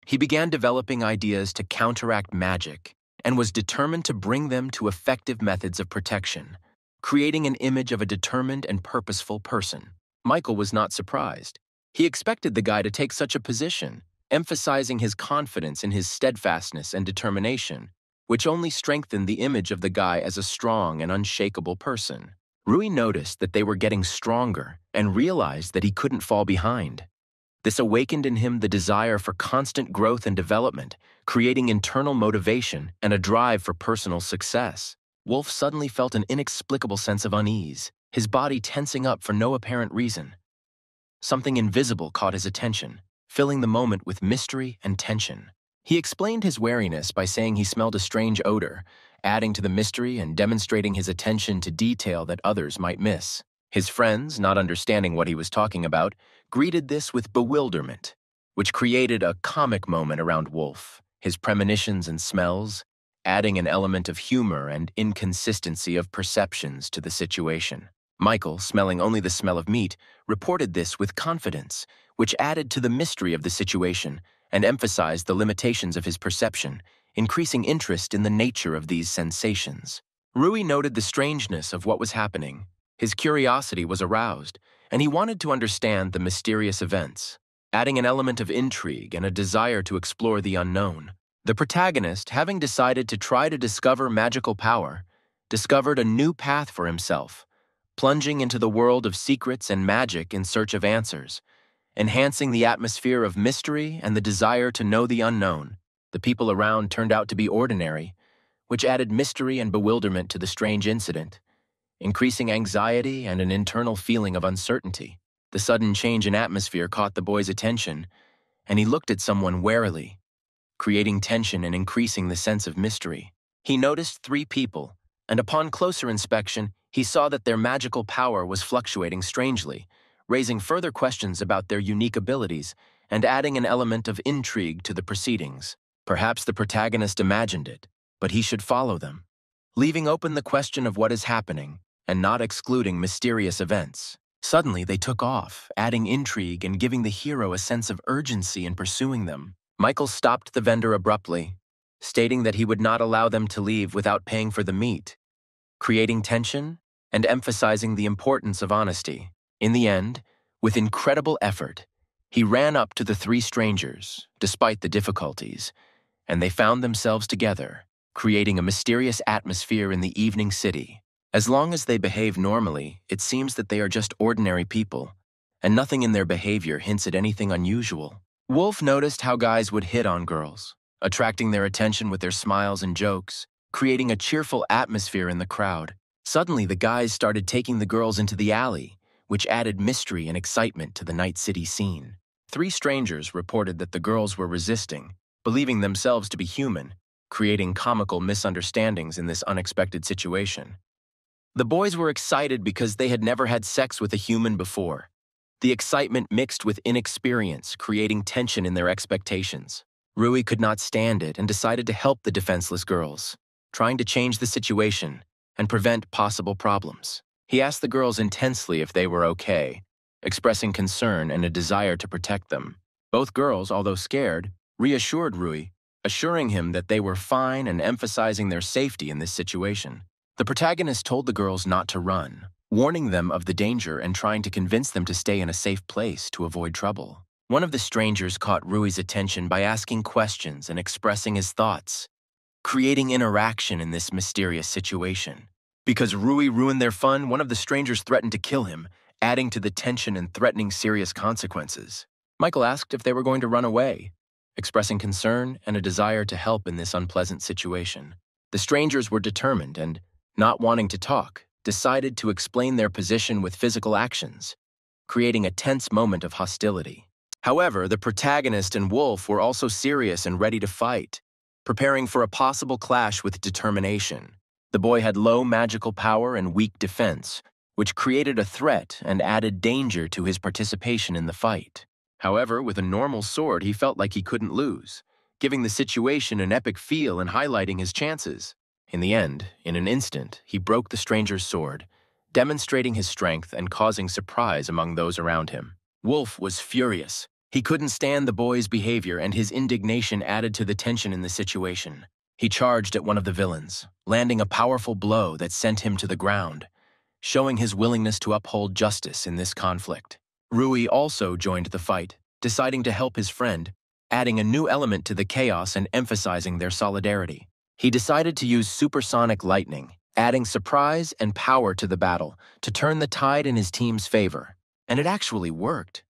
He began developing ideas to counteract magic and was determined to bring them to effective methods of protection, creating an image of a determined and purposeful person. Michael was not surprised. He expected the guy to take such a position, emphasizing his confidence in his steadfastness and determination, which only strengthened the image of the guy as a strong and unshakable person. Rui noticed that they were getting stronger and realized that he couldn't fall behind. This awakened in him the desire for constant growth and development, creating internal motivation and a drive for personal success. Wolf suddenly felt an inexplicable sense of unease, his body tensing up for no apparent reason. Something invisible caught his attention, filling the moment with mystery and tension. He explained his wariness by saying he smelled a strange odor, adding to the mystery and demonstrating his attention to detail that others might miss. His friends, not understanding what he was talking about, greeted this with bewilderment, which created a comic moment around Wolf, his premonitions and smells, adding an element of humor and inconsistency of perceptions to the situation. Michael, smelling only the smell of meat, reported this with confidence, which added to the mystery of the situation and emphasized the limitations of his perception, increasing interest in the nature of these sensations. Rui noted the strangeness of what was happening. His curiosity was aroused, and he wanted to understand the mysterious events, adding an element of intrigue and a desire to explore the unknown. The protagonist, having decided to try to discover magical power, discovered a new path for himself, plunging into the world of secrets and magic in search of answers, enhancing the atmosphere of mystery and the desire to know the unknown. The people around turned out to be ordinary, which added mystery and bewilderment to the strange incident, increasing anxiety and an internal feeling of uncertainty. The sudden change in atmosphere caught the boy's attention, and he looked at someone warily, creating tension and increasing the sense of mystery. He noticed 3 people, and upon closer inspection, he saw that their magical power was fluctuating strangely, raising further questions about their unique abilities and adding an element of intrigue to the proceedings. Perhaps the protagonist imagined it, but he should follow them, leaving open the question of what is happening and not excluding mysterious events. Suddenly, they took off, adding intrigue and giving the hero a sense of urgency in pursuing them. Michael stopped the vendor abruptly, stating that he would not allow them to leave without paying for the meat, creating tension and emphasizing the importance of honesty. In the end, with incredible effort, he ran up to the 3 strangers, despite the difficulties, and they found themselves together, creating a mysterious atmosphere in the evening city. As long as they behave normally, it seems that they are just ordinary people, and nothing in their behavior hints at anything unusual. Wolf noticed how guys would hit on girls, attracting their attention with their smiles and jokes, creating a cheerful atmosphere in the crowd. Suddenly, the guys started taking the girls into the alley, which added mystery and excitement to the night city scene. 3 strangers reported that the girls were resisting, believing themselves to be human, creating comical misunderstandings in this unexpected situation. The boys were excited because they had never had sex with a human before. The excitement mixed with inexperience, creating tension in their expectations. Rui could not stand it and decided to help the defenseless girls, trying to change the situation and prevent possible problems. He asked the girls intensely if they were okay, expressing concern and a desire to protect them. Both girls, although scared, reassured Rui, assuring him that they were fine and emphasizing their safety in this situation. The protagonist told the girls not to run, warning them of the danger and trying to convince them to stay in a safe place to avoid trouble. One of the strangers caught Rui's attention by asking questions and expressing his thoughts, creating interaction in this mysterious situation. Because Rui ruined their fun, one of the strangers threatened to kill him, adding to the tension and threatening serious consequences. Michael asked if they were going to run away, expressing concern and a desire to help in this unpleasant situation. The strangers were determined and, not wanting to talk, decided to explain their position with physical actions, creating a tense moment of hostility. However, the protagonist and Wolf were also serious and ready to fight, preparing for a possible clash with determination. The boy had low magical power and weak defense, which created a threat and added danger to his participation in the fight. However, with a normal sword, he felt like he couldn't lose, giving the situation an epic feel and highlighting his chances. In the end, in an instant, he broke the stranger's sword, demonstrating his strength and causing surprise among those around him. Wolf was furious. He couldn't stand the boy's behavior, and his indignation added to the tension in the situation. He charged at one of the villains, landing a powerful blow that sent him to the ground, showing his willingness to uphold justice in this conflict. Rui also joined the fight, deciding to help his friend, adding a new element to the chaos and emphasizing their solidarity. He decided to use supersonic lightning, adding surprise and power to the battle to turn the tide in his team's favor. And it actually worked.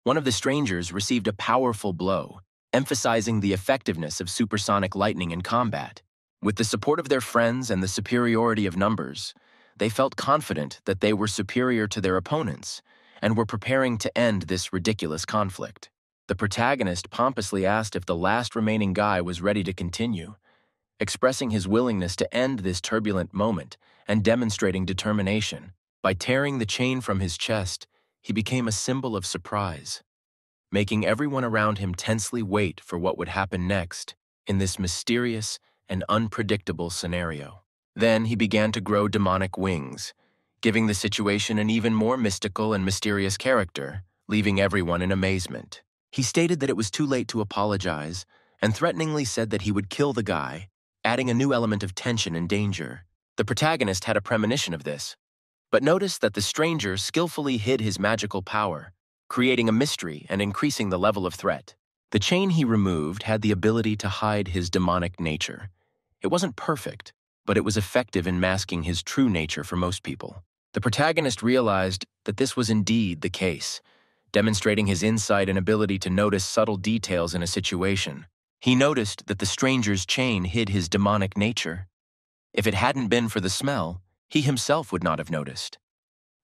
One of the strangers received a powerful blow, emphasizing the effectiveness of supersonic lightning in combat. With the support of their friends and the superiority of numbers, they felt confident that they were superior to their opponents and were preparing to end this ridiculous conflict. The protagonist pompously asked if the last remaining guy was ready to continue, expressing his willingness to end this turbulent moment and demonstrating determination. By tearing the chain from his chest, he became a symbol of surprise, making everyone around him tensely wait for what would happen next in this mysterious and unpredictable scenario. Then he began to grow demonic wings, giving the situation an even more mystical and mysterious character, leaving everyone in amazement. He stated that it was too late to apologize and threateningly said that he would kill the guy, adding a new element of tension and danger. The protagonist had a premonition of this, but noticed that the stranger skillfully hid his magical power, creating a mystery and increasing the level of threat. The chain he removed had the ability to hide his demonic nature. It wasn't perfect, but it was effective in masking his true nature for most people. The protagonist realized that this was indeed the case, demonstrating his insight and ability to notice subtle details in a situation. He noticed that the stranger's chain hid his demonic nature. If it hadn't been for the smell, he himself would not have noticed.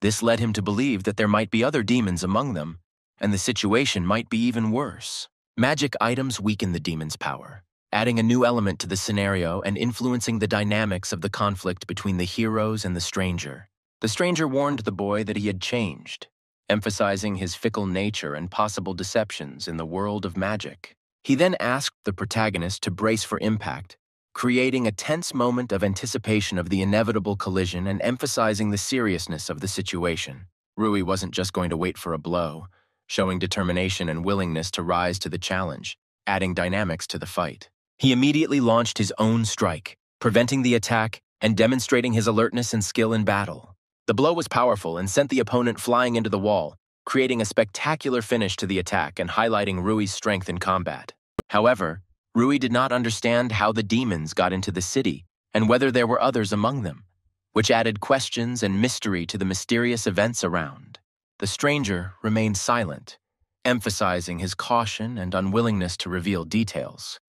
This led him to believe that there might be other demons among them, and the situation might be even worse. Magic items weaken the demon's power, adding a new element to the scenario and influencing the dynamics of the conflict between the heroes and the stranger. The stranger warned the boy that he had changed, emphasizing his fickle nature and possible deceptions in the world of magic. He then asked the protagonist to brace for impact, creating a tense moment of anticipation of the inevitable collision and emphasizing the seriousness of the situation. Rui wasn't just going to wait for a blow, showing determination and willingness to rise to the challenge, adding dynamics to the fight. He immediately launched his own strike, preventing the attack and demonstrating his alertness and skill in battle. The blow was powerful and sent the opponent flying into the wall, creating a spectacular finish to the attack and highlighting Rui's strength in combat. However, Rui did not understand how the demons got into the city and whether there were others among them, which added questions and mystery to the mysterious events around. The stranger remained silent, emphasizing his caution and unwillingness to reveal details,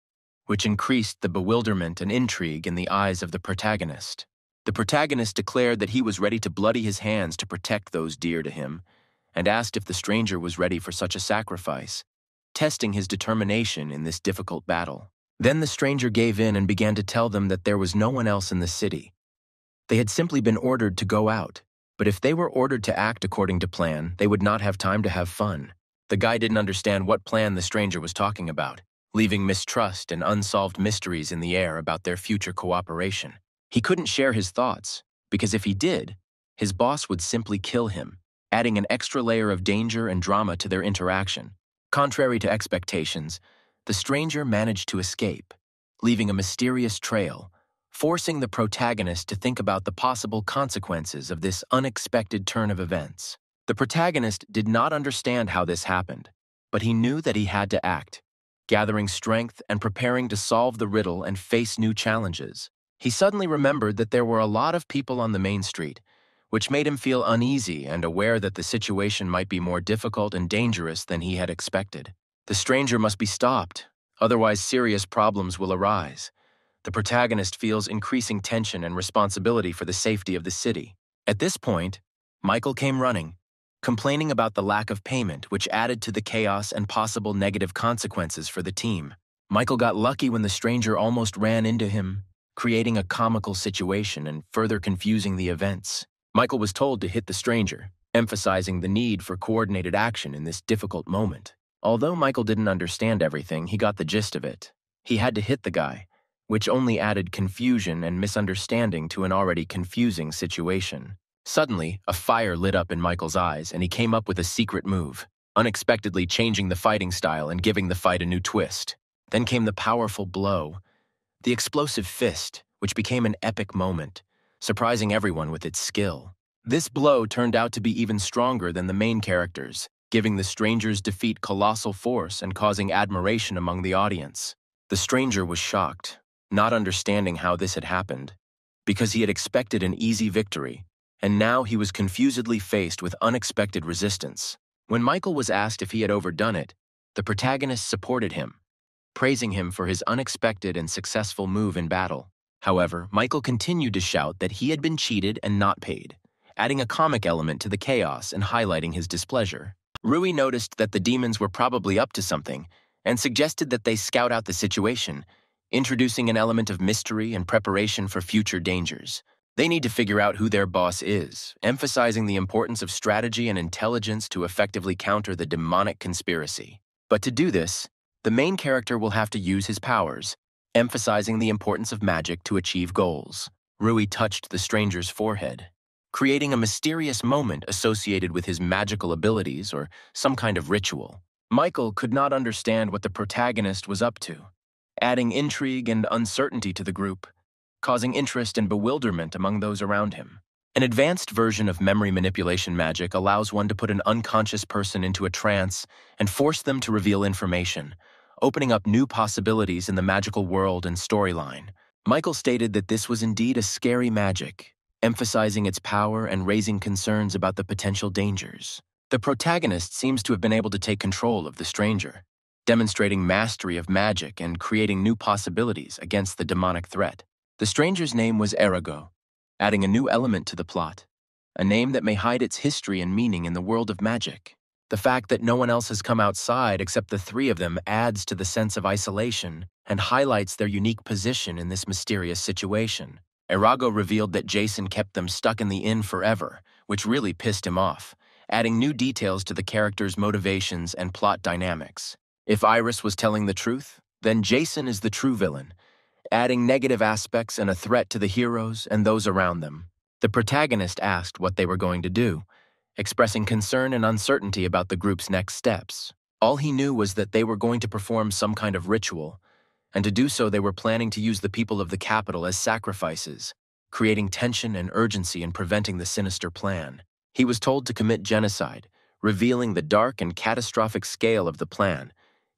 which increased the bewilderment and intrigue in the eyes of the protagonist. The protagonist declared that he was ready to bloody his hands to protect those dear to him, and asked if the stranger was ready for such a sacrifice, testing his determination in this difficult battle. Then the stranger gave in and began to tell them that there was no one else in the city. They had simply been ordered to go out, but if they were ordered to act according to plan, they would not have time to have fun. The guy didn't understand what plan the stranger was talking about, leaving mistrust and unsolved mysteries in the air about their future cooperation. He couldn't share his thoughts, because if he did, his boss would simply kill him, adding an extra layer of danger and drama to their interaction. Contrary to expectations, the stranger managed to escape, leaving a mysterious trail, forcing the protagonist to think about the possible consequences of this unexpected turn of events. The protagonist did not understand how this happened, but he knew that he had to act, gathering strength and preparing to solve the riddle and face new challenges. He suddenly remembered that there were a lot of people on the main street, which made him feel uneasy and aware that the situation might be more difficult and dangerous than he had expected. The stranger must be stopped, otherwise serious problems will arise. The protagonist feels increasing tension and responsibility for the safety of the city. At this point, Michael came running, complaining about the lack of payment, which added to the chaos and possible negative consequences for the team. Michael got lucky when the stranger almost ran into him, creating a comical situation and further confusing the events. Michael was told to hit the stranger, emphasizing the need for coordinated action in this difficult moment. Although Michael didn't understand everything, he got the gist of it. He had to hit the guy, which only added confusion and misunderstanding to an already confusing situation. Suddenly, a fire lit up in Michael's eyes, and he came up with a secret move, unexpectedly changing the fighting style and giving the fight a new twist. Then came the powerful blow, the explosive fist, which became an epic moment, surprising everyone with its skill. This blow turned out to be even stronger than the main characters, giving the stranger's defeat colossal force and causing admiration among the audience. The stranger was shocked, not understanding how this had happened, because he had expected an easy victory, and now he was confusedly faced with unexpected resistance. When Michael was asked if he had overdone it, the protagonist supported him, praising him for his unexpected and successful move in battle. However, Michael continued to shout that he had been cheated and not paid, adding a comic element to the chaos and highlighting his displeasure. Rui noticed that the demons were probably up to something and suggested that they scout out the situation, introducing an element of mystery and preparation for future dangers. They need to figure out who their boss is, emphasizing the importance of strategy and intelligence to effectively counter the demonic conspiracy. But to do this, the main character will have to use his powers, emphasizing the importance of magic to achieve goals. Rui touched the stranger's forehead, creating a mysterious moment associated with his magical abilities or some kind of ritual. Michael could not understand what the protagonist was up to, adding intrigue and uncertainty to the group, causing interest and bewilderment among those around him. An advanced version of memory manipulation magic allows one to put an unconscious person into a trance and force them to reveal information, opening up new possibilities in the magical world and storyline. Michael stated that this was indeed a scary magic, emphasizing its power and raising concerns about the potential dangers. The protagonist seems to have been able to take control of the stranger, demonstrating mastery of magic and creating new possibilities against the demonic threat. The stranger's name was Arago, adding a new element to the plot, a name that may hide its history and meaning in the world of magic. The fact that no one else has come outside except the three of them adds to the sense of isolation and highlights their unique position in this mysterious situation. Arago revealed that Jason kept them stuck in the inn forever, which really pissed him off, adding new details to the characters' motivations and plot dynamics. If Iris was telling the truth, then Jason is the true villain, adding negative aspects and a threat to the heroes and those around them. The protagonist asked what they were going to do, expressing concern and uncertainty about the group's next steps. All he knew was that they were going to perform some kind of ritual, and to do so they were planning to use the people of the capital as sacrifices, creating tension and urgency in preventing the sinister plan. He was told to commit genocide, revealing the dark and catastrophic scale of the plan,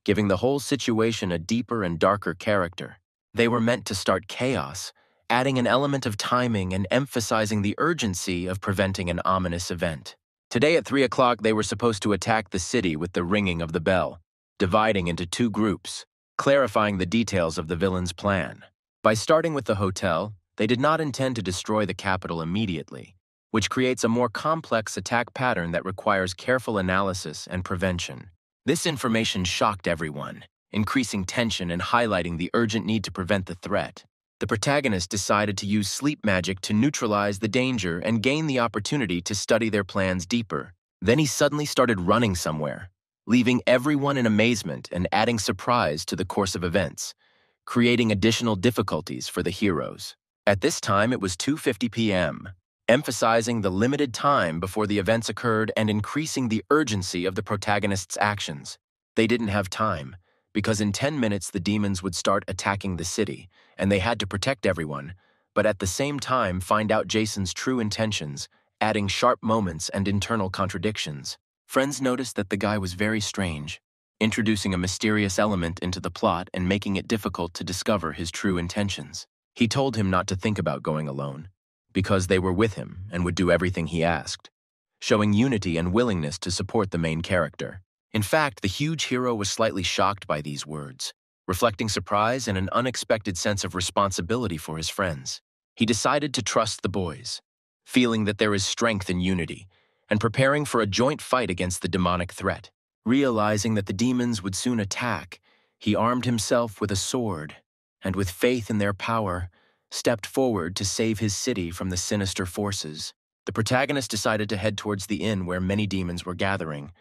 giving the whole situation a deeper and darker character. They were meant to start chaos, adding an element of timing and emphasizing the urgency of preventing an ominous event. Today at 3 o'clock, they were supposed to attack the city with the ringing of the bell, dividing into 2 groups, clarifying the details of the villain's plan. By starting with the hotel, they did not intend to destroy the capital immediately, which creates a more complex attack pattern that requires careful analysis and prevention. This information shocked everyone, increasing tension and highlighting the urgent need to prevent the threat. The protagonist decided to use sleep magic to neutralize the danger and gain the opportunity to study their plans deeper. Then he suddenly started running somewhere, leaving everyone in amazement and adding surprise to the course of events, creating additional difficulties for the heroes. At this time, it was 2:50 p.m., emphasizing the limited time before the events occurred and increasing the urgency of the protagonist's actions. They didn't have time, because in 10 minutes the demons would start attacking the city, and they had to protect everyone, but at the same time find out Jason's true intentions, adding sharp moments and internal contradictions. Friends noticed that the guy was very strange, introducing a mysterious element into the plot and making it difficult to discover his true intentions. He told him not to think about going alone, because they were with him and would do everything he asked, showing unity and willingness to support the main character. In fact, the huge hero was slightly shocked by these words, reflecting surprise and an unexpected sense of responsibility for his friends. He decided to trust the boys, feeling that there is strength in unity, and preparing for a joint fight against the demonic threat. Realizing that the demons would soon attack, he armed himself with a sword, and with faith in their power, stepped forward to save his city from the sinister forces. The protagonist decided to head towards the inn where many demons were gathering,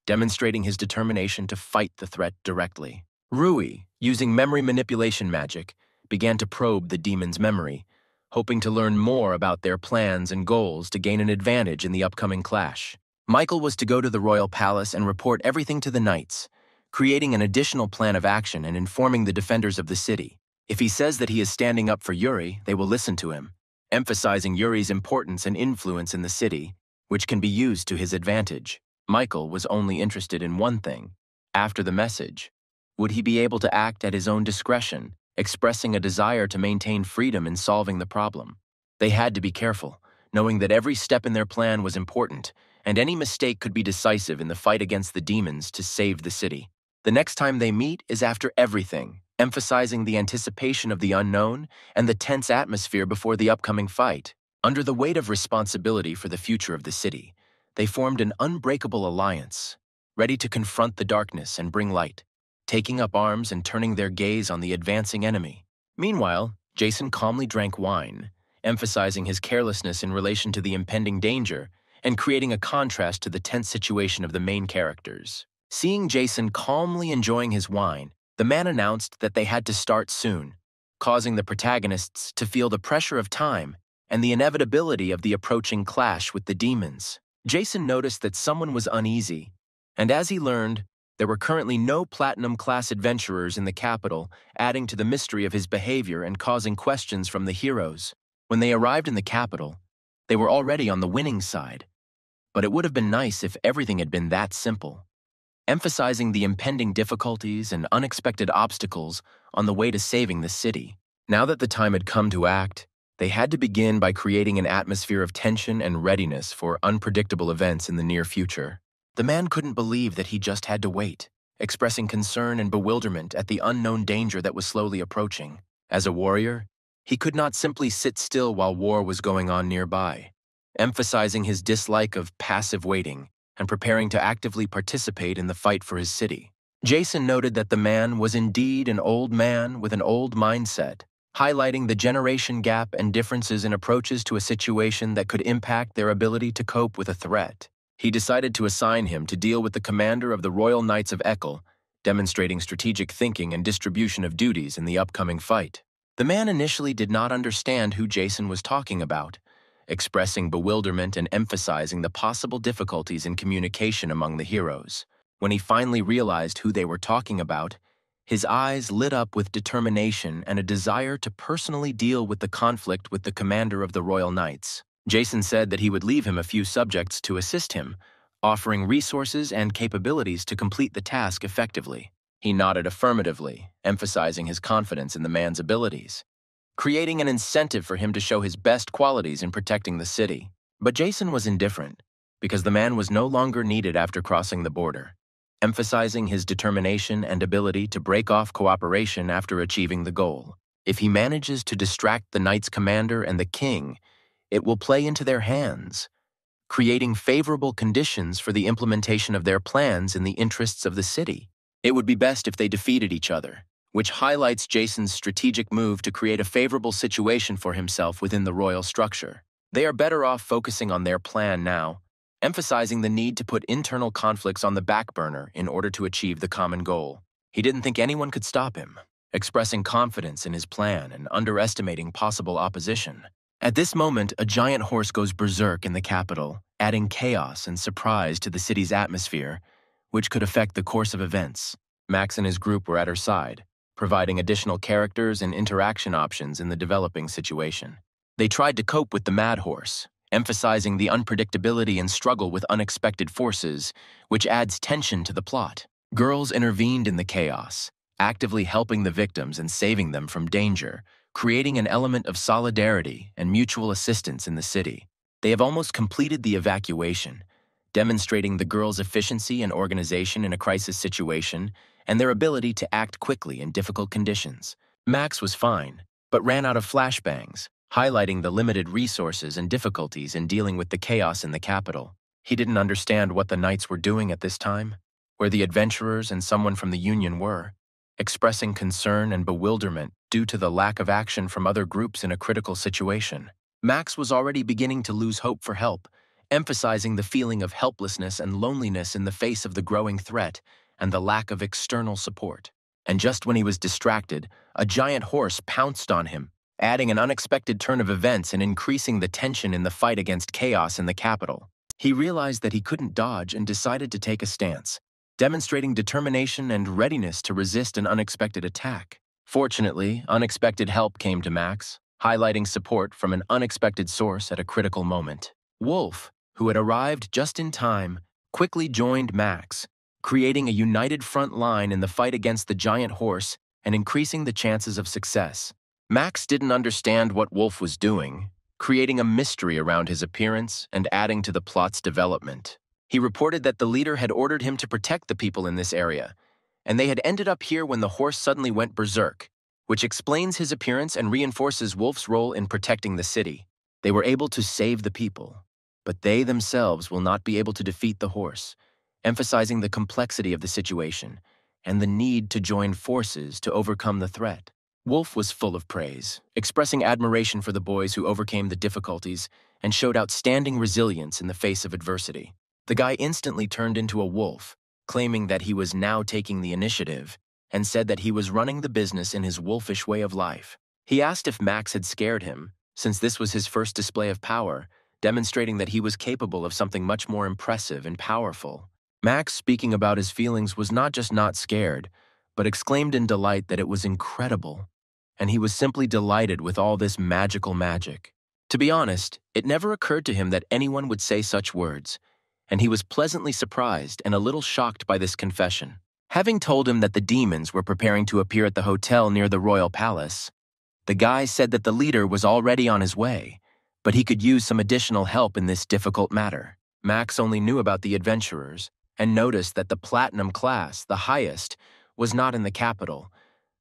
demonstrating his determination to fight the threat directly. Rui, using memory manipulation magic, began to probe the demon's memory, hoping to learn more about their plans and goals to gain an advantage in the upcoming clash. Michael was to go to the royal palace and report everything to the knights, creating an additional plan of action and informing the defenders of the city. If he says that he is standing up for Yuri, they will listen to him, emphasizing Yuri's importance and influence in the city, which can be used to his advantage. Michael was only interested in one thing. After the message, would he be able to act at his own discretion, expressing a desire to maintain freedom in solving the problem? They had to be careful, knowing that every step in their plan was important, and any mistake could be decisive in the fight against the demons to save the city. The next time they meet is after everything, emphasizing the anticipation of the unknown and the tense atmosphere before the upcoming fight. Under the weight of responsibility for the future of the city, they formed an unbreakable alliance, ready to confront the darkness and bring light, taking up arms and turning their gaze on the advancing enemy. Meanwhile, Jason calmly drank wine, emphasizing his carelessness in relation to the impending danger and creating a contrast to the tense situation of the main characters. Seeing Jason calmly enjoying his wine, the man announced that they had to start soon, causing the protagonists to feel the pressure of time and the inevitability of the approaching clash with the demons. Jason noticed that someone was uneasy, and as he learned, There were currently no platinum-class adventurers in the capital, adding to the mystery of his behavior and causing questions from the heroes. When they arrived in the capital, they were already on the winning side. But it would have been nice if everything had been that simple, emphasizing the impending difficulties and unexpected obstacles on the way to saving the city. Now that the time had come to act, they had to begin by creating an atmosphere of tension and readiness for unpredictable events in the near future. The man couldn't believe that he just had to wait, expressing concern and bewilderment at the unknown danger that was slowly approaching. As a warrior, he could not simply sit still while war was going on nearby, emphasizing his dislike of passive waiting and preparing to actively participate in the fight for his city. Jason noted that the man was indeed an old man with an old mindset, highlighting the generation gap and differences in approaches to a situation that could impact their ability to cope with a threat. He decided to assign him to deal with the commander of the Royal Knights of Ekel, demonstrating strategic thinking and distribution of duties in the upcoming fight. The man initially did not understand who Jason was talking about, expressing bewilderment and emphasizing the possible difficulties in communication among the heroes. When he finally realized who they were talking about, his eyes lit up with determination and a desire to personally deal with the conflict with the commander of the Royal Knights. Jason said that he would leave him a few subjects to assist him, offering resources and capabilities to complete the task effectively. He nodded affirmatively, emphasizing his confidence in the man's abilities, creating an incentive for him to show his best qualities in protecting the city. But Jason was indifferent, because the man was no longer needed after crossing the border, emphasizing his determination and ability to break off cooperation after achieving the goal. If he manages to distract the Knight's commander and the king, it will play into their hands, creating favorable conditions for the implementation of their plans in the interests of the city. It would be best if they defeated each other, which highlights Jason's strategic move to create a favorable situation for himself within the royal structure. They are better off focusing on their plan now, emphasizing the need to put internal conflicts on the back burner in order to achieve the common goal. He didn't think anyone could stop him, expressing confidence in his plan and underestimating possible opposition. At this moment, a giant horse goes berserk in the capital, adding chaos and surprise to the city's atmosphere, which could affect the course of events. Max and his group were at her side, providing additional characters and interaction options in the developing situation. They tried to cope with the mad horse, emphasizing the unpredictability and struggle with unexpected forces, which adds tension to the plot. Girls intervened in the chaos, actively helping the victims and saving them from danger, creating an element of solidarity and mutual assistance in the city. They have almost completed the evacuation, demonstrating the girls' efficiency and organization in a crisis situation and their ability to act quickly in difficult conditions. Max was fine, but ran out of flashbangs, highlighting the limited resources and difficulties in dealing with the chaos in the capital. He didn't understand what the Knights were doing at this time, where the adventurers and someone from the Union were, expressing concern and bewilderment due to the lack of action from other groups in a critical situation. Max was already beginning to lose hope for help, emphasizing the feeling of helplessness and loneliness in the face of the growing threat and the lack of external support. And just when he was distracted, a giant horse pounced on him, adding an unexpected turn of events and increasing the tension in the fight against chaos in the capital. He realized that he couldn't dodge and decided to take a stance, demonstrating determination and readiness to resist an unexpected attack. Fortunately, unexpected help came to Max, highlighting support from an unexpected source at a critical moment. Wolf, who had arrived just in time, quickly joined Max, creating a united front line in the fight against the giant horse and increasing the chances of success. Max didn't understand what Wolf was doing, creating a mystery around his appearance and adding to the plot's development. He reported that the leader had ordered him to protect the people in this area, and they had ended up here when the horse suddenly went berserk, which explains his appearance and reinforces Wolf's role in protecting the city. They were able to save the people, but they themselves will not be able to defeat the horse, emphasizing the complexity of the situation and the need to join forces to overcome the threat. Wolf was full of praise, expressing admiration for the boys who overcame the difficulties and showed outstanding resilience in the face of adversity. The guy instantly turned into a wolf, claiming that he was now taking the initiative, and said that he was running the business in his wolfish way of life. He asked if Max had scared him, since this was his first display of power, demonstrating that he was capable of something much more impressive and powerful. Max, speaking about his feelings, was not just not scared, but exclaimed in delight that it was incredible, and he was simply delighted with all this magical magic. To be honest, it never occurred to him that anyone would say such words, and he was pleasantly surprised and a little shocked by this confession. Having told him that the demons were preparing to appear at the hotel near the royal palace, the guy said that the leader was already on his way, but he could use some additional help in this difficult matter. Max only knew about the adventurers and noticed that the platinum class, the highest, was not in the capital,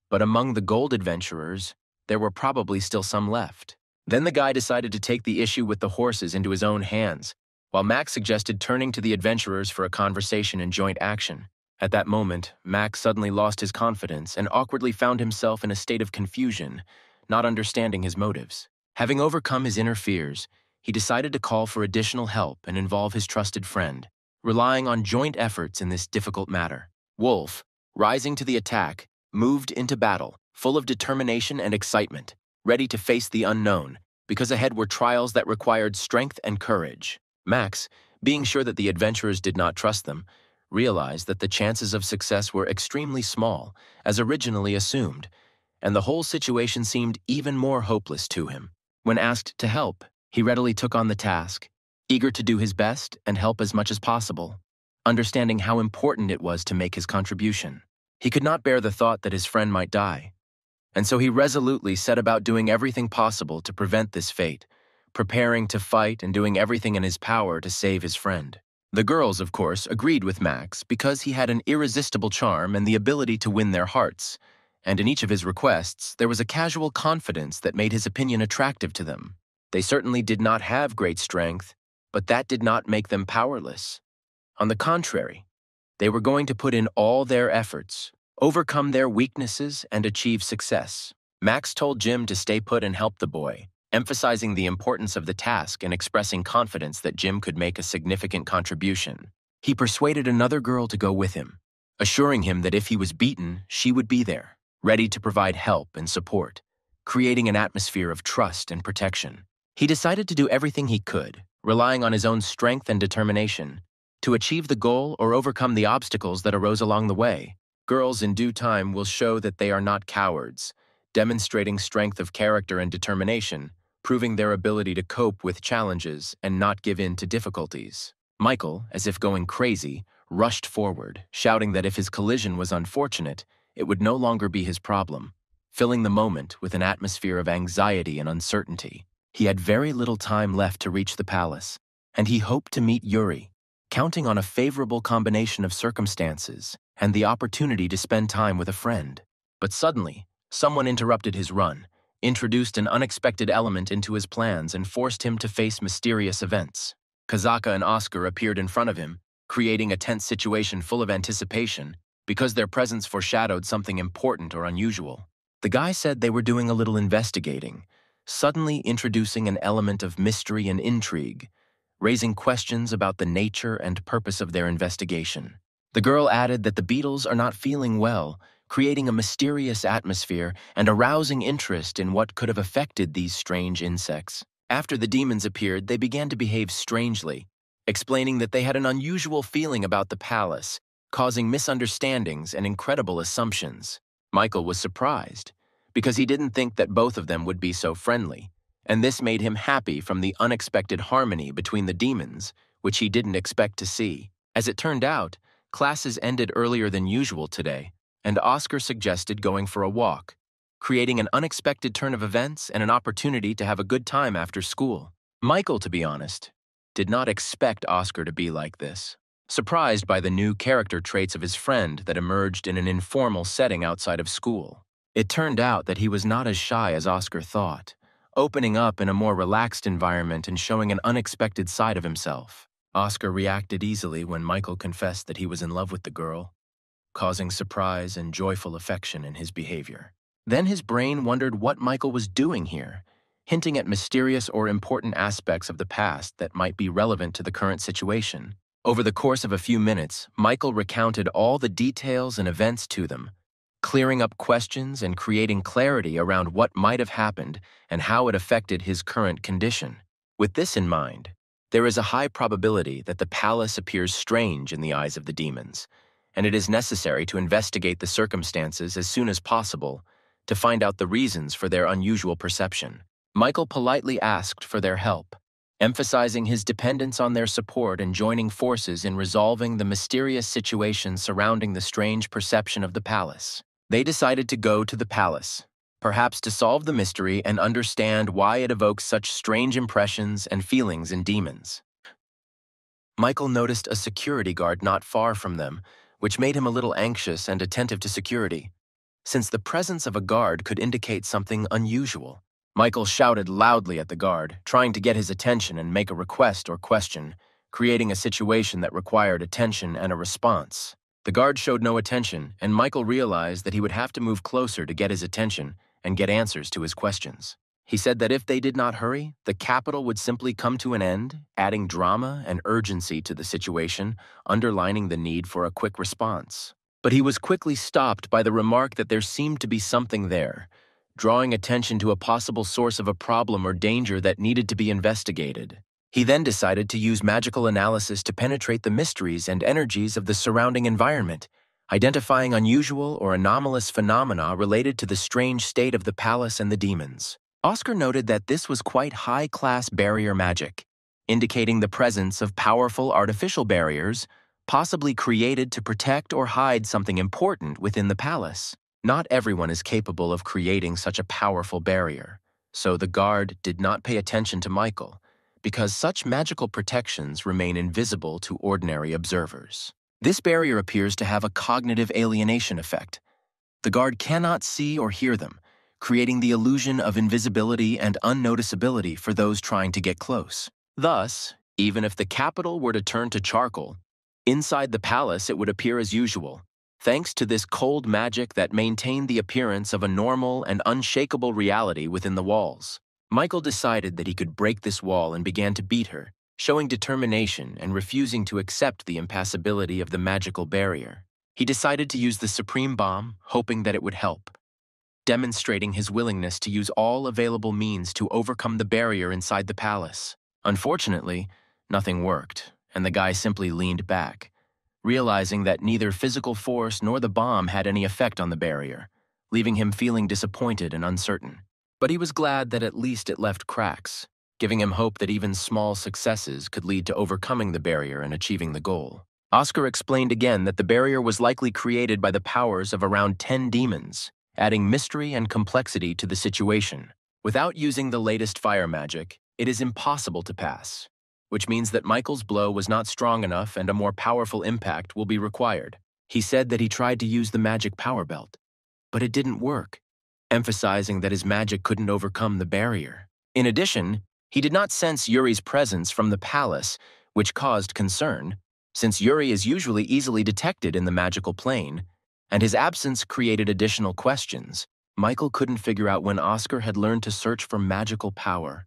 but among the gold adventurers, there were probably still some left. Then the guy decided to take the issue with the horses into his own hands, while Max suggested turning to the adventurers for a conversation and joint action. At that moment, Max suddenly lost his confidence and awkwardly found himself in a state of confusion, not understanding his motives. Having overcome his inner fears, he decided to call for additional help and involve his trusted friend, relying on joint efforts in this difficult matter. Wolf, rising to the attack, moved into battle, full of determination and excitement, ready to face the unknown, because ahead were trials that required strength and courage. Max, being sure that the adventurers did not trust them, realized that the chances of success were extremely small, as originally assumed, and the whole situation seemed even more hopeless to him. When asked to help, he readily took on the task, eager to do his best and help as much as possible, understanding how important it was to make his contribution. He could not bear the thought that his friend might die, and so he resolutely set about doing everything possible to prevent this fate, preparing to fight and doing everything in his power to save his friend. The girls, of course, agreed with Max because he had an irresistible charm and the ability to win their hearts, and in each of his requests, there was a casual confidence that made his opinion attractive to them. They certainly did not have great strength, but that did not make them powerless. On the contrary, they were going to put in all their efforts, overcome their weaknesses, and achieve success. Max told Jim to stay put and help the boy, emphasizing the importance of the task and expressing confidence that Jim could make a significant contribution. He persuaded another girl to go with him, assuring him that if he was beaten, she would be there, ready to provide help and support, creating an atmosphere of trust and protection. He decided to do everything he could, relying on his own strength and determination, to achieve the goal or overcome the obstacles that arose along the way. Girls in due time will show that they are not cowards, demonstrating strength of character and determination, proving their ability to cope with challenges and not give in to difficulties. Michael, as if going crazy, rushed forward, shouting that if his collision was unfortunate, it would no longer be his problem, filling the moment with an atmosphere of anxiety and uncertainty. He had very little time left to reach the palace, and he hoped to meet Yuri, counting on a favorable combination of circumstances and the opportunity to spend time with a friend. But suddenly, someone interrupted his run, introduced an unexpected element into his plans, and forced him to face mysterious events. Kazaka and Oscar appeared in front of him, creating a tense situation full of anticipation because their presence foreshadowed something important or unusual. The guy said they were doing a little investigating, suddenly introducing an element of mystery and intrigue, raising questions about the nature and purpose of their investigation. The girl added that the beetles are not feeling well, creating a mysterious atmosphere and arousing interest in what could have affected these strange insects. After the demons appeared, they began to behave strangely, explaining that they had an unusual feeling about the palace, causing misunderstandings and incredible assumptions. Michael was surprised, because he didn't think that both of them would be so friendly, and this made him happy from the unexpected harmony between the demons, which he didn't expect to see. As it turned out, classes ended earlier than usual today, and Oscar suggested going for a walk, creating an unexpected turn of events and an opportunity to have a good time after school. Michael, to be honest, did not expect Oscar to be like this, surprised by the new character traits of his friend that emerged in an informal setting outside of school. It turned out that he was not as shy as Oscar thought, opening up in a more relaxed environment and showing an unexpected side of himself. Oscar reacted easily when Michael confessed that he was in love with the girl, causing surprise and joyful affection in his behavior. Then his brain wondered what Michael was doing here, hinting at mysterious or important aspects of the past that might be relevant to the current situation. Over the course of a few minutes, Michael recounted all the details and events to them, clearing up questions and creating clarity around what might have happened and how it affected his current condition. With this in mind, There is a high probability that the palace appears strange in the eyes of the demons, and it is necessary to investigate the circumstances as soon as possible to find out the reasons for their unusual perception. Michael politely asked for their help, emphasizing his dependence on their support and joining forces in resolving the mysterious situation surrounding the strange perception of the palace. They decided to go to the palace, perhaps to solve the mystery and understand why it evokes such strange impressions and feelings in demons. Michael noticed a security guard not far from them, which made him a little anxious and attentive to security, since the presence of a guard could indicate something unusual. Michael shouted loudly at the guard, trying to get his attention and make a request or question, creating a situation that required attention and a response. The guard showed no attention, and Michael realized that he would have to move closer to get his attention and get answers to his questions. He said that if they did not hurry, the capital would simply come to an end, adding drama and urgency to the situation, underlining the need for a quick response. But he was quickly stopped by the remark that there seemed to be something there, drawing attention to a possible source of a problem or danger that needed to be investigated. He then decided to use magical analysis to penetrate the mysteries and energies of the surrounding environment, identifying unusual or anomalous phenomena related to the strange state of the palace and the demons. Oscar noted that this was quite high-class barrier magic, indicating the presence of powerful artificial barriers, possibly created to protect or hide something important within the palace. Not everyone is capable of creating such a powerful barrier, so the guard did not pay attention to Michael, because such magical protections remain invisible to ordinary observers. This barrier appears to have a cognitive alienation effect. The guard cannot see or hear them, creating the illusion of invisibility and unnoticeability for those trying to get close. Thus, even if the capital were to turn to charcoal, inside the palace it would appear as usual, thanks to this cold magic that maintained the appearance of a normal and unshakable reality within the walls. Michael decided that he could break this wall and began to beat her, showing determination and refusing to accept the impassibility of the magical barrier. He decided to use the Supreme Bomb, hoping that it would help, demonstrating his willingness to use all available means to overcome the barrier inside the palace. Unfortunately, nothing worked, and the guy simply leaned back, realizing that neither physical force nor the bomb had any effect on the barrier, leaving him feeling disappointed and uncertain. But he was glad that at least it left cracks, giving him hope that even small successes could lead to overcoming the barrier and achieving the goal. Oscar explained again that the barrier was likely created by the powers of around 10 demons, adding mystery and complexity to the situation. Without using the latest fire magic, it is impossible to pass, which means that Michael's blow was not strong enough and a more powerful impact will be required. He said that he tried to use the magic power belt, but it didn't work, emphasizing that his magic couldn't overcome the barrier. In addition, he did not sense Yuri's presence from the palace, which caused concern, since Yuri is usually easily detected in the magical plane, and his absence created additional questions. Michael couldn't figure out when Oscar had learned to search for magical power,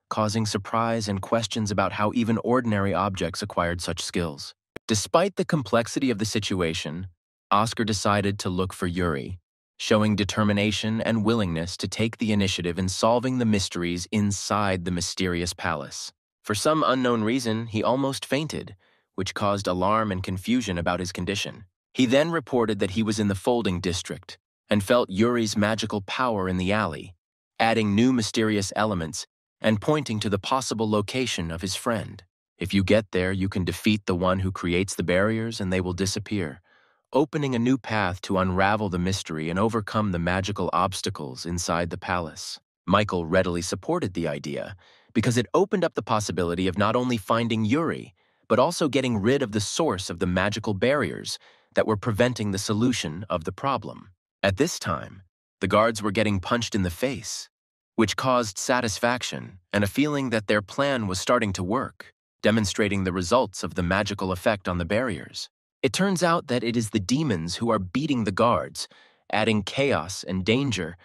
causing surprise and questions about how even ordinary objects acquired such skills. Despite the complexity of the situation, Oscar decided to look for Yuri, showing determination and willingness to take the initiative in solving the mysteries inside the mysterious palace. For some unknown reason, he almost fainted, which caused alarm and confusion about his condition. He then reported that he was in the folding district and felt Yuri's magical power in the alley, adding new mysterious elements and pointing to the possible location of his friend. If you get there, you can defeat the one who creates the barriers and they will disappear, opening a new path to unravel the mystery and overcome the magical obstacles inside the palace. Michael readily supported the idea because it opened up the possibility of not only finding Yuri, but also getting rid of the source of the magical barriers that were preventing the solution of the problem. At this time, the guards were getting punched in the face, which caused satisfaction and a feeling that their plan was starting to work, demonstrating the results of the magical effect on the barriers. It turns out that it is the demons who are beating the guards, adding chaos and danger,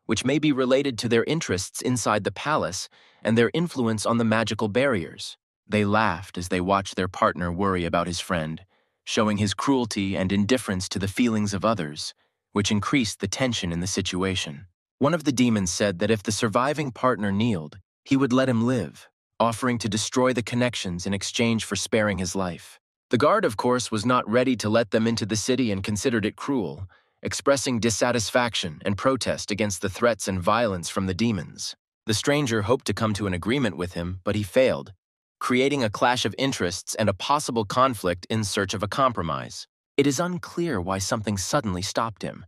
which may be related to their interests inside the palace and their influence on the magical barriers. They laughed as they watched their partner worry about his friend, showing his cruelty and indifference to the feelings of others, which increased the tension in the situation. One of the demons said that if the surviving partner kneeled, he would let him live, offering to destroy the connections in exchange for sparing his life. The guard, of course, was not ready to let them into the city and considered it cruel, expressing dissatisfaction and protest against the threats and violence from the demons. The stranger hoped to come to an agreement with him, but he failed, creating a clash of interests and a possible conflict in search of a compromise. It is unclear why something suddenly stopped him,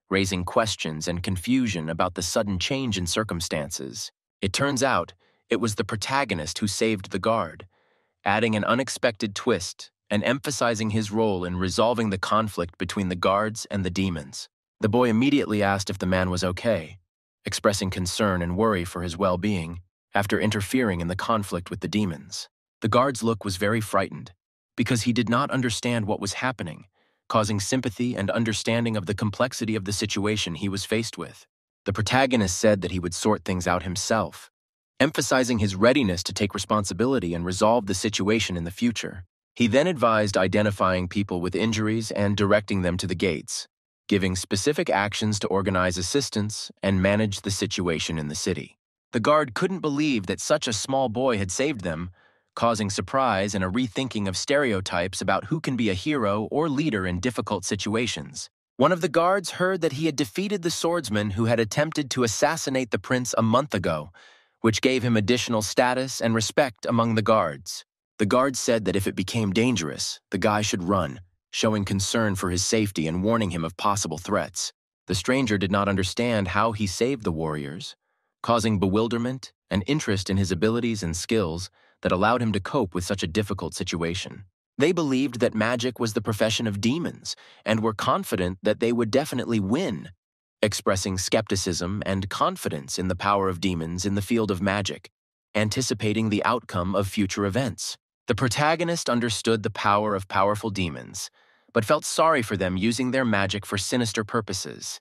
raising questions and confusion about the sudden change in circumstances. It turns out it was the protagonist who saved the guard, adding an unexpected twist and emphasizing his role in resolving the conflict between the guards and the demons. The boy immediately asked if the man was okay, expressing concern and worry for his well-being after interfering in the conflict with the demons. The guard's look was very frightened because he did not understand what was happening, causing sympathy and understanding of the complexity of the situation he was faced with. The protagonist said that he would sort things out himself, emphasizing his readiness to take responsibility and resolve the situation in the future. He then advised identifying people with injuries and directing them to the gates, giving specific actions to organize assistance and manage the situation in the city. The guard couldn't believe that such a small boy had saved them, causing surprise and a rethinking of stereotypes about who can be a hero or leader in difficult situations. One of the guards heard that he had defeated the swordsman who had attempted to assassinate the prince a month ago, which gave him additional status and respect among the guards. The guard said that if it became dangerous, the guy should run, showing concern for his safety and warning him of possible threats. The stranger did not understand how he saved the warriors, causing bewilderment and interest in his abilities and skills that allowed him to cope with such a difficult situation. They believed that magic was the profession of demons and were confident that they would definitely win, expressing skepticism and confidence in the power of demons in the field of magic, anticipating the outcome of future events. The protagonist understood the power of powerful demons, but felt sorry for them using their magic for sinister purposes,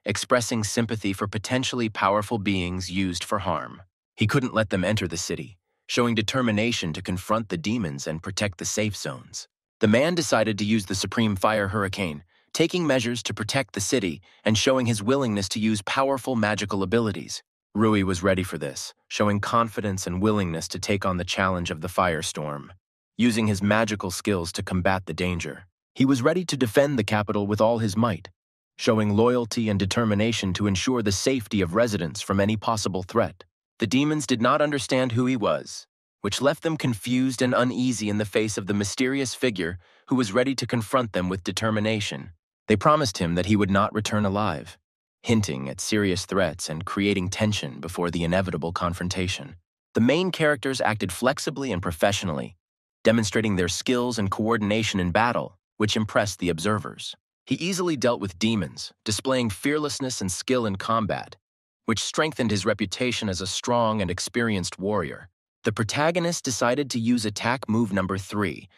expressing sympathy for potentially powerful beings used for harm. He couldn't let them enter the city, showing determination to confront the demons and protect the safe zones. The man decided to use the Supreme Fire Hurricane, taking measures to protect the city and showing his willingness to use powerful magical abilities. Rui was ready for this, showing confidence and willingness to take on the challenge of the firestorm, using his magical skills to combat the danger. He was ready to defend the capital with all his might, showing loyalty and determination to ensure the safety of residents from any possible threat. The demons did not understand who he was, which left them confused and uneasy in the face of the mysterious figure who was ready to confront them with determination. They promised him that he would not return alive, hinting at serious threats and creating tension before the inevitable confrontation. The main characters acted flexibly and professionally, demonstrating their skills and coordination in battle, which impressed the observers. He easily dealt with demons, displaying fearlessness and skill in combat, which strengthened his reputation as a strong and experienced warrior. The protagonist decided to use attack move number 3,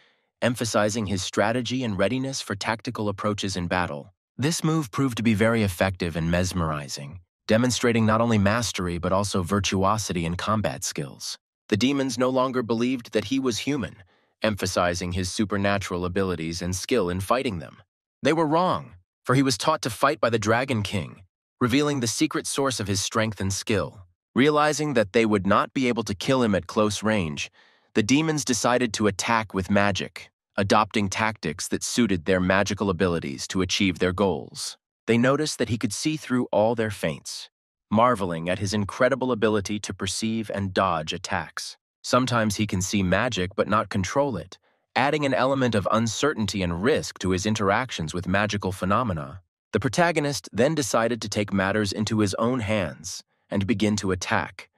emphasizing his strategy and readiness for tactical approaches in battle. This move proved to be very effective and mesmerizing, demonstrating not only mastery but also virtuosity in combat skills. The demons no longer believed that he was human, emphasizing his supernatural abilities and skill in fighting them. They were wrong, for he was taught to fight by the Dragon King, revealing the secret source of his strength and skill. Realizing that they would not be able to kill him at close range, the demons decided to attack with magic, adopting tactics that suited their magical abilities to achieve their goals. They noticed that he could see through all their feints, marveling at his incredible ability to perceive and dodge attacks. Sometimes he can see magic but not control it, adding an element of uncertainty and risk to his interactions with magical phenomena. The protagonist then decided to take matters into his own hands and begin to attack,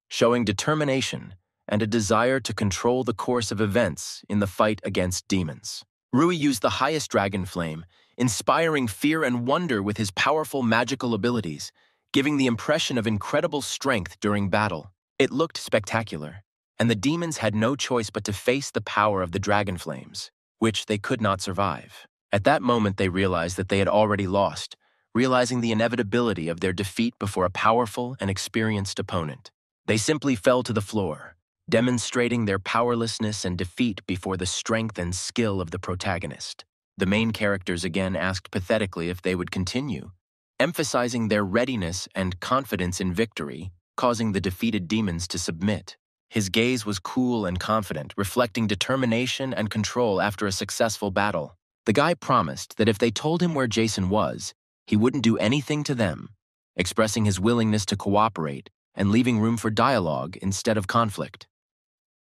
showing determination and a desire to control the course of events in the fight against demons. Rui used the highest dragon flame, inspiring fear and wonder with his powerful magical abilities, giving the impression of incredible strength during battle. It looked spectacular, and the demons had no choice but to face the power of the dragon flames, which they could not survive. At that moment, they realized that they had already lost, realizing the inevitability of their defeat before a powerful and experienced opponent. They simply fell to the floor, demonstrating their powerlessness and defeat before the strength and skill of the protagonist. The main characters again asked pathetically if they would continue, emphasizing their readiness and confidence in victory, causing the defeated demons to submit. His gaze was cool and confident, reflecting determination and control after a successful battle. The guy promised that if they told him where Jason was, he wouldn't do anything to them, expressing his willingness to cooperate and leaving room for dialogue instead of conflict.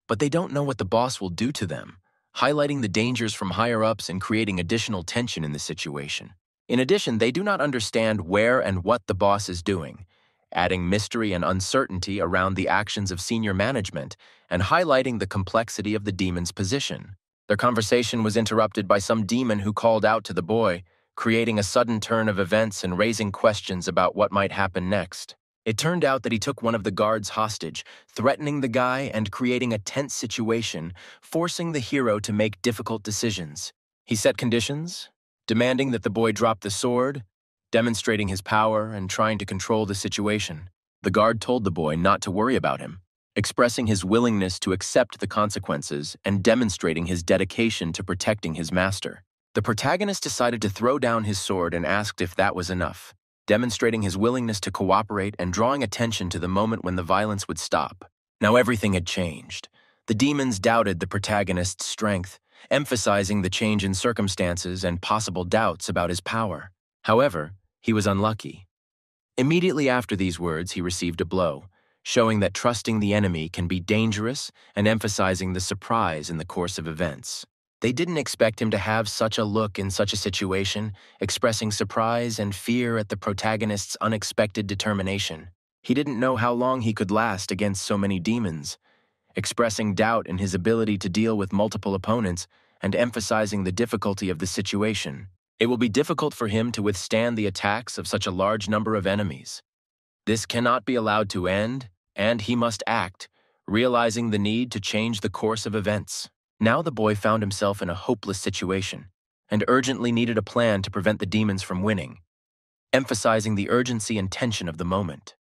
But they don't know what the boss will do to them, highlighting the dangers from higher-ups and creating additional tension in the situation. In addition, they do not understand where and what the boss is doing, adding mystery and uncertainty around the actions of senior management and highlighting the complexity of the demon's position. Their conversation was interrupted by some demon who called out to the boy, creating a sudden turn of events and raising questions about what might happen next. It turned out that he took one of the guards hostage, threatening the guy and creating a tense situation, forcing the hero to make difficult decisions. He set conditions, demanding that the boy drop the sword, demonstrating his power and trying to control the situation. The guard told the boy not to worry about him, expressing his willingness to accept the consequences and demonstrating his dedication to protecting his master. The protagonist decided to throw down his sword and asked if that was enough, demonstrating his willingness to cooperate and drawing attention to the moment when the violence would stop. Now everything had changed. The demons doubted the protagonist's strength, emphasizing the change in circumstances and possible doubts about his power. However, he was unlucky. Immediately after these words, he received a blow, showing that trusting the enemy can be dangerous and emphasizing the surprise in the course of events. They didn't expect him to have such a look in such a situation, expressing surprise and fear at the protagonist's unexpected determination. He didn't know how long he could last against so many demons, expressing doubt in his ability to deal with multiple opponents and emphasizing the difficulty of the situation. It will be difficult for him to withstand the attacks of such a large number of enemies. This cannot be allowed to end, and he must act, realizing the need to change the course of events. Now the boy found himself in a hopeless situation and urgently needed a plan to prevent the demons from winning, emphasizing the urgency and tension of the moment.